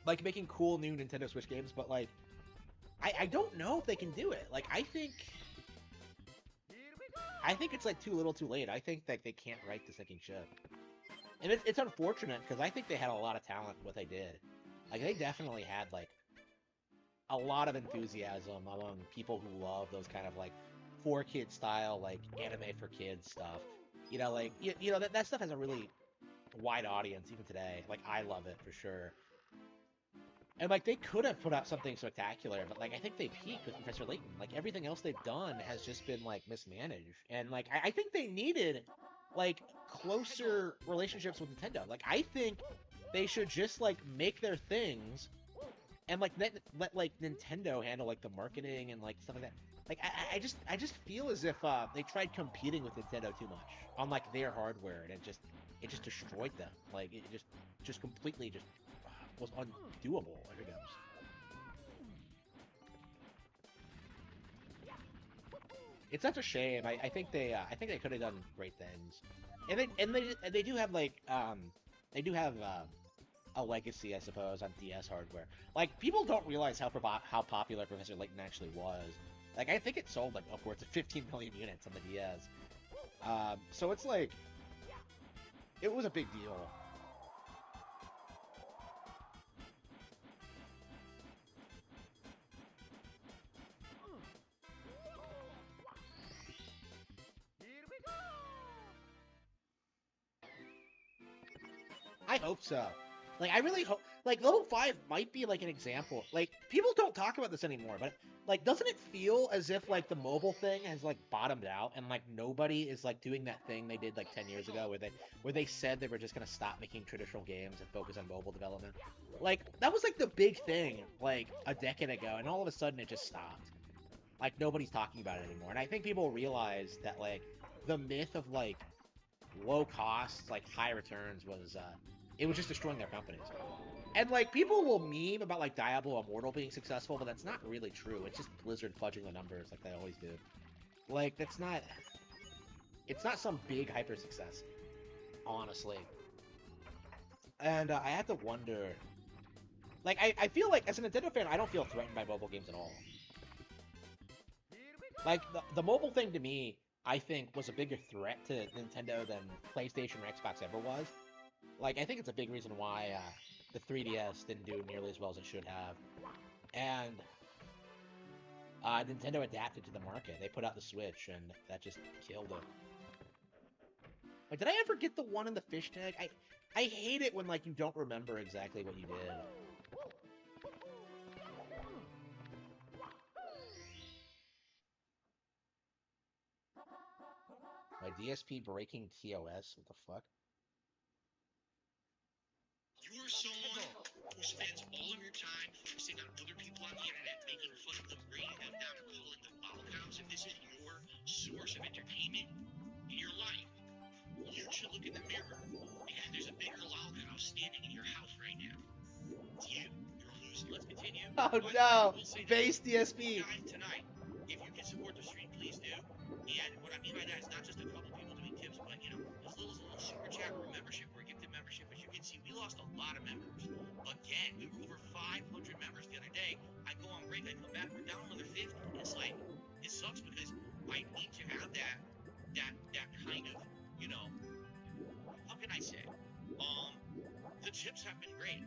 Like, making cool new Nintendo Switch games, but, like, I don't know if they can do it. Like, I think it's, like, too little too late. I think that they can't write the sinking ship. And it's unfortunate, because I think they had a lot of talent in what they did. Like, they definitely had, like, a lot of enthusiasm among people who love those kind of, like, 4-kid style, like, anime for kids stuff. You know, like, you know, that stuff has a really wide audience, even today. Like, I love it, for sure. And, like, they could have put out something spectacular, but, like, I think they peaked with Professor Layton. Like, everything else they've done has just been, like, mismanaged. And, like, I think they needed, like, closer relationships with Nintendo. Like, I think they should just, like, make their things and, like, let like, Nintendo handle, like, the marketing and, like, stuff like that. Like, I just feel as if, they tried competing with Nintendo too much on, like, their hardware, and it just destroyed them. Like, it just completely just was undoable. Here goes. It's such a shame. I think they could have done great things, and they do have like they do have a legacy, I suppose, on DS hardware. Like, people don't realize how popular Professor Layton actually was. Like, I think it sold like upwards of 15 million units on the DS. So it's like, it was a big deal. I hope so. Like, I really hope, like, level 5 might be, like, an example. Like, people don't talk about this anymore, but, like, doesn't it feel as if, like, the mobile thing has, like, bottomed out, and, like, nobody is, like, doing that thing they did, like, 10 years ago, where they said they were just gonna stop making traditional games and focus on mobile development? Like, that was, like, the big thing, like, a decade ago, and all of a sudden it just stopped. Like, nobody's talking about it anymore, and I think people realize that, like, the myth of, like, low costs, like, high returns was, it was just destroying their companies. And, like, people will meme about, like, Diablo Immortal being successful, but that's not really true. It's just Blizzard fudging the numbers like they always do. Like, that's not... It's not some big hyper success, honestly. And I have to wonder... Like, I feel like, as a Nintendo fan, I don't feel threatened by mobile games at all. Like, the mobile thing to me, I think, was a bigger threat to Nintendo than PlayStation or Xbox ever was. Like, I think it's a big reason why the 3DS didn't do nearly as well as it should have. And Nintendo adapted to the market. They put out the Switch, and that just killed it. Like, did I ever get the one in the fish tag? I hate it when, like, you don't remember exactly what you did. My DSP breaking TOS? What the fuck? You are someone who spends all of your time focusing on other people on the internet, making fun of them, bringing them down, and calling them foul cows. If this is your source of entertainment in your life, you should look in the mirror, and there's a bigger loudhouse standing in your house right now. It's you. You're a loser. Let's continue. Oh But no! I will say Base this, DSP! guys, tonight, if you can support the stream, please do. And what I mean by that is not just a couple people doing tips, but, you know, as little as a little super chat or a membership or a gifted membership. As you can see, we lost a lot of members. Again, we were over 500 members the other day. I go on break, I come back, we're down another 50. It's like, it sucks because I need to have that kind of, you know, how can I say? The tips have been great.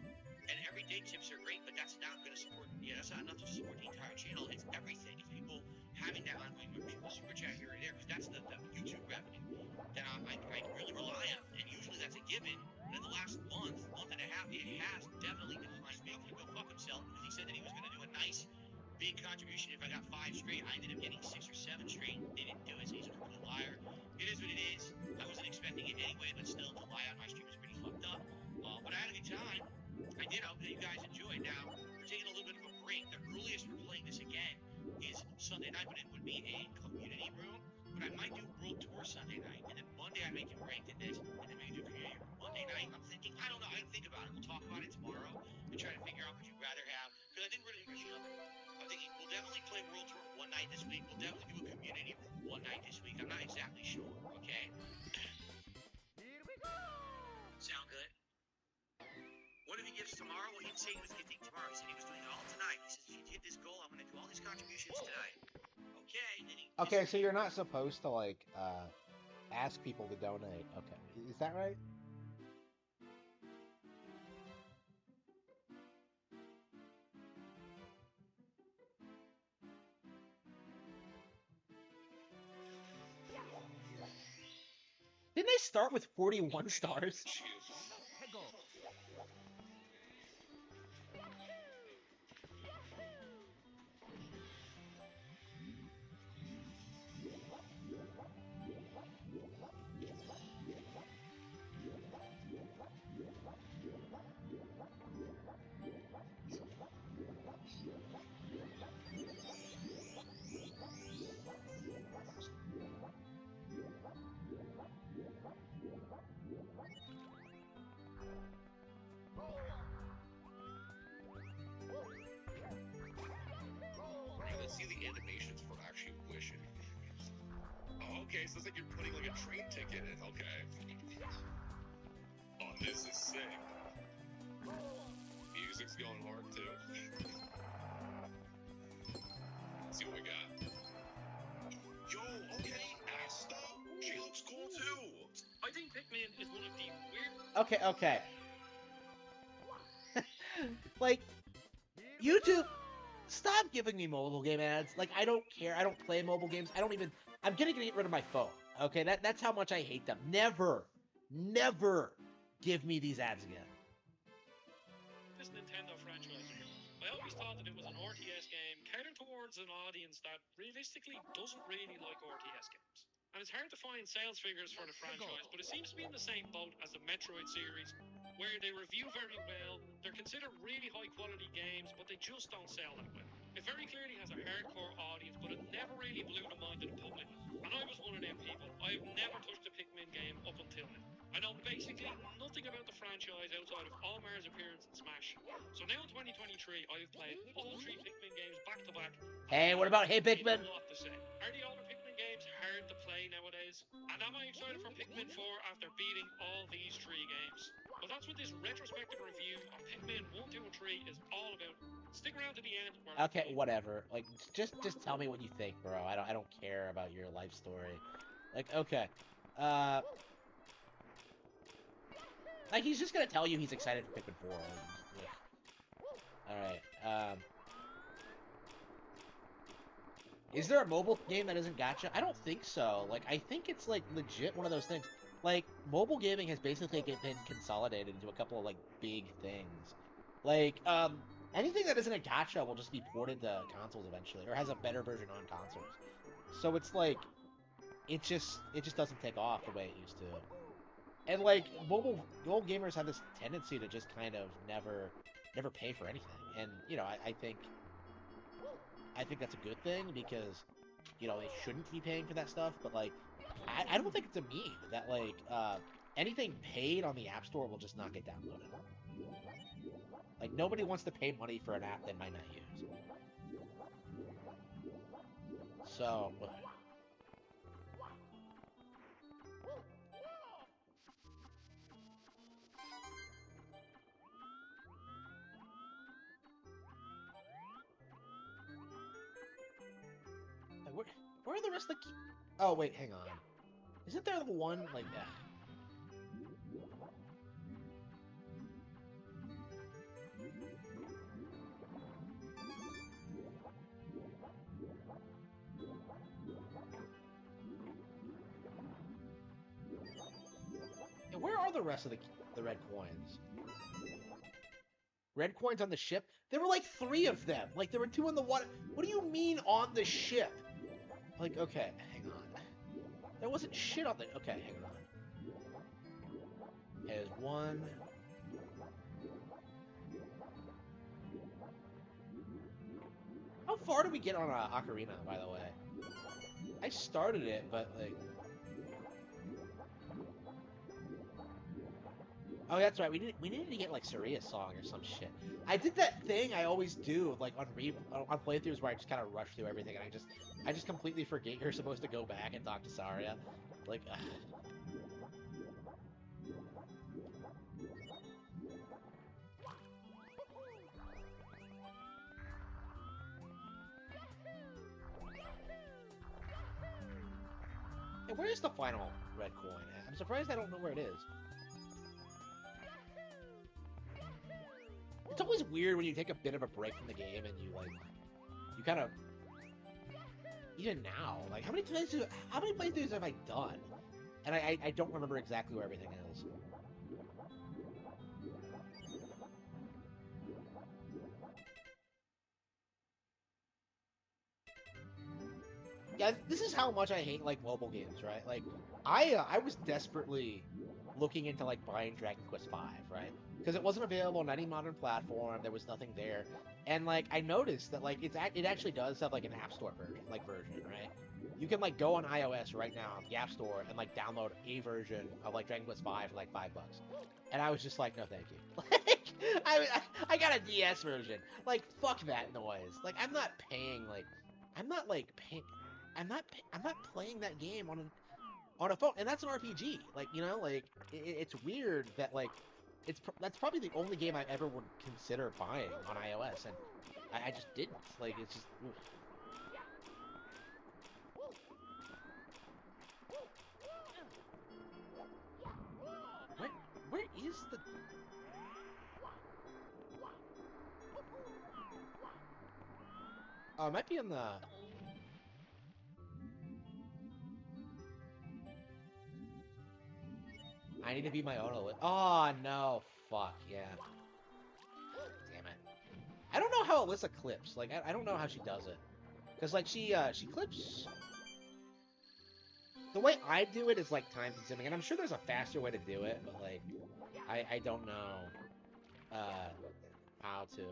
And everyday tips are great, but that's not going to support, that's not enough to support the entire channel. It's everything. It's people having that ongoing membership, super chat here or there, because that's the YouTube revenue that I really rely on. And usually that's a given. But in the last month and a half, it has definitely declined. Big can go fuck himself, because he said that he was going to do a nice big contribution if I got 5 straight. I ended up getting 6 or 7 straight. They didn't do it, so he's a complete liar. It is what it is. I wasn't expecting it anyway, but still, to lie on my stream is pretty fucked up. But I had a good time. I did. I hope that you guys enjoyed. Now, we're taking a little bit of a break. The earliest we're playing this again is Sunday night, but it would be a community room. But I might do World Tour Sunday night, and then Monday I make it ranked in this, and then maybe do community room Monday night. I'm thinking, I don't know. I didn't think about it. We'll talk about it tomorrow and try to figure out what you'd rather have. Because I didn't really agree on it. I'm thinking we'll definitely play World Tour one night this week. We'll definitely do a community room one night this week. I'm not exactly sure. Okay. Here we go. Sound good? What if he gives tomorrow? Well, he didn't say he was giving tomorrow. He said he was doing it all tonight. He said, if you hit this goal, I'm going to do all these contributions tonight. Okay. And then he Okay, so you're not supposed to, like, ask people to donate. Okay, is that right? Didn't they start with 41 stars? Peggle. This is like you're putting like a train ticket in. Okay. Oh, this is sick. Music's going hard too. Let's see what we got. Yo, okay, Asta. She looks cool too. I think Pikmin is one of the weird. Okay. Like, YouTube, stop giving me mobile game ads. Like, I don't care. I don't play mobile games. I'm gonna get rid of my phone. Okay, that's how much I hate them. Never give me these ads again. This Nintendo franchise. I always thought that it was an RTS game catered towards an audience that realistically doesn't really like RTS games. And it's hard to find sales figures for the franchise, but it seems to be in the same boat as the Metroid series, where they review very well, they're considered really high quality games, but they just don't sell that well. It very clearly has a hardcore audience, but it never really blew the mind of the public. And I was one of them people. I've never touched a Pikmin game up until now. I know basically nothing about the franchise outside of Omar's appearance in Smash. So now in 2023, I've played all 3 Pikmin games back to back. Hey, what about Hey Pikmin? What to say. Are the older Pikmin games hard to play nowadays? And am I excited for Pikmin 4 after beating all these 3 games? Well, that's what this retrospective review of Pikmin 1, 2, and 3 is all about. Stick around to the end. Okay, whatever. Like, just tell me what you think, bro. I don't care about your life story. Like, okay. Like, he's just gonna tell you he's excited for Pikmin 4. Alright, is there a mobile game that isn't gacha? I don't think so. Like, I think it's, like, legit one of those things. Like, mobile gaming has basically been consolidated into a couple of, like, big things. Like, anything that isn't a gacha will just be ported to consoles eventually, or has a better version on consoles. So it's like, it just doesn't take off the way it used to. And like, mobile gamers have this tendency to just kind of never pay for anything. And, you know, I think that's a good thing, because, you know, they shouldn't be paying for that stuff, but like, I don't think it's a meme that like, anything paid on the App Store will just not get downloaded. Like, nobody wants to pay money for an app they might not use. So... Where are the rest of the... Oh, wait, hang on. Isn't there the one, like, that? Yeah, where are the rest of the red coins? Red coins on the ship? There were like 3 of them. Like, there were 2 on the water. What do you mean on the ship? Like, okay, hang on. There wasn't shit on the... Okay, hang on. There's 1. How far did we get on Ocarina, by the way? I started it, but, like... Oh, that's right. We needed to get like Saria's song or some shit. I did that thing I always do, like on playthroughs, where I just kind of rush through everything, and I just completely forget you're supposed to go back and talk to Saria. Like, Hey, where is the final red coin at? I'm surprised I don't know where it is. It's always weird when you take a bit of a break from the game and you kind of, even now, like, how many playthroughs have I done? And I don't remember exactly where everything is. Yeah, this is how much I hate, like, mobile games, right? Like, I was desperately looking into, like, buying Dragon Quest V, right? Because it wasn't available on any modern platform, there was nothing there. And, like, I noticed that, like, it actually does have, like, an App Store version, right? You can, like, go on iOS right now, the App Store, and, like, download a version of, like, Dragon Quest V for, like, $5. And I was just like, no, thank you. Like, I got a DS version. Like, fuck that noise. Like, I'm not paying, like, I'm not playing that game on on a phone, and that's an RPG. Like, you know, like it's weird that like that's probably the only game I ever would consider buying on iOS, and I just didn't. Like, it's just. Oof. Where is the? Oh, it might be in the. I need to be my own Alyssa. Oh no, fuck yeah. Damn it. I don't know how Alyssa clips. Like, I don't know how she does it. Cause like she clips. The way I do it is like time consuming, and I'm sure there's a faster way to do it, but like, I don't know, how to.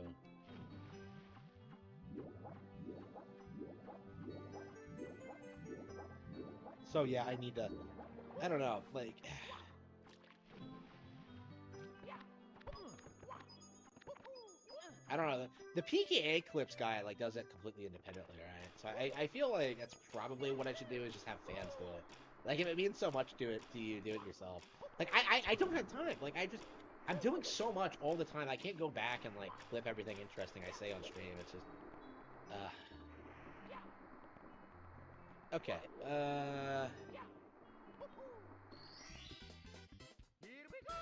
So yeah, I need to. I don't know, like. I don't know. The PKA clips guy like does it completely independently, right? So I feel like that's probably what I should do is just have fans do it. Like if it means so much to you, do it yourself. Like I don't have time. Like I'm doing so much all the time. I can't go back and like clip everything interesting I say on stream. It's just okay. Here we go!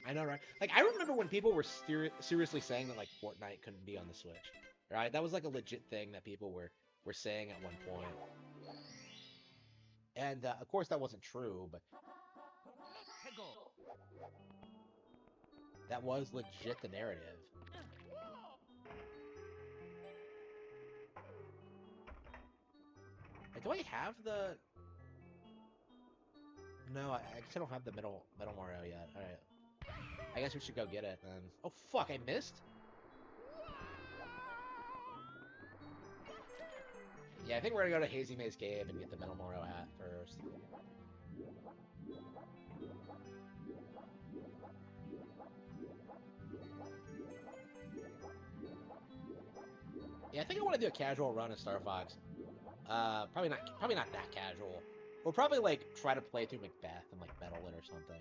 I know, right? Like, I remember when people were seriously saying that, like, Fortnite couldn't be on the Switch, right? That was, like, a legit thing that people were saying at one point. And, of course, that wasn't true, but Hego! that was legit the narrative. Like, do I have the... No, I guess I don't have the Metal Mario yet. Alright. I guess we should go get it then. Oh fuck, I missed? Yeah, I think we're gonna go to Hazy Maze Cave and get the Metal Mario hat first. Yeah, I think I want to do a casual run of Star Fox. Probably not that casual. We'll probably like try to play through Macbeth and like battle it or something.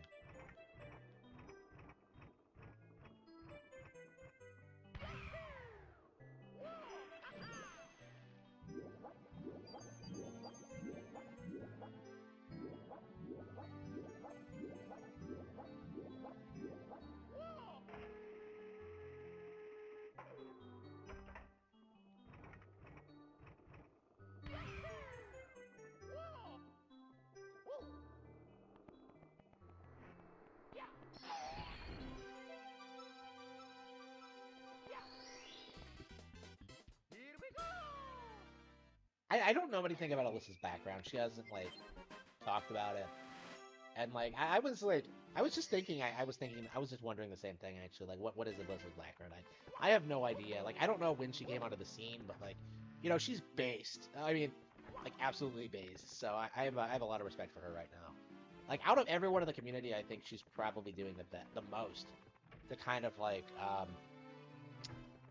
Here we go! I don't know anything about Alyssa's background. She hasn't like talked about it, and like I was just thinking. I was just wondering the same thing actually. Like what is Alyssa's background? I have no idea. Like I don't know when she came onto the scene, but like you know she's based. I mean, like absolutely based. So I have a lot of respect for her right now. Like out of everyone in the community, I think she's probably doing the most to kind of like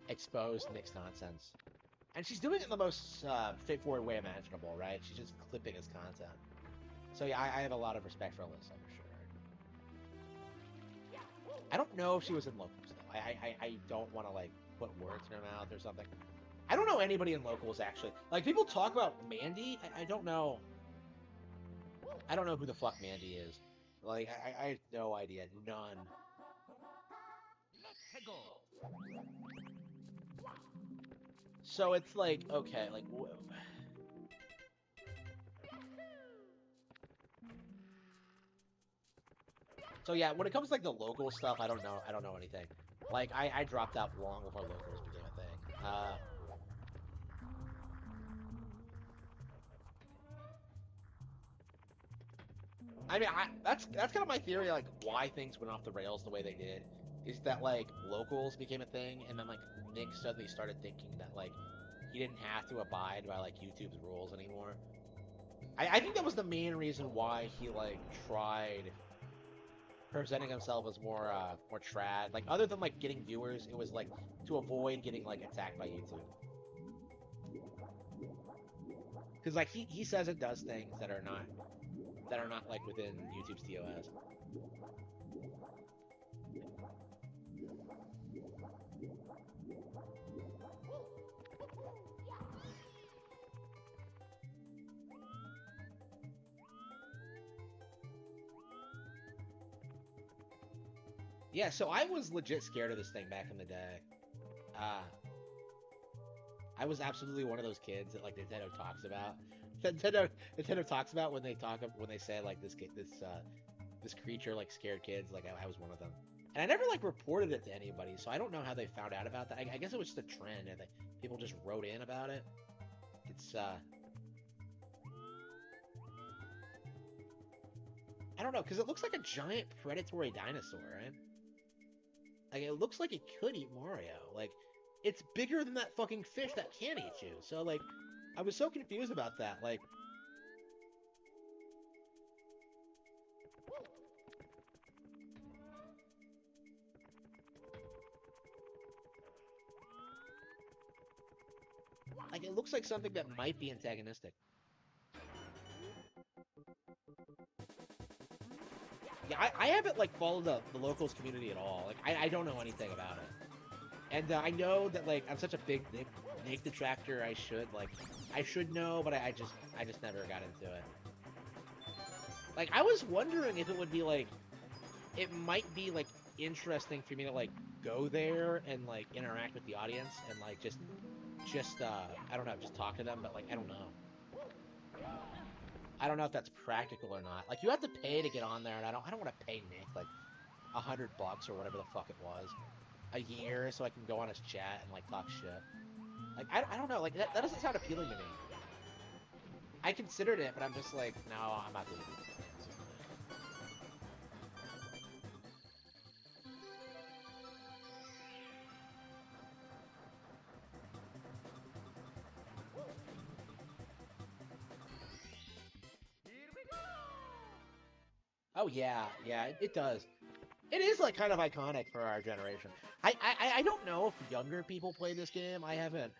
expose Nick's nonsense. And she's doing it in the most straightforward way imaginable, right? She's just clipping his content. So yeah, I have a lot of respect for Alyssa, for sure. I don't know if she was in Locals, though. I don't want to, like, put words in her mouth or something. I don't know anybody in Locals, actually. Like, people talk about Mandy. I don't know. I don't know who the fuck Mandy is. Like, I have no idea. None. Hego! So it's like, okay, like... So yeah, when it comes to like the local stuff, I don't know anything. Like I dropped out long before locals became a thing. I mean, that's kind of my theory, like why things went off the rails the way they did, is that like locals became a thing, and then like Nick suddenly started thinking that like he didn't have to abide by like YouTube's rules anymore. I think that was the main reason why he like tried presenting himself as more trad. Like other than like getting viewers, it was like to avoid getting like attacked by YouTube. Because like he says it does things that are not like within YouTube's TOS. Yeah, so I was legit scared of this thing back in the day. Uh, I was absolutely one of those kids that like Nintendo talks about. Nintendo talks about when they say like this creature like scared kids. Like I was one of them, and I never like reported it to anybody. So I don't know how they found out about that. I guess it was just a trend, and people just wrote in about it. It's I don't know, because it looks like a giant predatory dinosaur, right? Like it looks like it could eat Mario. Like it's bigger than that fucking fish that can eat you. So like I was so confused about that. Like it looks like something that might be antagonistic. Yeah, I haven't like followed the locals community at all. Like I don't know anything about it. And I know that like I'm such a big Nick detractor. I should know, but I just never got into it. Like I was wondering if it would be like, it might be like interesting for me to like go there and like interact with the audience and like just I don't know, just talk to them. But like I don't know. I don't know if that's practical or not. Like you have to pay to get on there, and I don't want to pay Nick like $100 or whatever the fuck it was a year so I can go on his chat and like talk shit. Like I don't know, like that doesn't sound appealing to me. I considered it, but I'm just like, no, I'm not doing it. Here we go! Oh yeah, it does. It is like kind of iconic for our generation. I don't know if younger people play this game. I haven't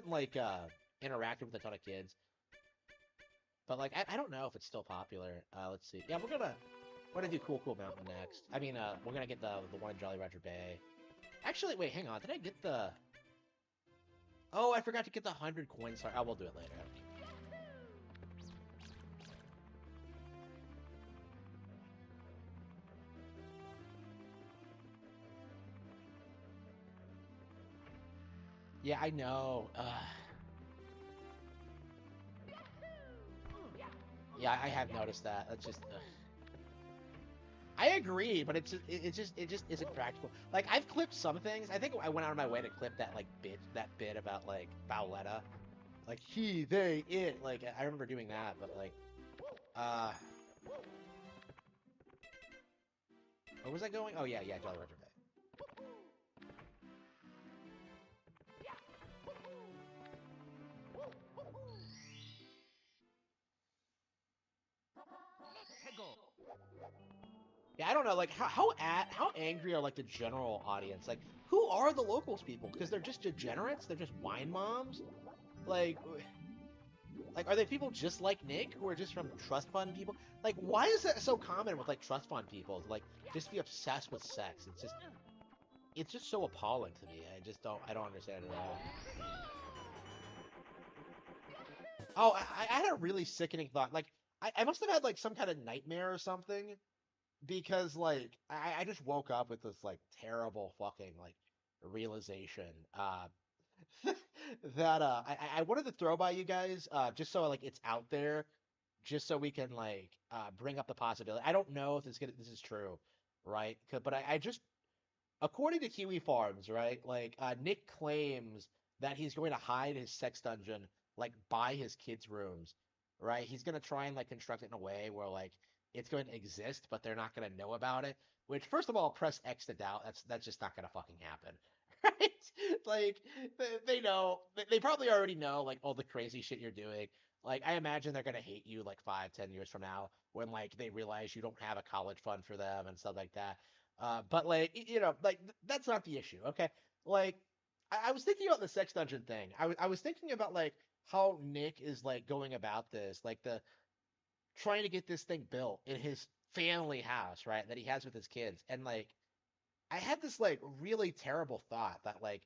like interacted with a ton of kids. But like I don't know if it's still popular. Let's see. Yeah, we're gonna do Cool Mountain next. I mean, we're gonna get the one in Jolly Roger Bay. Actually, wait, hang on. Did I get the? Oh, I forgot to get the 100 coins. Sorry, I will do it later. Yeah, I know. Yeah, I have noticed that. That's just. I agree, but it just isn't practical. Like I've clipped some things. I think I went out of my way to clip that bit about like Bowletta, like he, they, it. Like I remember doing that, but like, where was I going? Oh yeah, Jolly Roger Bay. Peggle! Yeah, I don't know. Like how angry are like the general audience? Like who are the locals people? Because they're just degenerates. They're just wine moms. Like are they people just like Nick who are just from trust fund people? Like why is that so common with like trust fund people to like just be obsessed with sex? It's just so appalling to me. I don't understand it at all. Oh, I had a really sickening thought. Like I must have had like some kind of nightmare or something, because like I just woke up with this like terrible fucking like realization that I wanted to throw by you guys just so like it's out there, just so we can like bring up the possibility. I don't know if this is true, right? But I just, according to Kiwi Farms, right? Like Nick claims that he's going to hide his sex dungeon like by his kids' rooms, right? He's gonna try and like construct it in a way where like it's going to exist, but they're not gonna know about it. Which, first of all, press X to doubt. That's just not gonna fucking happen, right? Like they know, they probably already know like all the crazy shit you're doing. Like I imagine they're gonna hate you like 5-10 years from now when like they realize you don't have a college fund for them and stuff like that. But like you know, like that's not the issue, okay? Like I was thinking about the sex dungeon thing. I was thinking about like how Nick is like going about this, like the trying to get this thing built in his family house, right? That he has with his kids. And like I had this like really terrible thought that like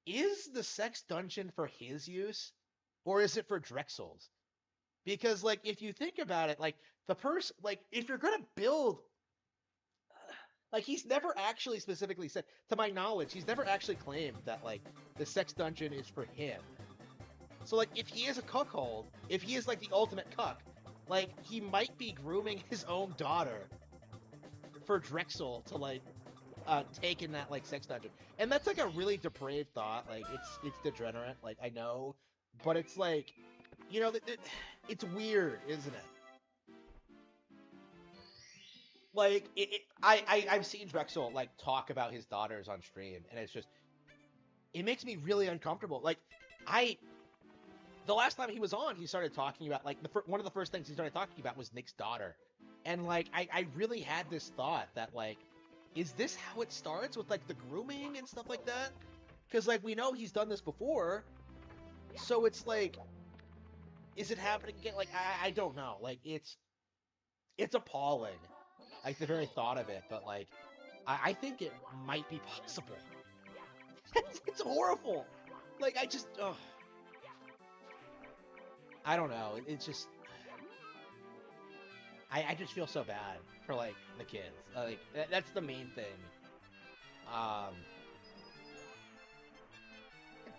is the sex dungeon for his use or is it for Drexel's? Because like if you think about it, like the person like if you're gonna build like he's never actually specifically said to my knowledge, he's never actually claimed that like the sex dungeon is for him. So like if he is a cuckold, if he is like the ultimate cuck, like he might be grooming his own daughter for Drexel to like take in that like sex dungeon. And that's like a really depraved thought. Like it's degenerate, like I know, but it's like you know it's weird, isn't it? Like I've seen Drexel like talk about his daughters on stream, and it's just it makes me really uncomfortable. Like the last time he was on, he started talking about like one of the first things he started talking about was Nick's daughter, and like I really had this thought that like, is this how it starts with like the grooming and stuff like that? Because like we know he's done this before, so it's like, is it happening again? Like I don't know. Like it's appalling, like the very thought of it. But like I think it might be possible. It's horrible. Like I just I don't know. It's just I just feel so bad for like the kids. Like that's the main thing.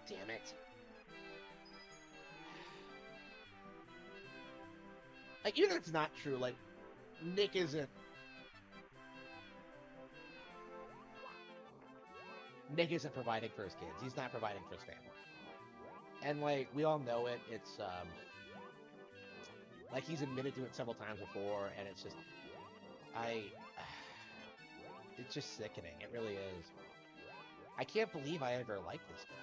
Damn it. Like even if it's not true, like Nick isn't providing for his kids. He's not providing for his family. And like we all know it. It's like he's admitted to it several times before, and it's just it's just sickening. It really is. I can't believe I ever liked this guy.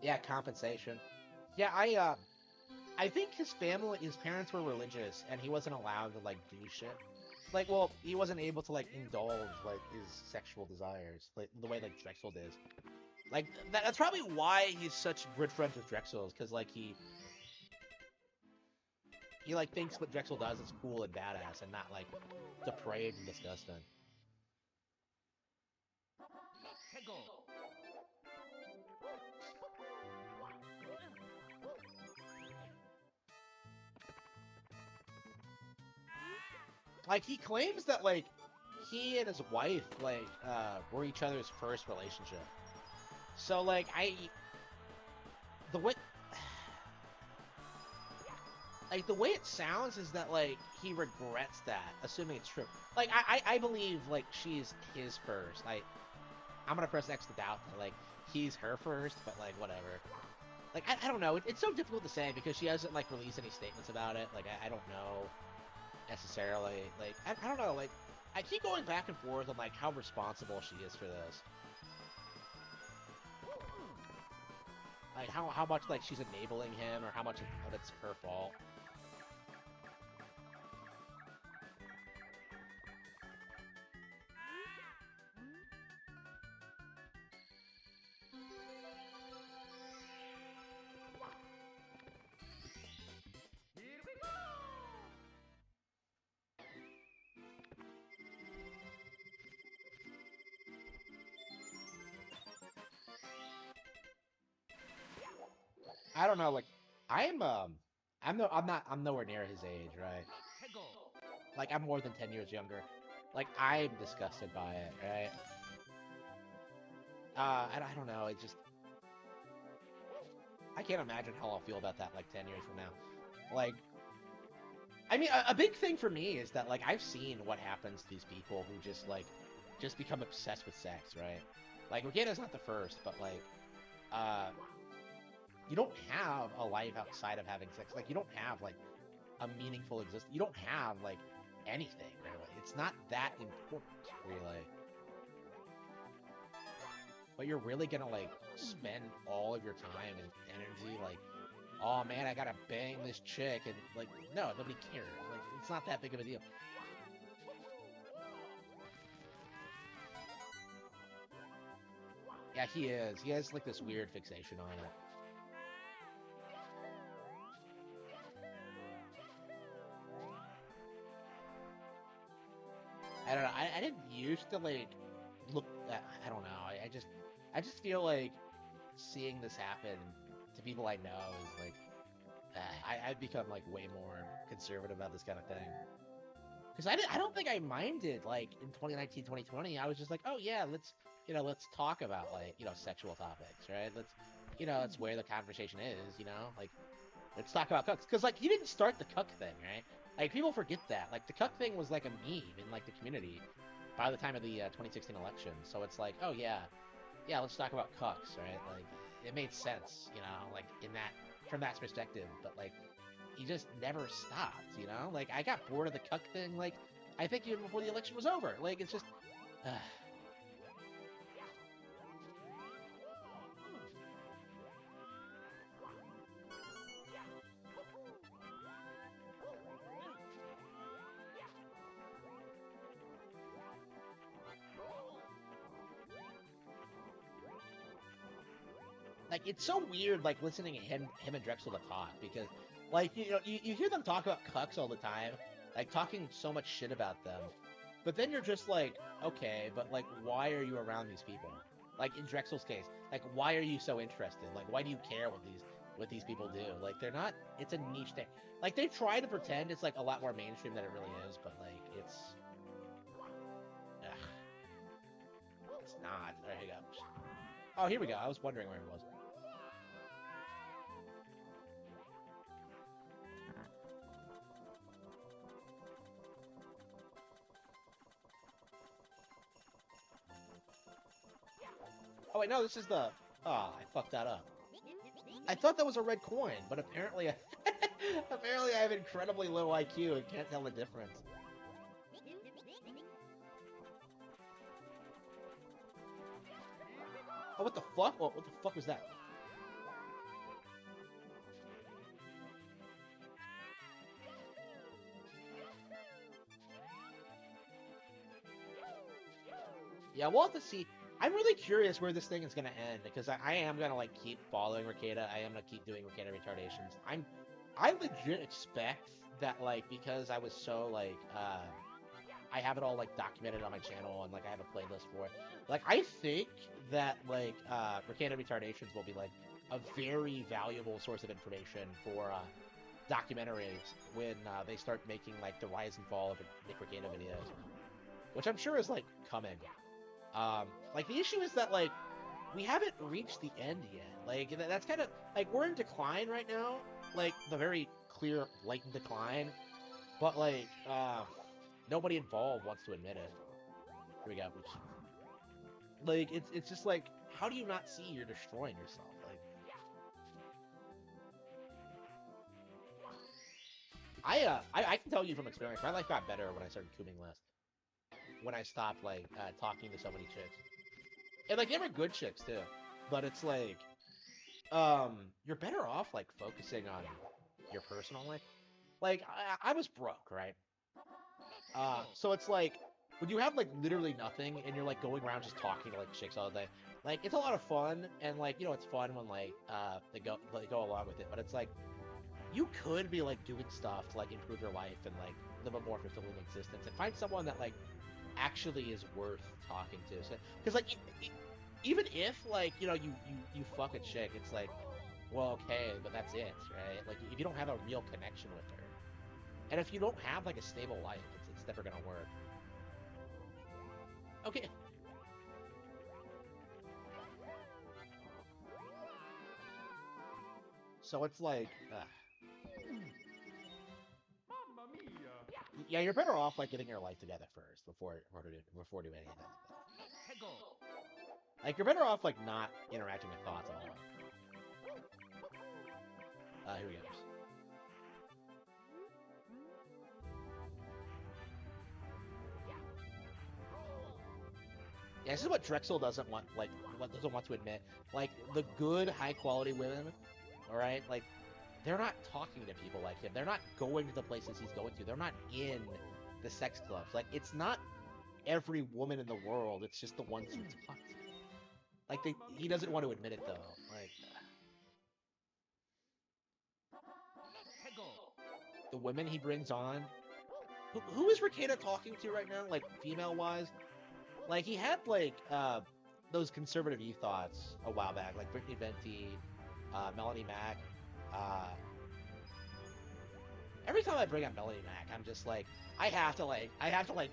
Yeah, compensation. Yeah, I think his parents were religious, and he wasn't allowed to like do shit. Like, well, he wasn't able to like indulge like his sexual desires, like the way like Drexel did. Like that's probably why he's such good friends with Drexel, because like he like thinks what Drexel does is cool and badass, and not like depraved and disgusting. Hego. Like he claims that like he and his wife like were each other's first relationship. So like the way it sounds is that like he regrets that, assuming it's true. Like I believe like she's his first. I'm gonna press X to doubt that like he's her first, but like whatever. Like I don't know. It's so difficult to say because she hasn't like released any statements about it. Like I don't know necessarily. Like I don't know. Like I keep going back and forth on like how responsible she is for this. Like how much like she's enabling him, or how much of it's her fault. Here we go. I don't know. Like I'm I'm nowhere near his age, right? Hego. Like I'm more than 10 years younger. Like I'm disgusted by it, right? I don't know. It just I can't imagine how I'll feel about that like 10 years from now. Like, I mean, a big thing for me is that like I've seen what happens to these people who just become obsessed with sex, right? Like Regina's not the first, but like, you don't have a life outside of having sex. Like you don't have like a meaningful existence. You don't have like anything really. it's not that important, really. But you're really gonna like spend all of your time and energy like, oh man, I gotta bang this chick, and like, no, nobody cares. Like, it's not that big of a deal. Yeah, he is. He has like this weird fixation on it. I don't know. I didn't used to like look at, I don't know. I just feel like seeing this happen to people I know is like I've become like way more conservative about this kind of thing. Because I don't think I minded like in 2019, 2020. I was just like, oh yeah, let's talk about like, sexual topics, right? Let's where the conversation is, like let's talk about cucks. Because like he didn't start the cuck thing, right? Like people forget that. Like the cuck thing was like a meme in like the community by the time of the 2016 election. So it's like, oh yeah, let's talk about cucks, right? Like it made sense, like in that from that perspective. But like he just never stopped, Like I got bored of the cuck thing. Like I think even before the election was over. Like it's just. Like it's so weird, like listening to him and Drexel to talk because, like you hear them talk about cucks all the time, like talking so much shit about them, but then you're just like, okay, but like why are you around these people? Like in Drexel's case, like why are you so interested? Like why do you care what these people do? Like they're not. It's a niche thing. Like they try to pretend it's like a lot more mainstream than it really is, but like it's not. There you go. Oh, here we go. I was wondering where it was. Oh wait, no, this is the... Ah, I fucked that up. I thought that was a red coin, but apparently apparently I have incredibly low IQ and can't tell the difference. Oh, what the fuck? Oh, what the fuck was that? Yeah, we'll have to see. I'm really curious where this thing is gonna end because I am gonna like keep following Ricada. I am gonna keep doing Ricada retardations. I legit expect that like because I was so like I have it all like documented on my channel and like I have a playlist for it. Like I think that like Ricada retardations will be like a very valuable source of information for documentaries when they start making like the rise and fall of Nick Ricada videos, which I'm sure is like coming. Like the issue is that like we haven't reached the end yet. Like that's kind of like we're in decline right now, like the very clear, blatant decline. But like nobody involved wants to admit it. Here we go. Oops. Like it's just like how do you not see you're destroying yourself? Like I can tell you from experience, my life got better when I started cooming less. When I stopped like talking to so many chicks, and like they were good chicks too, but it's like you're better off like focusing on your personal life. Like I was broke, right? So it's like when you have like literally nothing and you're like going around just talking to like chicks all day, like it's a lot of fun and like it's fun when like they go along with it, but it's like you could be like doing stuff to like improve your life and like live a more fulfilling existence and find someone that like actually is worth talking to. So because like even if like you fuck a chick, it's like well okay, but that's it, right? Like if you don't have a real connection with her, and if you don't have like a stable life, it's never gonna work. Okay. So it's like Mamma mia! yeah, you're better off like getting your life together first before doing anything. Hegel! Like you're better off like not interacting with thoughts at all. Here we go. Yeah, this is what Drexel doesn't want, like, what doesn't want to admit. Like, the good, high-quality women, alright? Like, they're not talking to people like him. They're not going to the places he's going to. They're not in the sex clubs. Like, it's not every woman in the world. It's just the ones who talk to. Like, he doesn't want to admit it, though. Like, the women he brings on. Who is Rekieta talking to right now? Like, female-wise? Like, he had, like, those conservative youth thoughts a while back. Like, Brittany Venti, Melanie Mack. Every time I bring up Melanie Mack, I'm just like, I have to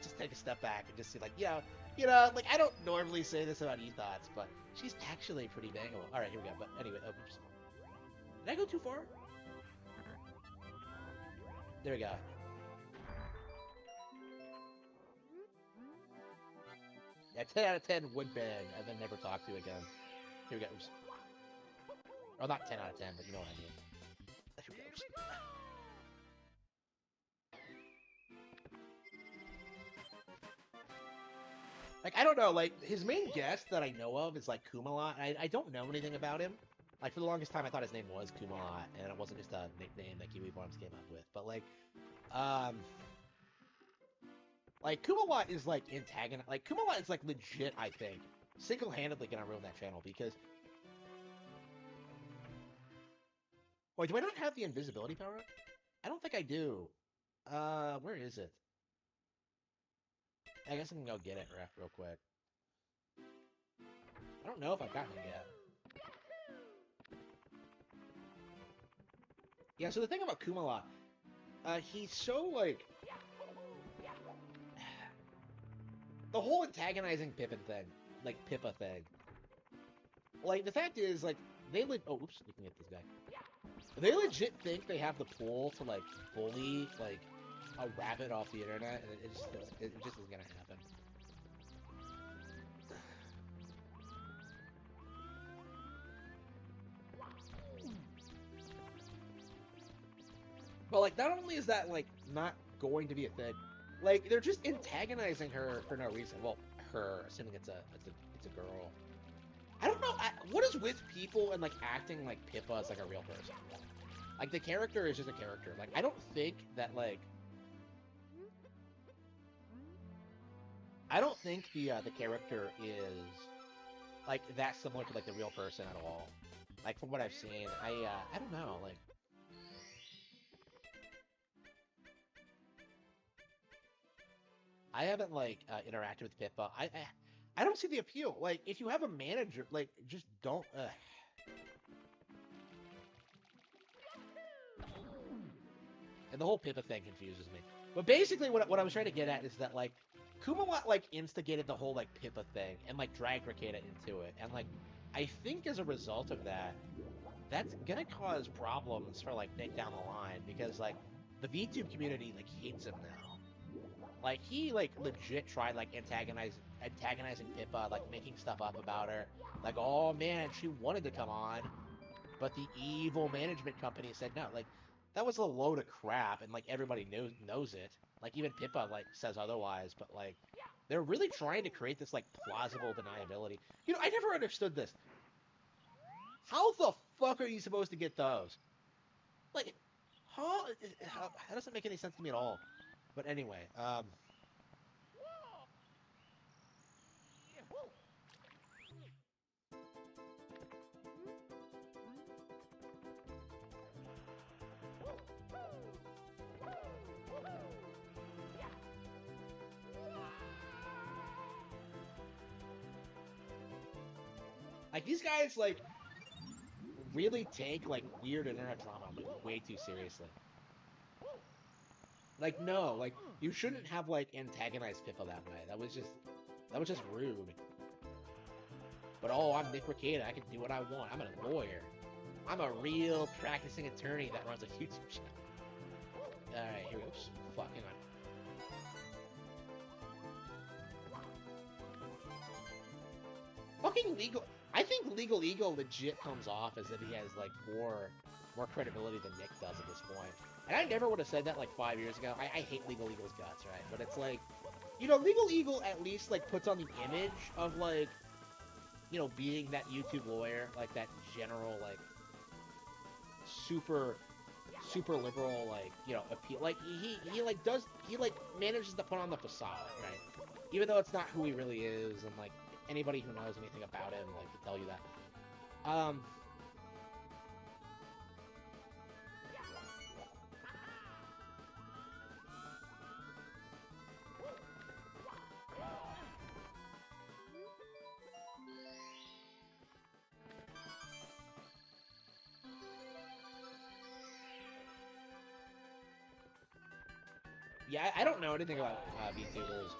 just take a step back and just see, like, like, I don't normally say this about youth thoughts, but she's actually pretty bangable. Alright, here we go. But anyway, oops. Did I go too far? There we go. Yeah, 10 out of 10 would bang and then never talk to you again. Here we go. Oops. Oh, not 10 out of 10, but you know what I mean. Here we go. Oops. Like, I don't know, like, his main guest that I know of is, like, Kumalot. I don't know anything about him. Like, for the longest time, I thought his name was Kumalot, and it wasn't just a nickname that Kiwi Farms came up with. But, like, Kumalot is, like, antagonist. Like, Kumalot is, like, legit, I think, single-handedly gonna ruin that channel, because... Wait, do I not have the invisibility power? I don't think I do. Where is it? I guess I can go get it real quick. I don't know if I've gotten it yet. Yeah, so the thing about Kumalot, he's so, like... The whole antagonizing Pippin thing, like, Pippa thing. Like, the fact is, like, they oh, oops, looking at this guy. They legit think they have the pull to, like, bully, like, a rabbit off the internet, and it just isn't gonna happen. But, like, not only is that, like, not going to be a thing, like, they're just antagonizing her for no reason. Well, her, assuming it's a girl. I don't know, what is with people and, like, acting like Pippa is, like, a real person? Like, the character is just a character. Like, I don't think that, like... I don't think the character is, like, that similar to, like, the real person at all. Like, from what I've seen, I don't know, like... I haven't, like, interacted with Pippa. I don't see the appeal. Like, if you have a manager, like, just don't, And the whole Pippa thing confuses me. But basically, what I was trying to get at is that, like, Kumalot, like, instigated the whole, like, Pippa thing, and, like, dragged Rekieta into it. And, like, I think as a result of that, that's gonna cause problems for, like, Nick down the line, because, like, the VTube community, like, hates him now. Like, he, like, legit tried, like, antagonizing Pippa, like, making stuff up about her. Like, oh, man, she wanted to come on, but the evil management company said no. Like, that was a load of crap, and, like, everybody knows it. Like, even Pippa, like, says otherwise, but, like, they're really trying to create this, like, plausible deniability. You know, I never understood this. How the fuck are you supposed to get those? Like, huh? That doesn't make any sense to me at all. But anyway, like, these guys, like, really take, like, weird internet drama, like, way too seriously. Like, no, like, you shouldn't have, like, antagonized Pippa that way. That was just rude. But, oh, I'm Nick Rekieta, I can do what I want. I'm a lawyer. I'm a real practicing attorney that runs a YouTube channel. Alright, here we go. Fucking on. Fucking legal. I think Legal Eagle legit comes off as if he has, like, more credibility than Nick does at this point. And I never would have said that, like, 5 years ago. I hate Legal Eagle's guts, right? But it's like, you know, Legal Eagle at least like puts on the image of like, you know, being that YouTube lawyer, like that general like super liberal, like, you know, appeal. Like he like does, he like manages to put on the facade, right? Even though it's not who he really is, and like anybody who knows anything about him like can tell you that. Yeah, I don't know anything about VTubers.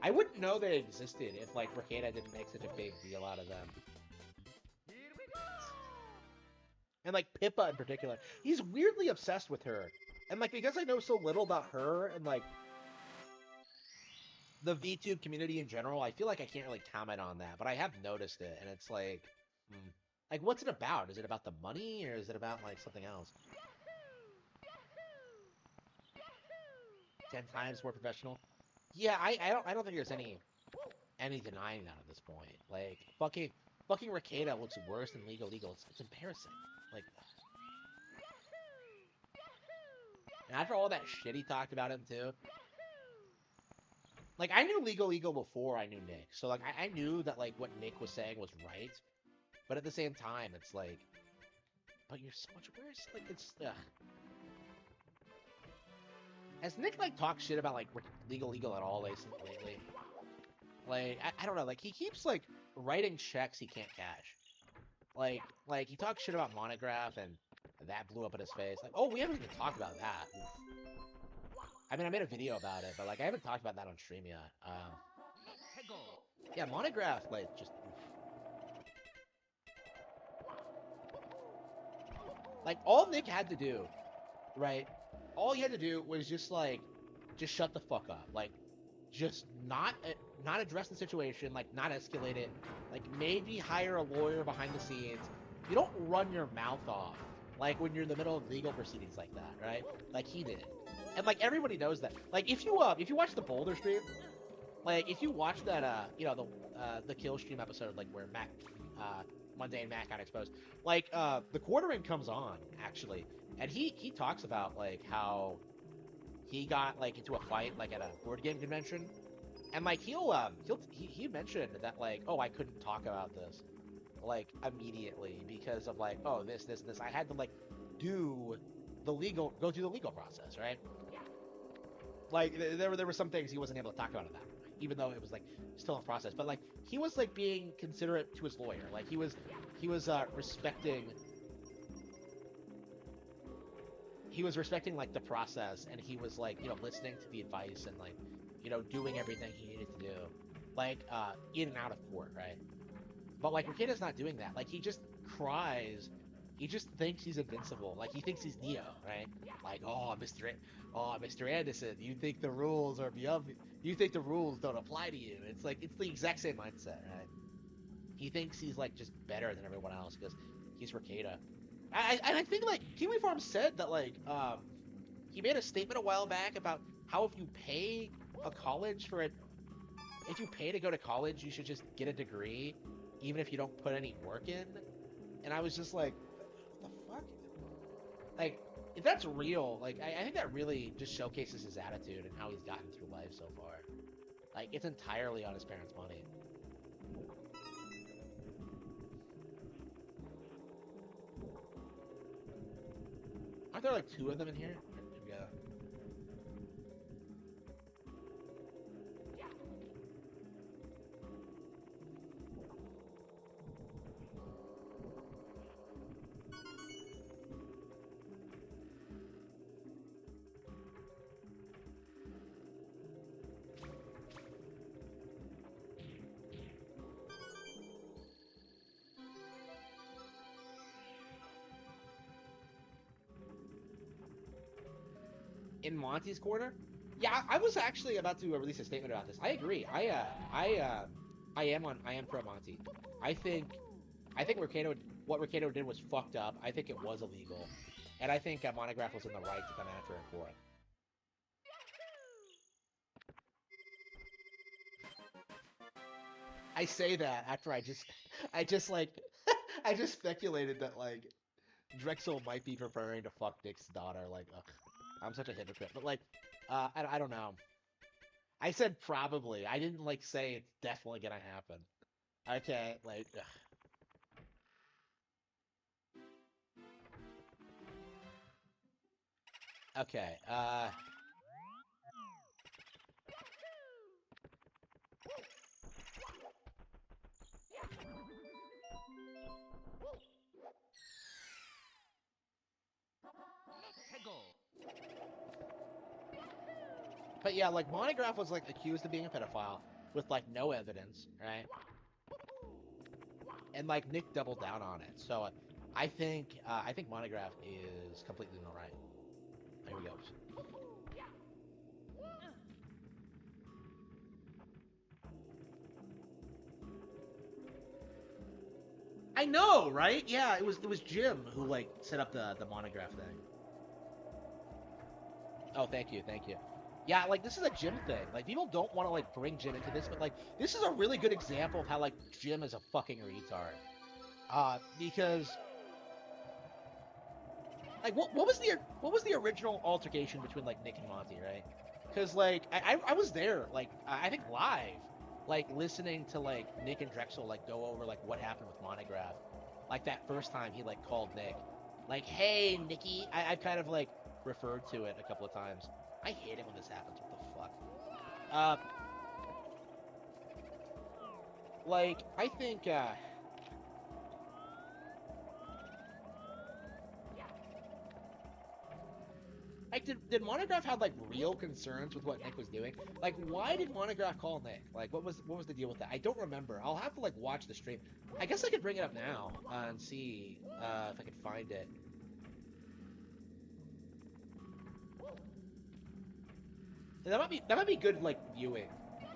I wouldn't know they existed if like Ricada didn't make such a big deal out of them. And like Pippa in particular, he's weirdly obsessed with her. And like because I know so little about her and like the VTube community in general, I feel like I can't really comment on that. But I have noticed it, and it's like what's it about? Is it about the money, or is it about like something else? 10 times more professional. Yeah, I don't think there's any denying that at this point. Like fucking Ricada looks worse than Legal Eagle. It's embarrassing. Like, and after all that shit he talked about him too. Like I knew Legal Eagle before I knew Nick, so like I knew that like what Nick was saying was right, but at the same time it's like, but you're so much worse. Like it's. Has Nick, like, talked shit about, like, Legal Eagle at all lately? Like, I don't know. Like, he keeps, like, writing checks he can't cash. Like, he talks shit about Monograph, and that blew up in his face. Like, oh, we haven't even talked about that. I mean, I made a video about it, but, like, I haven't talked about that on stream yet. Yeah, Monograph, like, just... Like, all Nick had to do, right... All he had to do was just shut the fuck up. Like, just not address the situation, like, not escalate it. Like, maybe hire a lawyer behind the scenes. You don't run your mouth off, like, when you're in the middle of legal proceedings like that, right? Like he did. And, like, everybody knows that. Like, if you watch the Boulder stream, like, if you watch that, you know, the Kill stream episode, like, where Mac, Mundane Mac got exposed, like, the Quartering comes on, actually. And he talks about, like, how he got, like, into a fight, like, at a board game convention. And, like, he mentioned that, like, oh, I couldn't talk about this, like, immediately because of, like, oh, this. I had to, like, go through the legal process, right? Like, there were some things he wasn't able to talk about in that, even though it was, like, still in process. But, like, he was, like, being considerate to his lawyer. Like, he was respecting... He was respecting, like, the process, and he was, like, you know, listening to the advice and, like, you know, doing everything he needed to do. Like, in and out of court, right? But, like, Ricada's not doing that. Like, he just cries. He just thinks he's invincible. Like, he thinks he's Neo, right? Like, Mr. Anderson, you think the rules are beyond... You think the rules don't apply to you. It's, like, it's the exact same mindset, right? He thinks he's, like, just better than everyone else because he's Ricada. I think, like, Kiwi Farm said that, like, he made a statement a while back about how if you pay a college for it, if you pay to go to college, you should just get a degree, even if you don't put any work in. And I was just like, what the fuck? Like, if that's real, like, I think that really just showcases his attitude and how he's gotten through life so far. Like, it's entirely on his parents' money. Aren't there like 2 of them in here? Yeah. In Monty's corner? Yeah, I was actually about to release a statement about this. I agree. I am pro Monty. I think what Ricado did was fucked up. I think it was illegal, and I think Monograph was in the right to come after him for it. I say that after I just like, I just speculated that like Drexel might be preparing to fuck Nick's daughter. Like, ugh, I'm such a hypocrite. But like, I don't know. I said probably. I didn't like say it's definitely gonna happen. Okay, like, ugh. Okay, Peggle. but yeah, like Monograph was like accused of being a pedophile with like no evidence, right? And like Nick doubled down on it. So I think Monograph is completely in the right. Here we go. I know, right? Yeah, it was Jim who like set up the Monograph thing. Oh, thank you. Yeah, like this is a Jim thing. Like people don't want to like bring Jim into this, but like this is a really good example of how like Jim is a fucking retard. Because like what was the original altercation between like Nick and Monty, right? Because like I was there, like I think live, like listening to like Nick and Drexel like go over like what happened with Monograph, like that first time he like called Nick, like hey Nicky, I've kind of like referred to it a couple of times. I hate it when this happens. What the fuck? Uh, like I think like, did Monograph have like real concerns with what Nick was doing? Like, why did Monograph call Nick? Like, what was the deal with that? I don't remember. I'll have to like watch the stream. I guess I could bring it up now and see if I can find it. That might be good like viewing.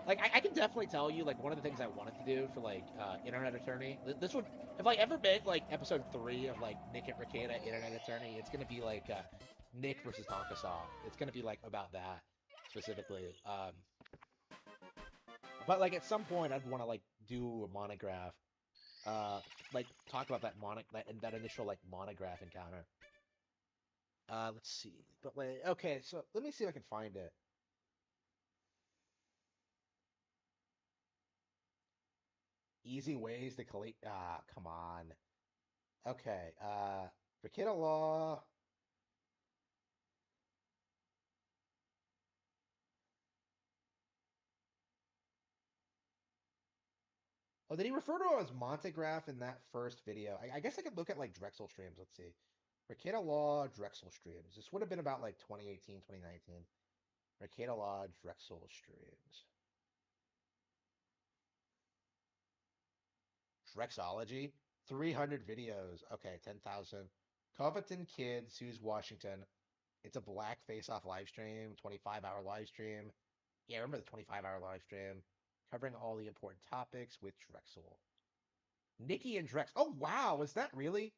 Like, I can definitely tell you like one of the things I wanted to do for like Internet Attorney. This would if I ever make like episode 3 of like Nick and Ricada Internet Attorney, it's gonna be like Nick versus Tonka Saw. It's gonna be like about that specifically. But like at some point, I'd want to like do a monograph, like talk about that initial like monograph encounter. Let's see. But like, okay, so let me see if I can find it. Easy ways to collate. Ah, come on. Okay. Ricada Law. Oh, did he refer to it as Montegraph in that first video? I guess I could look at like Drexel streams. Let's see. Ricada Law, Drexel streams. This would have been about like 2018, 2019. Ricada Law, Drexel streams. Drexology, 300 videos. Okay, 10,000. Covington Kid sues Washington. It's a black face-off live stream, 25-hour live stream. Yeah, remember the 25-hour live stream? Covering all the important topics with Drexel. Nikki and Drex. Oh, wow. Was that really?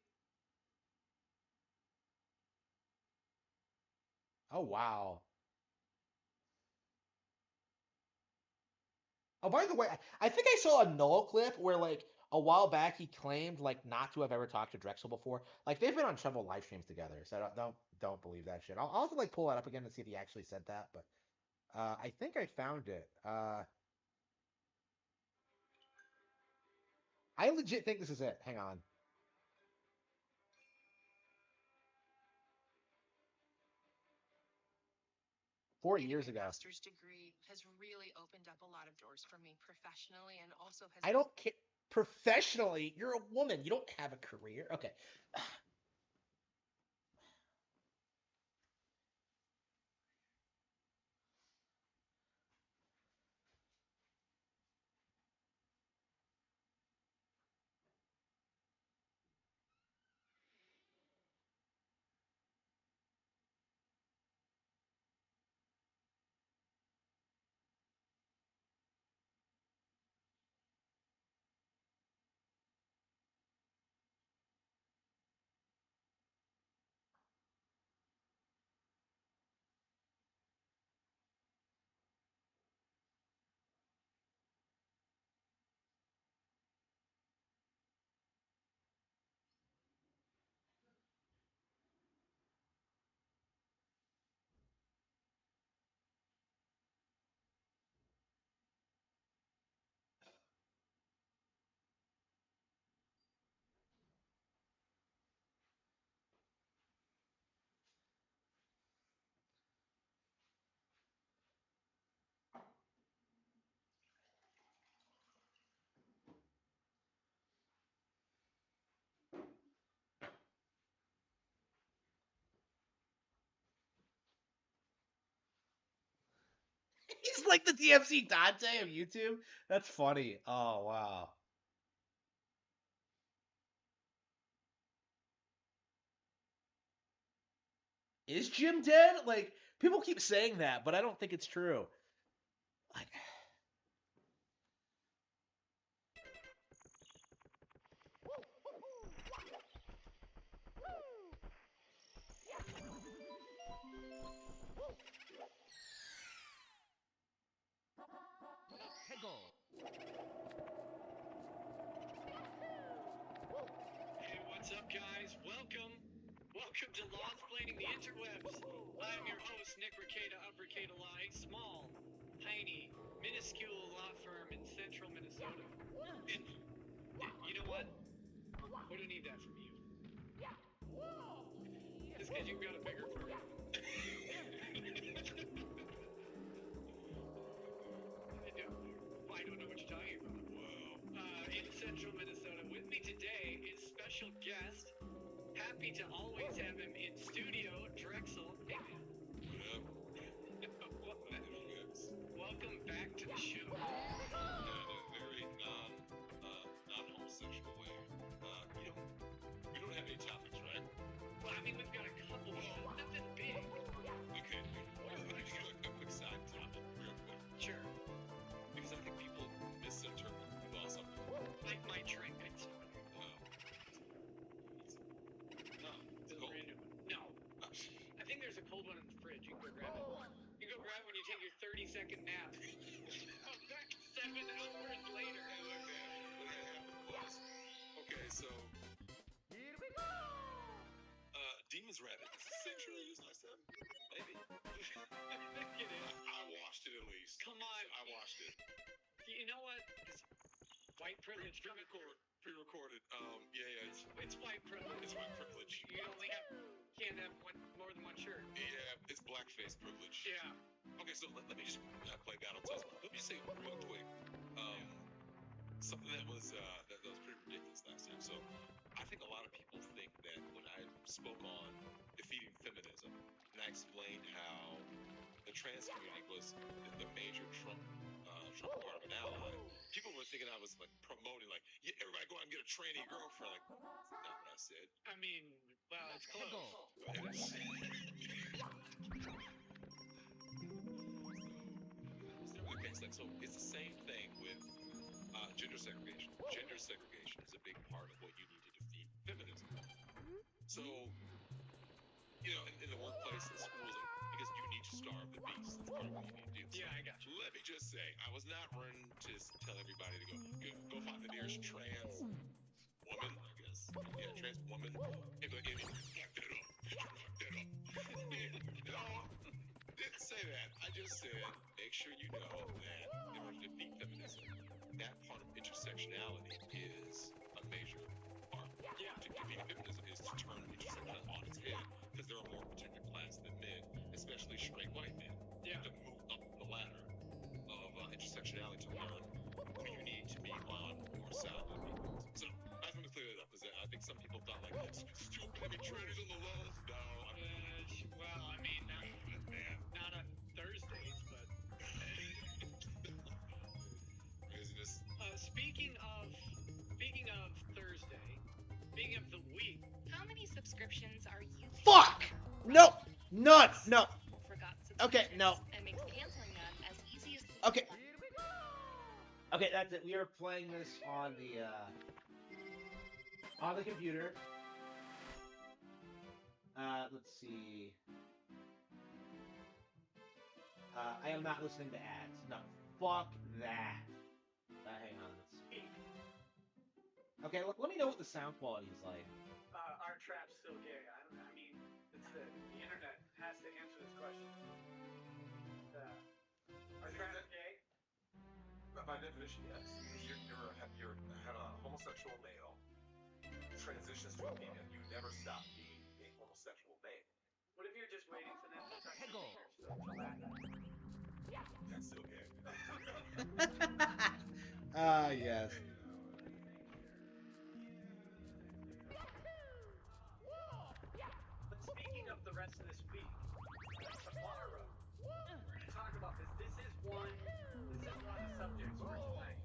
Oh, wow. Oh, by the way, I think I saw a null clip where like a while back he claimed like not to have ever talked to Drexel before. Like they've been on several live streams together, so don't believe that shit. I'll have to like pull that up again to see if he actually said that, but I think I found it. I legit think this is it. Hang on. 4 years ago. Master's degree has really opened up a lot of doors for me professionally and also has I don't care. Professionally, you're a woman. You don't have a career. Okay. He's like the DMC Dante of YouTube. That's funny. Oh wow. Is Jim dead? Like people keep saying that, but I don't think it's true. Like Hey, what's up, guys? Welcome to Lawsplaining the Interwebs. I'm your host, Nick Ricada of Ricada Law, a small, tiny, minuscule law firm in central Minnesota. And you know what? We don't need that from you. Just because you've got a bigger firm. I don't know what you're talking about. Whoa. In central Minnesota, with me today is special guest. Happy to always have him in studio, Drexel. Hey, man. Welcome back to the show. In a very non-homosexual way. We don't have any topics, right? Well, I mean, we've got a couple, nothing big. Okay. Let me just give a quick side topic, real quick. Sure. Because I think people misinterpret something. Like my drink, I'd say. No. It's a brand new one. No. I think there's a cold one in the fridge. You can go grab it. You go grab it when you take your 30-second nap. Come back 7 hours later. Okay, so Demon's Rabbit. Is this the same show you I said? Maybe. I think it is. I watched it at least. Come on. I watched it. You know what? It's white privilege. Pre-recorded. Yeah. It's white privilege. It's white privilege. You can't have more than one shirt. Yeah, it's blackface privilege. Yeah. Okay, so let me just play Battle Test. Let me say real quick, something that was pretty ridiculous last time. So I think a lot of people think that when I spoke on defeating feminism, and I explained how the trans community was the major Trump part of an ally, people were thinking I was like promoting, like, yeah, everybody go out and get a tranny girlfriend. Like, that's not what I said. I mean, well, it's close. So it's the same thing with gender segregation. Gender segregation is a big part of what you need to defeat feminism. So, you know, in the workplace, in schools, because you need to starve the beast. That's part of what you need to do. Yeah, I got you. Let me just say, I was not running to tell everybody to go find the nearest trans woman, I guess. Yeah, trans woman. And lock that up. Lock that up. No, didn't say that. I just said, make sure you know that in order to defeat feminism, that part of intersectionality is a major part. Yeah. To defeat feminism is to turn intersectionality on its head, because there are more protected class than men, especially straight white men. Yeah. To move up the ladder of intersectionality to learn who you need to be on more side than me. So I just want to clear that up, because I think some people thought like, it's stupid, I mean, trannies on the left. No, I mean, Well, I mean, not on Thursdays, but craziness. speaking of Thursday, speaking of the week, How many subscriptions are you fuck. No. None. No. forgot Okay, no. and makes canceling them as easy as Okay. Okay, that's it. We are playing this on the computer. Let's see. I am not listening to ads. No, fuck that. Hang on, let's see. Okay, let me know what the sound quality is like. Are traps still gay? I mean, it's the internet has to answer this question. Are traps gay? By definition, yes. You're a homosexual male, transitions to a female. You never stop being a homosexual male. What if you're just waiting for them to touch your fingers till that happens? That's still gay. Ah, yes. But speaking of the rest of this week, tomorrow we're going to talk about this. This is one of the subjects for tonight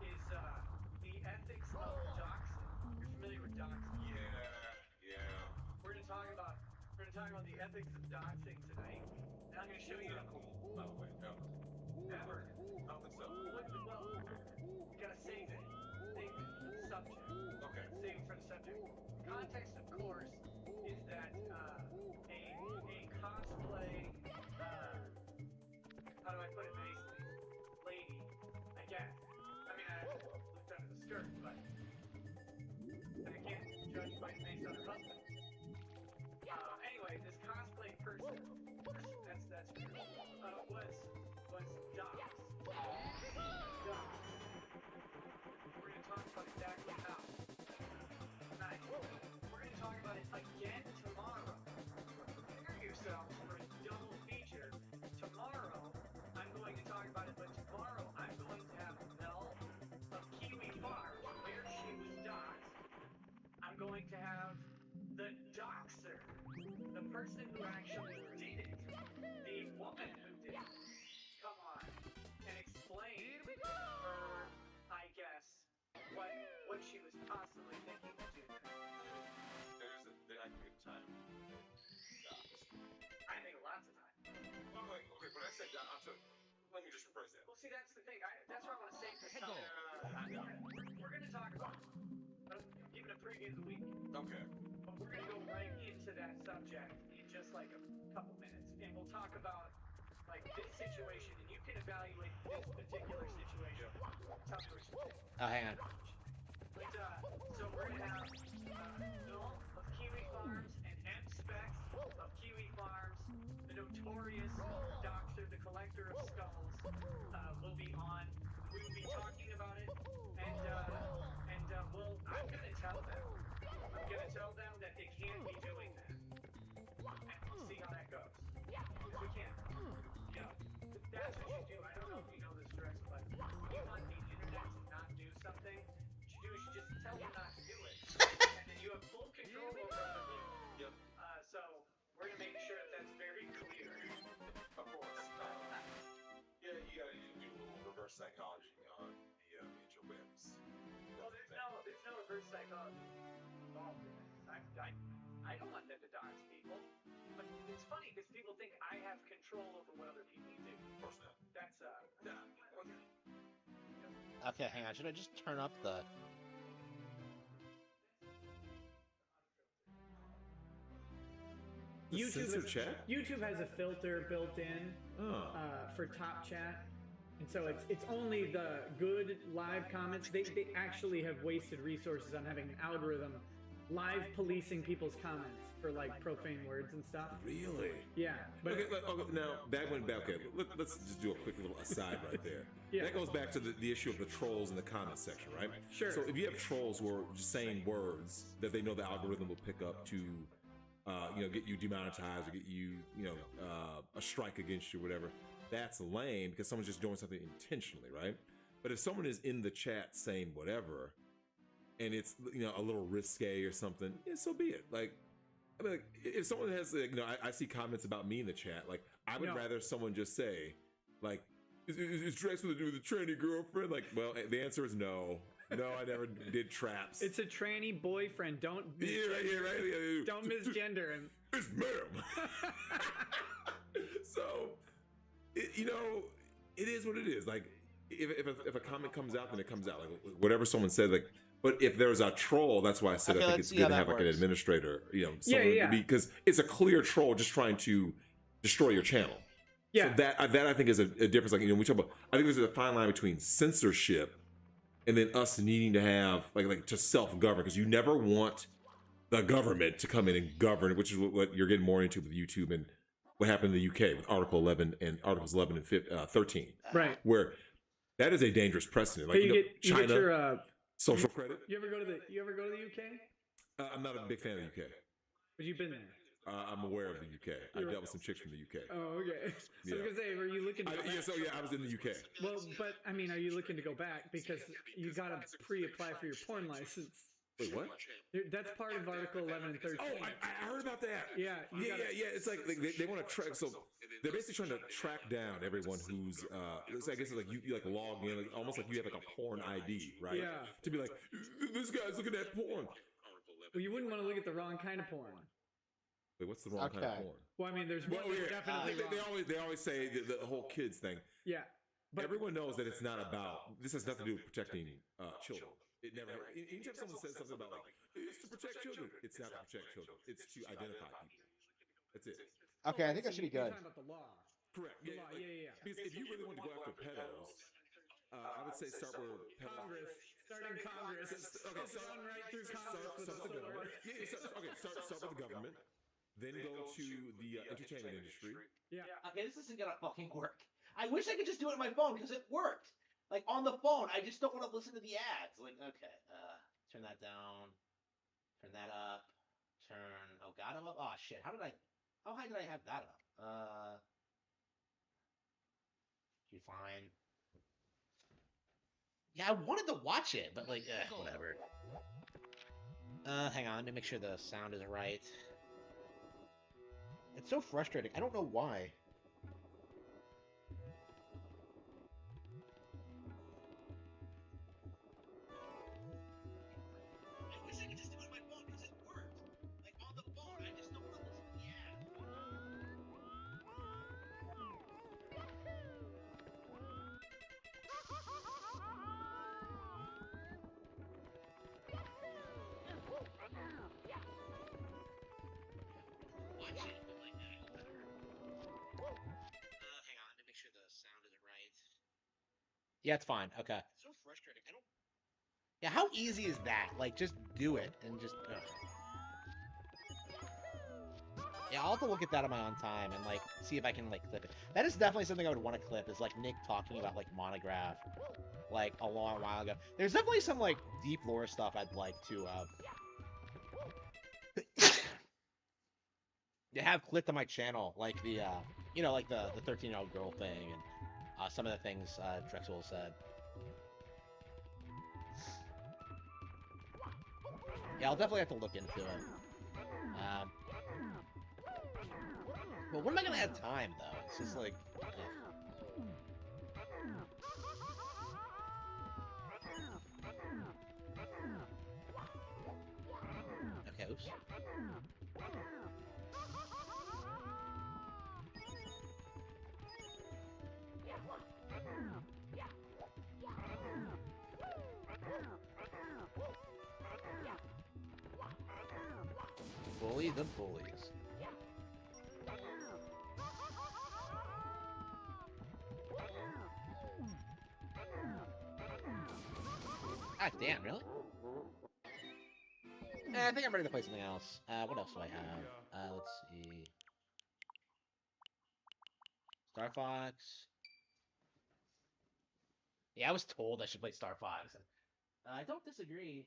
is the ethics of doxing. You're familiar with doxing? Yeah. We're gonna talk about the ethics of doxing tonight. And I'm gonna show you Cool, by the way. No. ever. I don't think so. Well, you gotta save it. Save it for the subject. Okay. Save it for the subject. Context, of course, is that a cosplay. How do I put it nicely? Lady, I guess. I mean, I looked under the skirt, but I can't judge by based on her husband. Anyway, this cosplay person, that's true, was doxed. We're gonna talk about exactly how. Tonight. We're gonna talk about it again tomorrow. Prepare yourselves for a double feature. Tomorrow, I'm going to talk about it, but tomorrow I'm going to have Mel of Kiwi Farm, where she was doxed. I'm going to have the doxer, the person who actually did it, the woman who did it, come on and explain her, I guess, what she was possibly thinking of doing. I can get time. I think lots of time. Okay, when I said doxer, let me just rephrase that. Well, see, that's the thing. That's where I want to save this time. We're going to talk about it. But I'm giving a preview of the week. Okay. But we're going to go right into that subject in just like a couple minutes. And we'll talk about like this situation. And you can evaluate this particular situation. Tell me what you think. Oh, hang on. But, so we're going to have Phil of Kiwi Farms and M Specs of Kiwi Farms, the notorious doxer, the collector of skulls, will be on. We will be talking about it, and well, I'm going to tell them. I'm going to tell them that they can't be doing that. And we'll see how that goes. Because we can't. You know, that's what you do. I don't know if you know this, Rex, but when you want the internet to not do something, what you do is you just tell them not to do it. And then you have full control over other people. Yep. So we're going to make sure that that's very clear. Of course. Yeah, you gotta do a little reverse psychology on the interwebs. Well, there's no reverse psychology involved in this. I don't want them to dox people. But it's funny because people think I have control over what other people do. Of course not. That's Okay, hang on. Should I just turn up the... YouTube has a filter built in for top chat, and so it's only the good live comments. They actually have wasted resources on having an algorithm live policing people's comments for like profane words and stuff. Really? Yeah. But okay, now let's just do a quick little aside right there. Yeah. That goes back to the issue of the trolls in the comment section, right? Sure. So if you have trolls who are just saying words that they know the algorithm will pick up to, get you demonetized or get you, a strike against you, whatever, that's lame because someone's just doing something intentionally, right? But if someone is in the chat saying whatever, and it's a little risque or something, yeah, so be it. Like, I mean, like, if someone has, I see comments about me in the chat. Like, I would rather someone just say, like, is Drex with a tranny girlfriend? Like, well, the answer is no. No, I never did traps. It's a tranny boyfriend. Don't right. Yeah. Don't misgender him. It's ma'am. So, it is what it is. Like, if a comment comes out, then it comes out. Like, whatever someone said, like. But if there's a troll, that's why I said I think it's good to have like an administrator, because it's a clear troll just trying to destroy your channel. Yeah. So that I think is a difference. Like, we talk about, I think there's a fine line between censorship and then us needing to have like to self-govern, because you never want the government to come in and govern, which is what you're getting more into with YouTube and what happened in the UK with Articles 11 and 13. Right. Where that is a dangerous precedent. Like, China. You get your, social credit. You ever go to the UK? I'm not a big fan of the UK. But you've been there. I'm aware of the UK. I dealt with some chicks from the UK. Oh, okay. So I was gonna say, were you looking to go back? I was in the UK. Well, but I mean, are you looking to go back because you gotta pre-apply for your porn license? Wait, what? That's part of Article 11 and 13. Oh, I heard about that. Yeah. Yeah. It's like they want to track. So they're basically trying to track down everyone who's I guess it's like you like log in, like, almost like you have like a porn ID, right? Yeah. To be like, this guy's looking at porn. Well, you wouldn't want to look at the wrong kind of porn. Wait, what's the wrong kind of Okay. porn? Well, I mean, there's one Well, that's yeah, definitely wrong. they always say the whole kids thing. Yeah. But Everyone knows that it's not about. This has nothing to do with protecting children. It never. Anytime someone says something about like it's to protect children, it's not to protect children. It's to identify people. That's it. Okay, I think that should be You're good. talking about the law. Correct. The Yeah, law, like, yeah. Because if you really want to go after pedos, I would say start with Congress. Starting Congress. Okay, Run right through Congress with start with the a sword. government. Start with the government. Then go to the entertainment industry. Yeah. Okay, this isn't gonna fucking work. I wish I could just do it on my phone because it worked. Like on the phone, I just don't want to listen to the ads. Like, okay, turn that down, turn that up, turn Elgato up. Oh shit, how high did I have that up? You fine? Yeah, I wanted to watch it, but like, whatever. Hang on, let me make sure the sound is right. It's so frustrating. I don't know why. I wish I could just do it on my phone because it worked. Like on the phone, I just don't want to listen to the ad. Watch it, but like that is better. Hang on, let me make sure the sound is right. Yeah, it's fine. Okay. So frustrating. I don't. Yeah, how easy is that? Like, just do it and just. Ugh. Yeah, I'll have to look at that on my own time and like see if I can like clip it. That is definitely something I would want to clip. Is like Nick talking about like Monograph, like a long while ago. There's definitely some like deep lore stuff I'd like to have clipped on my channel, like the you know, like the 13-year-old girl thing and some of the things Drexel said. Yeah, I'll definitely have to look into it. But when am I gonna have time though? It's just like. Okay, oops. Bully the bullies. Ah, damn, really? I think I'm ready to play something else. What else do I have? Let's see. Star Fox. Yeah, I was told I should play Star Fox. I don't disagree.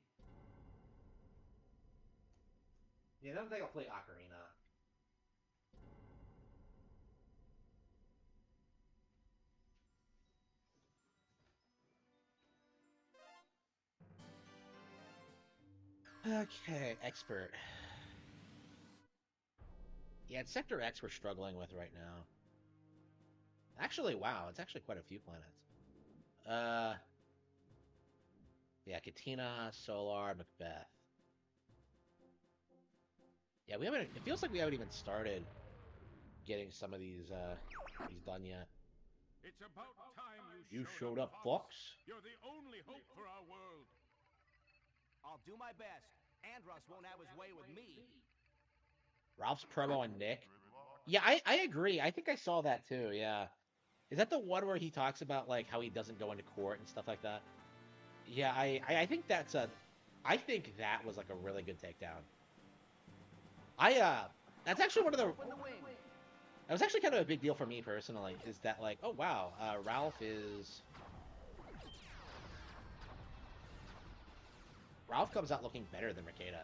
Yeah, I don't think I'll play Ocarina. Okay, expert. Yeah, it's Sector X we're struggling with right now. Actually, wow, it's actually quite a few planets. Yeah, Katina, Solar, Macbeth. Yeah, we haven't. It feels like we haven't even started getting some of these done yet. It's about time You showed up, Fox. You're the only hope for our world. I'll do my best. Andros won't have his way with me. Ralph's promo and Nick. Yeah, I agree. I think I saw that too. Yeah, is that the one where he talks about like how he doesn't go into court and stuff like that? Yeah, I think that's a. I think that was like a really good takedown. That's actually one of the. That was actually kind of a big deal for me personally. Is that like, oh wow, Ralph comes out looking better than Makeda,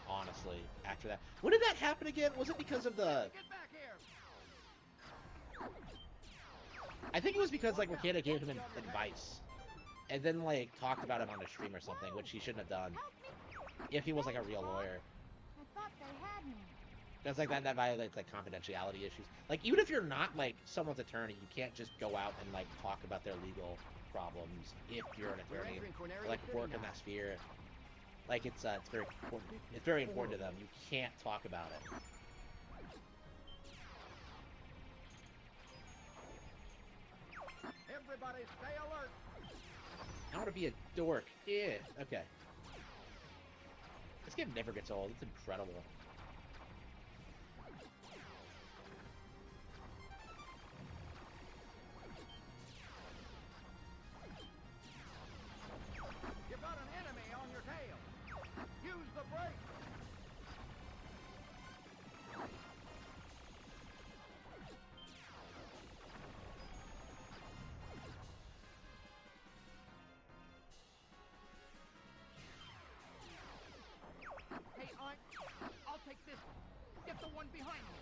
honestly, after that. When did that happen again? Was it because of the... I think it was because, like, Makeda gave him advice. And then, like, talked about him on the stream or something, which he shouldn't have done. If he was, like, a real lawyer. I thought they had me. Because like that violates like confidentiality issues. Like even if you're not like someone's attorney, you can't just go out and like talk about their legal problems if you're an attorney or like work in that sphere. Like it's very important. It's very important to them. You can't talk about it. Everybody stay alert. I want to be a dork. Yeah. Okay. This game never gets old. It's incredible. You got an enemy on your tail. Use the brake. Hey, I'll take this. Get the one behind me.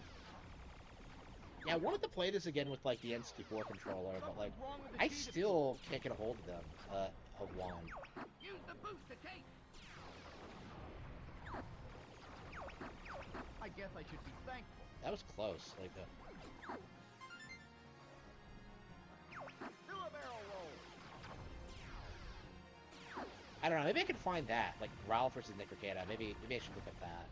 Yeah, I wanted to play this again with like the N64 controller, but like I still can't get a hold of them. Of one. Use the boost to take. I guess I should be thankful. That was close. Like Do a barrel roll. I don't know. Maybe I could find that, like Ralph versus Nick Rekieta. Maybe I should look at that.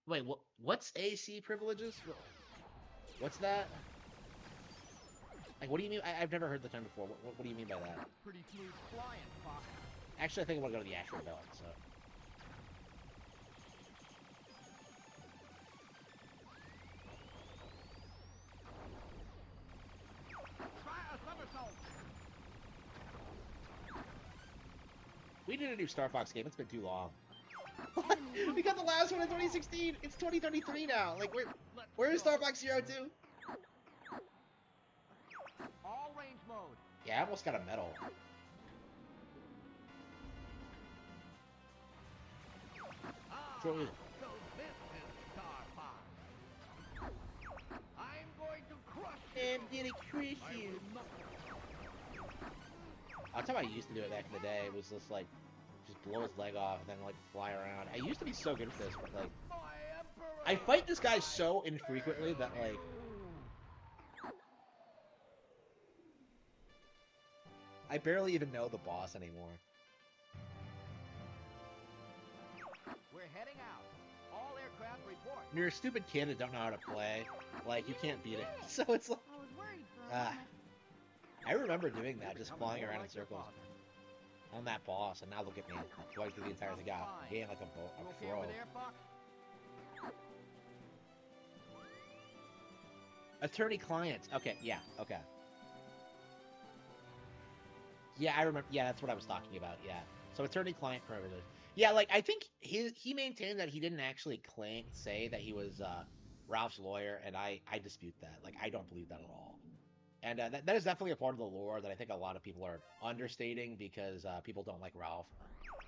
Wait, what's AC privileges? What's that? Like, what do you mean? I've never heard the term before. What do you mean by that? Pretty smooth flying, Fox. Actually, I think I want to go to the actual belt, so. Try a somersault. We need a new Star Fox game. It's been too long. We got the last one in 2016. It's 2033 now. Like, where is Star Fox Zero 2? All range mode. Yeah, I almost got a medal. So this is Star Fox. I'm going to crush you. I'm gonna crush you. That's how I used to do it back in the day. It was just like, just blow his leg off and then like fly around. I used to be so good at this, but like, I fight this guy so infrequently that like, I barely even know the boss anymore. We're heading out. All aircraft report. When you're a stupid kid and don't know how to play, like, you can't beat it. So it's like, I was worried for a moment. I remember doing that, just flying around in circles on that boss, and now look at me, going through the entire game like a Okay pro. over there, Fox? Attorney-client. Okay, yeah, okay. Yeah, I remember. Yeah, that's what I was talking about. Yeah. So attorney-client privilege. Yeah, like I think he maintained that he didn't actually say that he was Ralph's lawyer, and I dispute that. Like I don't believe that at all. And that is definitely a part of the lore that I think a lot of people are understating because people don't like Ralph.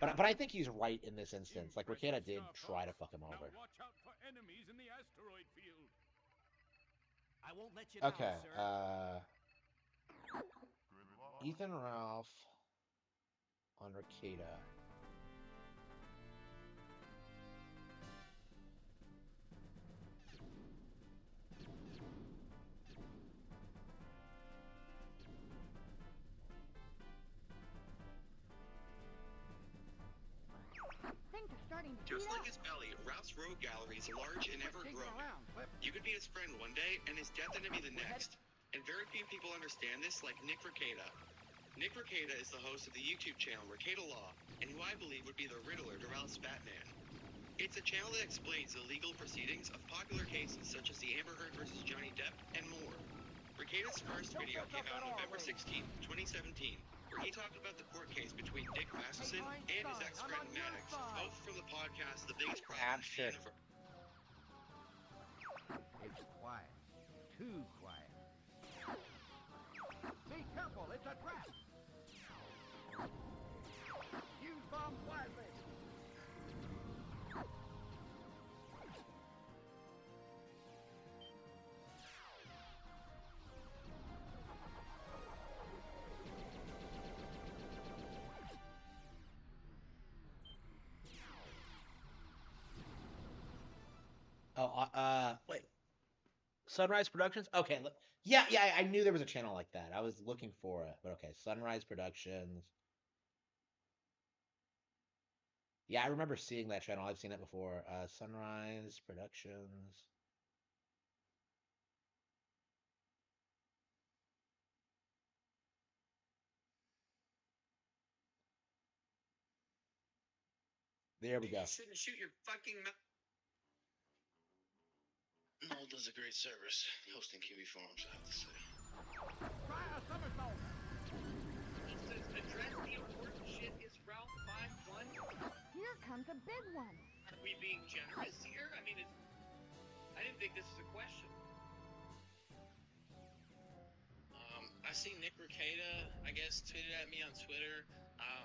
But I think he's right in this instance. Like Rekieta did try to fuck him over. Now watch out for enemies in the asteroid field. I won't let you down, Okay. sir. Ethan Ralph on Rekieta. Things are starting to Just heat like up. his belly, Ralph's rogue gallery is large and ever Dig growing. around, Flip. You could be his friend one day and his death enemy the next. And very few people understand this, like Nick Rekieta. Nick Rekieta is the host of the YouTube channel Rekieta Law, and who I believe would be the Riddler to Ralph's Batman. It's a channel that explains the legal proceedings of popular cases such as the Amber Heard versus Johnny Depp and more. Rekieta's first video came out on November 16, 2017, where he talked about the court case between Dick Masterson and his ex-friend Maddox, both from the podcast The Biggest Crime in the Universe. It's quiet. Too quiet. Be careful, it's a trap. Use bombs wisely. Sunrise Productions. Okay, yeah, I knew there was a channel like that. I was looking for it, but okay, Sunrise Productions. Yeah, I remember seeing that channel. I've seen it before. Sunrise Productions. There we go. You shouldn't shoot your fucking mouth. Noel does a great service hosting Kiwi Farms, I have to say. Try a somersault. He says address the important shit is Ralph 5-1. Here comes a big one. Are we being generous here? I mean, I didn't think this was a question. I see Nick Rekieta, I guess, tweeted at me on Twitter.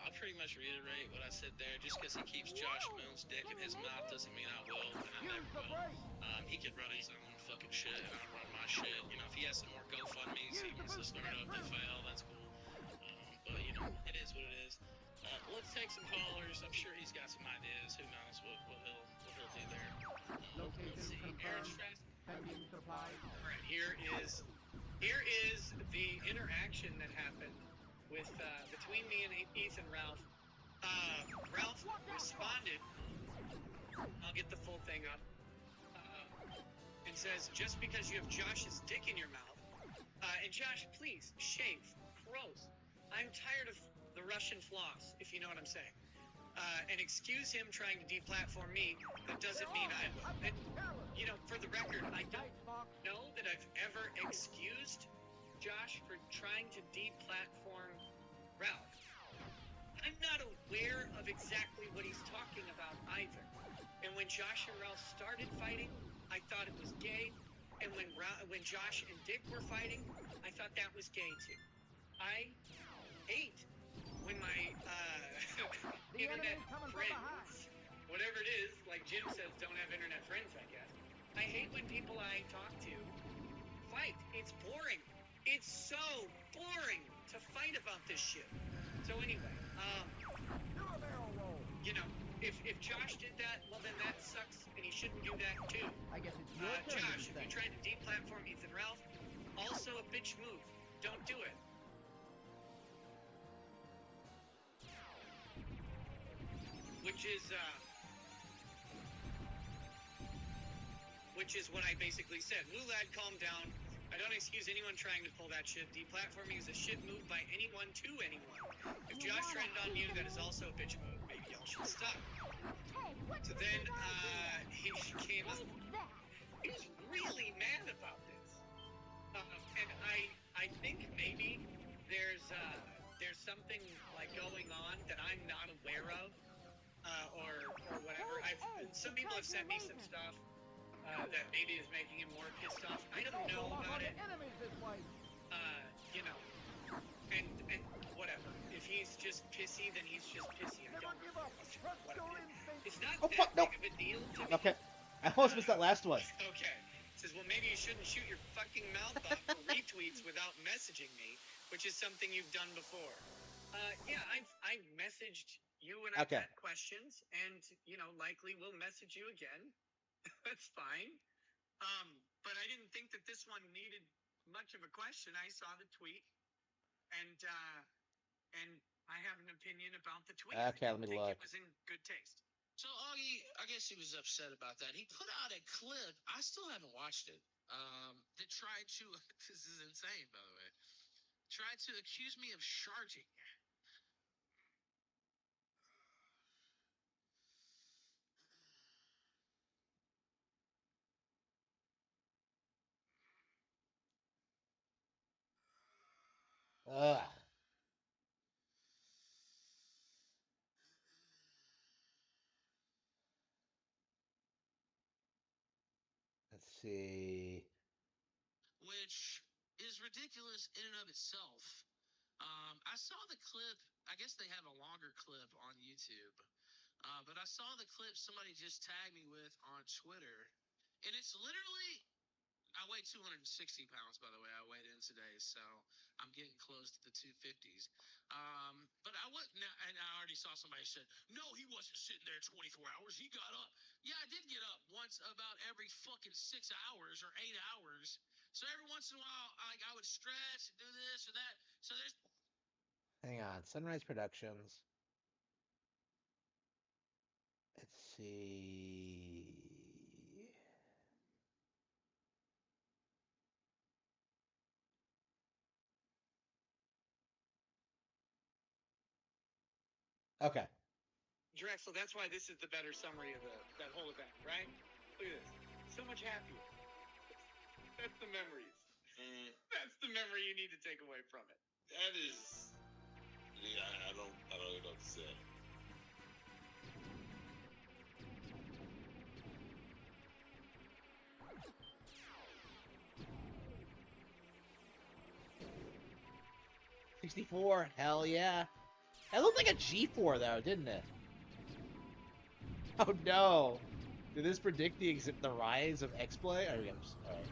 I'll pretty much reiterate what I said there. Just because he keeps Josh Moon's dick in his mouth doesn't mean I will, and I never will. He could run his own fucking shit, and I'll run my shit. You know, if he has some more GoFundMes, he wants to start up and fail, that's cool. But, you know, it is what it is. Let's take some callers. I'm sure he's got some ideas. Who knows what he'll do there. Let's see. Aaron Strauss. All right, here is the interaction that happened with between me and Ethan Ralph. Ralph responded. I'll get the full thing up. And says, just because you have Josh's dick in your mouth, and Josh, please shave. Gross. I'm tired of the Russian floss, if you know what I'm saying. And excuse him trying to deplatform me. That doesn't mean I will. And, you know, for the record, I don't know that I've ever excused Josh for trying to deplatform Ralph. I'm not aware of exactly what he's talking about either. And when Josh and Ralph started fighting, I thought it was gay. And when Josh and Dick were fighting, I thought that was gay too. I hate when my internet friends, whatever it is, like Jim says, don't have internet friends, I guess. I hate when people I talk to fight. It's boring. It's so boring to fight about this shit. So anyway, you know, if Josh did that, well then that sucks, and he shouldn't do that too. I guess it's your turn. Josh, if you tried to deplatform Ethan Ralph, also a bitch move. Don't do it. Which is what I basically said. Lulad, calm down. I don't excuse anyone trying to pull that shit. Deplatforming is a shit move by anyone to anyone. If Josh trend on you, that is also a bitch move. Maybe y'all should stop. So then, he came up. He was really mad about this. And I think maybe there's something like going on that I'm not aware of, or whatever. Some people have sent me some stuff that maybe is making him more pissed off. I don't know about it. You know, and whatever. If he's just pissy, then he's just pissy. I don't know. Whatever. It's not that big of a deal to me. Okay. I almost missed that last one. Okay. Says, well, maybe you shouldn't shoot your fucking mouth off for retweets without messaging me, which is something you've done before. Yeah, I've messaged you and I've had questions, and, you know, likely will message you again. That's fine. But I didn't think that this one needed much of a question. I saw the tweet, and I have an opinion about the tweet. Okay, let me look. It was in good taste. So Augie, I guess he was upset about that. He put out a clip. I still haven't watched it. That tried to. This is insane, by the way. Tried to accuse me of sharting. Ugh. Let's see. Which is ridiculous in and of itself. I saw the clip. I guess they have a longer clip on YouTube. But I saw the clip somebody just tagged me with on Twitter. And it's literally, I weigh 260 pounds, by the way. I weighed in today, so I'm getting close to the 250s. But I wasn't, and I already saw somebody said, no, he wasn't sitting there 24 hours. He got up. Yeah, I did get up once about every fucking 6 hours or 8 hours. So every once in a while, I would stretch and do this or that. So there's. Hang on, Sunrise Productions. Let's see. Okay. Drexel, that's why this is the better summary of that whole event, right? Look at this. So much happier. That's the memories. That's the memory you need to take away from it. That is. Yeah, I don't even know what to say. '64, hell yeah. It looked like a G4 though, didn't it? Oh no! Did this predict the rise of X-Play? Oh, yeah, alright.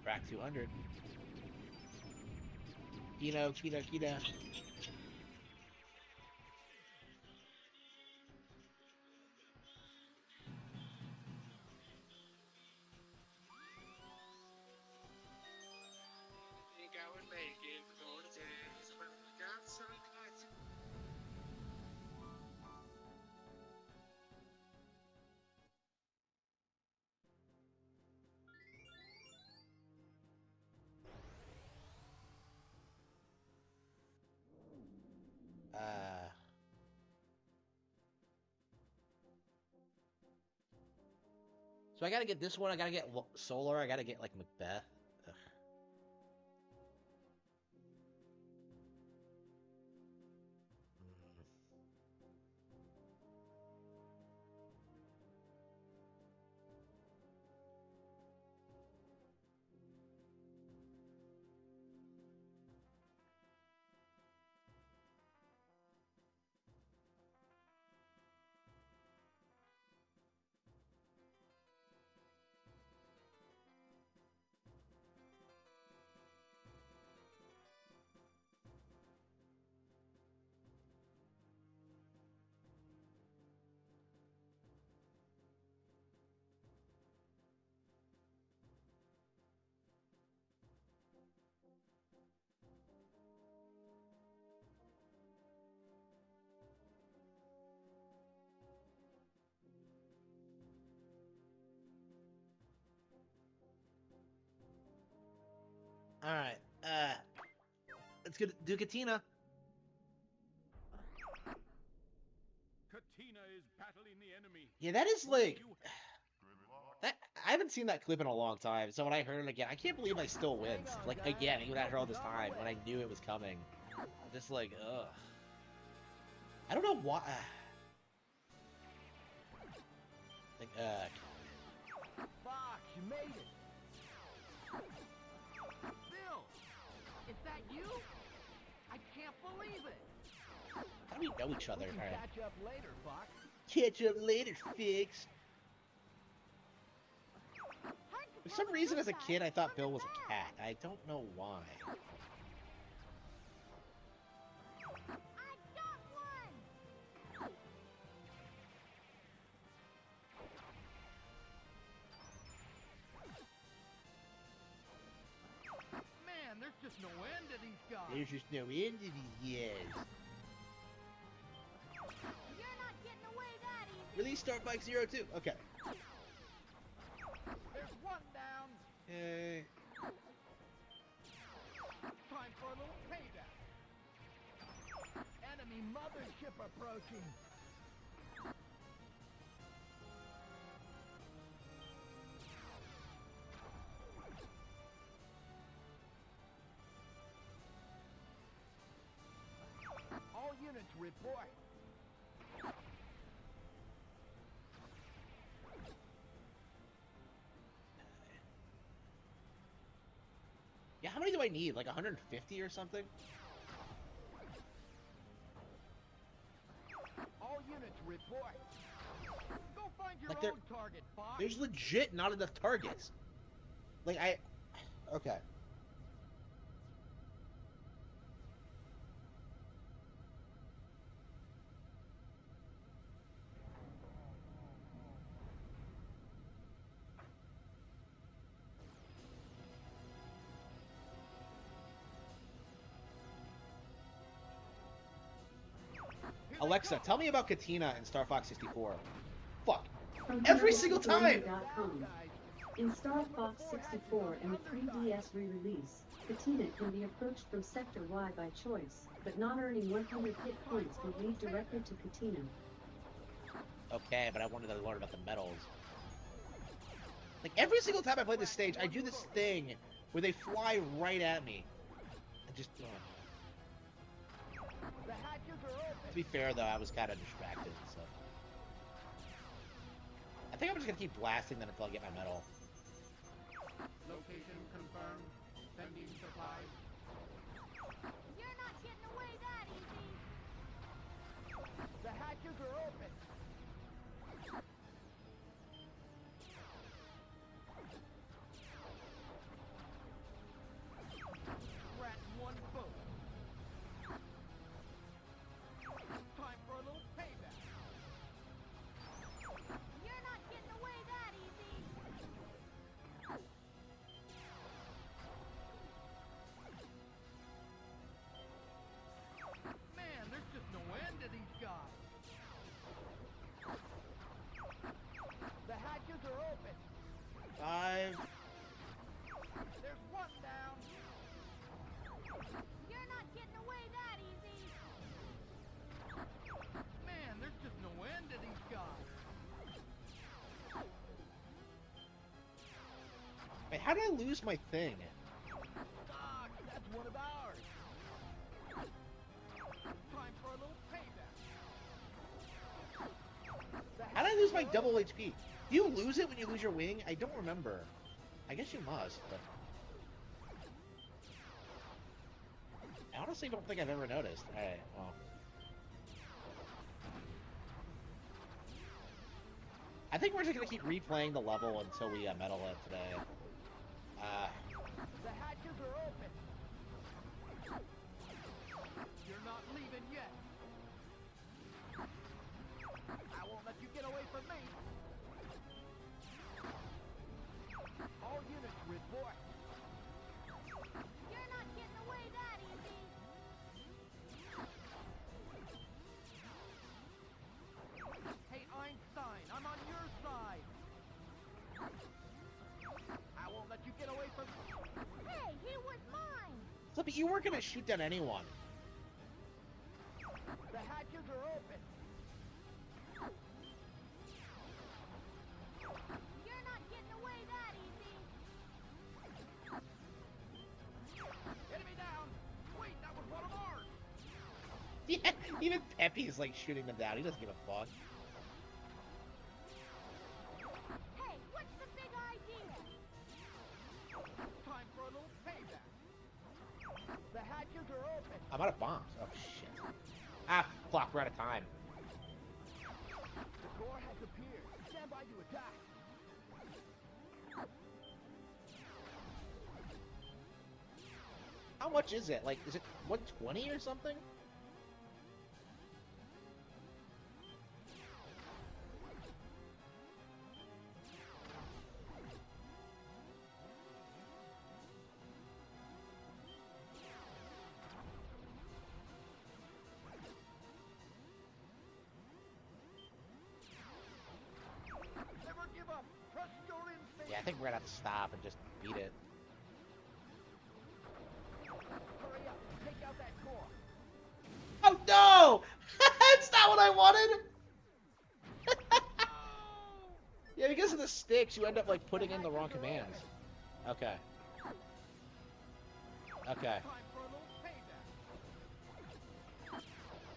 Crack 200. Keto. Think I would make it 4 days, but we got some cuts. So I gotta get this one, I gotta get Solar, I gotta get like Macbeth. Ugh. Alright, let's get Ducatina. Katina is battling the enemy. Yeah, that is like... I haven't seen that clip in a long time, so when I heard it again, I can't believe I still winced. Like, again, even after all this time, when I knew it was coming. I'm just like, ugh. I don't know why... Like, Fox, you made it. Bill, is that you? I can't believe it. how do we know each other? We can Alright. catch up later, Fox. Catch up later, Fix. For some reason, as a kid, I thought Bill was a cat. I don't know why. Man, there's just no end to these guys. There's just no end to these years. You're not getting away that easy. Release Star Bike 02. Okay. There's one down. Yay. Time for a little payback. Enemy mothership approaching. report. Yeah, how many do I need? Like 150 or something? All units report. Go find your Like, there- own target, Fox. There's legit not enough targets. Like, okay. Alexa, tell me about Katina in Star Fox 64. Fuck. From Every single time! Gaming.com. In Star Fox 64 and the 3DS re-release, Katina can be approached from Sector Y by choice, but not earning 100 hit points will lead directly to Katina. Okay, but I wanted to learn about the medals. Like, every single time I play this stage, I do this thing where they fly right at me. I just... The hatches are open. To be fair, though, I was kind of distracted, so... I think I'm just gonna keep blasting them until I get my medal. Location confirmed. Sending supplies. You're not getting away that easy. The hatches are open. Rat one boat. Time for a little payback. You're not getting away that easy. Man, there's just no end to these guys. The hatches are open. 5... There's one down. You're not getting away that easy. Man, there's just no end to these guys. Wait, how did I lose my thing? Doc, that's one of ours. Time for a little payback. How did I lose my double HP? Do you lose it when you lose your wing? I don't remember. I guess you must, but... I honestly don't think I've ever noticed. Alright, well... I think we're just gonna keep replaying the level until we medal it today. The hatches are open. You're not leaving yet. I won't let you get away from me. All units report. You're not getting away that easy. Hey, Einstein, I'm on your side. I won't let you get away from me. Hey, he was mine. Flippy, you weren't gonna shoot down anyone. The hatches are open. You're not getting away that easy. Enemy down. Wait, that was one of ours. Yeah, even Pepe's like shooting them down. He doesn't give a fuck. Hey, what's the big idea? Time for a little payback. The hatches are open. I'm out of bombs. Oh, shit. Ah, fuck, we're out of time. The door has appeared. Stand by to attack. How much is it? Like, is it 120 or something? Never give up. Trust your instinct. Yeah, I think we're gonna have to stop and just beat it. Hurry up. Take out that core. Oh no! That's not what I wanted! Yeah, because of the sticks, you end up like putting in the wrong commands. Okay. Okay. Time for a little payback.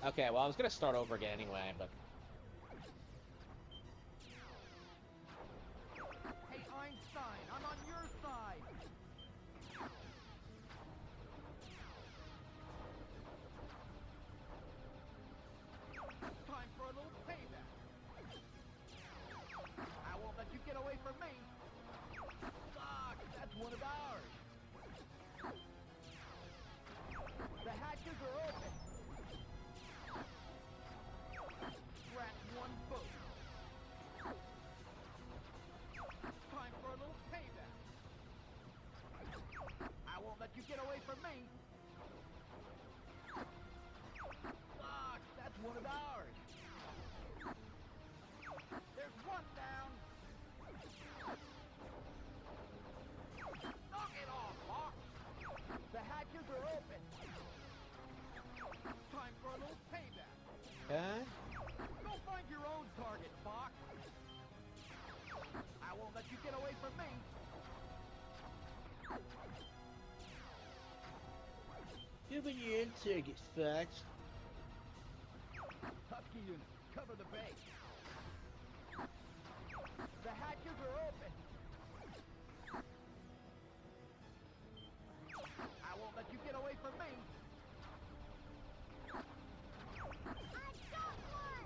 Okay, well, I was gonna start over again anyway, but... Hey, Einstein, I'm on your side. Time for a little payback. I won't let you get away from me. Fuck, that's one of ours. The hatches are open. Scratch one boat. Time for a little payback. I won't let you get away from me. Fuck, that's one of ours. There's one down. Knock it off, Hawk. The hatches are open. Time for a little payback. Okay. Go find your own target, Fox. I won't let you get away from me. Giving you in targets, Fox. Husky unit, cover the base. The hatches are open. I won't let you get away from me. I got one!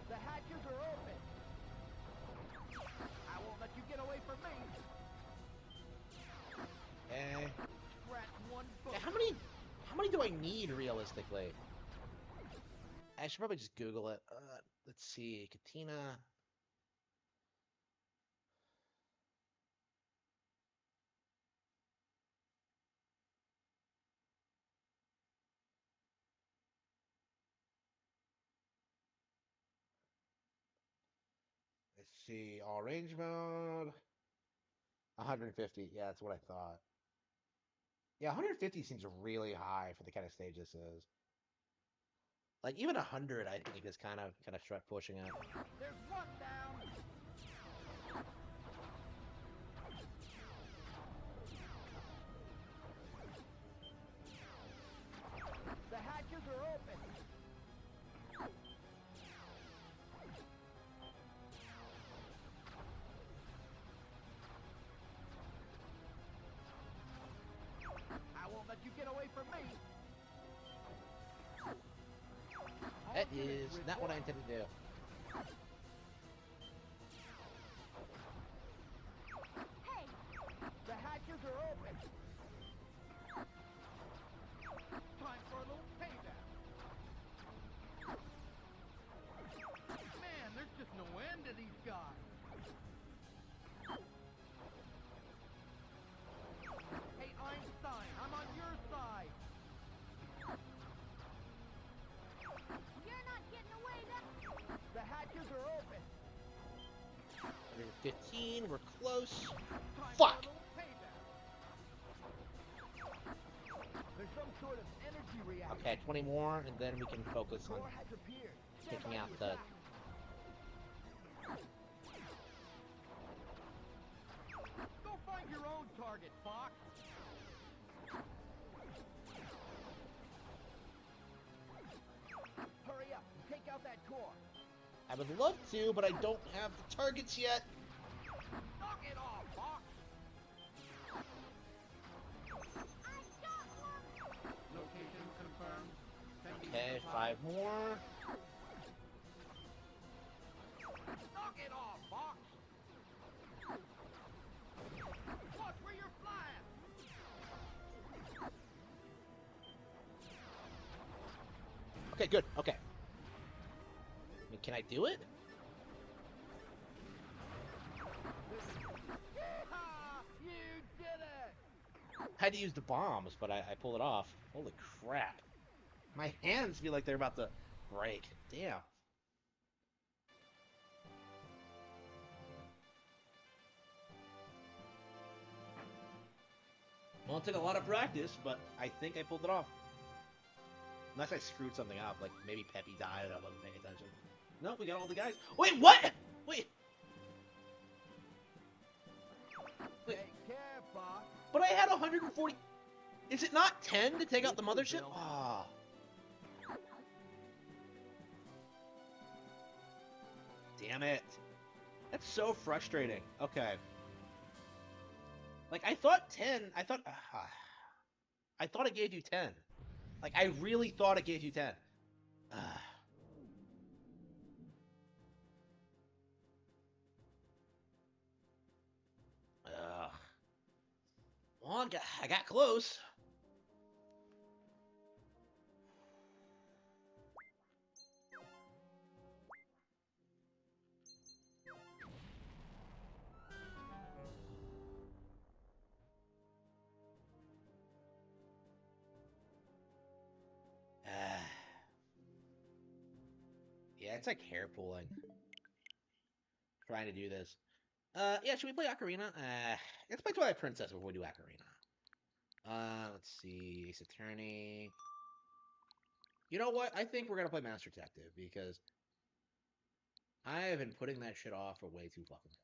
The hatches are open. I won't let you get away from me. Okay. Scratch one boat. Yeah, how many do I need realistically? I should probably just Google it. Let's see, Katina. Let's see, all range mode. 150. Yeah, that's what I thought. Yeah, 150 seems really high for the kind of stage this is. Like even 100, I think is kind of pushing it. There's one down. The hatches are open. I won't let you get away from me. That is not what I intended to do. Hey, The hatches are open. Time for a little payback. Man, there's just no end to these guys. Hey, Einstein, I'm on your side. you're not getting away that... The hatches are open. 115, we're close. Time Fuck! for a little payback. There's some sort of energy reaction. Okay, 20 more, and then we can focus on War has appeared. Stand taking by out to the... attack. Go find your own target, Fox. Hurry up, take out that core. I would love to, but I don't have the targets yet. Knock it off, Fox. I got one! Location confirmed. Thank you. Okay, 5 more. Knock it off, Fox. Watch where you're flying. Okay, good. Okay. I mean, can I do it? Yeehaw! You did it! I had to use the bombs, but I pulled it off. Holy crap. My hands feel like they're about to break. Damn. Well, it took a lot of practice, but I think I pulled it off. Unless I screwed something up, like maybe Peppy died and I wasn't paying attention. Nope, we got all the guys. Wait, what? Wait. Wait. Take care, boss. But I had 140. Is it not 10 to take out the mothership? Ah. Damn it. That's so frustrating. Okay. Like, I thought 10. I thought it gave you 10. Like, I really thought it gave you 10. Well, I got close. Yeah, it's like hair pulling. Trying to do this. Yeah, should we play Ocarina? Let's play Twilight Princess before we do Ocarina. Let's see. Ace Attorney. You know what? I think we're gonna play Master Detective because I have been putting that shit off for way too fucking long.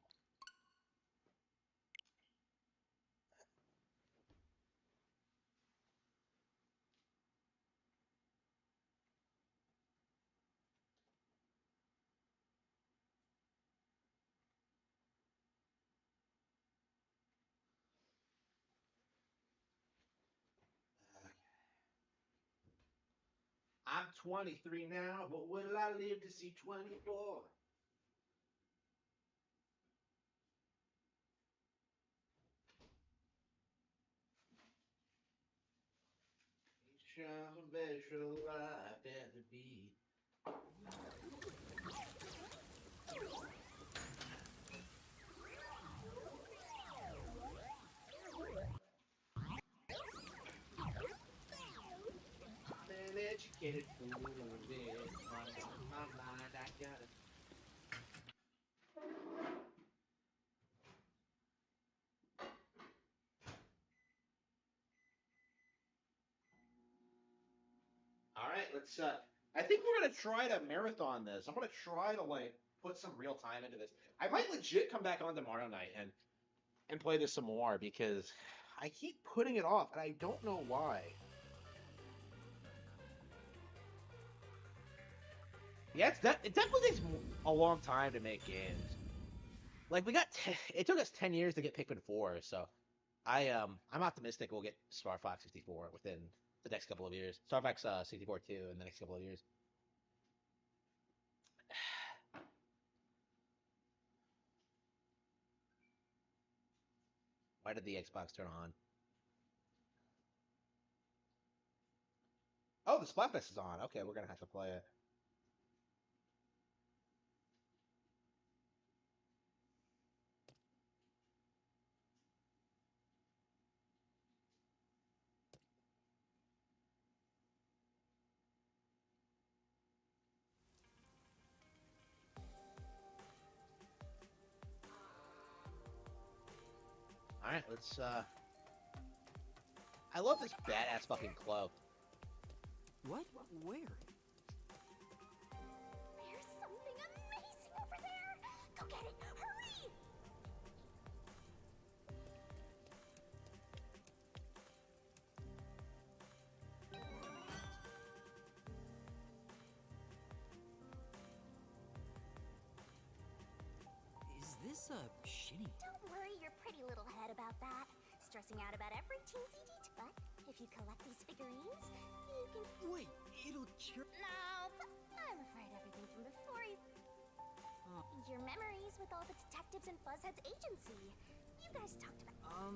I'm 23 now, but will I live to see 24? Each special life better be. Educated fool, my mind, I got it. All right, let's. I think we're gonna try to marathon this. I'm gonna try to like put some real time into this. I might legit come back on tomorrow night and play this some more because I keep putting it off and I don't know why. Yeah, it definitely takes a long time to make games. Like it took us 10 years to get Pikmin 4, so I'm optimistic we'll get Star Fox 64 within the next couple of years. Star Fox 64 too in the next couple of years. Why did the Xbox turn on? Oh, the Splatfest is on. Okay, we're gonna have to play it. Alright, let's, I love this badass fucking cloak. What? Where? There's something amazing over there! Go get it! Hurry! Is this a shitty? Don't worry your pretty little head about that. Stressing out about every teensy deet, but if you collect these figurines, you can... Wait, it'll cure... No, but I'm afraid everything from before you... Your memories with all the detectives and Fuzzhead's agency. You guys talked about...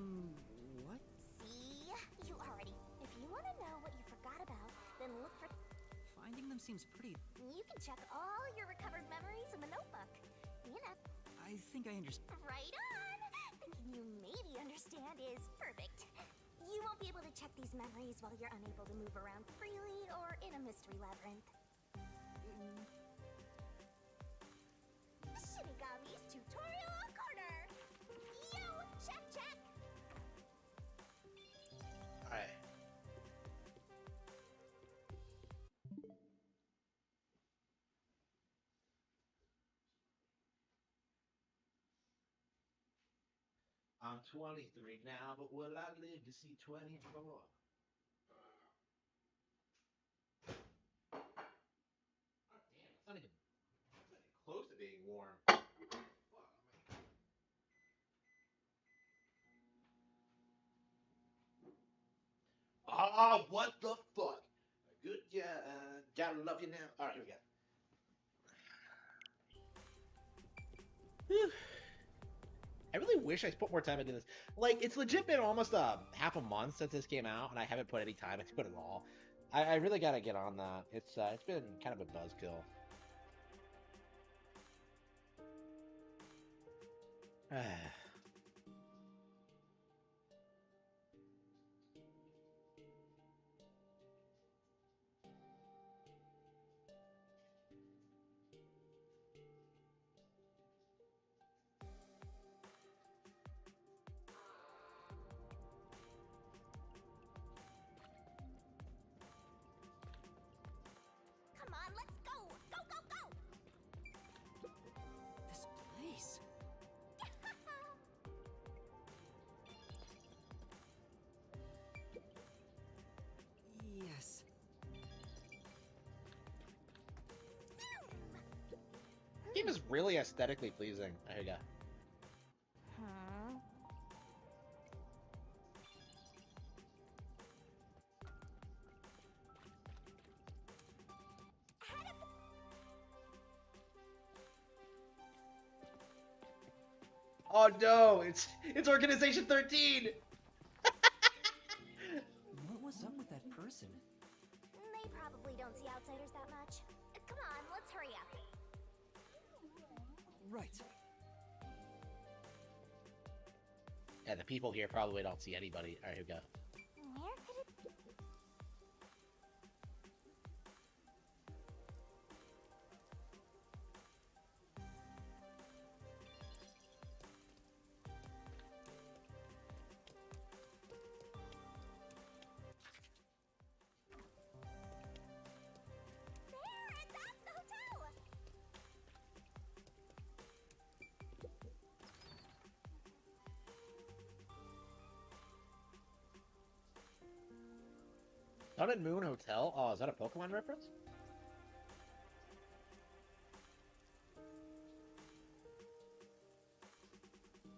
What? See? You already... If you want to know what you forgot about, then look for... Finding them seems pretty... You can check all your recovered memories in the notebook. You know. I think I understand. Right on! Thinking you maybe understand is perfect. You won't be able to check these memories while you're unable to move around freely or in a mystery labyrinth. Shinigami's Tutorial Corner! Yo, check, check! Alright. I'm 23 now, but will I live to see 24? Damn, it's not even close to being warm. Oh, what the fuck? Good, yeah, gotta love you now. All right, here we go. Whew. I really wish I put more time into this. Like, it's legit been almost half a month since this came out, and I haven't put any time into it at all. I really gotta get on that. It's been kind of a buzzkill. Come on, let's go! Go, go, go! This place. Yes. Game is really aesthetically pleasing. There you go. Huh? Oh no, it's Organization 13. What was up with that person? They probably don't see outsiders that much. Come on, let's hurry up. Right. Yeah, the people here probably don't see anybody. All right, here we go. Where could it be? There! That's the hotel! Sun and Moon Hotel? Oh, is that a Pokemon reference?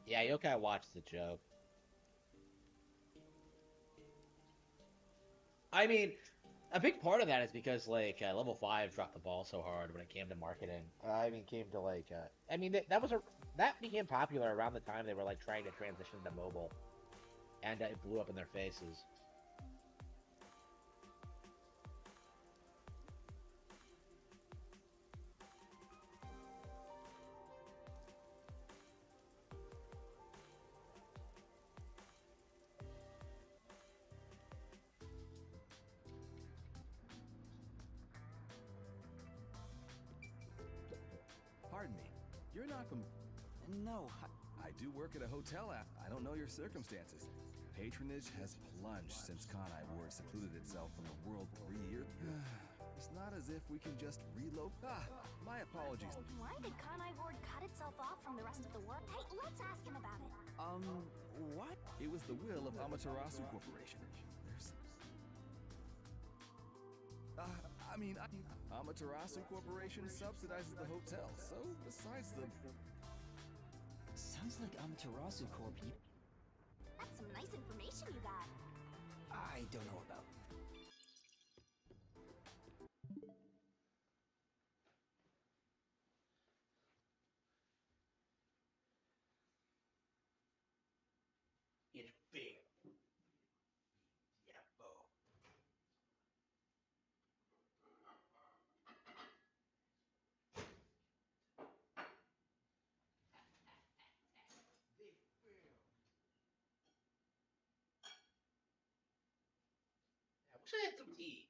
Yeah, Yokai watched the joke. I mean, a big part of that is because, like, Level 5 dropped the ball so hard when it came to marketing. Came to, like, that became popular around the time they were, like, trying to transition to mobile. And it blew up in their faces. Pardon me. You're not from... No, I do work at a hotel. I don't know your circumstances. Patronage has plunged since Kanai Ward secluded itself from the world 3 years. It's not as if we can just reload. My apologies. Why did Kanai Ward cut itself off from the rest of the world? Hey, let's ask him about it. What? It was the will of Amaterasu Corporation. Amaterasu Corporation subsidizes the hotel, so besides the... sounds like Amaterasu Corp. That's some nice information you got. I don't know about. It's big. Yeah, bo. I wish I had some tea.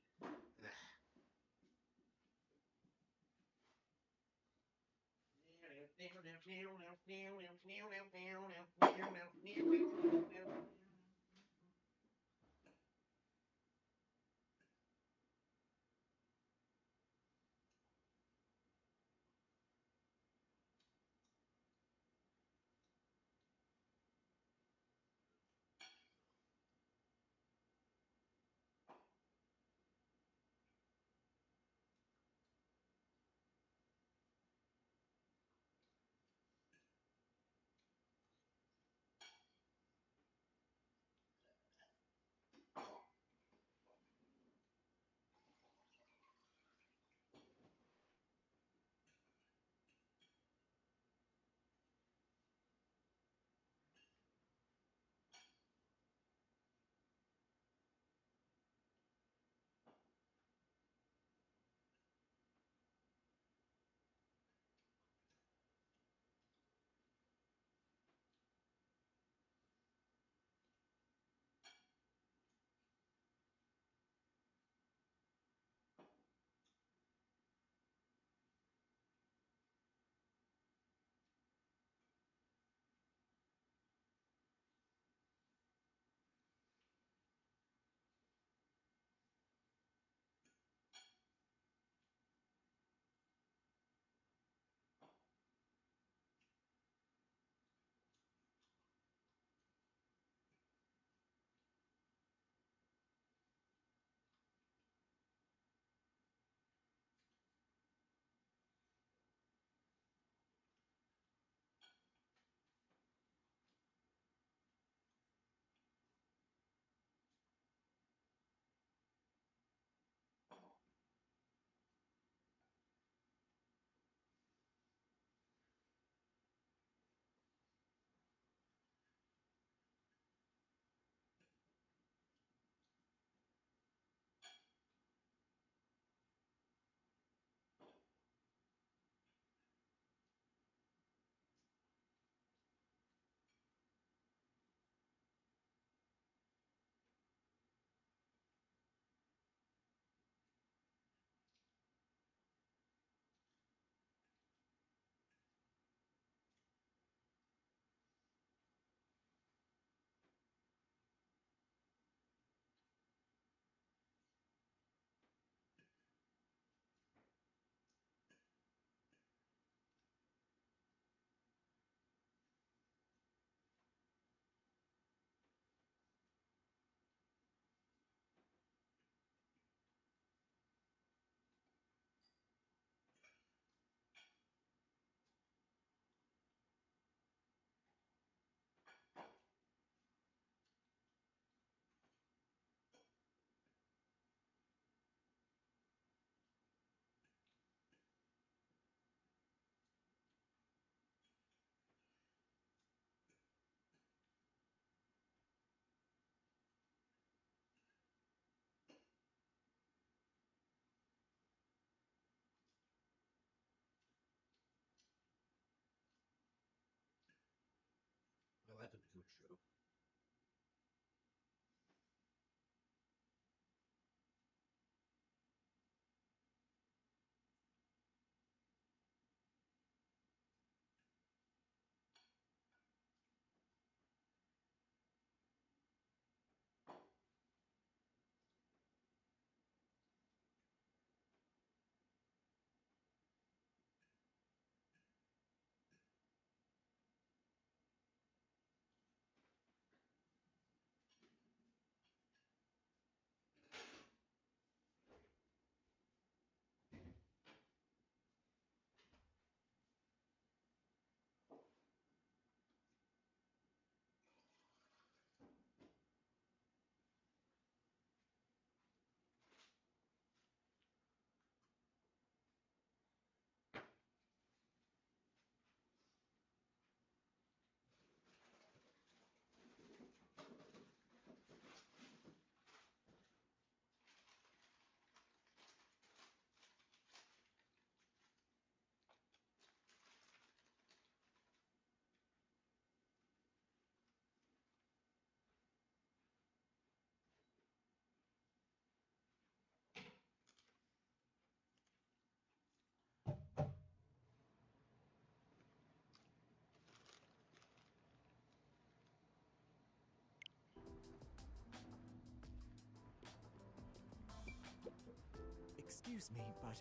Excuse me, but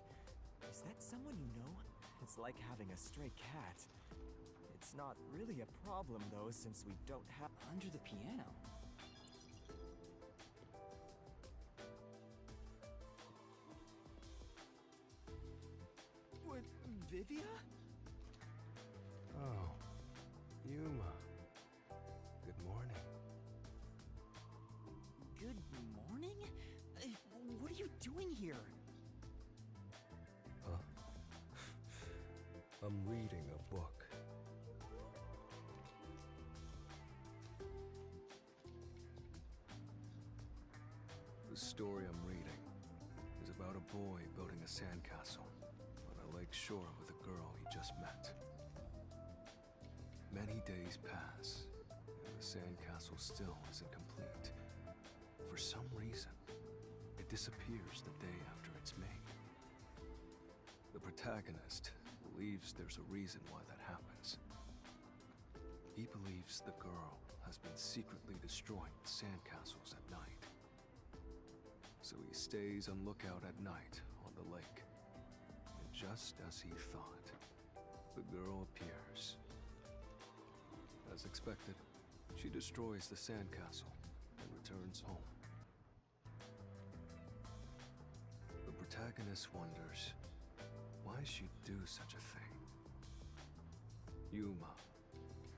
is that someone you know? It's like having a stray cat. It's not really a problem, though, since we don't have... Under the piano? What, Vivia? Oh, Yuma. Good morning. Good morning? What are you doing here? Huh? I'm reading a book. The story I'm reading is about a boy building a sandcastle on a lake shore with a girl he just met. Many days pass, and the sandcastle still isn't complete. For some reason, it disappears the day after it's made. The protagonist believes there's a reason why that happens. He believes the girl has been secretly destroying sandcastles at night. So he stays on lookout at night on the lake. And just as he thought, the girl appears. As expected, she destroys the sandcastle and returns home. The protagonist wonders why she'd do such a thing. Yuma,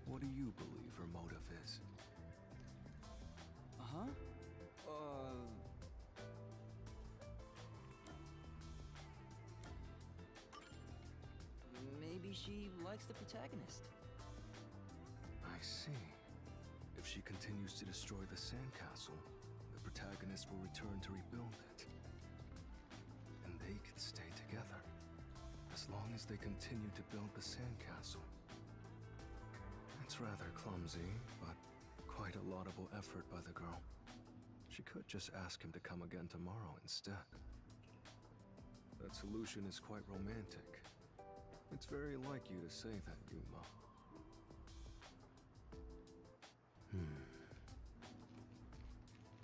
what do you believe her motive is? Uh-huh. Maybe she likes the protagonist. I see. If she continues to destroy the sandcastle, the protagonist will return to rebuild it. And they can stay together, as long as they continue to build the sandcastle. It's rather clumsy, but quite a laudable effort by the girl. She could just ask him to come again tomorrow instead. That solution is quite romantic. It's very like you to say that, Yuma.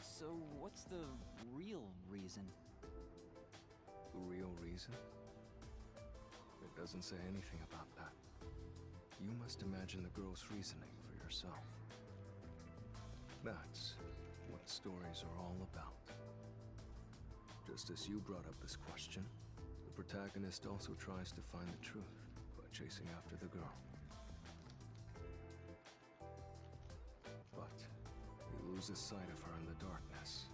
So what's the real reason? The real reason? It doesn't say anything about that. You must imagine the girl's reasoning for yourself. That's what stories are all about. Just as you brought up this question, the protagonist also tries to find the truth by chasing after the girl. But he loses sight of her in the darkness.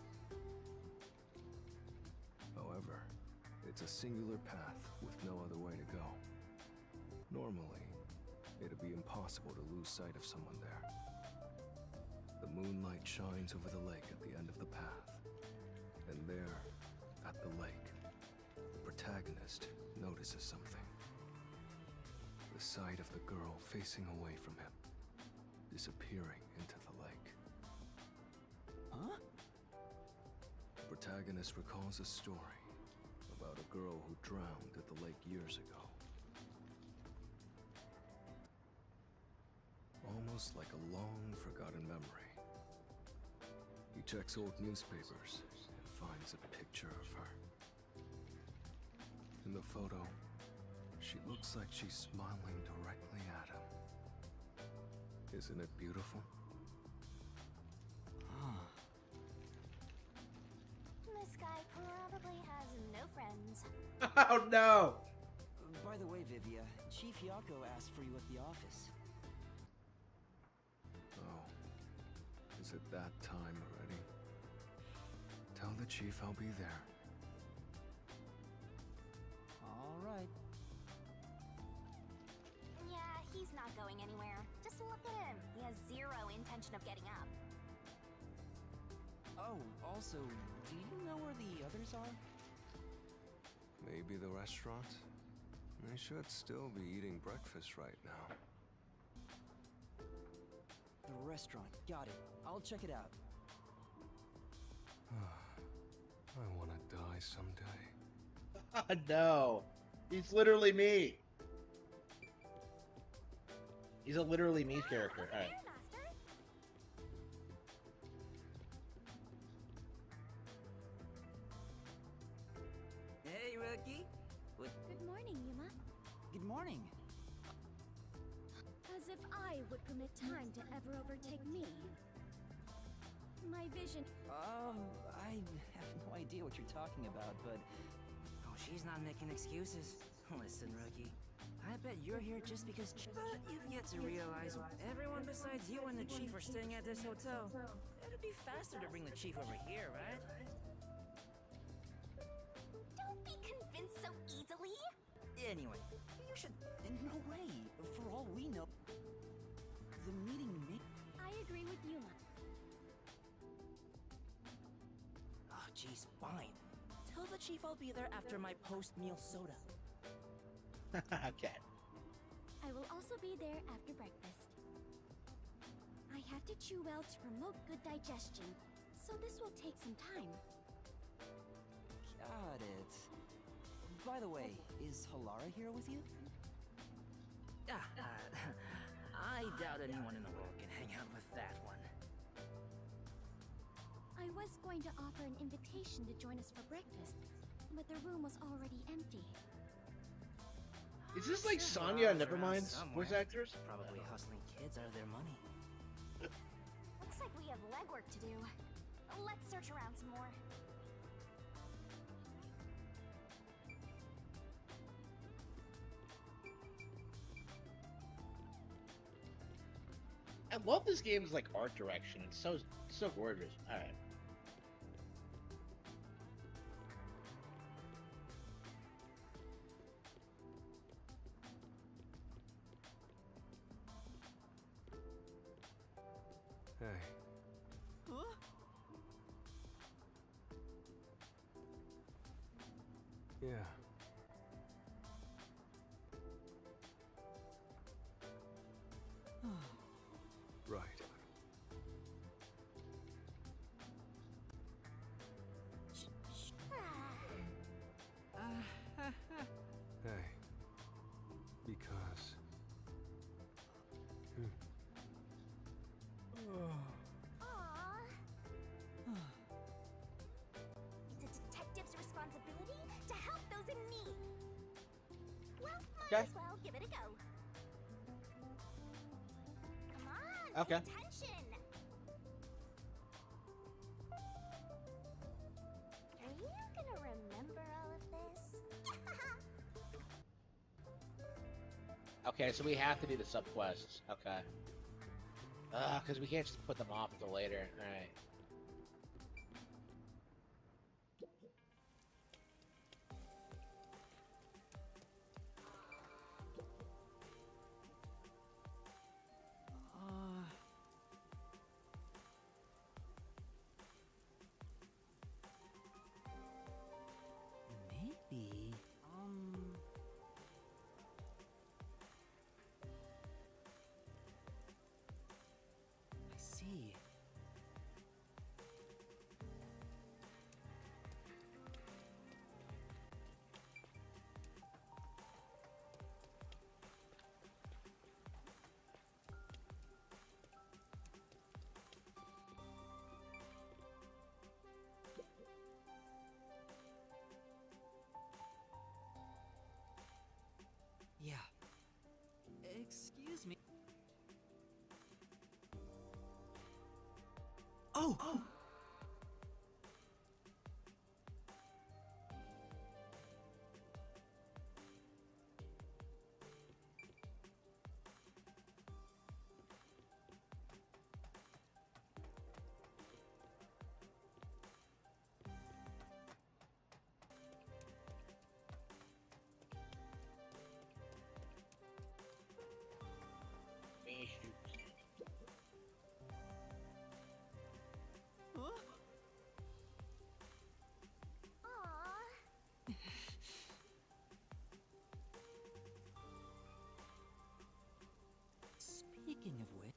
However, it's a singular path with no other way to go. Normally, it'd be impossible to lose sight of someone there. The moonlight shines over the lake at the end of the path. And there, at the lake, the protagonist notices something. The sight of the girl facing away from him, disappearing into the lake. Huh? The protagonist recalls a story about a girl who drowned at the lake years ago. Almost like a long-forgotten memory. He checks old newspapers and finds a picture of her. In the photo, she looks like she's smiling directly at him. Isn't it beautiful? This guy probably has no friends. Oh no! By the way, Vivia, Chief Yako asked for you at the office. Oh, is it that time already? Tell the chief I'll be there. All right. Yeah, he's not going anywhere. Just look at him. He has zero intention of getting up. Oh, also, do you know where the others are? Maybe the restaurant? They should still be eating breakfast right now. The restaurant. Got it. I'll check it out. I want to die someday. No. He's literally me. He's a literally me character. All right. Hey, Good morning. As if I would permit time to ever overtake me. My vision. I have no idea what you're talking about, but... Oh, she's not making excuses. Listen, rookie. I bet you're here just because... But you've yet to realize everyone besides you and the chief are staying at this hotel. It'd be faster to bring the chief over here, right? Don't be convinced so easily. Anyway, you should... No way. For all we know, the meeting may... I agree with Yuma. Oh, geez, fine. Tell the chief I'll be there after my post-meal soda. Okay. I will also be there after breakfast. I have to chew well to promote good digestion, so this will take some time. Got it. By the way, is Halara here with you? I doubt anyone in the world can hang out with that one. I was going to offer an invitation to join us for breakfast, but the room was already empty. Is this like Sonya and Nevermind's voice actors? Probably hustling kids out of their money. Looks like we have legwork to do. Let's search around some more. I love this game's like art direction. It's so gorgeous. All right. Hey. Huh? Yeah. Right. Hey. Because... It's a detective's responsibility to help those in need. Well, might Okay. as well give it a go. Come on, Okay. pay attention. Are you gonna remember all of this? Okay, so we have to do the sub-quests. Okay. Because we can't just put them off until later. Alright. Maybe... I see. Yeah. Excuse me. Oh! Speaking of which...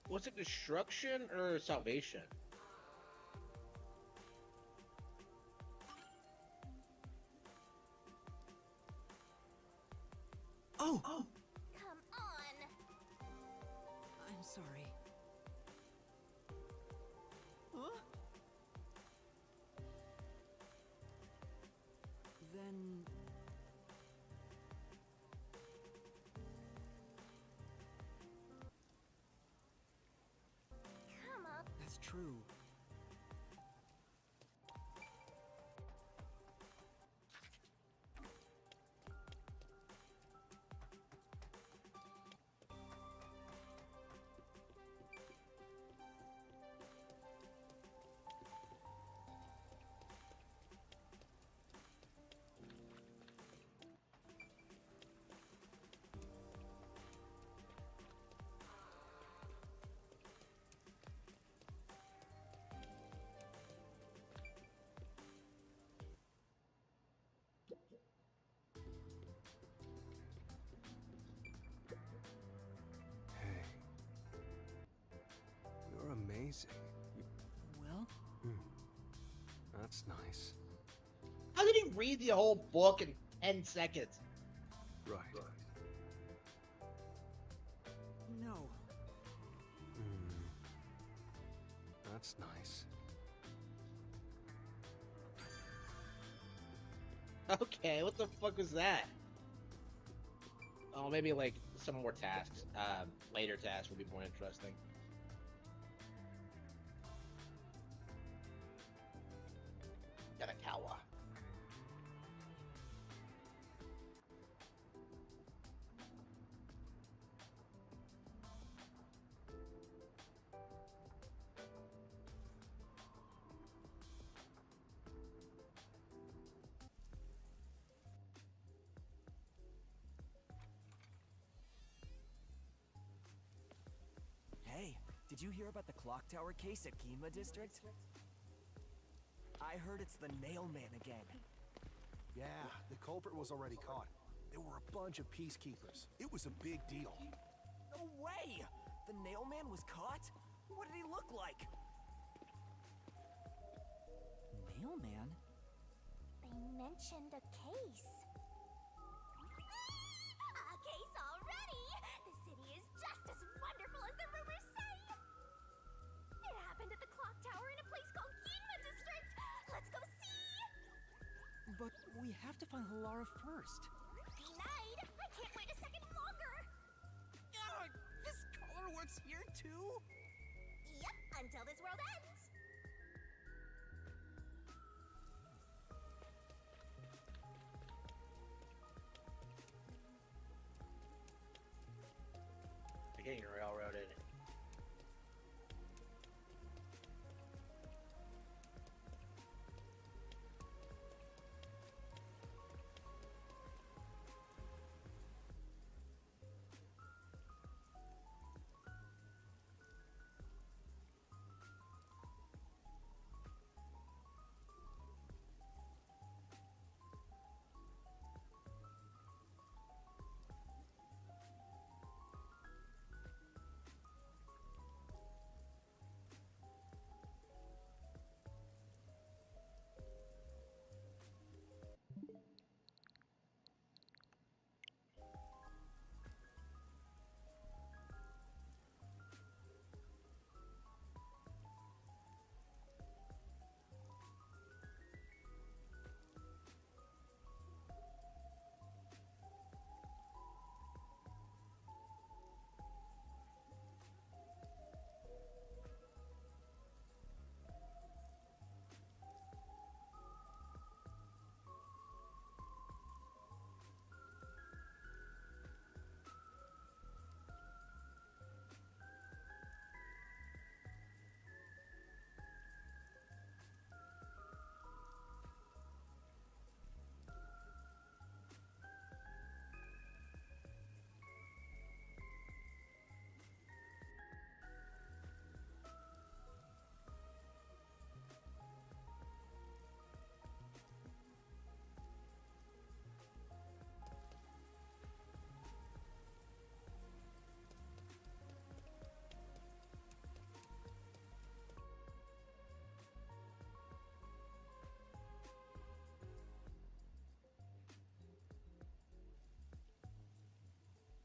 Was it destruction or salvation? Oh! Come on. I'm sorry. Huh? Then... Come on. That's true. Hey. You're amazing. Well? That's nice. How did he read the whole book in 10 seconds? Right. No. That's nice. Okay, what the fuck was that? Oh, maybe like some more tasks. Later tasks would be more interesting. Yanakawa. Hey, did you hear about the clock tower case at Kima District? I heard it's the Nailman again. Yeah, the culprit was already caught. There were a bunch of peacekeepers. It was a big deal. No way! The Nailman was caught? What did he look like? Nailman? They mentioned a case. A case already! The city is just as wonderful as the rumors say! It happened at the clock tower in a place called Ginma District! Let's go see! But we have to find Halara first. Denied! I can't wait a second longer! This color works here too? Yep, until this world ends! They're getting railroaded.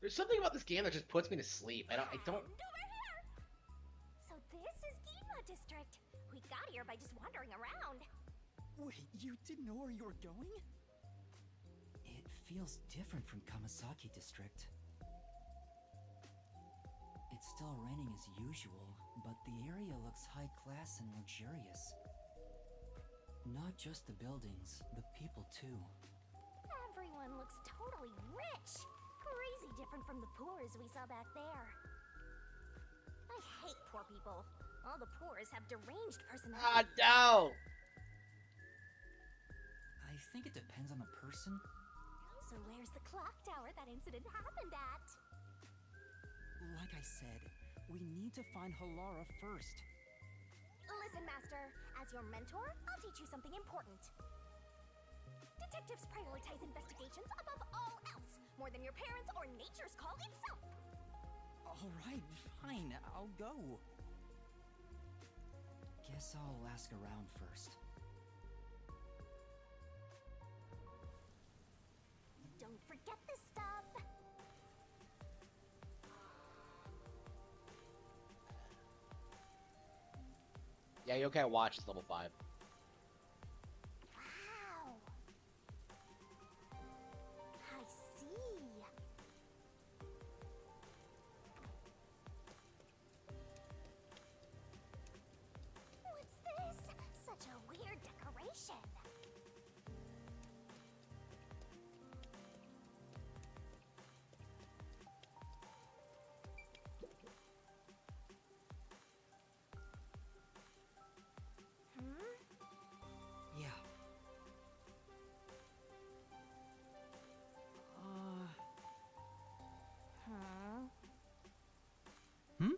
There's something about this game that just puts me to sleep. I don't. So this is Ginma District. We got here by just wandering around. Wait, you didn't know where you were going? It feels different from Kamasaki District. It's still raining as usual, but the area looks high class and luxurious. Not just the buildings, the people too. Everyone looks totally rich. Crazy different from the poors we saw back there. I hate poor people. All the poors have deranged personalities. No! I think it depends on the person. So where's the clock tower that incident happened at? Like I said, we need to find Halara first. Listen, Master. As your mentor, I'll teach you something important. Detectives prioritize investigations above all else, more than your parents or nature's call itself. Alright, fine, I'll go. Guess I'll ask around first. Don't forget this stuff. Yeah, you can't watch. It's level 5. Wow. I see. What's this? Such a weird decoration. Yeah. Hmm?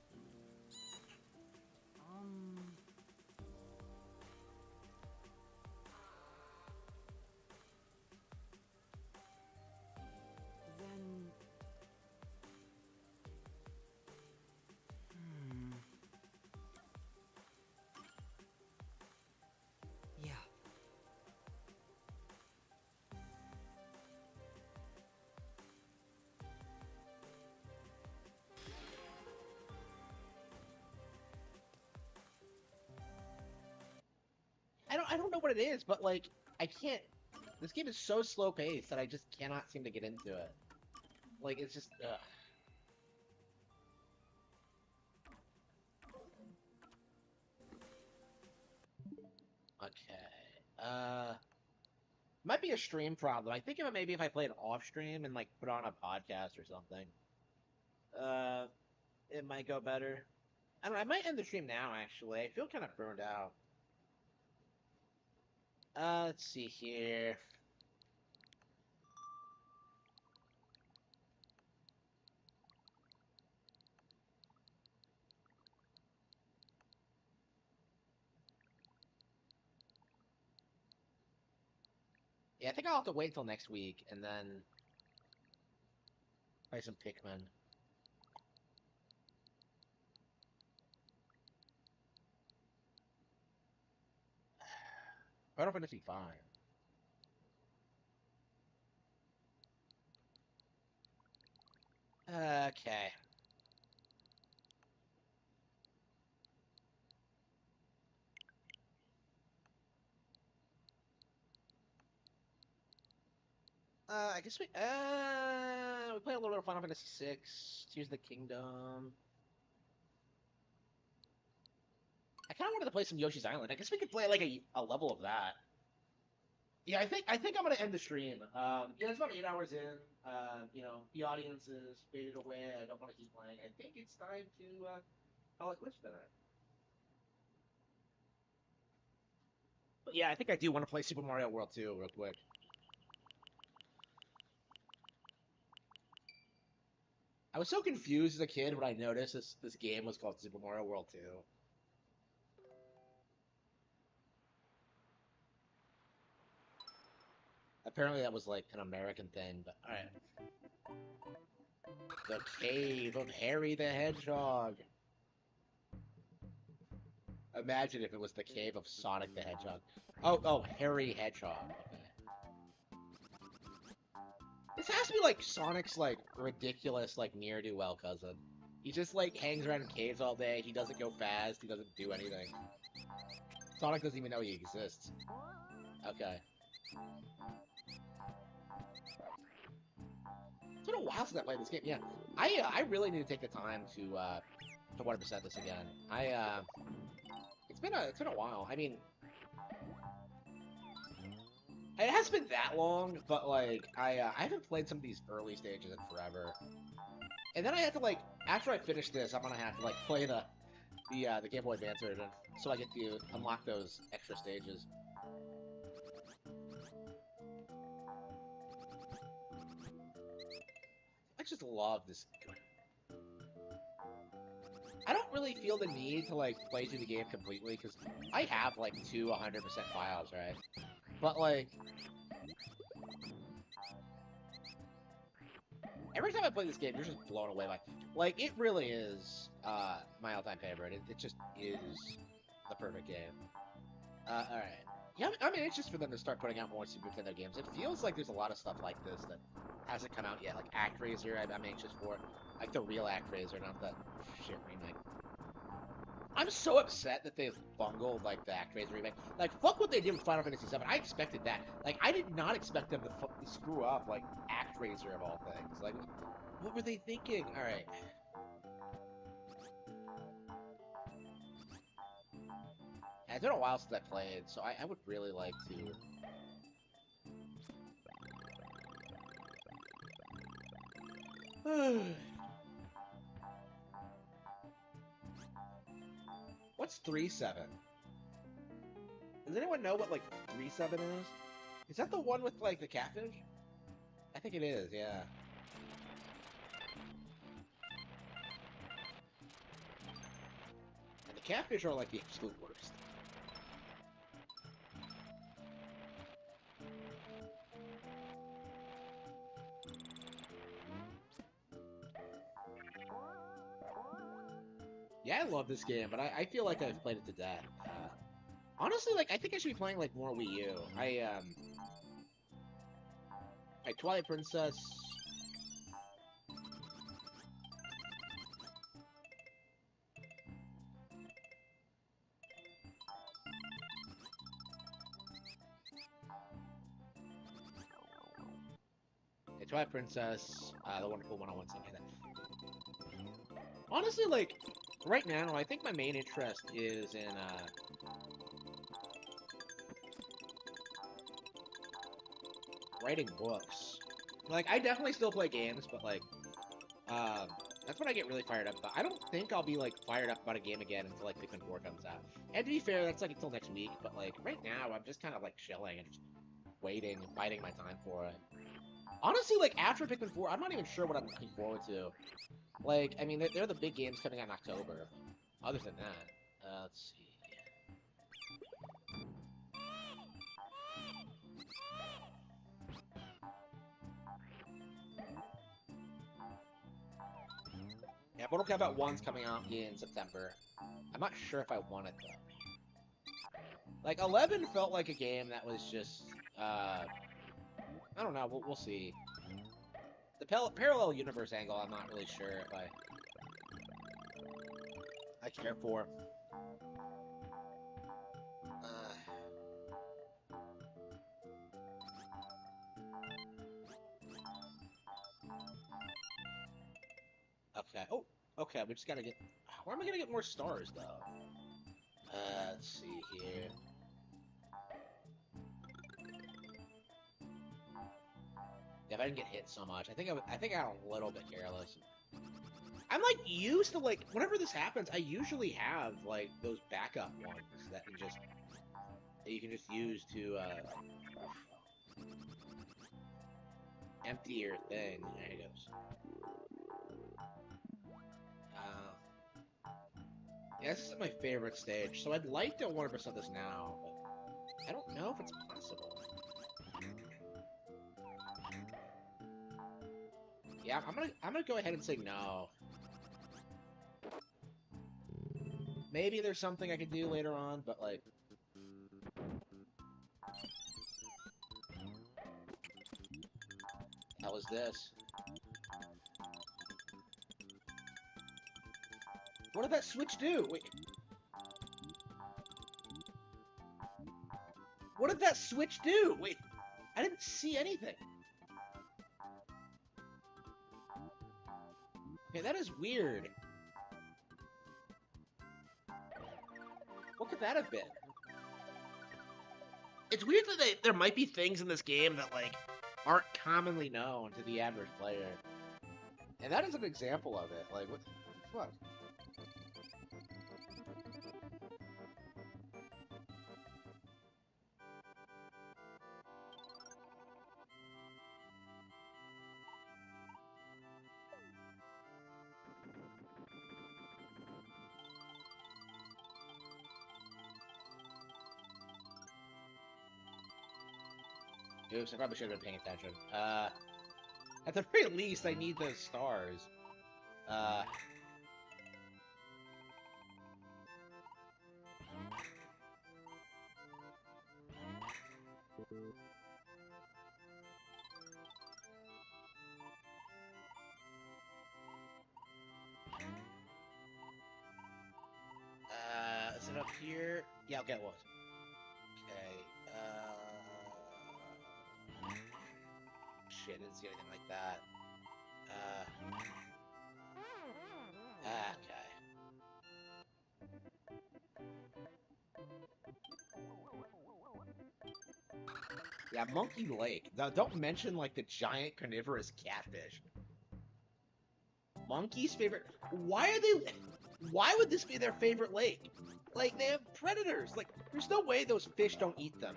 Then... Yeah. I don't know what it is, but like I can't. This game is so slow paced that I just cannot seem to get into it. Like it's just. Ugh. Okay. Might be a stream problem. I think maybe if I played off stream and like put on a podcast or something, it might go better. I don't know. I might end the stream now. Actually, I feel kind of burned out. Let's see here. Yeah, I think I'll have to wait till next week and then play some Pikmin. Final Fantasy V. Okay. I guess we play a little bit of Final Fantasy VI, Tears of the Kingdom. I kind of wanted to play some Yoshi's Island. I guess we could play like a level of that. Yeah, I think I'm gonna end the stream. Yeah, it's about 8 hours in. You know, the audience is faded away. I don't want to keep playing. I think it's time to call it quits tonight. But yeah, I think I do want to play Super Mario World 2 real quick. I was so confused as a kid when I noticed this game was called Super Mario World 2. Apparently that was like an American thing, but alright. The Cave of Harry the Hedgehog. Imagine if it was the Cave of Sonic the Hedgehog. Oh, Harry Hedgehog. Okay. This This has to be like Sonic's like ridiculous like ne'er-do-well cousin. He just like hangs around in caves all day. He doesn't go fast. He doesn't do anything. Sonic doesn't even know he exists. Okay. It's been a while since I played this game. Yeah, I really need to take the time to 100% this again. It's been a while. I mean, it hasn't been that long, but like I haven't played some of these early stages in forever. And then I have to like, after I finish this, I'm gonna have to like play the Game Boy Advance version, so I get to unlock those extra stages. I just love this. I don't really feel the need to like play through the game completely because I have like 2 100% files, right? But like, every time I play this game, you're just blown away by. Like, it really is my all-time favorite. It just is the perfect game. All right. Yeah, I mean, it's just for them to start putting out more Super Nintendo games. It feels like there's a lot of stuff like this that hasn't come out yet. Like ActRaiser, I'm anxious for. Like the real ActRaiser, not that shit remake. I'm so upset that they bungled like the ActRaiser remake. Like, fuck what they did with Final Fantasy VII. I expected that. Like, I did not expect them to screw up like ActRaiser of all things. Like, what were they thinking? All right. It's been a while since I played, so I would really like to. What's 3-7? Does anyone know what like 3-7 is? Is that the one with like the catfish? I think it is, yeah. And the catfish are like the absolute worst. Yeah, I love this game, but I feel like I've played it to death. Honestly, like, I think I should be playing, like, more Wii U. Like, Twilight Princess... Yeah, Twilight Princess, The Wonderful 101, something like that. Honestly, like... Right now, I think my main interest is in, writing books. Like, I definitely still play games, but, like, that's when I get really fired up about. I don't think I'll be, like, fired up about a game again until, like, Pikmin 4 comes out. And to be fair, that's, like, until next week, but, like, right now, I'm just kind of, like, chilling and just waiting and biding my time for it. Honestly, like, after Pikmin 4, I'm not even sure what I'm looking forward to. Like, I mean, they're the big games coming out in October. Other than that, let's see. Yeah, Mortal Kombat 1's coming out in September. I'm not sure if I want it, though. Like, 11 felt like a game that was just, I don't know, we'll see. The parallel universe angle, I'm not really sure if I care for. Okay. Oh, okay. We just gotta get. Where am I gonna get more stars, though? Let's see here. Yeah, if I didn't get hit so much, I think I got a little bit careless. I'm like used to like whenever this happens, I usually have like those backup ones that you can just use to empty your thing. There it goes. Yeah, this is my favorite stage, so I'd like to 100% this now, but I don't know if it's possible. Yeah, I'm gonna go ahead and say no. Maybe there's something I could do later on, but like... hell is this? What did that switch do? Wait. What did that switch do? Wait, I didn't see anything. Okay, that is weird. What could that have been? It's weird that there might be things in this game that, like, aren't commonly known to the average player. And that is an example of it. Like, what the fuck? Oops, I probably should have been paying attention. At the very least, I need those stars. Is it up here? Yeah, okay, it was. Okay, shit, I didn't see anything like that. Okay. Yeah, Monkey Lake. Now, don't mention, like, the giant carnivorous catfish. Monkey's favorite... Why are they... Why would this be their favorite lake? Like, they have predators. Like, there's no way those fish don't eat them.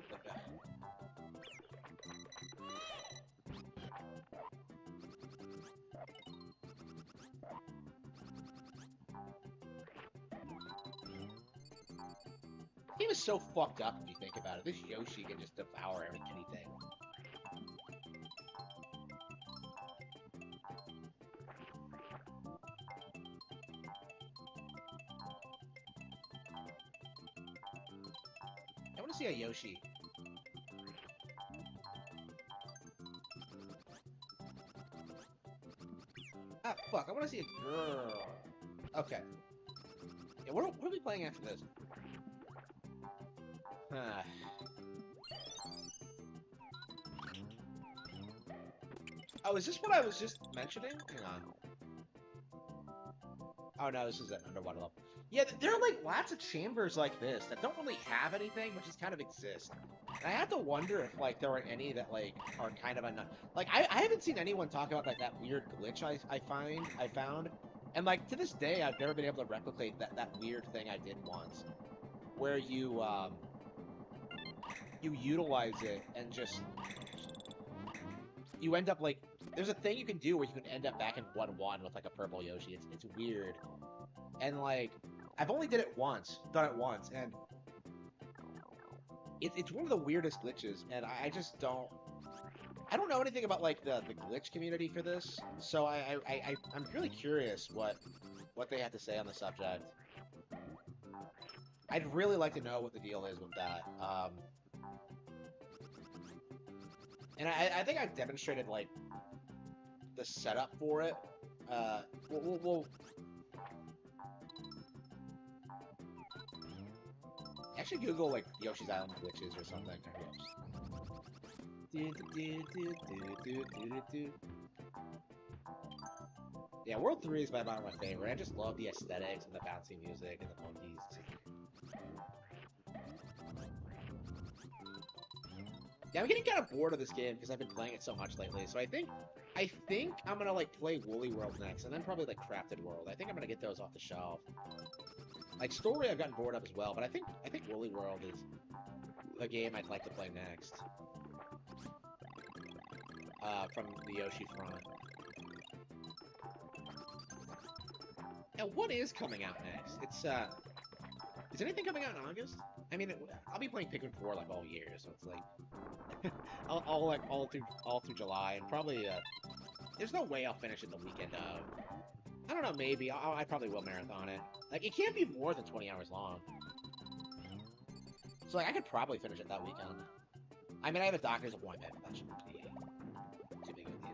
This game is so fucked up if you think about it. This Yoshi can just devour anything. I want to see a Yoshi. Ah, fuck. I want to see a girl. Okay. Yeah, what are we playing after this? Oh, is this what I was just mentioning? Hang on. Oh no, this is an underwater level. Yeah, there are like lots of chambers like this that don't really have anything, but just kind of exist. And I have to wonder if like there are any that like are kind of unknown. Like I haven't seen anyone talk about like that weird glitch I found, and like to this day I've never been able to replicate that weird thing I did once, where you utilize it and just you end up like there's a thing you can do where you can end up back in 1-1 with like a purple Yoshi. It's weird, and like I've only done it once, and it's one of the weirdest glitches, and I just don't know anything about like the glitch community for this, so I'm really curious what they have to say on the subject. I'd really like to know what the deal is with that. And I think I've demonstrated like the setup for it. We'll actually Google like Yoshi's Island glitches or something. Yeah, World 3 is by far my favorite. I just love the aesthetics and the bouncy music and the monkeys. Yeah, I'm getting kind of bored of this game because I've been playing it so much lately. So I think I'm gonna like play Woolly World next, and then probably like Crafted World. I think I'm gonna get those off the shelf. Like Story, I've gotten bored of as well, but I think Woolly World is the game I'd like to play next. From the Yoshi front. Now, what is coming out next? It's is anything coming out in August? I mean, I'll be playing Pikmin 4 like all year, so it's like all through July, and probably there's no way I'll finish it the weekend of. I don't know, maybe I probably will marathon it. Like it can't be more than 20 hours long, so like I could probably finish it that weekend. I mean, I have a doctor's appointment, but that shouldn't be too big of a deal.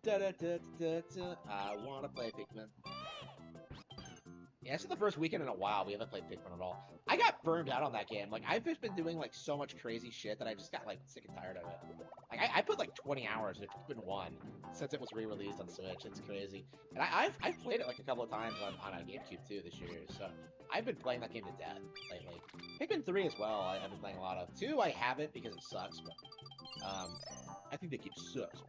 I wanna play Pikmin. Yeah, this is the first weekend in a while we haven't played Pikmin at all. I got burned out on that game. Like, I've just been doing, like, so much crazy shit that I just got, like, sick and tired of it. Like, I put, like, 20 hours into Pikmin 1 since it was re-released on Switch. It's crazy. And I've played it, like, a couple of times on a GameCube, too, this year. So, I've been playing that game to death lately. Pikmin 3 as well, I've been playing a lot of. 2, I haven't because it sucks, but, I think the game sucks.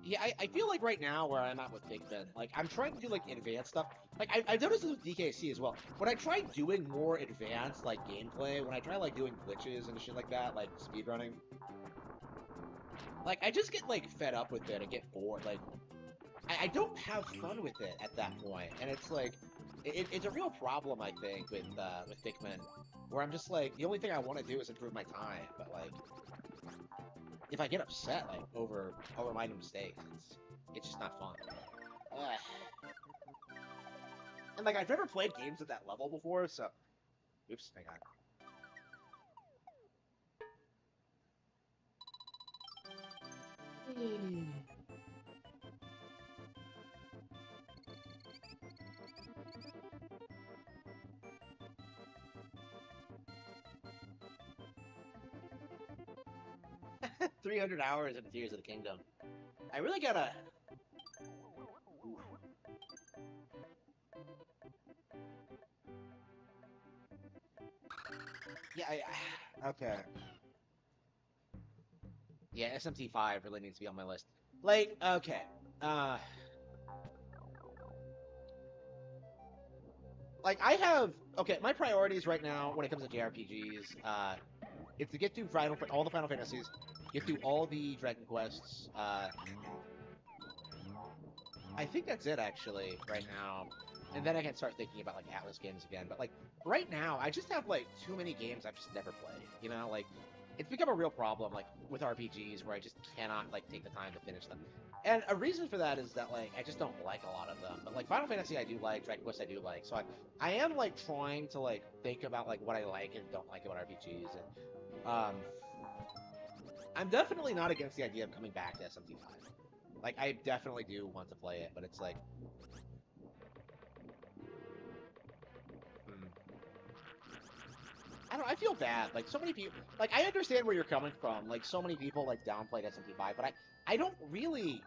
Yeah, I feel like right now where I'm at with Pikmin, like, I'm trying to do, like, advanced stuff. Like, I've noticed this with DKC as well. When I try doing more advanced, like, gameplay, when I try, like, doing glitches and shit like that, like, speedrunning, like, I just get, like, fed up with it and get bored. Like, I don't have fun with it at that point. And it's, like, it's a real problem, I think, with Pikmin, where I'm just, like, the only thing I want to do is improve my time, but, like, if I get upset, like, over minor mistakes, it's just not fun. Ugh. And, like, I've never played games at that level before, so... Oops, hang on. 300 hours in Tears of the Kingdom. I really gotta... Ooh. Yeah, okay. Yeah, SMT5 really needs to be on my list. Like, okay. Like, I have... Okay, my priorities right now when it comes to JRPGs, is to get through all the Final Fantasies, get through all the Dragon Quests, I think that's it, actually, right now. And then I can start thinking about, like, Atlas games again. But, like, right now, I just have, like, too many games I've just never played, you know? Like, it's become a real problem, like, with RPGs, where I just cannot, like, take the time to finish them. And a reason for that is that, like, I just don't like a lot of them. But, like, Final Fantasy I do like, Dragon Quest I do like. So I am, like, trying to, like, think about, like, what I like and don't like about RPGs. And, I'm definitely not against the idea of coming back to SMT5. Like, I definitely do want to play it, but it's like... I don't know, I feel bad. Like, so many people... Like, I understand where you're coming from. Like, so many people, like, downplayed SMT5, but I don't really...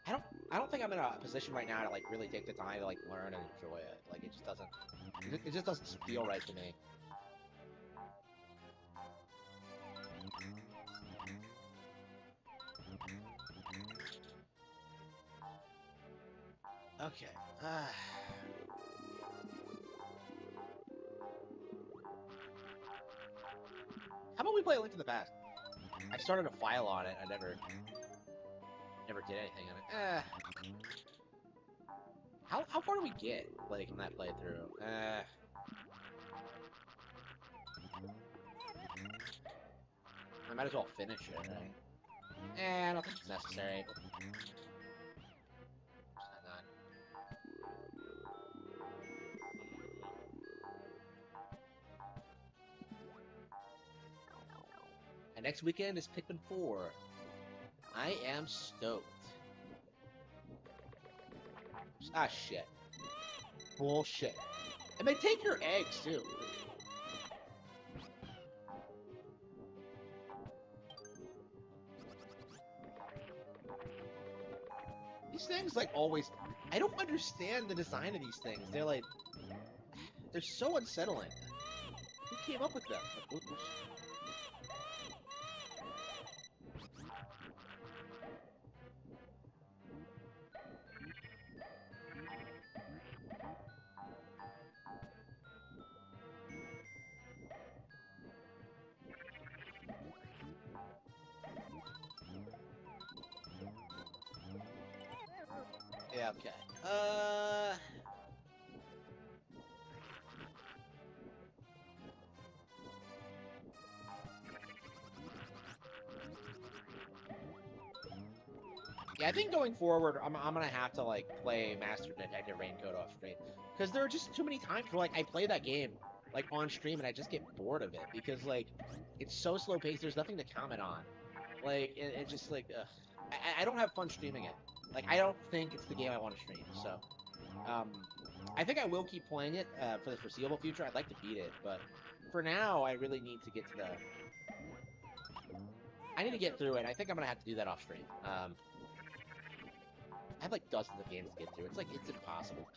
I don't think I'm in a position right now to, like, really take the time to, like, learn and enjoy it. Like, it just doesn't... It just doesn't feel right to me. Okay. How about we play A Link to the Past? I started a file on it. I never did anything on it. How far do we get, like, in that playthrough? I might as well finish it, right? I don't think it's necessary. And next weekend is Pikmin 4. I am stoked. Ah, shit. Bullshit. And they take your eggs, too. These things, like, always... I don't understand the design of these things. They're, like... They're so unsettling. Who came up with them? Like, yeah, okay. Yeah, I think going forward, I'm gonna have to like play Master Detective Raincoat off stream because there are just too many times where like I play that game like on stream and I just get bored of it because like it's so slow paced. There's nothing to comment on. Like it just like ugh. I don't have fun streaming it. Like I don't think it's the game I want to stream. So I think I will keep playing it for the foreseeable future. I'd like to beat it, but for now I really need to get to the. I need to get through it. I think I'm gonna have to do that off stream. I have like dozens of games to get through. It's impossible.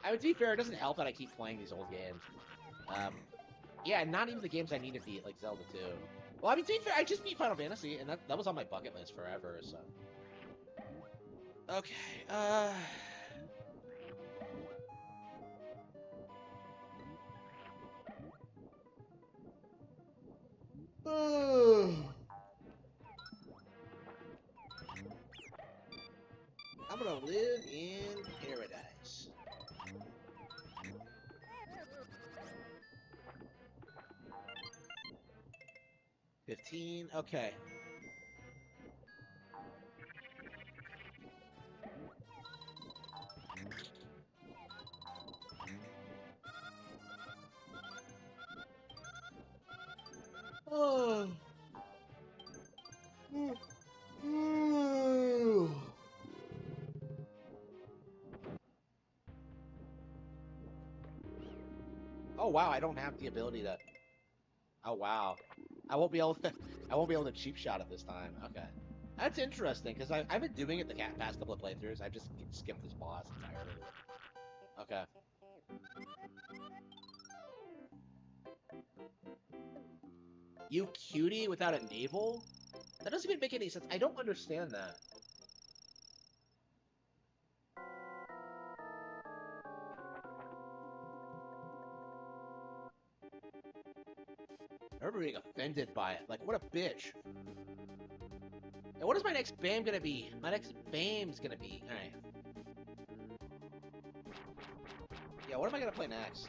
I would be fair, it doesn't help that I keep playing these old games. Yeah, not even the games I need to beat, like Zelda 2. Well, I mean, to be fair, I just beat Final Fantasy, and that was on my bucket list forever, so. Okay, I'm gonna live in paradise. $15, okay. Oh. Oh wow, I don't have the ability to. Oh wow, I won't be able to cheap shot it this time. Okay, that's interesting because I've been doing it the past couple of playthroughs. I've just skipped this boss entirely. Okay. You cutie without a navel? That doesn't even make any sense. I don't understand that. I remember being offended by it. Like, what a bitch. And what is my next BAM gonna be? My next BAM's gonna be. Alright. Yeah, what am I gonna play next?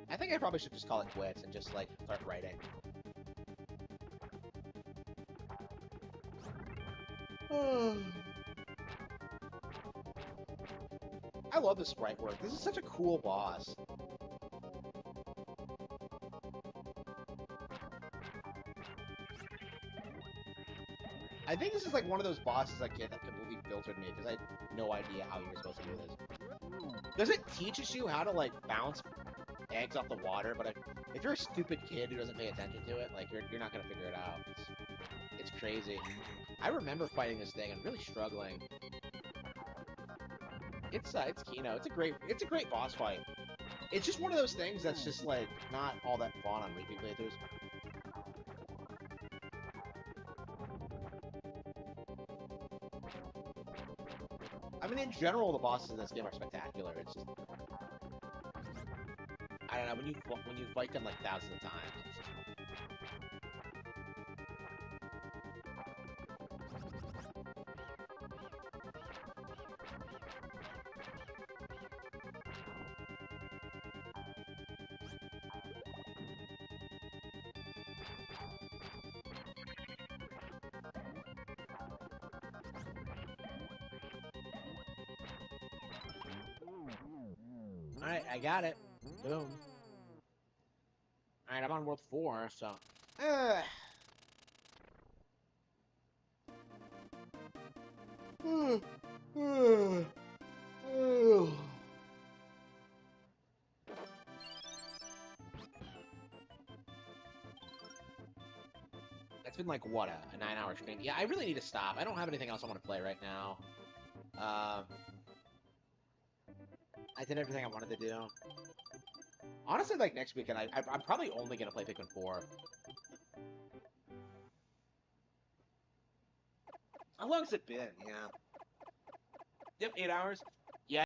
I think I probably should just call it quits and just, like, start writing. I love the sprite work. This is such a cool boss. I think this is like one of those bosses that completely filtered me because I had no idea how you were supposed to do this. Because it teaches you how to like bounce eggs off the water, but if you're a stupid kid who doesn't pay attention to it, like you're not gonna figure it out. It's crazy. I remember fighting this thing and really struggling. It's Kino. It's a great boss fight. It's just one of those things that's just like not all that fun on repeat playthroughs. I mean, in general, the bosses in this game are spectacular. It's just, I don't know, when you fight them like thousands of times. Alright, I got it. Boom. Alright, I'm on World 4, so... It's been like, what, a 9-hour stream? Yeah, I really need to stop. I don't have anything else I want to play right now. I did everything I wanted to do. Honestly, like, next weekend, I'm probably only gonna play Pikmin 4. How long has it been? Yeah. Yep, 8 hours.